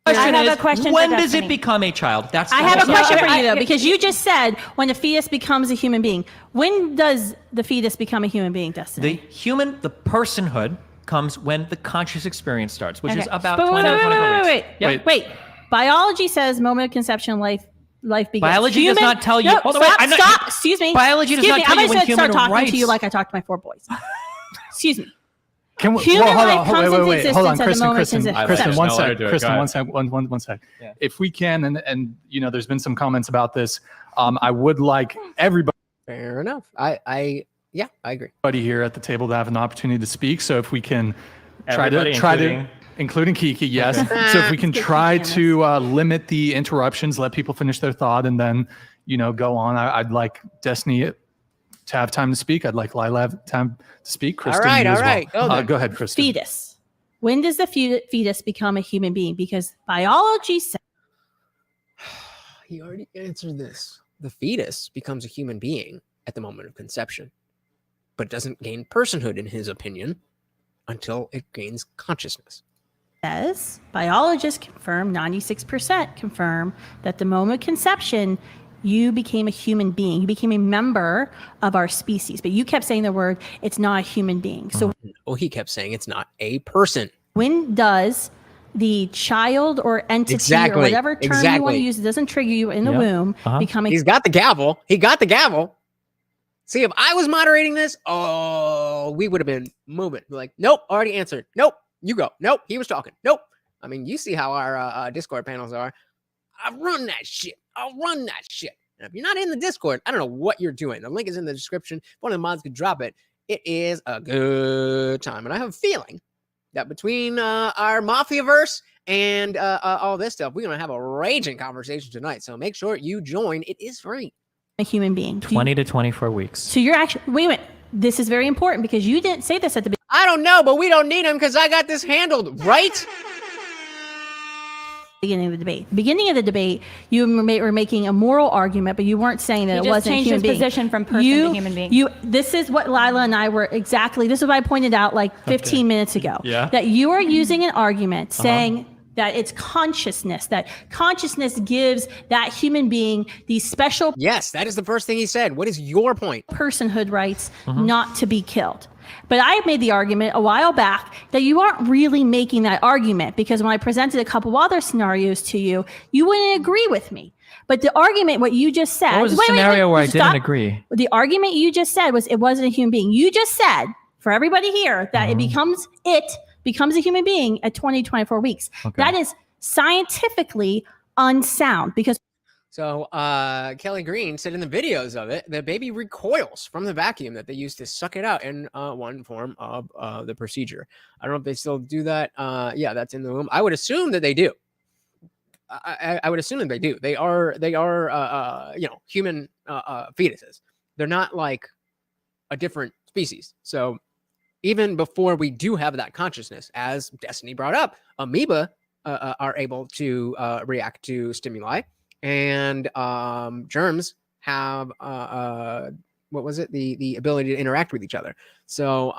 Speaker 5: I have a question.
Speaker 3: When
Speaker 5: for
Speaker 3: does it
Speaker 5: Destiny.
Speaker 3: become a child? That's
Speaker 8: I have a question for you, though,
Speaker 5: I-
Speaker 8: because you just said when a fetus becomes a human being. When does the fetus become a human being, Destiny?
Speaker 3: The personhood comes when the conscious experience starts, which is
Speaker 5: Okay.
Speaker 3: about
Speaker 8: But
Speaker 3: 20 to 24 weeks.
Speaker 8: wait. Biology says moment of conception, life begins.
Speaker 3: Biology does not tell you-
Speaker 8: No,
Speaker 3: hold on, wait, I'm not-
Speaker 8: stop. Excuse me.
Speaker 3: Biology does not tell you
Speaker 8: I'm
Speaker 3: when
Speaker 8: going to start
Speaker 3: human
Speaker 8: talking
Speaker 3: rights-
Speaker 8: to you like I talk to my 4 boys. Excuse me.
Speaker 2: Can we,
Speaker 8: Human
Speaker 2: hold
Speaker 8: life
Speaker 2: on,
Speaker 8: comes into
Speaker 2: Hold on,
Speaker 8: existence at the
Speaker 2: Kristen,
Speaker 8: moment
Speaker 2: Kristen,
Speaker 8: it's
Speaker 2: Kristen,
Speaker 8: accepted.
Speaker 2: one
Speaker 3: I'll let her
Speaker 2: sec,
Speaker 3: do it.
Speaker 2: Kristen,
Speaker 3: Go
Speaker 2: one sec, one sec.
Speaker 3: Yeah.
Speaker 2: If we can, and you know, there's been some comments about this. I would like everybody
Speaker 1: Fair enough. I agree.
Speaker 2: here at the table to have an opportunity to speak. So if we can
Speaker 3: Everybody,
Speaker 2: including Kiki, yes. So if we can try to limit the interruptions, let people finish their thought, and then go on. I'd like Destiny to have time to speak. I'd like Lila to have time to speak. Kristen,
Speaker 1: right,
Speaker 2: you as
Speaker 1: all right.
Speaker 2: well. Go ahead, Kristen.
Speaker 8: Fetus. When does the fetus become a human being? Because biology says
Speaker 1: He already answered this. The fetus becomes a human being at the moment of conception, but doesn't gain personhood, in his opinion, until it gains consciousness.
Speaker 8: Biologists confirm, 96% confirm, that the moment of conception, you became a human being. You became a member of our species. But you kept saying the word, it's not a human being. So
Speaker 1: He kept saying it's not a person.
Speaker 8: when does the child or entity or whatever term you want to use, it doesn't trigger you in the womb, become a
Speaker 1: He's got the gavel. He got the gavel. See, if I was moderating this, we would have been moving. Like, nope, already answered. Nope, you go. Nope, he was talking. Nope. I mean, you see how our Discord panels are. I'll run that shit. And if you're not in the Discord, I don't know what you're doing. The link is in the description. If one of the mods could drop it, it is a good time. And I have a feeling that between our Mafia-verse and all this stuff, we're going to have a raging conversation tonight. So make sure you join. It is free.
Speaker 8: a human being.
Speaker 3: 20 to 24 weeks.
Speaker 8: So you're actually, wait a minute. This is very important because you didn't say this at the
Speaker 1: I don't know, but we don't need him because I got this handled, right?
Speaker 8: beginning of the debate. Beginning of the debate, you were making a moral argument, but you weren't saying that
Speaker 5: He
Speaker 8: it
Speaker 5: just
Speaker 8: wasn't a
Speaker 5: changed
Speaker 8: human
Speaker 5: his
Speaker 8: being.
Speaker 5: position from person to human being.
Speaker 8: This is what Lila and I were exactly. This is what I pointed out like 15 minutes ago.
Speaker 3: Yeah.
Speaker 8: That you are using an argument saying that it's consciousness. That consciousness gives that human being these special
Speaker 1: Yes, that is the first thing he said. What is your point?
Speaker 8: personhood rights not to be killed. But I made the argument a while back that you aren't really making that argument because when I presented a couple other scenarios to you, you wouldn't agree with me. But the argument, what you just said,
Speaker 3: What was a scenario where I didn't agree?
Speaker 8: The argument you just said was it wasn't a human being. You just said for everybody here that it becomes a human being at 20, 24 weeks.
Speaker 3: Okay.
Speaker 8: That is scientifically unsound because
Speaker 1: So Kelly Green said in the videos of it, the baby recoils from the vacuum that they used to suck it out in one form of the procedure. I don't know if they still do that. Yeah, that's in the womb. I would assume that they do. I would assume that they do. They are human fetuses. They're not like a different species. So even before we do have that consciousness, as Destiny brought up, amoeba are able to react to stimuli. And germs have what was it? The ability to interact with each other. So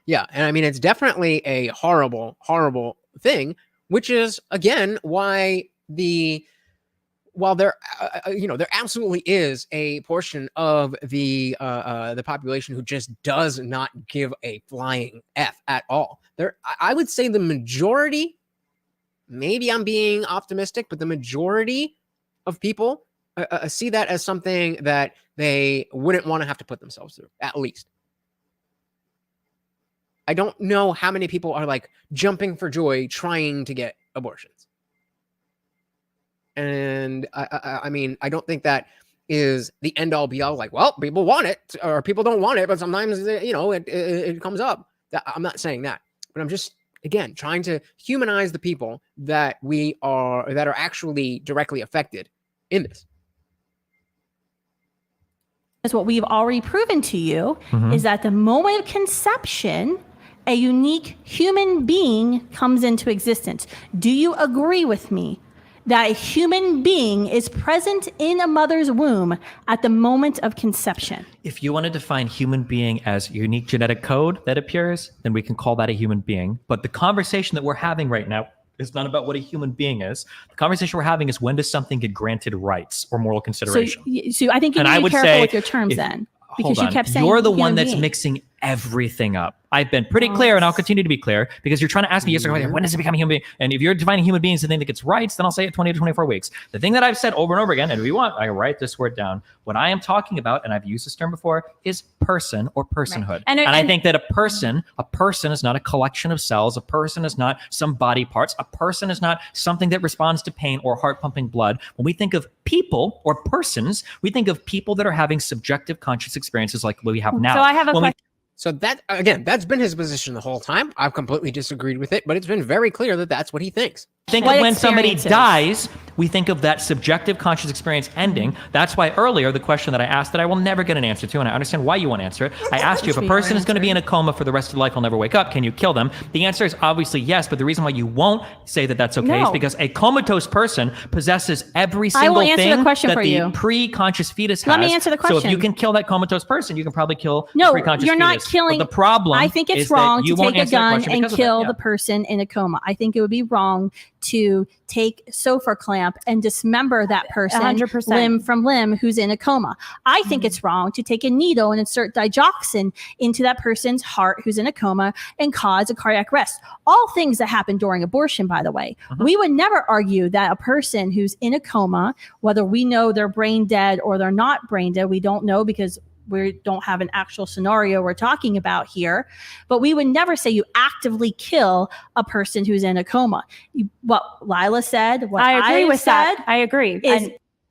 Speaker 1: yeah, and I mean it's definitely a horrible, horrible thing, which is again why while there there absolutely is a portion of the population who just does not give a flying F at all. I would say the majority. Maybe I'm being optimistic, but the majority of people see that as something that they wouldn't want to have to put themselves through, at least. I don't know how many people are like jumping for joy trying to get abortions. And I mean, I don't think that is the end all be all. Like, well, people want it or people don't want it, but sometimes, it comes up. I'm not saying that, but I'm just, again, trying to humanize the people that are actually directly affected in this.
Speaker 8: Because what we've already proven to you is that the moment of conception, a unique human being comes into existence. Do you agree with me that a human being is present in a mother's womb at the moment of conception.
Speaker 3: If you want to define human being as unique genetic code that appears, then we can call that a human being. But the conversation that we're having right now is not about what a human being is. The conversation we're having is, when does something get granted rights or moral consideration?
Speaker 8: So I think you need to be careful with your terms then. Because you kept saying
Speaker 3: you're the one that's
Speaker 8: being.
Speaker 3: mixing everything up. I've been pretty clear, and I'll continue to be clear, because you're trying to ask me, yes or no, when does it become a human being? And if you're defining human beings as the thing that gets rights, then I'll say it 20 to 24 weeks. The thing that I've said over and over again, and if you want, I write this word down. What I am talking about, and I've used this term before, is person or personhood.
Speaker 5: Right.
Speaker 3: And I think that a person is not a collection of cells. A person is not some body parts. A person is not something that responds to pain or heart pumping blood. When we think of people or persons, we think of people that are having subjective conscious experiences like we have now.
Speaker 5: So I have a question.
Speaker 1: So that, again, that's been his position the whole time. I've completely disagreed with it, but it's been very clear that that's what he thinks.
Speaker 3: Think of when somebody dies, we think of that subjective conscious experience ending. That's why earlier, the question that I asked that I will never get an answer to, and I understand why you want to answer it. I asked you, if a person is going to be in a coma for the rest of their life, will never wake up, can you kill them? The answer is obviously yes, but the reason why you won't say that that's okay is because a comatose person possesses every single thing that the pre-conscious fetus has.
Speaker 8: Let me answer the question.
Speaker 3: So if you can kill that comatose person, you can probably kill the
Speaker 8: No,
Speaker 3: pre-conscious
Speaker 8: you're not
Speaker 3: fetus.
Speaker 8: killing.
Speaker 3: But the problem
Speaker 8: I think it's
Speaker 3: is
Speaker 8: wrong
Speaker 3: that you
Speaker 8: to
Speaker 3: won't
Speaker 8: take a
Speaker 3: answer that
Speaker 8: gun
Speaker 3: question
Speaker 8: and
Speaker 3: because of that.
Speaker 8: kill
Speaker 3: Yeah.
Speaker 8: the person in a coma. I think it would be wrong to take sofa clamp and dismember that person
Speaker 5: 100%.
Speaker 8: limb from limb who's in a coma. I think it's wrong to take a needle and insert digoxin into that person's heart who's in a coma and cause a cardiac arrest. All things that happen during abortion, by the way. We would never argue that a person who's in a coma, whether we know they're brain dead or they're not brain dead, we don't know because we don't have an actual scenario we're talking about here, but we would never say you actively kill a person who's in a coma. What Lila said, what
Speaker 5: I agree with
Speaker 8: said,
Speaker 5: that. I agree.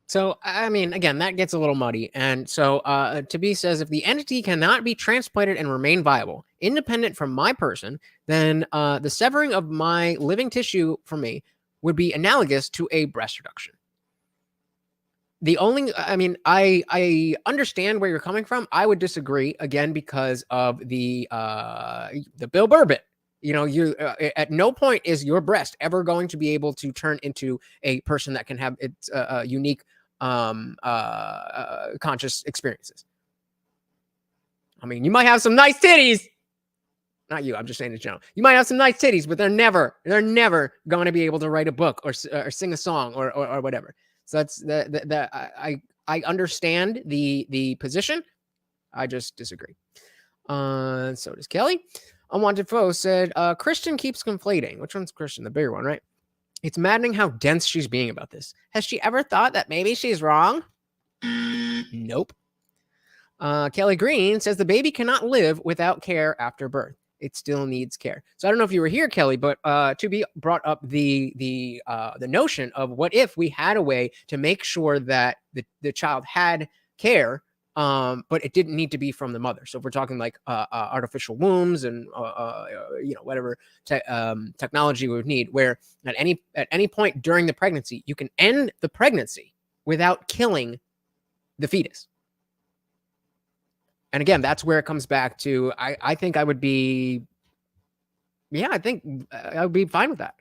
Speaker 1: So, I mean, again, that gets a little muddy. And so Tabi says, if the entity cannot be transplanted and remain viable, independent from my person, then the severing of my living tissue for me would be analogous to a breast reduction. The only, I mean, I understand where you're coming from. I would disagree, again, because of the Bill Burr bit. You know, you at no point is your breast ever going to be able to turn into a person that can have its unique conscious experiences. I mean, you might have some nice titties. Not you, I'm just saying in general. You might have some nice titties, but they're never going to be able to write a book or sing a song or whatever. So that's I understand the position. I just disagree. So does Kelly. Unwanted Foe said, Christian keeps conflating. Which one's Christian? The bigger one, right? It's maddening how dense she's being about this. Has she ever thought that maybe she's wrong? Nope. Kelly Green says the baby cannot live without care after birth. It still needs care. So I don't know if you were here, Kelly, but to be brought up the notion of what if we had a way to make sure that the child had care, but it didn't need to be from the mother. So if we're talking like artificial wombs and whatever technology we would need, where at any point during the pregnancy you can end the pregnancy without killing the fetus. And again, that's where it comes back to, I think I would be, I think I would be fine with that.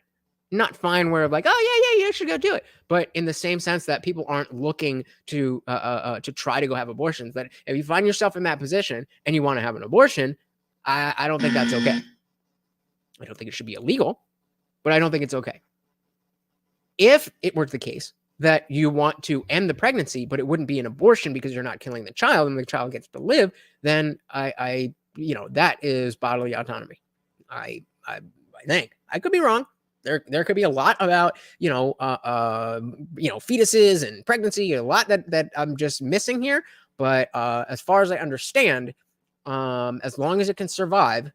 Speaker 1: Not fine where like, oh, yeah, you should go do it. But in the same sense that people aren't looking to try to go have abortions, that if you find yourself in that position and you want to have an abortion, I don't think that's okay. I don't think it should be illegal, but I don't think it's okay. If it were the case that you want to end the pregnancy, but it wouldn't be an abortion because you're not killing the child and the child gets to live, then I that is bodily autonomy. I think I could be wrong. There could be a lot about fetuses and pregnancy, a lot that I'm just missing here. But as far as I understand, as long as it can survive,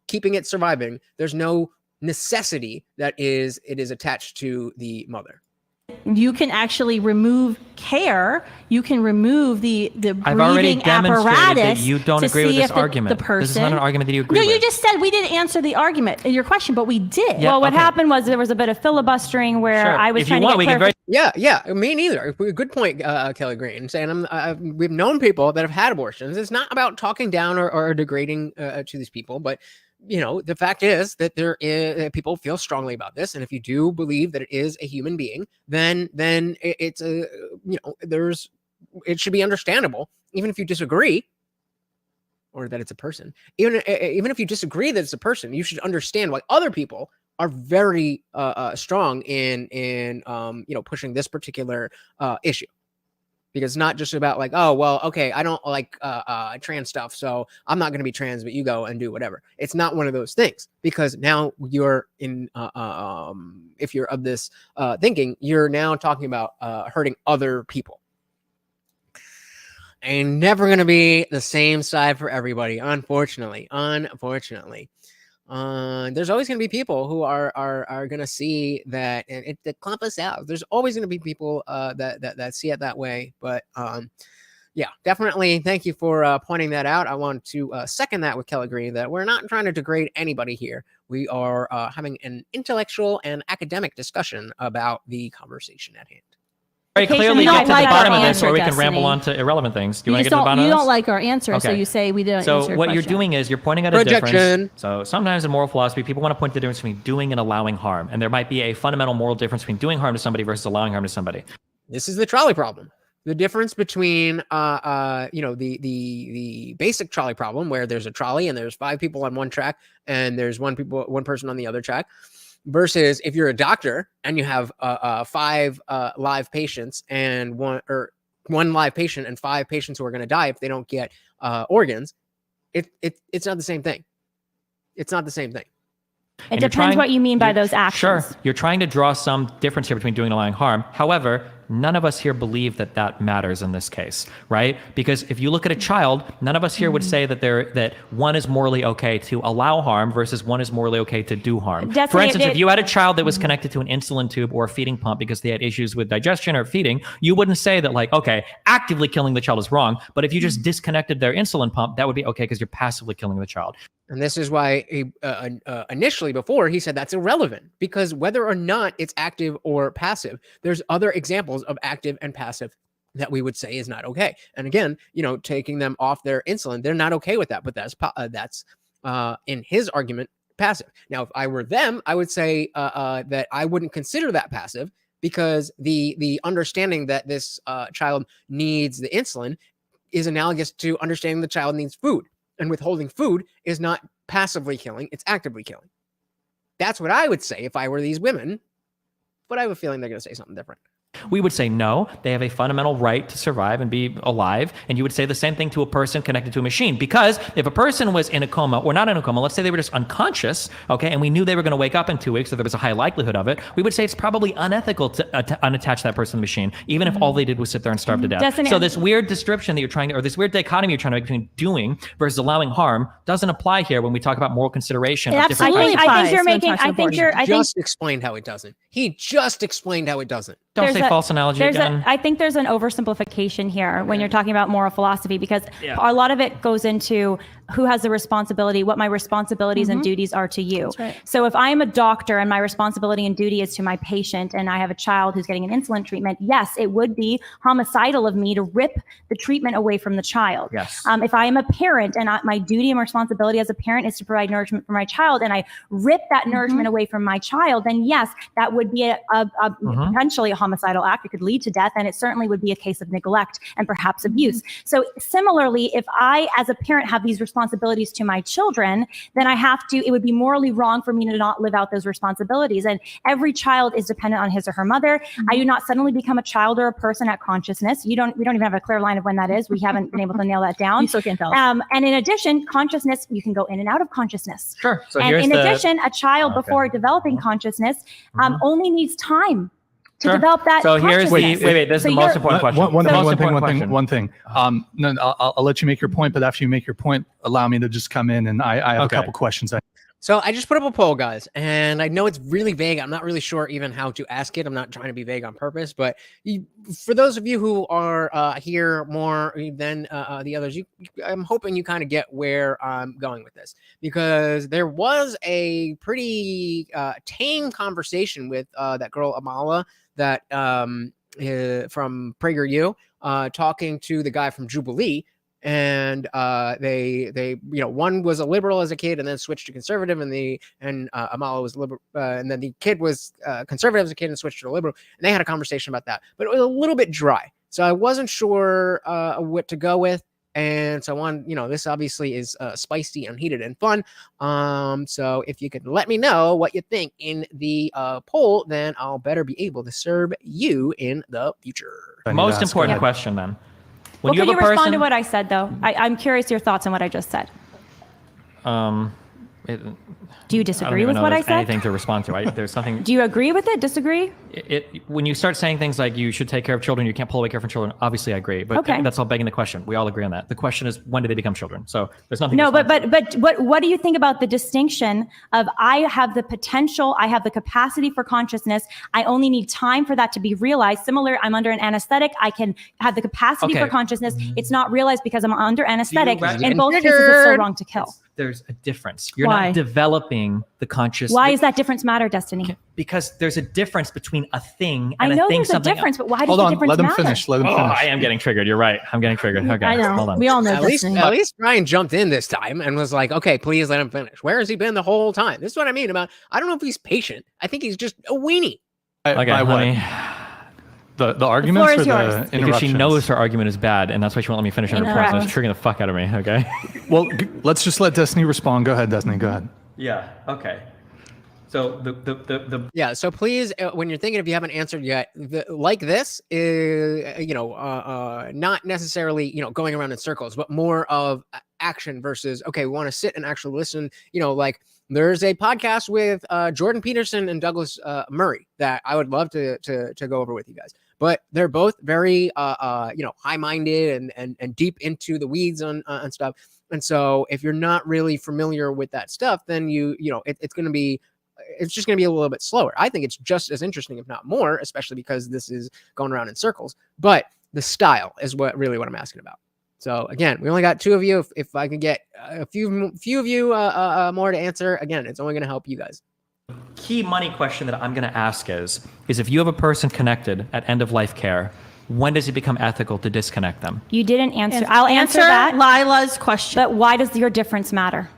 Speaker 1: keeping it surviving, there's no necessity that it is attached to the mother.
Speaker 8: You can actually remove care. You can remove the
Speaker 3: I've already
Speaker 8: breathing
Speaker 3: demonstrated
Speaker 8: apparatus.
Speaker 3: that you don't agree with this argument.
Speaker 8: The person,
Speaker 3: this is not an argument that you agree
Speaker 8: No,
Speaker 3: with.
Speaker 8: you just said we didn't answer the argument in your question, but we did.
Speaker 3: Yeah,
Speaker 5: well, what happened was there was a bit of filibustering where I was trying to get clarification.
Speaker 1: Yeah, me neither. Good point, Kelly Green. Saying we've known people that have had abortions. It's not about talking down or degrading to these people, but the fact is that there is people feel strongly about this, and if you do believe that it is a human being, then it's a it should be understandable, even if you disagree, or that it's a person. Even if you disagree that it's a person, you should understand why other people are very strong in pushing this particular issue. Because it's not just about like, oh, well, okay, I don't like trans stuff, so I'm not going to be trans, but you go and do whatever. It's not one of those things, because now you're in, if you're of this thinking, you're now talking about hurting other people. And never going to be the same side for everybody, unfortunately. There's always going to be people who are going to see that, and it clump us out. There's always going to be people that see it that way. But yeah, definitely. Thank you for pointing that out. I want to second that with Kelly Green, that we're not trying to degrade anybody here. We are having an intellectual and academic discussion about the conversation at hand.
Speaker 3: Very clearly get to the bottom of this, where we can ramble on to irrelevant things. Do you want to get to the bottom of this?
Speaker 8: You don't like our answer,
Speaker 3: Okay.
Speaker 8: so you say we didn't answer your
Speaker 3: So what you're
Speaker 8: question.
Speaker 3: doing is you're pointing out a difference. So sometimes in moral philosophy, people want to point to the difference between doing and allowing harm. And there might be a fundamental moral difference between doing harm to somebody versus allowing harm to somebody.
Speaker 1: This is the trolley problem. The difference between the basic trolley problem, where there's a trolley and there's 5 people on one track and there's one person on the other track, versus if you're a doctor and you have 5 live patients and one live patient and 5 patients who are going to die if they don't get organs. It's not the same thing. It's not the same thing.
Speaker 5: It depends what you mean by those actions.
Speaker 3: Sure. You're trying to draw some difference here between doing and allowing harm. However, none of us here believe that matters in this case, right? Because if you look at a child, none of us here would say that one is morally okay to allow harm versus one is morally okay to do harm.
Speaker 5: Definitely,
Speaker 3: For instance, if you had a child that was connected to an insulin tube or a feeding pump because they had issues with digestion or feeding, you wouldn't say that, like, okay, actively killing the child is wrong. But if you just disconnected their insulin pump, that would be okay because you're passively killing the child.
Speaker 1: And this is why initially before he said that's irrelevant, because whether or not it's active or passive, there's other examples of active and passive that we would say is not okay. And again, taking them off their insulin, they're not okay with that, but that's in his argument passive. Now, if I were them, I would say that I wouldn't consider that passive, because the understanding that this child needs the insulin is analogous to understanding the child needs food. And withholding food is not passively killing, it's actively killing. That's what I would say if I were these women, but I have a feeling they're going to say something different.
Speaker 3: We would say no, they have a fundamental right to survive and be alive. And you would say the same thing to a person connected to a machine. Because if a person was in a coma, or not in a coma, let's say they were just unconscious, okay, and we knew they were going to wake up in 2 weeks, so there was a high likelihood of it, we would say it's probably unethical to unattach that person to the machine, even if all they did was sit there and starve to death. So this weird description that you're trying to, or this weird dichotomy you're trying to make between doing versus allowing harm doesn't apply here when we talk about moral consideration.
Speaker 8: I think you're making,
Speaker 1: He just explained how it doesn't. He just explained how it doesn't.
Speaker 3: Don't say false analogy again.
Speaker 5: I think there's an oversimplification here when you're talking about moral philosophy, because a lot of it goes into who has the responsibility, what my responsibilities and duties are to you.
Speaker 8: Right.
Speaker 5: So if I'm a doctor and my responsibility and duty is to my patient, and I have a child who's getting an insulin treatment, yes, it would be homicidal of me to rip the treatment away from the child.
Speaker 3: Yes.
Speaker 5: If I am a parent and my duty and responsibility as a parent is to provide nourishment for my child, and I rip that nourishment away from my child, then yes, that would be a potentially a homicidal act. It could lead to death, and it certainly would be a case of neglect and perhaps abuse. So similarly, if I as a parent have these responsibilities to my children, then it would be morally wrong for me to not live out those responsibilities. And every child is dependent on his or her mother. I do not suddenly become a child or a person at consciousness. We don't even have a clear line of when that is. We haven't been able to nail that down.
Speaker 8: You still can't tell.
Speaker 5: And in addition, consciousness, you can go in and out of consciousness.
Speaker 3: Sure. So
Speaker 5: and in addition, a child before developing conscious only needs time to develop that.
Speaker 3: So here's wait. This is the most important question.
Speaker 2: One thing. No, I'll let you make your point, but after you make your point, allow me to just come in, and I have a couple questions.
Speaker 1: So I just put up a poll, guys, and I know it's really vague. I'm not really sure even how to ask it. I'm not trying to be vague on purpose, but for those of you who are here more than the others, I'm hoping you kind of get where I'm going with this, because there was a pretty tame conversation with that girl Amala from PragerU talking to the guy from Jubilee and they one was a liberal as a kid and then switched to conservative, and Amala was liberal, and then the kid was conservative as a kid and switched to liberal, and they had a conversation about that, but it was a little bit dry, so I wasn't sure what to go with. And so on, this obviously is spicy and heated and fun. So if you could let me know what you think in the poll, then I'll better be able to serve you in the future.
Speaker 3: Most important question then. When
Speaker 5: Well,
Speaker 3: you
Speaker 5: can you respond to what I said, though? I'm curious your thoughts on what I just said. Do you disagree with what I said?
Speaker 3: Anything to respond to? There's something.
Speaker 5: Do you agree with it? Disagree?
Speaker 3: When you start saying things like you should take care of children, you can't pull away care from children. Obviously, I agree, but
Speaker 5: Okay.
Speaker 3: that's all begging the question. We all agree on that. The question is, when do they become children? So there's nothing.
Speaker 5: No,
Speaker 3: to
Speaker 5: but what do you think about the distinction of I have the potential, I have the capacity for consciousness. I only need time for that to be realized. Similar, I'm under an anesthetic. I can have the capacity for consciousness. It's not realized because I'm under anesthetic. In both cases, it's still wrong to kill.
Speaker 3: There's a difference. You're
Speaker 5: Why?
Speaker 3: not developing the conscious.
Speaker 5: Why does that difference matter, Destiny?
Speaker 3: Because there's a difference between a thing
Speaker 5: I
Speaker 3: and
Speaker 5: know
Speaker 3: a thing.
Speaker 5: there's a
Speaker 3: Something
Speaker 5: difference, but why does
Speaker 2: Hold
Speaker 5: the
Speaker 2: on,
Speaker 5: difference
Speaker 2: let him
Speaker 5: matter?
Speaker 2: finish. Let him
Speaker 3: Oh,
Speaker 2: finish.
Speaker 3: I am getting triggered. You're right. I'm getting triggered. Okay,
Speaker 8: I know.
Speaker 3: hold on.
Speaker 8: We all know
Speaker 1: At least
Speaker 8: this.
Speaker 1: Ryan jumped in this time and was like, okay, please let him finish. Where has he been the whole time? This is what I mean about, I don't know if he's patient. I think he's just a weenie.
Speaker 3: Okay,
Speaker 2: By what?
Speaker 3: honey.
Speaker 2: The arguments or
Speaker 5: is
Speaker 2: the
Speaker 5: yours.
Speaker 2: interruptions?
Speaker 3: Because she knows her argument is bad, and that's why she won't let me finish her point. So it's triggering the fuck out of me. Okay.
Speaker 2: Well, let's just let Destiny respond. Go ahead, Destiny. Go ahead.
Speaker 3: Yeah. Okay. So the
Speaker 1: Yeah. So please, when you're thinking if you haven't answered yet, like this is, not necessarily, going around in circles, but more of action versus, okay, we want to sit and actually listen. Like there's a podcast with Jordan Peterson and Douglas Murray that I would love to go over with you guys. But they're both very, high-minded and deep into the weeds on stuff. And so if you're not really familiar with that stuff, then it's going to be, it's just going to be a little bit slower. I think it's just as interesting, if not more, especially because this is going around in circles. But the style is what I'm asking about. So again, we only got 2 of you. If I can get a few of you more to answer, again, it's only going to help you guys.
Speaker 3: key money question that I'm going to ask is if you have a person connected at end of life care, when does it become ethical to disconnect them?
Speaker 5: You didn't answer. I'll answer that.
Speaker 8: Lila's question.
Speaker 5: But why does your difference matter?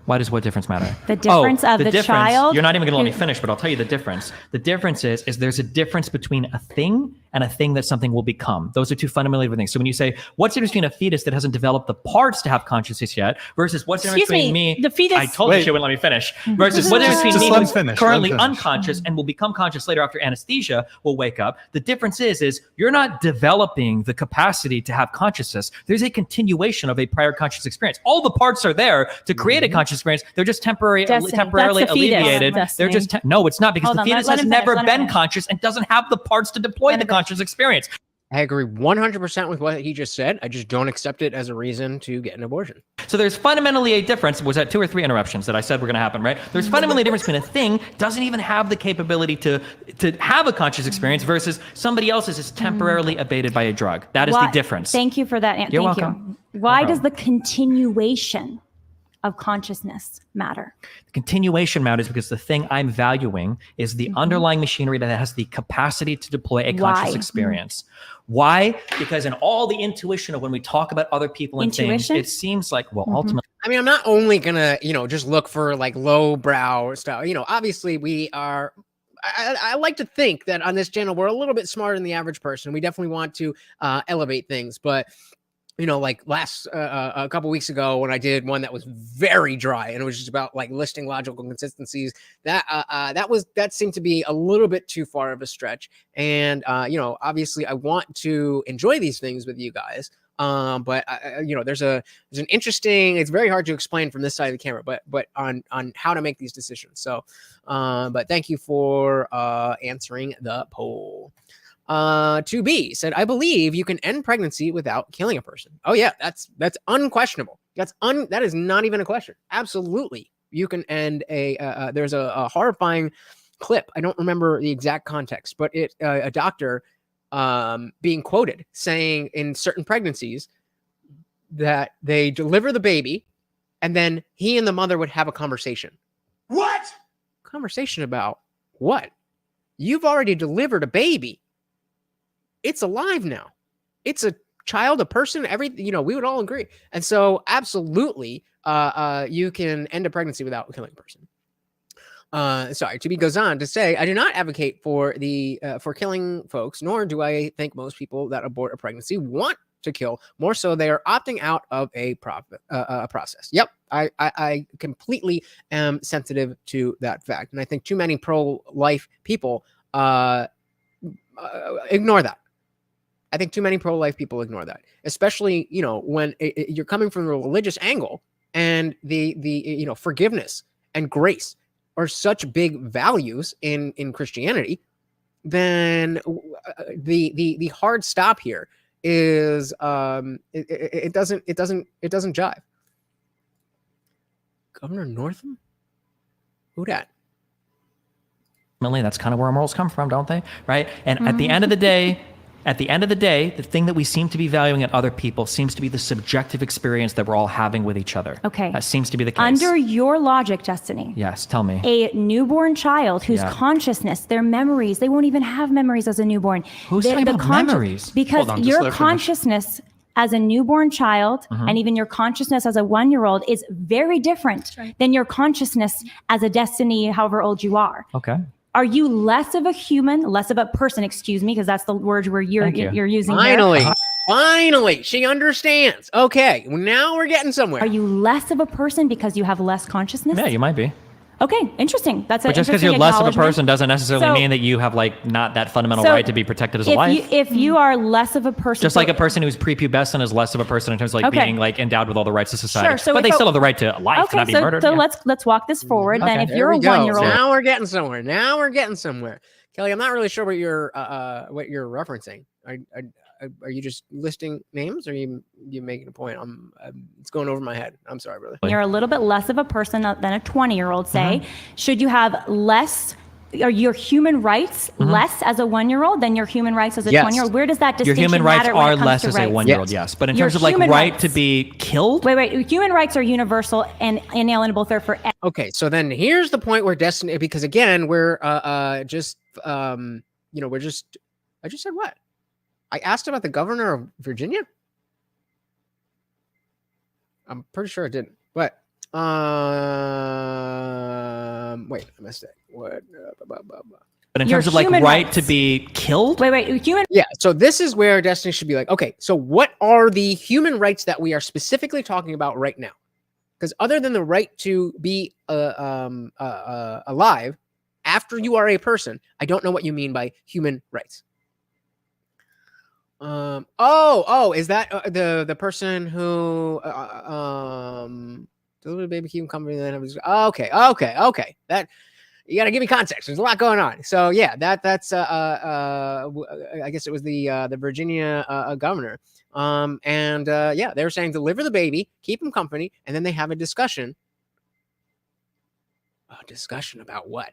Speaker 3: Why does what difference matter?
Speaker 5: The difference of the child.
Speaker 3: You're not even going to let me finish, but I'll tell you the difference. The difference is there's a difference between a thing and a thing that something will become. Those are two fundamentally different things. So when you say, what's the difference between a fetus that hasn't developed the parts to have consciousness yet versus what's the difference between me?
Speaker 8: The fetus.
Speaker 3: I told you she wouldn't let me finish. Versus what's the difference between me who's currently unconscious and will become conscious later after anesthesia will wake up. The difference is you're not developing the capacity to have consciousness. There's a continuation of a prior conscious experience. All the parts are there to create a conscious experience. They're just temporarily alleviated. They're just no, it's not, because the fetus has never been conscious and doesn't have the parts to deploy the conscious experience.
Speaker 1: I agree 100% with what he just said. I just don't accept it as a reason to get an abortion.
Speaker 3: So there's fundamentally a difference. Was that 2 or 3 interruptions that I said were going to happen, right? There's fundamentally a difference between a thing doesn't even have the capability to have a conscious experience versus somebody else's is temporarily abated by a drug. That is the difference.
Speaker 5: Thank you for that.
Speaker 3: You're
Speaker 5: Thank
Speaker 3: welcome.
Speaker 5: you. Why does the continuation of consciousness matter?
Speaker 3: The continuation matters because the thing I'm valuing is the underlying machinery that has the capacity to deploy a conscious experience. Why? Because in all the intuition of when we talk about other people and things, it seems like, well, ultimately.
Speaker 1: I mean, I'm not only gonna, just look for like lowbrow stuff. Obviously we are. I like to think that on this channel we're a little bit smarter than the average person. We definitely want to elevate things, but. Like last a couple weeks ago when I did one that was very dry and it was just about like listing logical consistencies, that seemed to be a little bit too far of a stretch. And obviously I want to enjoy these things with you guys. But there's an interesting. It's very hard to explain from this side of the camera, but on how to make these decisions. So, but thank you for answering the poll. 2B said, I believe you can end pregnancy without killing a person. Oh yeah, that's unquestionable. That is not even a question. Absolutely. You can end there's a horrifying clip. I don't remember the exact context, but a doctor being quoted saying in certain pregnancies that they deliver the baby and then he and the mother would have a conversation.
Speaker 9: What?
Speaker 1: Conversation about what? You've already delivered a baby. It's alive now. It's a child, a person, everything, we would all agree. And so absolutely, you can end a pregnancy without killing a person. Sorry, Chibi goes on to say, I do not advocate for killing folks, nor do I think most people that abort a pregnancy want to kill. More so, they are opting out of a process. Yep, I completely am sensitive to that fact. And I think too many pro-life people ignore that. I think too many pro-life people ignore that, especially, when you're coming from the religious angle, and the forgiveness and grace are such big values in Christianity. Then the hard stop here is it doesn't jive. Governor Northam? Who dat?
Speaker 3: That's kind of where our morals come from, don't they? Right? And at the end of the day, the thing that we seem to be valuing in other people seems to be the subjective experience that we're all having with each other.
Speaker 5: Okay.
Speaker 3: That seems to be the case.
Speaker 5: Under your logic, Destiny.
Speaker 3: Yes, tell me.
Speaker 5: A newborn child whose consciousness, their memories, they won't even have memories as a newborn.
Speaker 3: Who's talking about memories?
Speaker 5: Because your consciousness as a newborn child and even your consciousness as a 1-year-old is very different than your consciousness as a Destiny, however old you are.
Speaker 3: Okay.
Speaker 5: Are you less of a human, less of a person, excuse me, because that's the word you're using
Speaker 1: here. Finally, she understands. Okay, now we're getting somewhere.
Speaker 5: Are you less of a person because you have less consciousness?
Speaker 3: Yeah, you might be.
Speaker 5: Okay, interesting. That's
Speaker 3: but just because you're less of a person doesn't necessarily mean that you have not that fundamental right to be protected as a life.
Speaker 5: If you are less of a person,
Speaker 3: just like a person who's prepubescent is less of a person in terms of being endowed with all the rights of society.
Speaker 5: Sure, so
Speaker 3: but they still have the right to life to not be murdered.
Speaker 5: So let's walk this forward. Then if you're a 1-year-old,
Speaker 1: now we're getting somewhere. Kelly, I'm not really sure what you're referencing. Are you just listing names, or are you making a point? It's going over my head. I'm sorry, brother.
Speaker 5: You're a little bit less of a person than a 20-year-old, say. Should you have less, are your human rights less as a 1-year-old than your human rights as a 20-year-old? Where does that distinction
Speaker 3: matter? Your human rights are less as a 1-year-old, yes. But in terms of right to be killed?
Speaker 5: Wait. Human rights are universal and inalienable. They're for
Speaker 1: Okay, so then here's the point where Destiny, because again, we're I just said what? I asked about the governor of Virginia. I'm pretty sure I didn't. But wait, I missed it. What?
Speaker 3: But in terms of right to be killed?
Speaker 5: Wait, human.
Speaker 1: Yeah. So this is where Destiny should be like, okay, so what are the human rights that we are specifically talking about right now? Because other than the right to be alive after you are a person, I don't know what you mean by human rights. Is that the person who the little baby keep company that was okay. That you got to give me context. There's a lot going on. So yeah, that's I guess it was the Virginia governor. They were saying deliver the baby, keep him company, and then they have a discussion. A discussion about what?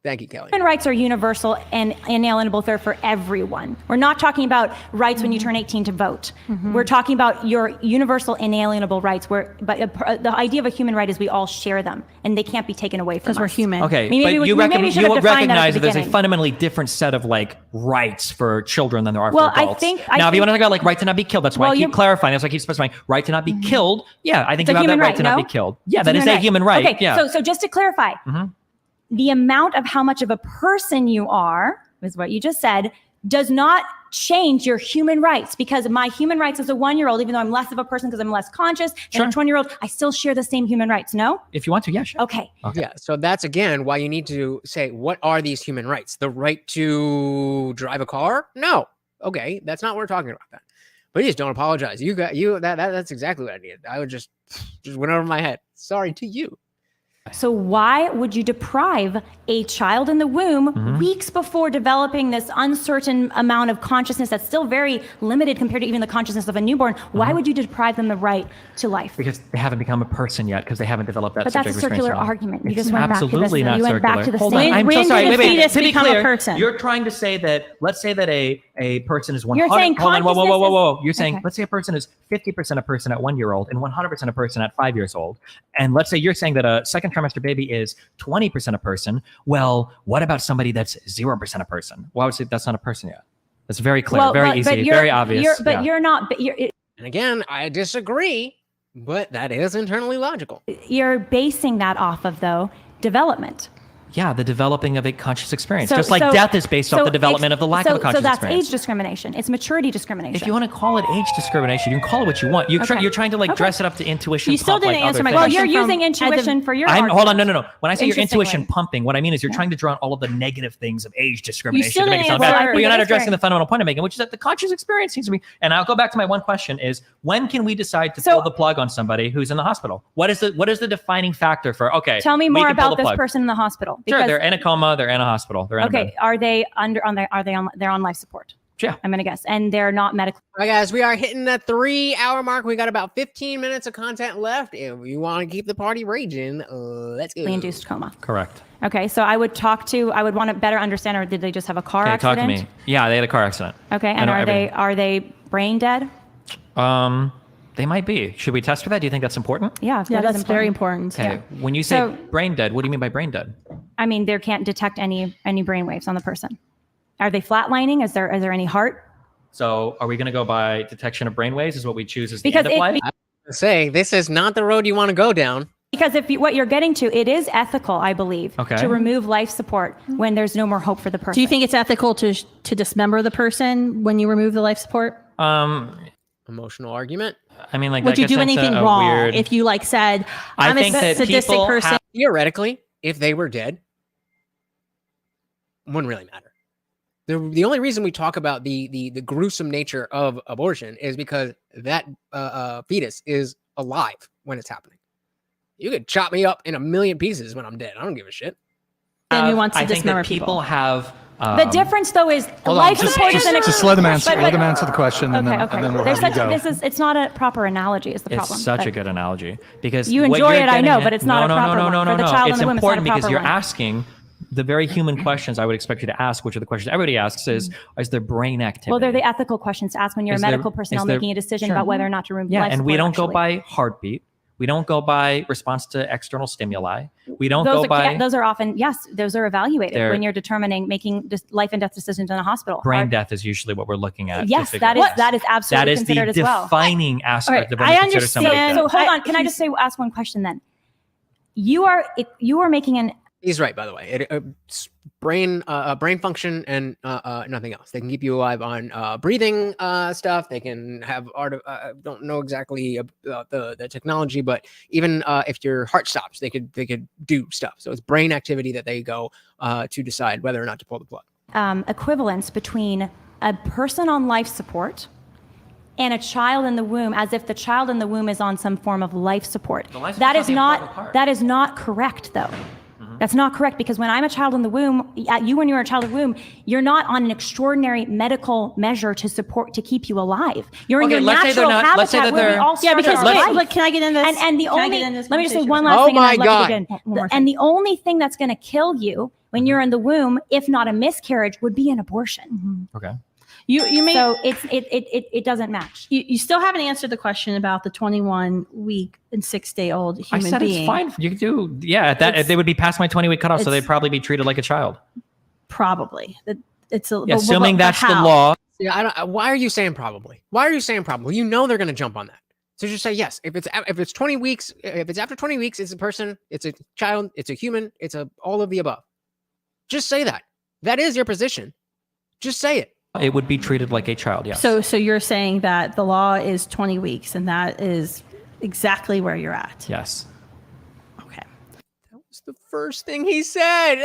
Speaker 1: Thank you, Kelly.
Speaker 5: Human rights are universal and inalienable. They're for everyone. We're not talking about rights when you turn 18 to vote. We're talking about your universal inalienable rights. But the idea of a human right is we all share them, and they can't be taken away from us.
Speaker 8: Because we're human.
Speaker 3: Okay, but you recognize that there's a fundamentally different set of rights for children than there are for adults. If you want to talk about right to not be killed, that's why I keep clarifying. That's why I keep specifying right to not be killed. Yeah, I think you have that right to not be killed. Yeah, that is a human right.
Speaker 5: Okay,
Speaker 3: yeah.
Speaker 5: So just to clarify. The amount of how much of a person you are, is what you just said, does not change your human rights, because my human rights as a 1-year-old, even though I'm less of a person because I'm less conscious than a 20-year-old, I still share the same human rights, no?
Speaker 3: If you want to, yeah, sure.
Speaker 5: Okay.
Speaker 1: Yeah, so that's, again, why you need to say, what are these human rights? The right to drive a car? No. Okay, that's not what we're talking about then. Please don't apologize. That's exactly what I needed. I would just went over my head. Sorry to you.
Speaker 5: So why would you deprive a child in the womb weeks before developing this uncertain amount of consciousness that's still very limited compared to even the consciousness of a newborn? Why would you deprive them the right to life?
Speaker 3: Because they haven't become a person yet, because they haven't developed that.
Speaker 5: But that's a circular argument. You just went
Speaker 3: absolutely
Speaker 5: back to this.
Speaker 3: Not
Speaker 5: you went back to the same.
Speaker 3: I'm so sorry. Wait. To be clear,
Speaker 8: a person?
Speaker 3: You're trying to say that. Let's say that a person is 100.
Speaker 5: You're saying
Speaker 3: whoa. You're saying let's say a person is 50% a person at 1-year-old and 100% a person at 5 years old, and let's say you're saying that a second trimester baby is 20% a person. Well, what about somebody that's 0% a person? Well, I would say that's not a person yet. That's very clear, very easy, very obvious.
Speaker 5: You're not. But
Speaker 1: And again, I disagree, but that is internally logical.
Speaker 5: you're basing that off of though development.
Speaker 3: Yeah, the developing of a conscious experience. Just like death is based off the development of the lack of a conscious
Speaker 5: So that's
Speaker 3: experience.
Speaker 5: age discrimination. It's maturity discrimination.
Speaker 3: If you want to call it age discrimination, you can call it what you want. You're trying to like dress it up to intuition.
Speaker 8: You still
Speaker 3: pump
Speaker 8: didn't
Speaker 3: like
Speaker 8: answer
Speaker 3: other
Speaker 8: my
Speaker 3: things.
Speaker 5: Well, you're
Speaker 8: question
Speaker 5: using intuition for your
Speaker 3: Hold on,
Speaker 5: argument.
Speaker 3: no. When I say your
Speaker 5: Interesting
Speaker 3: intuition
Speaker 5: way.
Speaker 3: pumping, what I mean is you're trying to draw on all of the negative things of age discrimination
Speaker 8: still
Speaker 3: to make it
Speaker 8: didn't
Speaker 3: sound
Speaker 8: answer-
Speaker 3: bad. But you're not
Speaker 5: That's
Speaker 3: addressing
Speaker 5: fair.
Speaker 3: the fundamental point I'm making, which is that the conscious experience seems to be. And I'll go back to my one question: is when can we decide to pull the plug on somebody who's in the hospital? What is the defining factor for? Okay,
Speaker 5: Tell me
Speaker 3: we
Speaker 5: more
Speaker 3: can pull
Speaker 5: about
Speaker 3: the
Speaker 5: this
Speaker 3: plug.
Speaker 5: person in the hospital.
Speaker 3: Sure, they're in a coma. They're in a hospital. They're in a
Speaker 5: Okay,
Speaker 3: bed.
Speaker 5: are they on life support?
Speaker 3: Yeah.
Speaker 5: I'm gonna guess, and they're not medically.
Speaker 1: All right, guys, we are hitting that 3-hour mark. We got about 15 minutes of content left. If you want to keep the party raging, let's go.
Speaker 5: Induced coma.
Speaker 3: Correct.
Speaker 5: Okay, so I would want to better understand, or did they just have a car
Speaker 3: Okay,
Speaker 5: accident?
Speaker 3: talk to me. Yeah, they had a car accident.
Speaker 5: Okay,
Speaker 3: I
Speaker 5: and
Speaker 3: know
Speaker 5: are
Speaker 3: everything.
Speaker 5: they brain dead?
Speaker 3: They might be. Should we test for that? Do you think that's important?
Speaker 5: Yeah,
Speaker 8: Yeah,
Speaker 5: that is
Speaker 8: that's very important.
Speaker 3: Okay. When you say
Speaker 5: So-
Speaker 3: brain dead, what do you mean by brain dead?
Speaker 5: I mean, they can't detect any brain waves on the person. Are they flatlining? Is there any heart?
Speaker 3: So are we going to go by detection of brain waves is what we choose as the
Speaker 5: Because
Speaker 3: end of life?
Speaker 1: Say this is not the road you want to go down.
Speaker 5: Because what you're getting to, it is ethical, I believe,
Speaker 3: Okay.
Speaker 5: to remove life support when there's no more hope for the person.
Speaker 8: Do you think it's ethical to dismember the person when you remove the life support?
Speaker 1: Emotional argument.
Speaker 3: I mean, like,
Speaker 8: Would
Speaker 3: that
Speaker 8: you do
Speaker 3: gets into
Speaker 8: anything
Speaker 3: a
Speaker 8: wrong
Speaker 3: weird-
Speaker 8: if you said,
Speaker 3: I
Speaker 8: I'm a
Speaker 3: think that
Speaker 8: sadistic
Speaker 3: people
Speaker 8: person?
Speaker 3: have-
Speaker 1: Theoretically, if they were dead, wouldn't really matter. The only reason we talk about the gruesome nature of abortion is because that fetus is alive when it's happening. You could chop me up in a million pieces when I'm dead. I don't give a shit.
Speaker 8: Then you want to
Speaker 3: I think
Speaker 8: dismember
Speaker 3: that people
Speaker 8: people.
Speaker 3: have.
Speaker 5: The difference, though, is
Speaker 1: hold
Speaker 5: life
Speaker 1: on,
Speaker 5: support is an
Speaker 2: Just let them answer.
Speaker 5: but-
Speaker 2: Let them answer the question, and then we'll
Speaker 5: There's
Speaker 2: have you
Speaker 5: such,
Speaker 2: go.
Speaker 5: it's not a proper analogy is the
Speaker 3: It's
Speaker 5: problem.
Speaker 3: such
Speaker 5: But
Speaker 3: a good analogy because
Speaker 5: You
Speaker 3: what
Speaker 5: enjoy
Speaker 3: you're
Speaker 5: it, I know,
Speaker 3: getting
Speaker 5: but it's not a proper one. For the child
Speaker 3: It's
Speaker 5: and the womb, it's not a
Speaker 3: important because
Speaker 5: proper
Speaker 3: you're
Speaker 5: one.
Speaker 3: asking the very human questions I would expect you to ask, which are the questions everybody asks: is there brain activity?
Speaker 5: Well, they're the ethical questions to ask when you're
Speaker 3: Is
Speaker 5: a
Speaker 3: there-
Speaker 5: medical
Speaker 3: is
Speaker 5: personnel
Speaker 3: there-
Speaker 5: making a decision
Speaker 3: Sure.
Speaker 5: about whether or not to remove
Speaker 3: Yeah,
Speaker 5: life
Speaker 3: and we
Speaker 5: support,
Speaker 3: don't go
Speaker 5: actually.
Speaker 3: by heartbeat. We don't go by response to external stimuli. We don't
Speaker 5: Those
Speaker 3: go
Speaker 5: are,
Speaker 3: by
Speaker 5: those are often, yes, those are evaluated
Speaker 3: They're-
Speaker 5: when you're making life and death decisions in a hospital.
Speaker 3: brain death is usually what we're looking at. to
Speaker 5: Yes,
Speaker 3: figure
Speaker 5: that
Speaker 3: out.
Speaker 5: is absolutely
Speaker 3: That is
Speaker 5: considered
Speaker 3: the
Speaker 5: as well.
Speaker 3: defining aspect of when
Speaker 8: I
Speaker 3: we consider somebody
Speaker 8: understand.
Speaker 3: dead.
Speaker 5: So hold on, can I just ask one question then? You are making an
Speaker 1: He's right, by the way. Brain function and nothing else. They can keep you alive on breathing stuff. They can have don't know exactly about the technology, but even if your heart stops, they could do stuff. So it's brain activity that they go to decide whether or not to pull the plug.
Speaker 5: equivalence between a person on life support and a child in the womb, as if the child in the womb is on some form of life support.
Speaker 3: life
Speaker 5: That
Speaker 3: support's
Speaker 5: is
Speaker 3: not the important part.
Speaker 5: that is not correct, though. That's not correct, because when I'm a child in the womb, when you're a child in the womb, you're not on an extraordinary medical measure to keep you alive. You're in
Speaker 3: Okay,
Speaker 5: your
Speaker 3: let's say they're
Speaker 5: natural
Speaker 3: not- let's say
Speaker 5: habitat
Speaker 3: that
Speaker 5: where we
Speaker 3: they're-
Speaker 5: all
Speaker 8: Yeah,
Speaker 5: start
Speaker 8: because
Speaker 5: our
Speaker 8: let's-
Speaker 5: life.
Speaker 8: can I get into this?
Speaker 5: And the
Speaker 8: Can I
Speaker 5: only
Speaker 8: get into this
Speaker 5: let me just say
Speaker 8: conversation?
Speaker 5: one last
Speaker 1: Oh
Speaker 5: thing, and
Speaker 1: my
Speaker 5: I'd love
Speaker 1: God.
Speaker 5: to begin.
Speaker 8: One more
Speaker 5: And the only thing that's going to kill you when you're in the womb, if not a miscarriage, would be an abortion.
Speaker 3: Okay.
Speaker 8: You may
Speaker 5: So it doesn't match.
Speaker 8: you still haven't answered the question about the 21-week and 6-day-old
Speaker 3: I
Speaker 8: human
Speaker 3: said
Speaker 8: being.
Speaker 3: it's fine. You could do, yeah. They would be past my 20-week cutoff, so
Speaker 8: it's-
Speaker 3: they'd probably be treated like a child.
Speaker 8: Probably. It's a
Speaker 3: Yeah, assuming that's the
Speaker 8: how?
Speaker 3: law.
Speaker 1: Yeah, I don't. Why are you saying probably? Why are you saying probably? You know they're going to jump on that. So just say yes. If it's 20 weeks, if it's after 20 weeks, it's a person, it's a child, it's a human, it's all of the above. Just say that. That is your position. Just say it.
Speaker 3: It would be treated like a child. Yes.
Speaker 8: So you're saying that the law is 20 weeks, and that is exactly where you're at.
Speaker 3: yes.
Speaker 8: Okay.
Speaker 1: That was the first thing he said.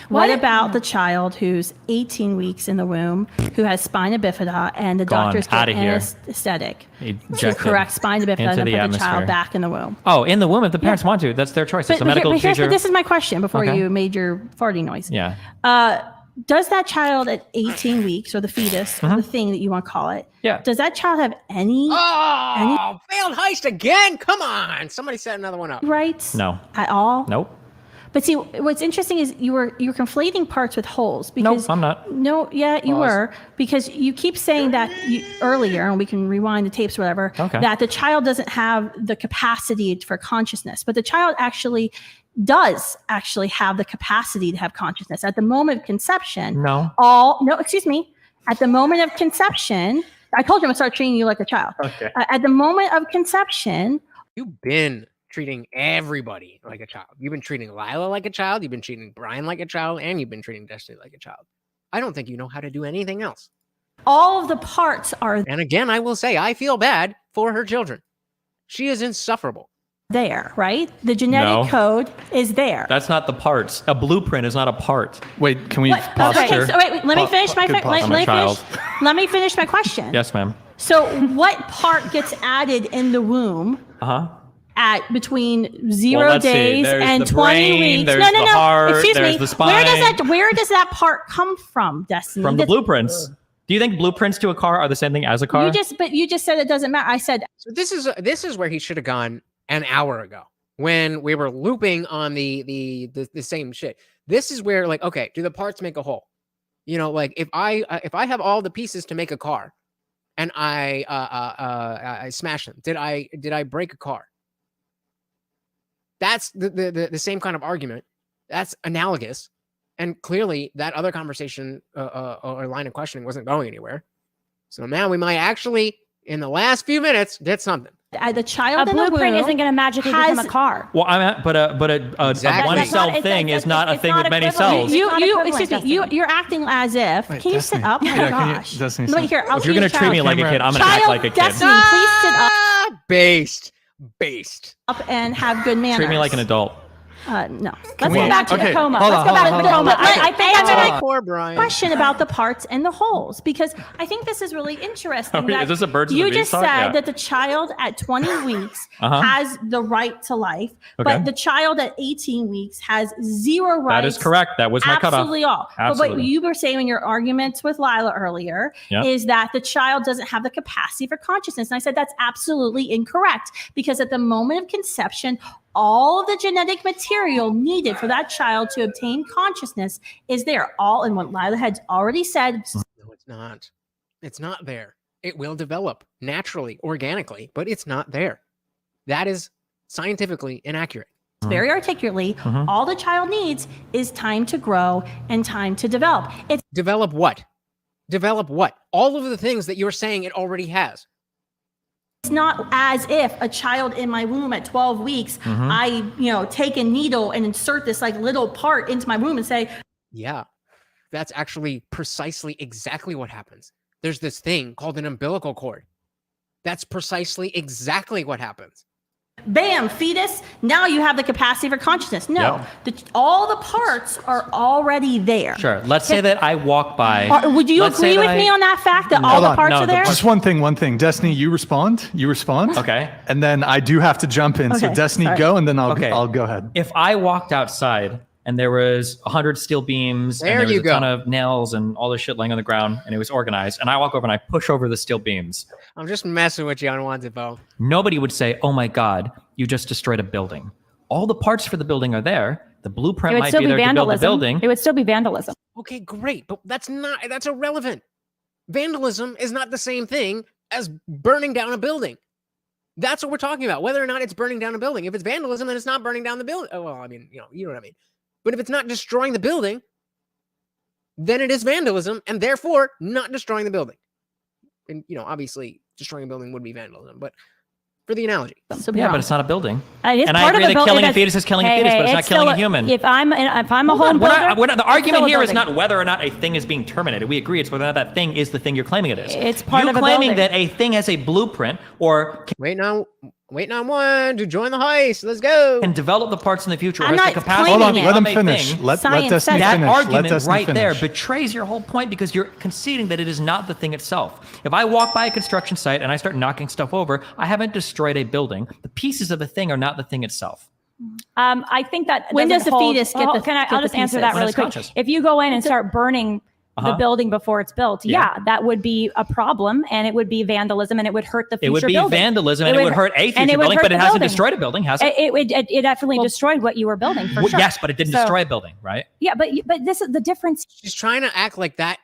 Speaker 8: What about the child who's 18 weeks in the womb, who has spina bifida, and the
Speaker 3: Gone.
Speaker 8: doctors
Speaker 3: Outta
Speaker 8: get
Speaker 3: here.
Speaker 8: anesthetic to
Speaker 3: Ejected
Speaker 8: correct spina bifida
Speaker 3: into
Speaker 8: and
Speaker 3: the
Speaker 8: put the
Speaker 3: atmosphere.
Speaker 8: child back in the womb?
Speaker 3: Oh, in the womb, if the parents want to, that's their choice. It's a medical procedure.
Speaker 8: This is my question before
Speaker 3: Okay.
Speaker 8: you made your farting noise.
Speaker 3: Yeah.
Speaker 8: Does that child at 18 weeks, or the fetus, or the thing that you want to call it,
Speaker 3: Yeah.
Speaker 8: does that child have any
Speaker 1: Oh, failed heist again. Come on. Somebody set another one up.
Speaker 8: rights
Speaker 3: No.
Speaker 8: at all?
Speaker 3: Nope.
Speaker 8: But see, what's interesting is you're conflating parts with wholes. Because
Speaker 3: I'm not.
Speaker 8: No, yeah, you were, because you keep saying that earlier, and we can rewind the tapes, or whatever.
Speaker 3: Okay.
Speaker 8: That the child doesn't have the capacity for consciousness, but the child actually does actually have the capacity to have consciousness. At the moment of conception,
Speaker 3: No.
Speaker 8: At the moment of conception, I told you I'm going to start treating you like a child.
Speaker 3: Okay.
Speaker 8: At the moment of conception,
Speaker 1: You've been treating everybody like a child. You've been treating Lila like a child. You've been treating Brian like a child. And you've been treating Destiny like a child. I don't think you know how to do anything else.
Speaker 8: all of the parts are
Speaker 1: And again, I will say, I feel bad for her children. She is insufferable.
Speaker 8: there, right? The genetic
Speaker 3: No.
Speaker 8: code is there.
Speaker 3: That's not the parts. A blueprint is not a part.
Speaker 2: Wait, can we
Speaker 8: What?
Speaker 2: pause
Speaker 8: Okay,
Speaker 2: here?
Speaker 8: so wait, let me finish my
Speaker 2: Good pause.
Speaker 8: let
Speaker 3: I'm a
Speaker 8: me
Speaker 3: child.
Speaker 8: finish. Let me finish my question.
Speaker 3: Yes, ma'am.
Speaker 8: So, what part gets added in the womb
Speaker 3: Uh-huh.
Speaker 8: at between 0
Speaker 3: let's see.
Speaker 8: days
Speaker 3: There's
Speaker 8: and
Speaker 3: the
Speaker 8: 20
Speaker 3: brain,
Speaker 8: weeks?
Speaker 3: there's
Speaker 8: No.
Speaker 3: the heart,
Speaker 8: Excuse
Speaker 3: there's
Speaker 8: me.
Speaker 3: the spine.
Speaker 8: Where does that part come from, Destiny?
Speaker 3: From the blueprints. Do you think blueprints to a car are the same thing as a car?
Speaker 8: You just said it doesn't matter. I said
Speaker 1: So this is where he should have gone an hour ago when we were looping on the same shit. This is where, like, okay, do the parts make a whole? You know, like if I have all the pieces to make a car, and I smash them, did I break a car? That's the same kind of argument. That's analogous, and clearly that other conversation or line of questioning wasn't going anywhere. So now we might actually, in the last few minutes, get something.
Speaker 8: the child
Speaker 5: A
Speaker 8: in the
Speaker 5: blueprint
Speaker 8: womb
Speaker 5: isn't going to magically become a car.
Speaker 3: Well, a
Speaker 1: Exactly.
Speaker 3: one
Speaker 1: That's
Speaker 3: cell
Speaker 5: not-
Speaker 3: thing
Speaker 5: it's-
Speaker 3: is not a
Speaker 5: it's
Speaker 3: thing
Speaker 5: not
Speaker 3: with many
Speaker 5: equivalent.
Speaker 3: cells.
Speaker 8: You,
Speaker 5: It's not
Speaker 8: you,
Speaker 5: equivalent,
Speaker 8: excuse me.
Speaker 5: Destiny.
Speaker 8: You're acting as if.
Speaker 2: Wait,
Speaker 8: Can you sit
Speaker 2: Destiny.
Speaker 8: up? My
Speaker 2: Yeah, can you-
Speaker 8: gosh.
Speaker 2: Destiny,
Speaker 8: Wait
Speaker 2: sit.
Speaker 8: here. I'll
Speaker 3: If you're
Speaker 8: see
Speaker 3: gonna
Speaker 8: a
Speaker 3: treat me
Speaker 8: child.
Speaker 3: like a kid, I'm gonna act
Speaker 8: Child
Speaker 3: like a kid.
Speaker 8: Destiny, please sit
Speaker 1: Based.
Speaker 8: up and have good manners.
Speaker 3: Treat me like an adult.
Speaker 8: No.
Speaker 5: Let's
Speaker 2: we-
Speaker 5: go back to
Speaker 2: okay,
Speaker 5: the coma.
Speaker 2: hold
Speaker 5: Let's
Speaker 2: on,
Speaker 5: go back
Speaker 2: hold
Speaker 5: to the
Speaker 2: on,
Speaker 5: coma.
Speaker 2: hold on.
Speaker 5: I think that's
Speaker 8: Hold
Speaker 5: a
Speaker 8: on.
Speaker 1: Poor Brian.
Speaker 8: question about the parts and the holes, because I think this is really interesting.
Speaker 3: Wait,
Speaker 8: that
Speaker 3: is this a birds and
Speaker 8: you
Speaker 3: the bees
Speaker 8: just
Speaker 3: talk?
Speaker 8: said
Speaker 3: Yeah.
Speaker 8: that the child at 20 weeks
Speaker 3: Uh-huh.
Speaker 8: has the right to life,
Speaker 3: Okay.
Speaker 8: but the child at 18 weeks has zero rights.
Speaker 3: That is correct. That was my cutoff.
Speaker 8: Absolutely all. But what
Speaker 3: Absolutely.
Speaker 8: you were saying in your arguments with Lila earlier
Speaker 3: Yeah.
Speaker 8: is that the child doesn't have the capacity for consciousness. And I said that's absolutely incorrect, because at the moment of conception, all of the genetic material needed for that child to obtain consciousness is there. All in what Lila had already said.
Speaker 1: No, it's not. It's not there. It will develop naturally, organically, but it's not there. That is scientifically inaccurate.
Speaker 8: Very articulately, all the child needs is time to grow and time to develop. It's
Speaker 1: Develop what? Develop what? All of the things that you're saying it already has.
Speaker 8: not as if a child in my womb at 12 weeks, I, take a needle and insert this like little part into my womb and say,
Speaker 1: Yeah, that's actually precisely exactly what happens. There's this thing called an umbilical cord. That's precisely exactly what happens.
Speaker 8: bam, fetus, now you have the capacity for consciousness. No, all the parts are already there.
Speaker 3: Sure. Let's say that I walk by.
Speaker 8: Would you
Speaker 3: let's say
Speaker 8: agree with
Speaker 3: that
Speaker 8: me
Speaker 3: I-
Speaker 8: on that fact that all
Speaker 2: Hold
Speaker 8: the
Speaker 2: on.
Speaker 8: parts
Speaker 3: No,
Speaker 8: are
Speaker 3: the
Speaker 8: there?
Speaker 2: Just one thing. Destiny, you respond.
Speaker 3: Okay.
Speaker 2: And then I do have to jump in. So
Speaker 8: Okay,
Speaker 2: Destiny,
Speaker 8: sorry.
Speaker 2: go, and then
Speaker 3: Okay.
Speaker 2: I'll go ahead.
Speaker 3: If I walked outside and there was 100 steel beams
Speaker 1: There
Speaker 3: and there was
Speaker 1: you
Speaker 3: a
Speaker 1: go.
Speaker 3: ton of nails and all this shit laying on the ground and it was organized, and I walk over and I push over the steel beams,
Speaker 1: I'm just messing with you on Wanted Bo.
Speaker 3: nobody would say, "Oh my God, you just destroyed a building." All the parts for the building are there. The blueprint
Speaker 5: It would
Speaker 3: might
Speaker 5: still
Speaker 3: be
Speaker 5: be
Speaker 3: there to build the
Speaker 5: vandalism.
Speaker 3: building.
Speaker 5: It would still be vandalism.
Speaker 1: Okay, great, but that's irrelevant. Vandalism is not the same thing as burning down a building. That's what we're talking about, whether or not it's burning down a building. If it's vandalism, then it's not burning down the building. Oh, well, I mean, you know what I mean. But if it's not destroying the building, then it is vandalism and therefore not destroying the building. And, obviously destroying a building would be vandalism, but for the analogy.
Speaker 8: So
Speaker 3: Yeah, but it's not a building.
Speaker 5: It is
Speaker 3: And I
Speaker 5: part
Speaker 3: agree
Speaker 5: of
Speaker 3: that
Speaker 5: building.
Speaker 3: killing a
Speaker 5: That's-
Speaker 3: fetus is killing a fetus, but it's not killing a human.
Speaker 5: If I'm a
Speaker 3: Hold
Speaker 5: home
Speaker 3: on,
Speaker 5: builder,
Speaker 3: we're not, the argument
Speaker 5: still a
Speaker 3: here is
Speaker 5: building.
Speaker 3: not whether or not a thing is being terminated. We agree it's whether or not that thing is the thing you're claiming it is.
Speaker 5: It's part
Speaker 3: you
Speaker 5: of a
Speaker 3: claiming
Speaker 5: building.
Speaker 3: that a thing has a blueprint or
Speaker 1: Waiting on one to join the heist. Let's go.
Speaker 3: can develop the parts in the future or
Speaker 8: I'm
Speaker 3: has
Speaker 8: not
Speaker 3: the capacity
Speaker 8: claiming
Speaker 2: Hold on.
Speaker 8: it.
Speaker 3: to
Speaker 2: Let him
Speaker 3: become a
Speaker 2: finish.
Speaker 3: thing.
Speaker 2: Let
Speaker 8: Science
Speaker 2: Destiny
Speaker 8: says
Speaker 3: That
Speaker 2: finish. Let
Speaker 3: argument
Speaker 2: Destiny
Speaker 3: right there
Speaker 2: finish.
Speaker 3: betrays your whole point because you're conceding that it is not the thing itself. If I walk by a construction site and I start knocking stuff over, I haven't destroyed a building. The pieces of the thing are not the thing itself.
Speaker 5: I think that
Speaker 8: When
Speaker 5: doesn't
Speaker 8: does the
Speaker 5: hold-
Speaker 8: fetus get
Speaker 5: Oh,
Speaker 8: the-
Speaker 5: Can I?
Speaker 8: get
Speaker 5: I'll
Speaker 8: the
Speaker 5: just answer
Speaker 8: pieces?
Speaker 5: that
Speaker 3: When
Speaker 5: really
Speaker 3: it's
Speaker 5: quick.
Speaker 3: conscious.
Speaker 5: If you go in and start burning the building before it's built,
Speaker 3: Yeah.
Speaker 5: that would be a problem, and it would be vandalism, and it would hurt the future
Speaker 3: It would be
Speaker 5: building.
Speaker 3: vandalism and it would hurt a
Speaker 5: and
Speaker 3: future
Speaker 5: it would
Speaker 3: building,
Speaker 5: hurt
Speaker 3: but it
Speaker 5: the
Speaker 3: hasn't
Speaker 5: building.
Speaker 3: destroyed a building, has it?
Speaker 5: It definitely destroyed what you were building for
Speaker 3: Well,
Speaker 5: sure.
Speaker 3: yes, but it didn't
Speaker 5: So-
Speaker 3: destroy a building, right?
Speaker 5: Yeah, but this is the difference.
Speaker 1: She's trying to act like that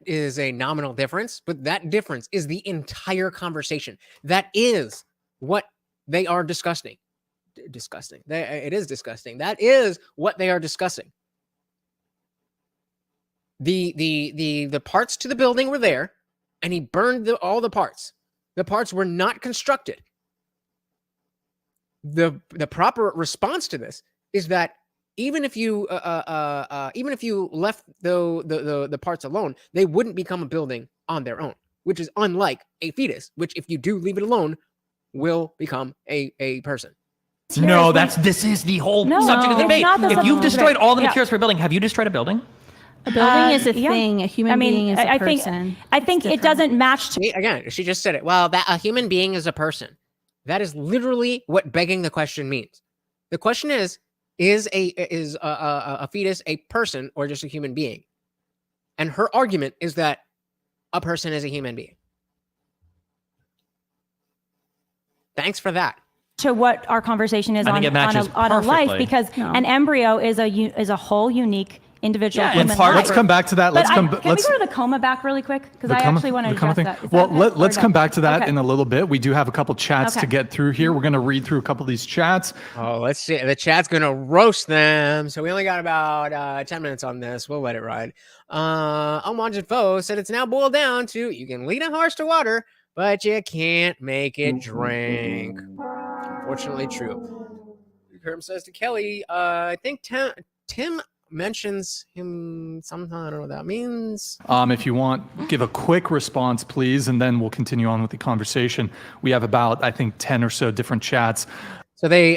Speaker 1: is a nominal difference, but that difference is the entire conversation. That is what they are discussing. disgusting. It is disgusting. That is what they are discussing. The parts to the building were there, and he burned all the parts. The parts were not constructed. The proper response to this is that even if you left the parts alone, they wouldn't become a building on their own, which is unlike a fetus, which if you do leave it alone, will become a person.
Speaker 3: No, this is the whole subject of the debate. If you've destroyed all the materials for a building, have you destroyed a building?
Speaker 8: A building is a thing. A human being is a person.
Speaker 5: I think it doesn't match to.
Speaker 1: Again, she just said it. Well, that a human being is a person. That is literally what begging the question means. The question is a fetus a person or just a human being? And her argument is that a person is a human being. Thanks for that.
Speaker 5: To what our conversation is on a life, because an embryo is a whole unique individual human life.
Speaker 2: Let's come back to that.
Speaker 5: Can we go to the coma back really quick? Because I actually want to address that.
Speaker 2: Well, let's come back to that in a little bit. We do have a couple chats to get through here. We're going to read through a couple of these chats.
Speaker 1: Oh, let's see. The chat's going to roast them. So we only got about 10 minutes on this. We'll let it ride. Unwanted Foe said it's now boiled down to you can lead a horse to water, but you can't make it drink. Unfortunately true. Herm says to Kelly, I think Tim mentions him sometime. I don't know what that means.
Speaker 2: If you want, give a quick response, please, and then we'll continue on with the conversation. We have about, I think, 10 or so different chats.
Speaker 1: So they,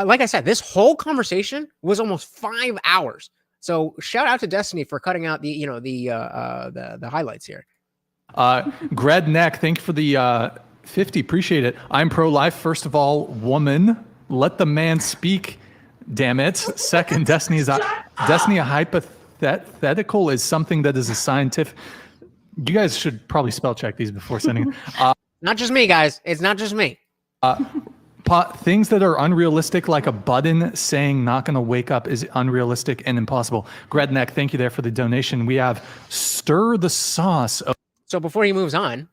Speaker 1: like I said, this whole conversation was almost 5 hours. So shout out to Destiny for cutting out the highlights here.
Speaker 2: Gred Neck, thank you for the 50. Appreciate it. I'm pro-life. First of all, woman, let the man speak. Damn it. Second, Destiny a hypothetical is something that is a scientific. You guys should probably spell check these before sending.
Speaker 1: Not just me, guys. It's not just me.
Speaker 2: Things that are unrealistic, like a button saying not going to wake up, is unrealistic and impossible. Gredneck, thank you there for the donation. We have Stir the Sauce.
Speaker 1: So before he moves on,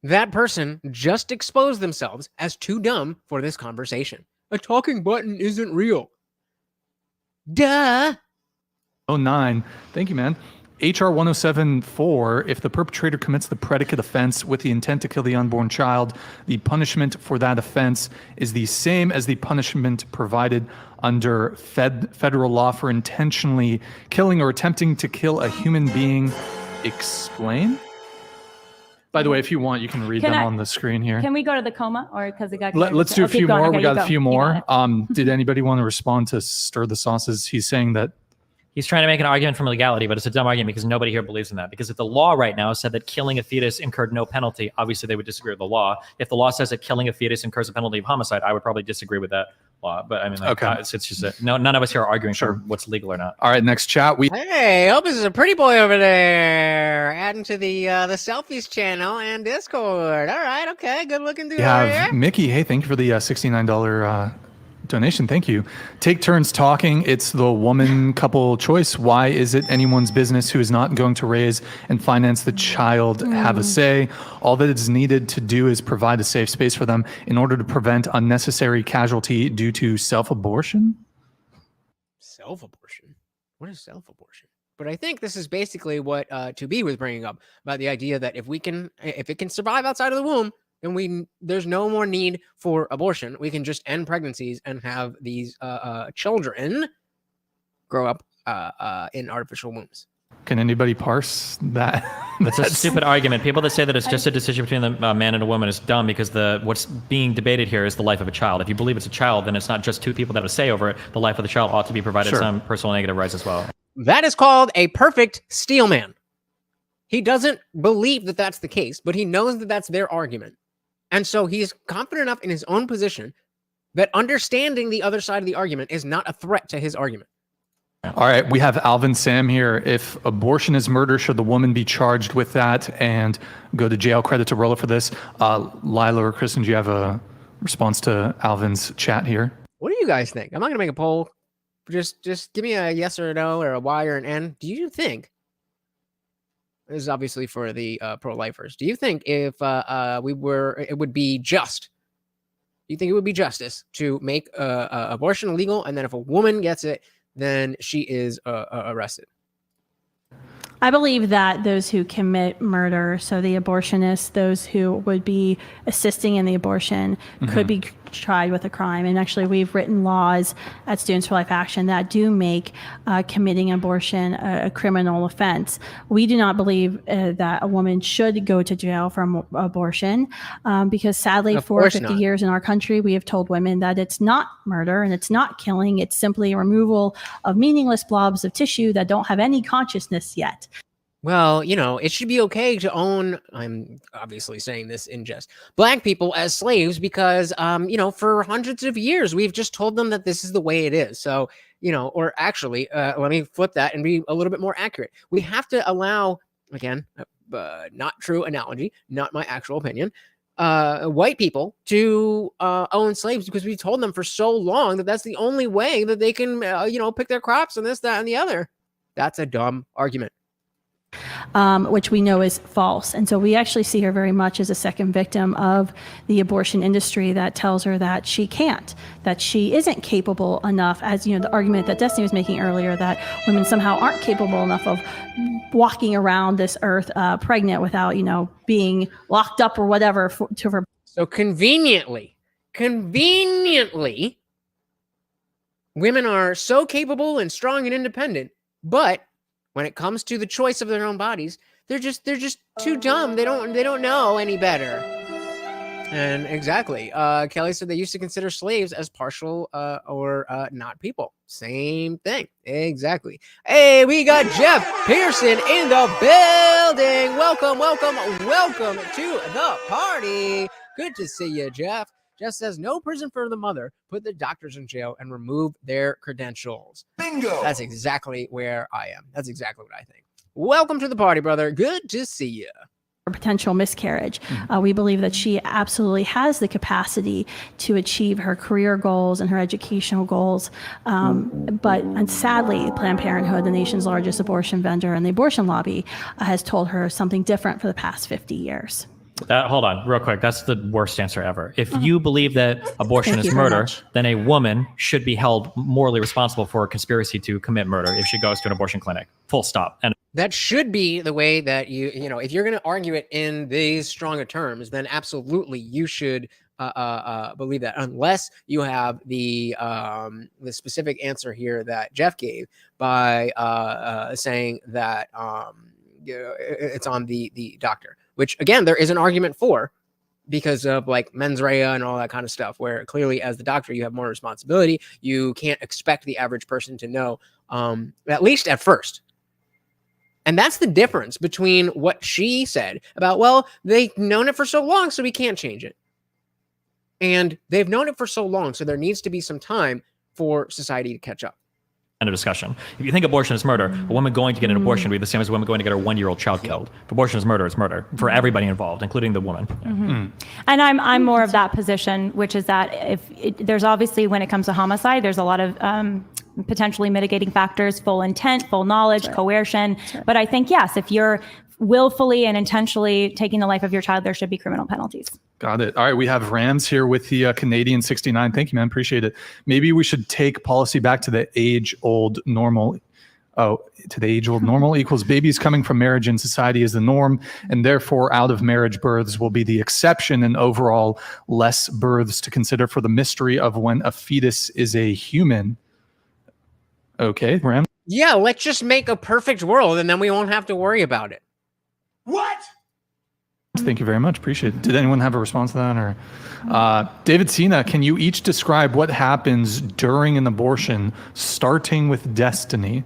Speaker 1: that person just exposed themselves as too dumb for this conversation. A talking button isn't real. Duh.
Speaker 2: 09. Thank you, man. HR 1074, if the perpetrator commits the predicate offense with the intent to kill the unborn child, the punishment for that offense is the same as the punishment provided under federal law for intentionally killing or attempting to kill a human being. Explain? By the way, if you want, you can read them on the screen here.
Speaker 5: Can we go to the coma, or because it got?
Speaker 2: Let's do a few more. We got a few more. Did anybody want to respond to Stir the Sauces? He's saying that
Speaker 3: he's trying to make an argument from legality, but it's a dumb argument because nobody here believes in that. Because if the law right now said that killing a fetus incurred no penalty, obviously they would disagree with the law. If the law says that killing a fetus incurs a penalty of homicide, I would probably disagree with that law. But I mean, it's just none of us here are arguing for what's legal or not.
Speaker 2: All right, next chat.
Speaker 1: Hey, hope this is a pretty boy over there, adding to the selfies channel and Discord. All right, okay, good looking dude.
Speaker 2: Yeah, Mickey. Hey, thank you for the $69 donation. Thank you. Take turns talking. It's the woman couple choice. Why is it anyone's business who is not going to raise and finance the child have a say? All that is needed to do is provide a safe space for them in order to prevent unnecessary casualty due to self-abortion.
Speaker 1: Self-abortion? What is self-abortion? But I think this is basically what 2B was bringing up about the idea that if it can survive outside of the womb, then there's no more need for abortion. We can just end pregnancies and have these children grow up in artificial wombs.
Speaker 2: Can anybody parse that?
Speaker 3: That's a stupid argument. People that say that it's just a decision between a man and a woman is dumb because what's being debated here is the life of a child. If you believe it's a child, then it's not just two people that have a say over it. The life of the child ought to be provided some personal negative rights as well.
Speaker 1: That is called a perfect steel man. He doesn't believe that that's the case, but he knows that that's their argument. And so he's confident enough in his own position that understanding the other side of the argument is not a threat to his argument.
Speaker 2: All right, we have Alvin Sam here. If abortion is murder, should the woman be charged with that and go to jail? Credit to Rolla for this. Lila or Kristen, do you have a response to Alvin's chat here?
Speaker 1: What do you guys think? I'm not going to make a poll. Just give me a yes or a no or a Y or an N. Do you think, this is obviously for the pro-lifers, do you think if it would be just do you think it would be justice to make abortion illegal, and then if a woman gets it, then she is arrested?
Speaker 8: I believe that those who commit murder, so the abortionists, those who would be assisting in the abortion, could be tried with a crime. And actually, we've written laws at Students for Life Action that do make committing abortion a criminal offense. We do not believe that a woman should go to jail for abortion because sadly, for 50 years in our country, we have told women that it's not murder and it's not killing. It's simply removal of meaningless blobs of tissue that don't have any consciousness yet.
Speaker 1: Well, you know, it should be okay to own, I'm obviously saying this in jest, Black people as slaves because, you know, for hundreds of years, we've just told them that this is the way it is. So, you know, or actually, let me flip that and be a little bit more accurate. We have to allow, again, not true analogy, not my actual opinion, white people to own slaves because we told them for so long that that's the only way that they can, you know, pick their crops and this, that, and the other. That's a dumb argument.
Speaker 8: Which we know is false. And so we actually see her very much as a second victim of the abortion industry that tells her that she can't, that she isn't capable enough, as you know, the argument that Destiny was making earlier, that women somehow aren't capable enough of walking around this earth pregnant without, you know, being locked up or whatever to her.
Speaker 1: So conveniently, women are so capable and strong and independent, but when it comes to the choice of their own bodies, they're just too dumb. They don't know any better. And exactly, Kelly said they used to consider slaves as partial or not people. Same thing, exactly. Hey, we got Jeff Pearson in the building. Welcome to the party. Good to see you, Jeff. Jeff says, no prison for the mother. Put the doctors in jail and remove their credentials. Bingo. That's exactly where I am. That's exactly what I think. Welcome to the party, brother. Good to see you.
Speaker 8: Potential miscarriage. We believe that she absolutely has the capacity to achieve her career goals and her educational goals. But sadly, Planned Parenthood, the nation's largest abortion vendor and the abortion lobby, has told her something different for the past 50 years.
Speaker 3: Hold on, real quick. That's the worst answer ever. If you believe that abortion is murder, then a woman should be held morally responsible for a conspiracy to commit murder if she goes to an abortion clinic. Full stop. And
Speaker 1: that should be the way that you know, if you're going to argue it in these stronger terms, then absolutely you should believe that, unless you have the specific answer here that Jeff gave by saying that it's on the doctor. Which, again, there is an argument for because of like mens rea and all that kind of stuff, where clearly as the doctor, you have more responsibility. You can't expect the average person to know, at least at first. And that's the difference between what she said about, well, they've known it for so long, so we can't change it. And they've known it for so long, so there needs to be some time for society to catch up.
Speaker 3: End of discussion. If you think abortion is murder, a woman going to get an abortion would be the same as a woman going to get her 1-year-old child killed. If abortion is murder, it's murder for everybody involved, including the woman.
Speaker 5: And I'm more of that position, which is that there's obviously, when it comes to homicide, there's a lot of potentially mitigating factors, full intent, full knowledge, coercion. But I think, yes, if you're willfully and intentionally taking the life of your child, there should be criminal penalties.
Speaker 2: Got it. All right, we have Rams here with the Canadian 69. Thank you, man. Appreciate it. Maybe we should take policy back to the age-old normal. To the age-old normal equals babies coming from marriage in society is the norm, and therefore out-of-marriage births will be the exception, and overall less births to consider for the mystery of when a fetus is a human. Okay, Ram.
Speaker 1: Yeah, let's just make a perfect world, and then we won't have to worry about it.
Speaker 9: What?
Speaker 2: Thank you very much. Appreciate it. Did anyone have a response to that? Or David Sina, can you each describe what happens during an abortion, starting with Destiny?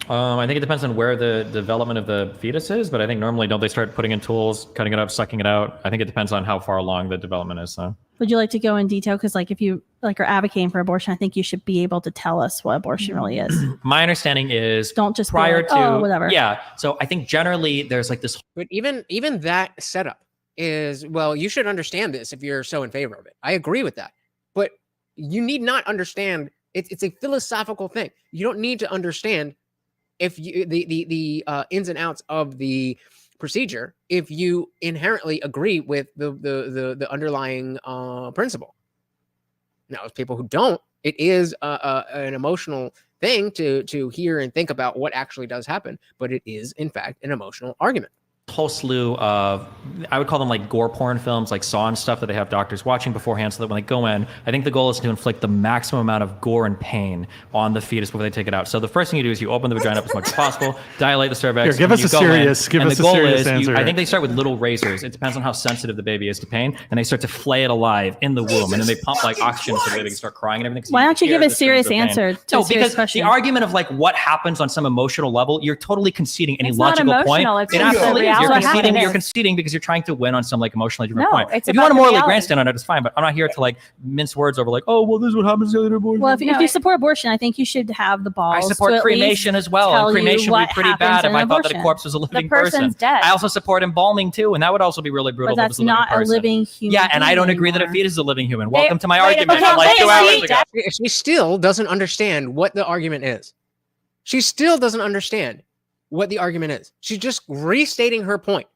Speaker 3: I think it depends on where the development of the fetus is, but I think normally don't they start putting in tools, cutting it up, sucking it out? I think it depends on how far along the development is. So.
Speaker 8: Would you like to go in detail? Because like if you are advocating for abortion, I think you should be able to tell us what abortion really is.
Speaker 3: My understanding is
Speaker 8: don't just
Speaker 3: prior
Speaker 8: be like,
Speaker 3: to
Speaker 8: whatever.
Speaker 3: Yeah. So I think generally there's like this.
Speaker 1: But even that setup is, well, you should understand this if you're so in favor of it. I agree with that. But you need not understand. It's a philosophical thing. You don't need to understand if you the ins and outs of the procedure if you inherently agree with the underlying principle. Now, as people who don't, it is an emotional thing to hear and think about what actually does happen, but it is in fact an emotional argument.
Speaker 3: Whole slew of, I would call them like gore porn films, like Saw and stuff, that they have doctors watching beforehand, so that when they go in, I think the goal is to inflict the maximum amount of gore and pain on the fetus before they take it out. So the first thing you do is you open the vagina up as much as possible, dilate the cervix.
Speaker 2: Here, give us a serious answer.
Speaker 3: I think they start with little razors. It depends on how sensitive the baby is to pain, and they start to flay it alive in the womb, and then they pump like oxygen so the baby can start crying and everything.
Speaker 8: Why don't you give a serious answer to
Speaker 3: No,
Speaker 8: a serious
Speaker 3: because
Speaker 8: question?
Speaker 3: the argument of like what happens on some emotional level, you're totally conceding any
Speaker 5: It's not
Speaker 3: logical point.
Speaker 5: emotional, it's
Speaker 3: It
Speaker 5: just
Speaker 3: absolutely is.
Speaker 5: reality.
Speaker 3: You're conceding because you're trying to win on some like emotionally different
Speaker 5: No,
Speaker 3: point.
Speaker 5: it's
Speaker 3: If you
Speaker 5: about
Speaker 3: want to
Speaker 5: the
Speaker 3: morally
Speaker 5: reality.
Speaker 3: grandstand on it, it's fine. But I'm not here to like mince words over like, oh well, this is what happens to the other boys.
Speaker 8: Well, if you support abortion, I think you should have the balls.
Speaker 3: I
Speaker 8: to
Speaker 3: support
Speaker 8: at
Speaker 3: cremation
Speaker 8: least
Speaker 3: as well.
Speaker 8: tell
Speaker 3: And cremation
Speaker 8: you
Speaker 3: would be
Speaker 8: what
Speaker 3: pretty
Speaker 8: happens
Speaker 3: bad if
Speaker 8: in
Speaker 3: I
Speaker 8: an
Speaker 3: thought that a
Speaker 8: abortion.
Speaker 3: corpse was a living
Speaker 5: person's
Speaker 3: person.
Speaker 5: dead.
Speaker 3: I also support embalming too, and that would also be really brutal.
Speaker 8: But
Speaker 3: if it
Speaker 8: that's
Speaker 3: was a living
Speaker 8: not a
Speaker 3: person.
Speaker 8: living human.
Speaker 3: Yeah, and I don't agree that a
Speaker 8: anymore.
Speaker 3: fetus is a living human. Welcome to my
Speaker 5: wait a
Speaker 3: argument
Speaker 5: minute,
Speaker 3: from like 2
Speaker 5: wait,
Speaker 3: hours
Speaker 5: wait.
Speaker 3: ago.
Speaker 1: She still doesn't understand what the argument is. She still doesn't understand what the argument is. She's just restating her point.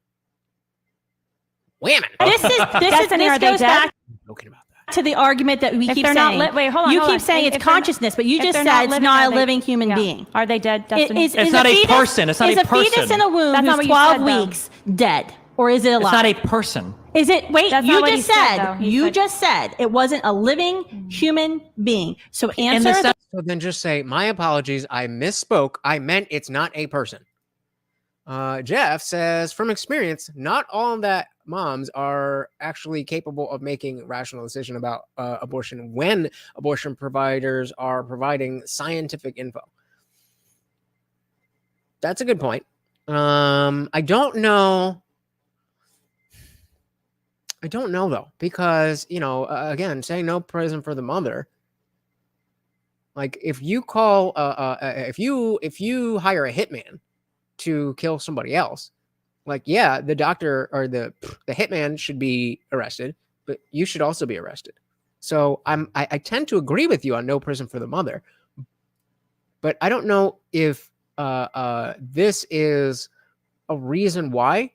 Speaker 1: Whammon.
Speaker 8: This
Speaker 5: Destiny, are they
Speaker 8: goes
Speaker 5: dead?
Speaker 8: back
Speaker 1: Joking about that.
Speaker 8: to the argument that we
Speaker 5: If
Speaker 8: keep
Speaker 5: they're
Speaker 8: saying.
Speaker 5: not wait, hold on.
Speaker 8: You
Speaker 5: hold
Speaker 8: keep
Speaker 5: on.
Speaker 8: saying
Speaker 5: If
Speaker 8: it's
Speaker 5: they're not-
Speaker 8: consciousness, but you
Speaker 5: if
Speaker 8: just
Speaker 5: they're
Speaker 8: said
Speaker 5: not
Speaker 8: it's
Speaker 5: living,
Speaker 8: not
Speaker 5: are
Speaker 8: a
Speaker 5: they-
Speaker 8: living human
Speaker 5: yeah.
Speaker 8: being.
Speaker 5: Are they dead, Destiny?
Speaker 3: It's not a person. It's not
Speaker 8: is
Speaker 3: a
Speaker 8: a fetus
Speaker 3: person.
Speaker 8: in a womb
Speaker 5: That's not
Speaker 8: who's
Speaker 5: what you
Speaker 8: 12
Speaker 5: said, though.
Speaker 8: weeks dead, or is it alive?
Speaker 3: It's not a person.
Speaker 8: Is it? Wait,
Speaker 5: That's
Speaker 8: you
Speaker 5: not what
Speaker 8: just
Speaker 5: he said,
Speaker 8: said.
Speaker 5: though. He
Speaker 8: You
Speaker 5: said-
Speaker 8: just said it wasn't a living human being. So
Speaker 3: In
Speaker 8: answer
Speaker 3: the
Speaker 8: the
Speaker 3: sense-
Speaker 1: So then just say, my apologies. I misspoke. I meant it's not a person. Jeff says, from experience, not all that moms are actually capable of making rational decision about abortion when abortion providers are providing scientific info. That's a good point. I don't know though, because again, saying no prison for the mother. Like if you call, if you hire a hitman to kill somebody else, like yeah, the doctor or the hitman should be arrested, but you should also be arrested. So I tend to agree with you on no prison for the mother, but I don't know if this is a reason why.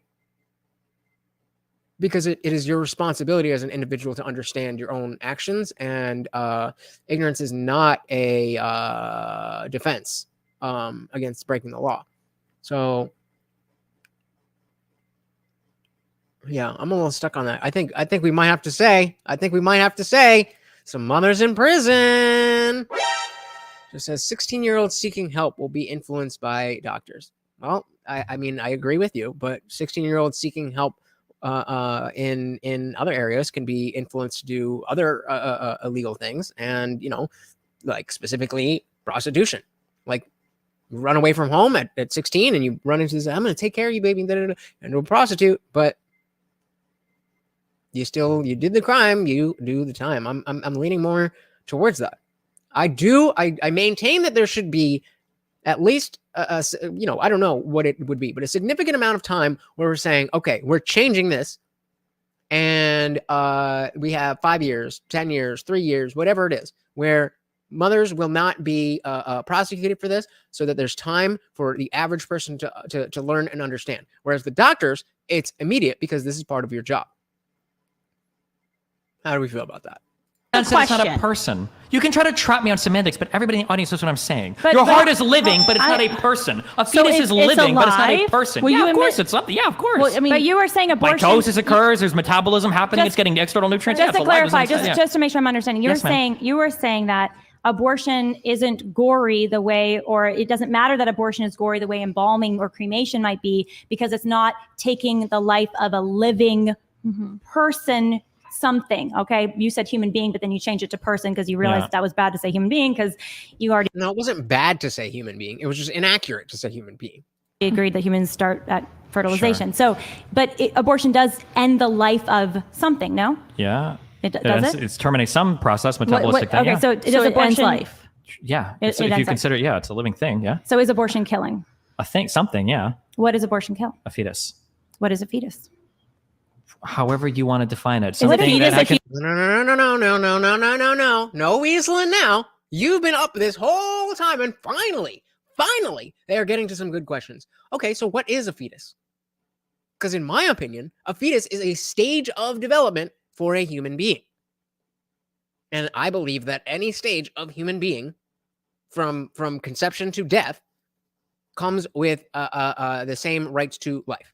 Speaker 1: Because it is your responsibility as an individual to understand your own actions, and ignorance is not a defense against breaking the law. So, yeah, I'm a little stuck on that. I think we might have to say. Some mothers in prison. Just says 16-year-olds seeking help will be influenced by doctors. Well, I mean, I agree with you, but 16-year-olds seeking help in other areas can be influenced to do other illegal things, and like specifically prostitution. Like you run away from home at 16 and you run into this, I'm going to take care of you, baby, and to a prostitute, but you did the crime, you do the time. I'm leaning more towards that. I maintain that there should be at least I don't know what it would be, but a significant amount of time where we're saying, okay, we're changing this, and we have 5 years, 10 years, 3 years, whatever it is, where mothers will not be prosecuted for this, so that there's time for the average person to learn and understand. Whereas the doctors, it's immediate because this is part of your job. How do we feel about that?
Speaker 3: It's not a
Speaker 8: question.
Speaker 3: person. You can try to trap me on semantics, but everybody in the audience knows what I'm saying.
Speaker 5: But-
Speaker 3: Your
Speaker 5: but-
Speaker 3: heart is living, but it's not a person. A
Speaker 8: So
Speaker 3: fetus
Speaker 8: it's
Speaker 3: is living, but it's not a
Speaker 8: alive?
Speaker 3: person.
Speaker 8: Will
Speaker 3: yeah,
Speaker 8: you
Speaker 3: of
Speaker 8: admit-
Speaker 3: course it's something. Yeah, of course.
Speaker 8: Well, I mean,
Speaker 5: But you were saying abortion.
Speaker 3: Mitosis occurs. There's metabolism happening.
Speaker 5: Just-
Speaker 3: It's getting external nutrients.
Speaker 5: Just
Speaker 3: yeah,
Speaker 5: to
Speaker 3: it's alive,
Speaker 5: clarify,
Speaker 3: isn't it? Yeah.
Speaker 5: just to make sure I'm understanding,
Speaker 3: Yes, ma'am.
Speaker 5: you were saying that abortion isn't gory the way, or it doesn't matter that abortion is gory the way embalming or cremation might be, because it's not taking the life of a living person. Something. Okay, you said human being, but then you changed it to person because you realized that was bad to say human being because you already
Speaker 1: No, it wasn't bad to say human being. It was just inaccurate to say human being.
Speaker 5: agreed that humans start at fertilization. So, but abortion does end the life of something. No,
Speaker 3: Yeah.
Speaker 5: does it?
Speaker 3: It's terminates some process, metabolistic thing.
Speaker 5: Okay,
Speaker 3: Yeah.
Speaker 5: so does
Speaker 8: so it ends
Speaker 5: abortion
Speaker 8: life.
Speaker 3: Yeah.
Speaker 5: It
Speaker 3: If you
Speaker 5: ends
Speaker 3: consider it, yeah, it's a living thing. Yeah.
Speaker 5: So is abortion killing?
Speaker 3: A thing, something. Yeah.
Speaker 5: What does abortion kill?
Speaker 3: A fetus.
Speaker 5: What is a fetus?
Speaker 3: However you want to define it.
Speaker 8: a
Speaker 3: Something
Speaker 8: fetus
Speaker 3: that I
Speaker 8: a
Speaker 3: can.
Speaker 1: No weaseling now. You've been up this whole time, and finally, they are getting to some good questions. Okay, so what is a fetus? Because in my opinion, a fetus is a stage of development for a human being. And I believe that any stage of human being from conception to death comes with the same rights to life.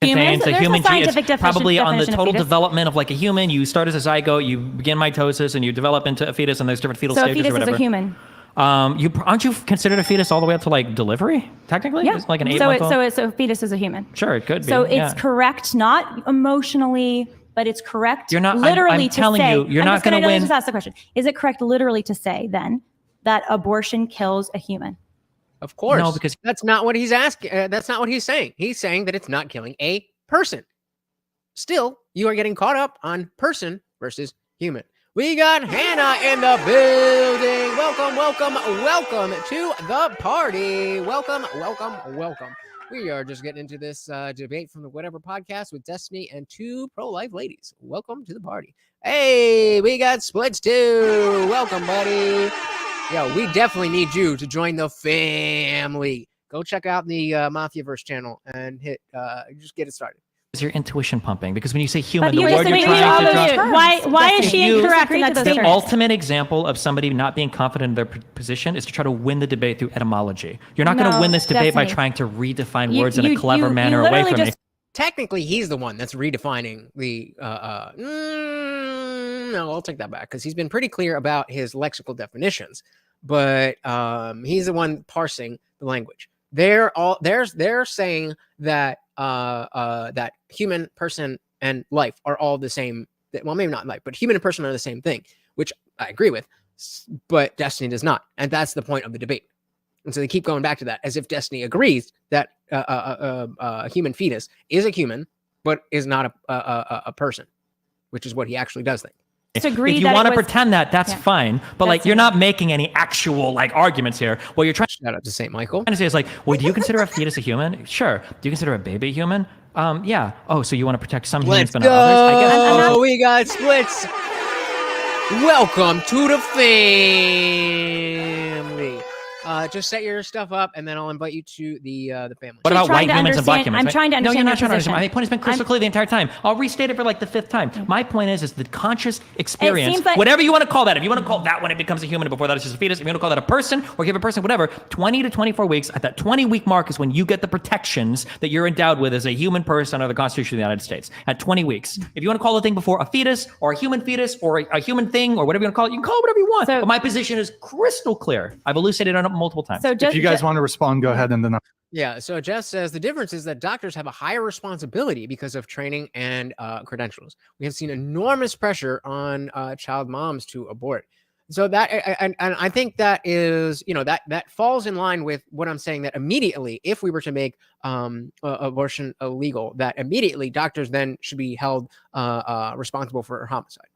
Speaker 3: Contains a
Speaker 5: There's a
Speaker 3: human gene.
Speaker 5: scientific
Speaker 3: It's probably on the
Speaker 5: definition of
Speaker 3: total
Speaker 5: fetus.
Speaker 3: development of like a human. You start as a zygote, you begin mitosis, and you develop into a fetus, and there's different fetal
Speaker 5: So a
Speaker 3: stages
Speaker 5: fetus
Speaker 3: or
Speaker 5: is
Speaker 3: whatever.
Speaker 5: a human.
Speaker 3: Aren't you considered a fetus all the way up to like delivery? Technically,
Speaker 5: Yeah.
Speaker 3: it's like an 8
Speaker 5: So
Speaker 3: month old.
Speaker 5: so a fetus is a human.
Speaker 3: Sure, it could be.
Speaker 5: So it's
Speaker 3: yeah.
Speaker 5: correct, not emotionally, but it's correct.
Speaker 3: You're not- I'm
Speaker 5: literally to
Speaker 3: telling
Speaker 5: say.
Speaker 3: you, you're
Speaker 5: I'm
Speaker 3: not
Speaker 5: just gonna
Speaker 3: gonna win.
Speaker 5: Just ask the question: is it correct literally to say then that abortion kills a human?
Speaker 1: Of course.
Speaker 3: No, because
Speaker 1: that's not what he's asking. That's not what he's saying. He's saying that it's not killing a person. Still, you are getting caught up on person versus human. We got Hannah in the building. Welcome, welcome, welcome to the party. Welcome, welcome, welcome. We are just getting into this debate from the Whatever podcast with Destiny and two pro-life ladies. Welcome to the party. Hey, we got Splits too. Welcome, buddy. Yo, we definitely need you to join the family. Go check out the Mafiaverse channel and hit just get it started.
Speaker 3: is your intuition pumping? Because when you say human,
Speaker 5: But
Speaker 3: the
Speaker 5: you
Speaker 3: word
Speaker 5: just
Speaker 3: you're
Speaker 5: made
Speaker 3: trying
Speaker 5: all
Speaker 3: to
Speaker 5: of
Speaker 3: draw.
Speaker 5: you-
Speaker 8: Why is she
Speaker 3: You-
Speaker 8: incorrect in
Speaker 5: Disagree
Speaker 8: that
Speaker 5: to those
Speaker 3: The
Speaker 8: statement?
Speaker 3: ultimate example of somebody not being confident in their position is to try to win the debate through etymology. You're not going to
Speaker 5: No,
Speaker 3: win this debate by
Speaker 5: Destiny.
Speaker 3: trying to redefine
Speaker 5: You-
Speaker 3: words in a
Speaker 5: you-
Speaker 3: clever
Speaker 5: you
Speaker 3: manner away
Speaker 5: literally
Speaker 3: from me.
Speaker 5: just-
Speaker 1: Technically, he's the one that's redefining the. No, I'll take that back because he's been pretty clear about his lexical definitions, but he's the one parsing the language. They're saying that that human, person, and life are all the same. Well, maybe not life, but human and person are the same thing, which I agree with. But Destiny does not, and that's the point of the debate. And so they keep going back to that as if Destiny agrees that a human fetus is a human, but is not a person, which is what he actually does think.
Speaker 5: Disagree
Speaker 3: If you
Speaker 5: that it
Speaker 3: want to
Speaker 5: was-
Speaker 3: pretend that, that's
Speaker 5: Yeah.
Speaker 3: fine. But like, you're not making any actual like arguments here. What you're trying
Speaker 1: Shout out to St. Michael.
Speaker 3: to say is like, well, do you consider a fetus a human? Sure. Do you consider a baby a human? Yeah. Oh, so you want to protect some humans
Speaker 1: Let's
Speaker 3: but not others? I guess.
Speaker 1: go. We got Splits. Welcome to the family. Just set your stuff up, and then I'll invite you to the family.
Speaker 3: What about
Speaker 5: trying
Speaker 3: white
Speaker 5: to
Speaker 3: humans and black
Speaker 5: understand-
Speaker 3: humans?
Speaker 5: I'm trying to
Speaker 3: No, you're
Speaker 5: understand
Speaker 3: not
Speaker 5: your
Speaker 3: trying to understand.
Speaker 5: position.
Speaker 3: My point has been crystal clear the entire time. I'll restate it for like the 5th time. My point is the conscious experience,
Speaker 5: seems like-
Speaker 3: whatever you want to call that. If you want to call that when it becomes a human, and before that it's just a fetus. If you want to call that a person or give a person whatever, 20 to 24 weeks. At that 20-week mark is when you get the protections that you're endowed with as a human person under the Constitution of the United States. At 20 weeks, if you want to call the thing before a fetus or a human fetus or a human thing or whatever you want to call it, you can call it whatever you want.
Speaker 5: So-
Speaker 3: but my position is crystal clear. I've elucidated on it multiple times.
Speaker 5: So just
Speaker 2: If you guys want to respond, go ahead and then.
Speaker 1: Yeah, so Jess says the difference is that doctors have a higher responsibility because of training and credentials. We have seen enormous pressure on child moms to abort. So that, and I think that is, that falls in line with what I'm saying, that immediately, if we were to make abortion illegal, that immediately doctors then should be held responsible for homicide.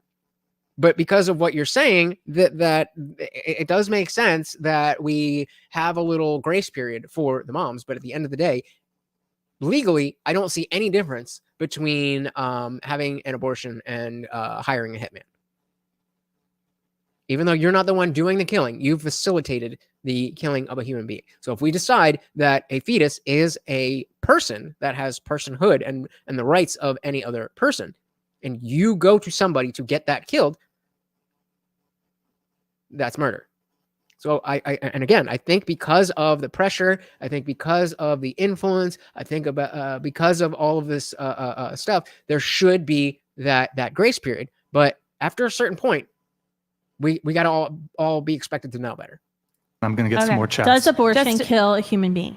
Speaker 1: But because of what you're saying, that it does make sense that we have a little grace period for the moms. But at the end of the day, legally, I don't see any difference between having an abortion and hiring a hitman. Even though you're not the one doing the killing, you've facilitated the killing of a human being. So if we decide that a fetus is a person that has personhood and the rights of any other person, and you go to somebody to get that killed, that's murder. So and again, I think because of the pressure, I think because of the influence, I think about because of all of this stuff, there should be that grace period. But after a certain point, we got to all be expected to know better.
Speaker 2: I'm going to get some
Speaker 5: Okay.
Speaker 2: more chats.
Speaker 8: Does abortion
Speaker 5: Just-
Speaker 8: kill a human being?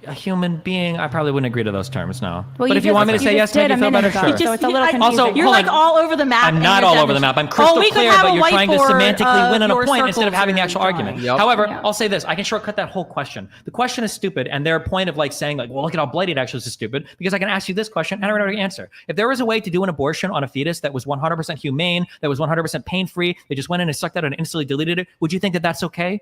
Speaker 3: A human being, I probably wouldn't agree to those terms, no.
Speaker 5: Well,
Speaker 3: But if you want me to say yes,
Speaker 5: did
Speaker 3: make
Speaker 5: a
Speaker 3: you feel
Speaker 5: minute
Speaker 3: better,
Speaker 5: ago,
Speaker 3: sure.
Speaker 5: So it's a little
Speaker 8: I-
Speaker 5: confusing.
Speaker 3: Also,
Speaker 8: You're
Speaker 3: hold
Speaker 8: like
Speaker 3: on.
Speaker 8: all over the map.
Speaker 3: I'm
Speaker 8: in
Speaker 3: not
Speaker 8: your
Speaker 3: all over the
Speaker 8: definition.
Speaker 3: map. I'm crystal
Speaker 8: we could
Speaker 3: clear,
Speaker 8: have
Speaker 3: but
Speaker 8: a
Speaker 3: you're trying to
Speaker 8: whiteboard
Speaker 3: semantically win on a
Speaker 8: your
Speaker 3: point instead of
Speaker 8: circles
Speaker 3: having the
Speaker 8: you're
Speaker 3: actual
Speaker 8: drawing.
Speaker 3: argument.
Speaker 1: Yep.
Speaker 3: However,
Speaker 5: Yeah.
Speaker 3: I'll say this. I can shortcut that whole question. The question is stupid, and their point of like saying like, well, look at how bloody it actually is stupid, because I can ask you this question and I don't know the answer. If there was a way to do an abortion on a fetus that was 100% humane, that was 100% pain-free, they just went in and sucked out and instantly deleted it, would you think that that's okay?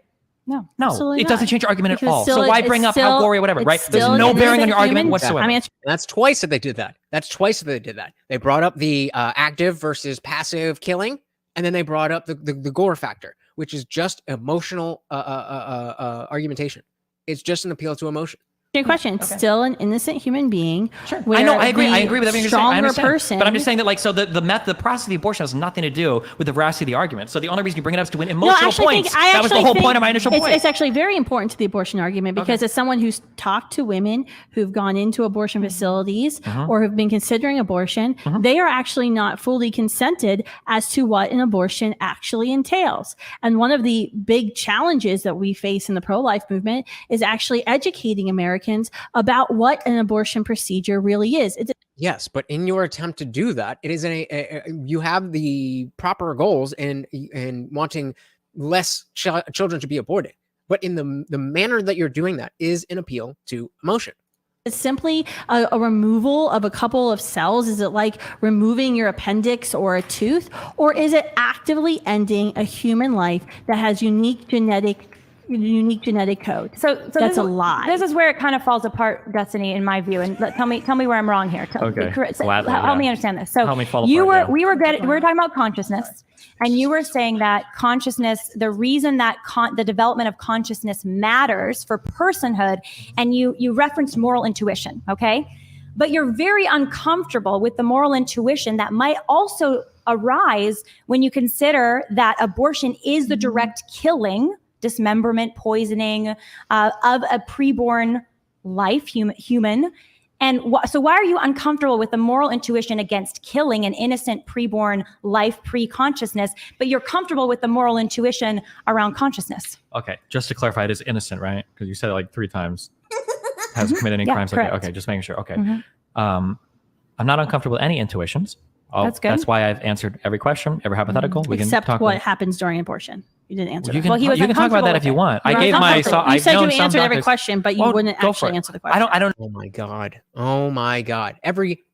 Speaker 5: No.
Speaker 3: No,
Speaker 8: Absolutely
Speaker 3: it doesn't
Speaker 8: not.
Speaker 3: change your argument
Speaker 8: Because
Speaker 3: at all.
Speaker 8: still-
Speaker 3: So why
Speaker 8: it's
Speaker 3: bring up how
Speaker 8: still-
Speaker 3: gory or whatever,
Speaker 8: it's
Speaker 3: right? There's
Speaker 8: still
Speaker 3: no
Speaker 8: an
Speaker 3: bearing on
Speaker 8: innocent
Speaker 3: your argument
Speaker 8: human.
Speaker 3: whatsoever.
Speaker 8: I mean, it's
Speaker 1: And that's twice that they did that. That's twice that they did that. They brought up the active versus passive killing, and then they brought up the gore factor, which is just emotional argumentation. It's just an appeal to emotion.
Speaker 8: Your question. It's still an innocent human being.
Speaker 3: Sure.
Speaker 8: Where
Speaker 3: I know. I agree. I
Speaker 8: the
Speaker 3: agree with everything you're saying. I
Speaker 8: stronger
Speaker 3: understand.
Speaker 8: person.
Speaker 3: But I'm just saying that, like, so the process of the abortion has nothing to do with the veracity of the argument. So the only reason you bring it up is to win emotional points. That was the whole point of my initial point.
Speaker 8: It's actually very important to the abortion argument because as someone who's talked to women who've gone into abortion facilities or have been considering abortion, they are actually not fully consented as to what an abortion actually entails. And one of the big challenges that we face in the pro-life movement is actually educating Americans about what an abortion procedure really is.
Speaker 1: Yes, but in your attempt to do that, it is you have the proper goals in wanting less children to be aborted. But in the manner that you're doing that is an appeal to emotion.
Speaker 8: It's simply a removal of a couple of cells. Is it like removing your appendix or a tooth? Or is it actively ending a human life that has unique genetic code? So that's a lie.
Speaker 5: This is where it kind of falls apart, Destiny, in my view. And tell me where I'm wrong here.
Speaker 3: Okay.
Speaker 5: Help me understand this. So
Speaker 3: Help me fall apart,
Speaker 5: we were talking about consciousness, and you were saying that consciousness, the reason that the development of consciousness matters for personhood, and you referenced moral intuition, okay? But you're very uncomfortable with the moral intuition that might also arise when you consider that abortion is the direct killing, dismemberment, poisoning of a preborn life, human. And so why are you uncomfortable with the moral intuition against killing an innocent preborn life pre-consciousness, but you're comfortable with the moral intuition around consciousness?
Speaker 3: Okay, just to clarify, it is innocent, right? Because you said it like 3 times. Hasn't committed any crimes. Okay, just making sure. Okay. I'm not uncomfortable with any intuitions.
Speaker 5: That's good.
Speaker 3: That's why I've answered every question, every hypothetical. We
Speaker 8: Except
Speaker 3: can talk
Speaker 8: what happens during abortion. You didn't answer that.
Speaker 3: You can talk about that if you want. I gave my.
Speaker 8: You said you answered every question, but you wouldn't actually answer the question.
Speaker 3: I don't.
Speaker 1: Oh my god. Oh my god. Every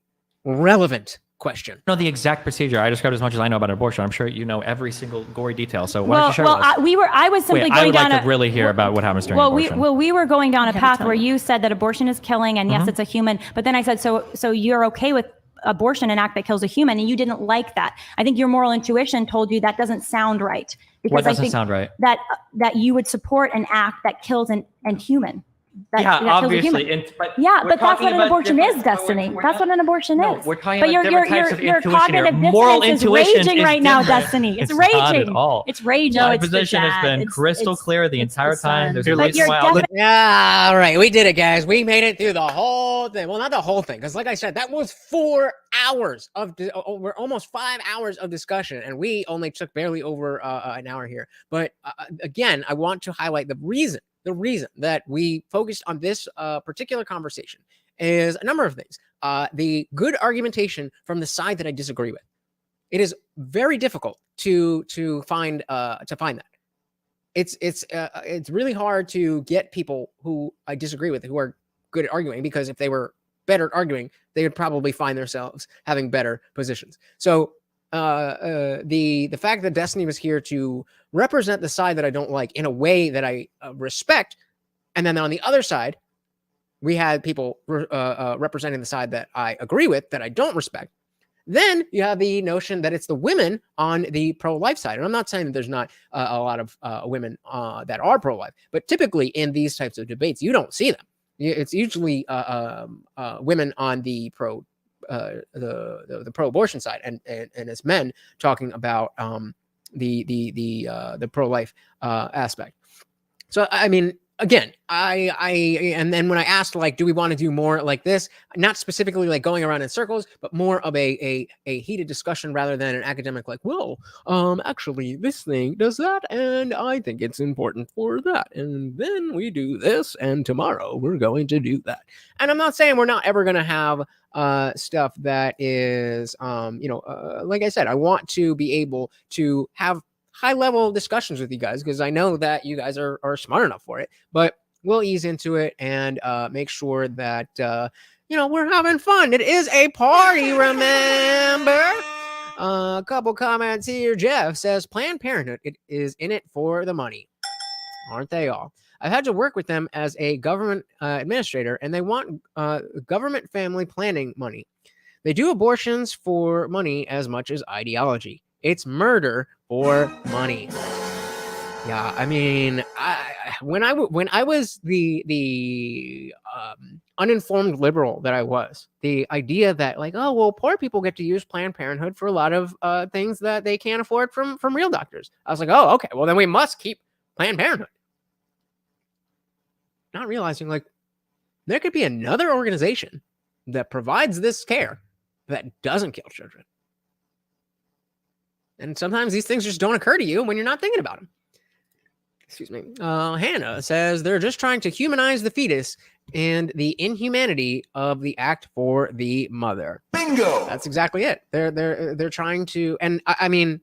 Speaker 1: relevant question.
Speaker 3: I know the exact procedure. I described as much as I know about abortion. I'm sure you know every single gory detail. So why don't you share with us?
Speaker 5: I was simply going down.
Speaker 3: I would like to really hear about what happens during abortion.
Speaker 5: We were going down a path where you said that abortion is killing, and yes, it's a human. But then I said, so you're okay with abortion, an act that kills a human, and you didn't like that. I think your moral intuition told you that doesn't sound right. Because
Speaker 3: what doesn't sound right?
Speaker 5: That you would support an act that kills an human. That
Speaker 3: obviously.
Speaker 5: But that's what an abortion is, Destiny. That's what an abortion is.
Speaker 3: We're talking about different types of intuition. Your cognitive
Speaker 5: moral intuition is raging right now, Destiny. It's raging.
Speaker 3: Not at all.
Speaker 5: It's raging.
Speaker 3: My position has been crystal clear the entire time. There's a reason why.
Speaker 1: Yeah, all right, we did it, guys. We made it through the whole thing. Well, not the whole thing, because like I said, that was 4 hours of over almost 5 hours of discussion, and we only took barely over an hour here. But again, I want to highlight the reason that we focused on this particular conversation is a number of things. The good argumentation from the side that I disagree with. It is very difficult to find that. It's really hard to get people who I disagree with who are good at arguing, because if they were better at arguing, they would probably find themselves having better positions. So the fact that Destiny was here to represent the side that I don't like in a way that I respect, and then on the other side, we had people representing the side that I agree with, that I don't respect. Then you have the notion that it's the women on the pro-life side. And I'm not saying that there's not a lot of women that are pro-life, but typically in these types of debates, you don't see them. It's usually women on the the pro-abortion side, and as men talking about the pro-life aspect. So I mean, again, and then when I asked, like, do we want to do more like this, not specifically like going around in circles, but more of a heated discussion rather than an academic, like, well, actually this thing does that, and I think it's important for that, and then we do this, and tomorrow we're going to do that. And I'm not saying we're not ever going to have stuff that is, like I said, I want to be able to have high-level discussions with you guys, because I know that you guys are smart enough for it. But we'll ease into it and make sure that we're having fun. It is a party, remember? A couple comments here. Jeff says, Planned Parenthood, it is in it for the money. Aren't they all? I've had to work with them as a government administrator, and they want government family planning money. They do abortions for money as much as ideology. It's murder for money. Yeah, I mean, when I was the uninformed liberal that I was, the idea that like, oh well, poor people get to use Planned Parenthood for a lot of things that they can't afford from real doctors. I was like, oh okay, well then we must keep Planned Parenthood. Not realizing like there could be another organization that provides this care that doesn't kill children. And sometimes these things just don't occur to you when you're not thinking about them. Excuse me. Hannah says they're just trying to humanize the fetus and the inhumanity of the act for the mother. Bingo. That's exactly it. They're trying to, and I mean,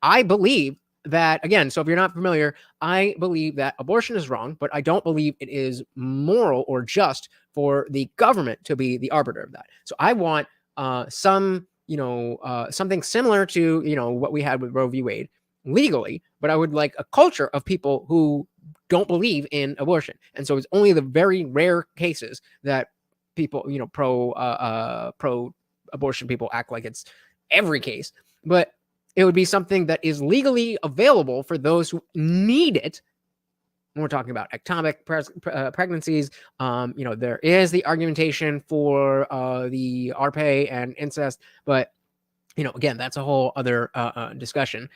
Speaker 1: I believe that, again, so if you're not familiar, I believe that abortion is wrong, but I don't believe it is moral or just for the government to be the arbiter of that. So I want something similar to, what we had with Roe v. Wade legally, but I would like a culture of people who don't believe in abortion. And so it's only the very rare cases that people, pro abortion people act like it's every case, but it would be something that is legally available for those who need it. When we're talking about ectopic pregnancies, there is the argumentation for the RPA and incest, but again, that's a whole other discussion.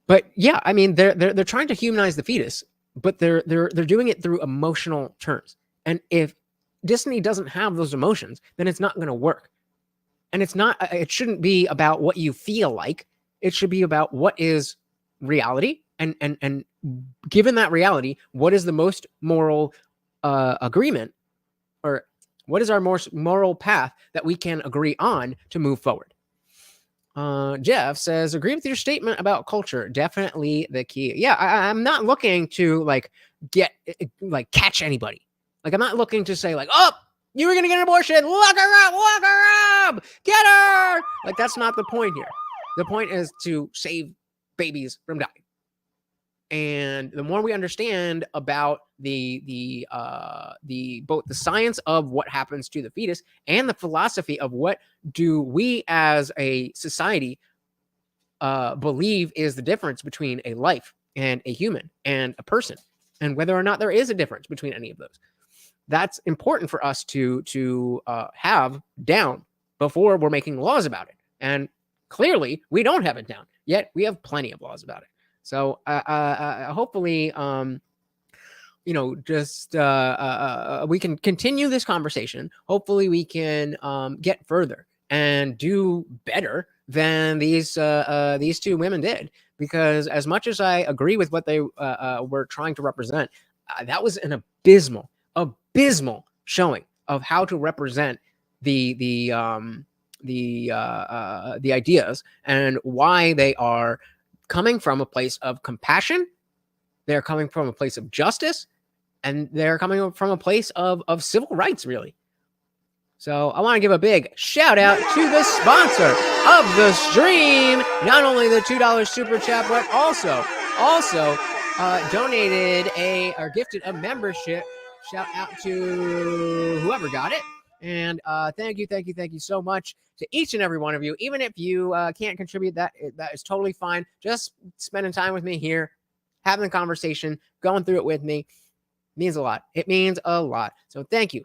Speaker 1: But yeah, I mean, they're trying to humanize the fetus, but they're doing it through emotional terms. And if Disney doesn't have those emotions, then it's not going to work. And it shouldn't be about what you feel like. It should be about what is reality. And given that reality, what is the most moral agreement, or what is our most moral path that we can agree on to move forward? Jeff says, agree with your statement about culture. Definitely the key. Yeah, I'm not looking to catch anybody. Like, I'm not looking to say like, oh, you were going to get an abortion. Lock her up, get her. Like, that's not the point here. The point is to save babies from dying. And the more we understand about the both the science of what happens to the fetus and the philosophy of what do we as a society believe is the difference between a life and a human and a person, and whether or not there is a difference between any of those, that's important for us to have down before we're making laws about it. And clearly, we don't have it down yet. We have plenty of laws about it. So hopefully, we can continue this conversation. Hopefully we can get further and do better than these two women did. Because as much as I agree with what they were trying to represent, that was an abysmal showing of how to represent the ideas and why they are coming from a place of compassion. They're coming from a place of justice, and they're coming from a place of civil rights, really. So I want to give a big shout out to the sponsor of the stream, not only the $2 super chat, but also donated or gifted a membership. Shout out to whoever got it. And thank you so much to each and every one of you. Even if you can't contribute, that is totally fine. Just spending time with me here, having the conversation, going through it with me means a lot. It means a lot. So thank you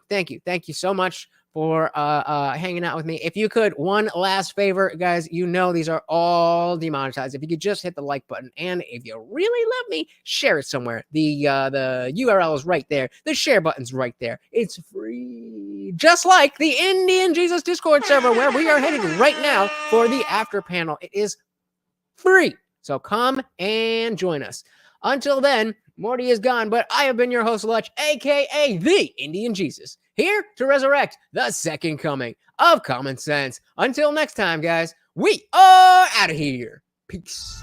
Speaker 1: so much for hanging out with me. If you could, one last favor, guys, these are all demonetized. If you could just hit the like button, and if you really love me, share it somewhere. The URL is right there. The share button's right there. It's free, just like the Indian Jesus Discord server where we are headed right now for the after panel. It is free, so come and join us. Until then, Morty is gone, but I have been your host, Lutch, aka the Indian Jesus, here to resurrect the second coming of common sense. Until next time, guys, we are out of here. Peace.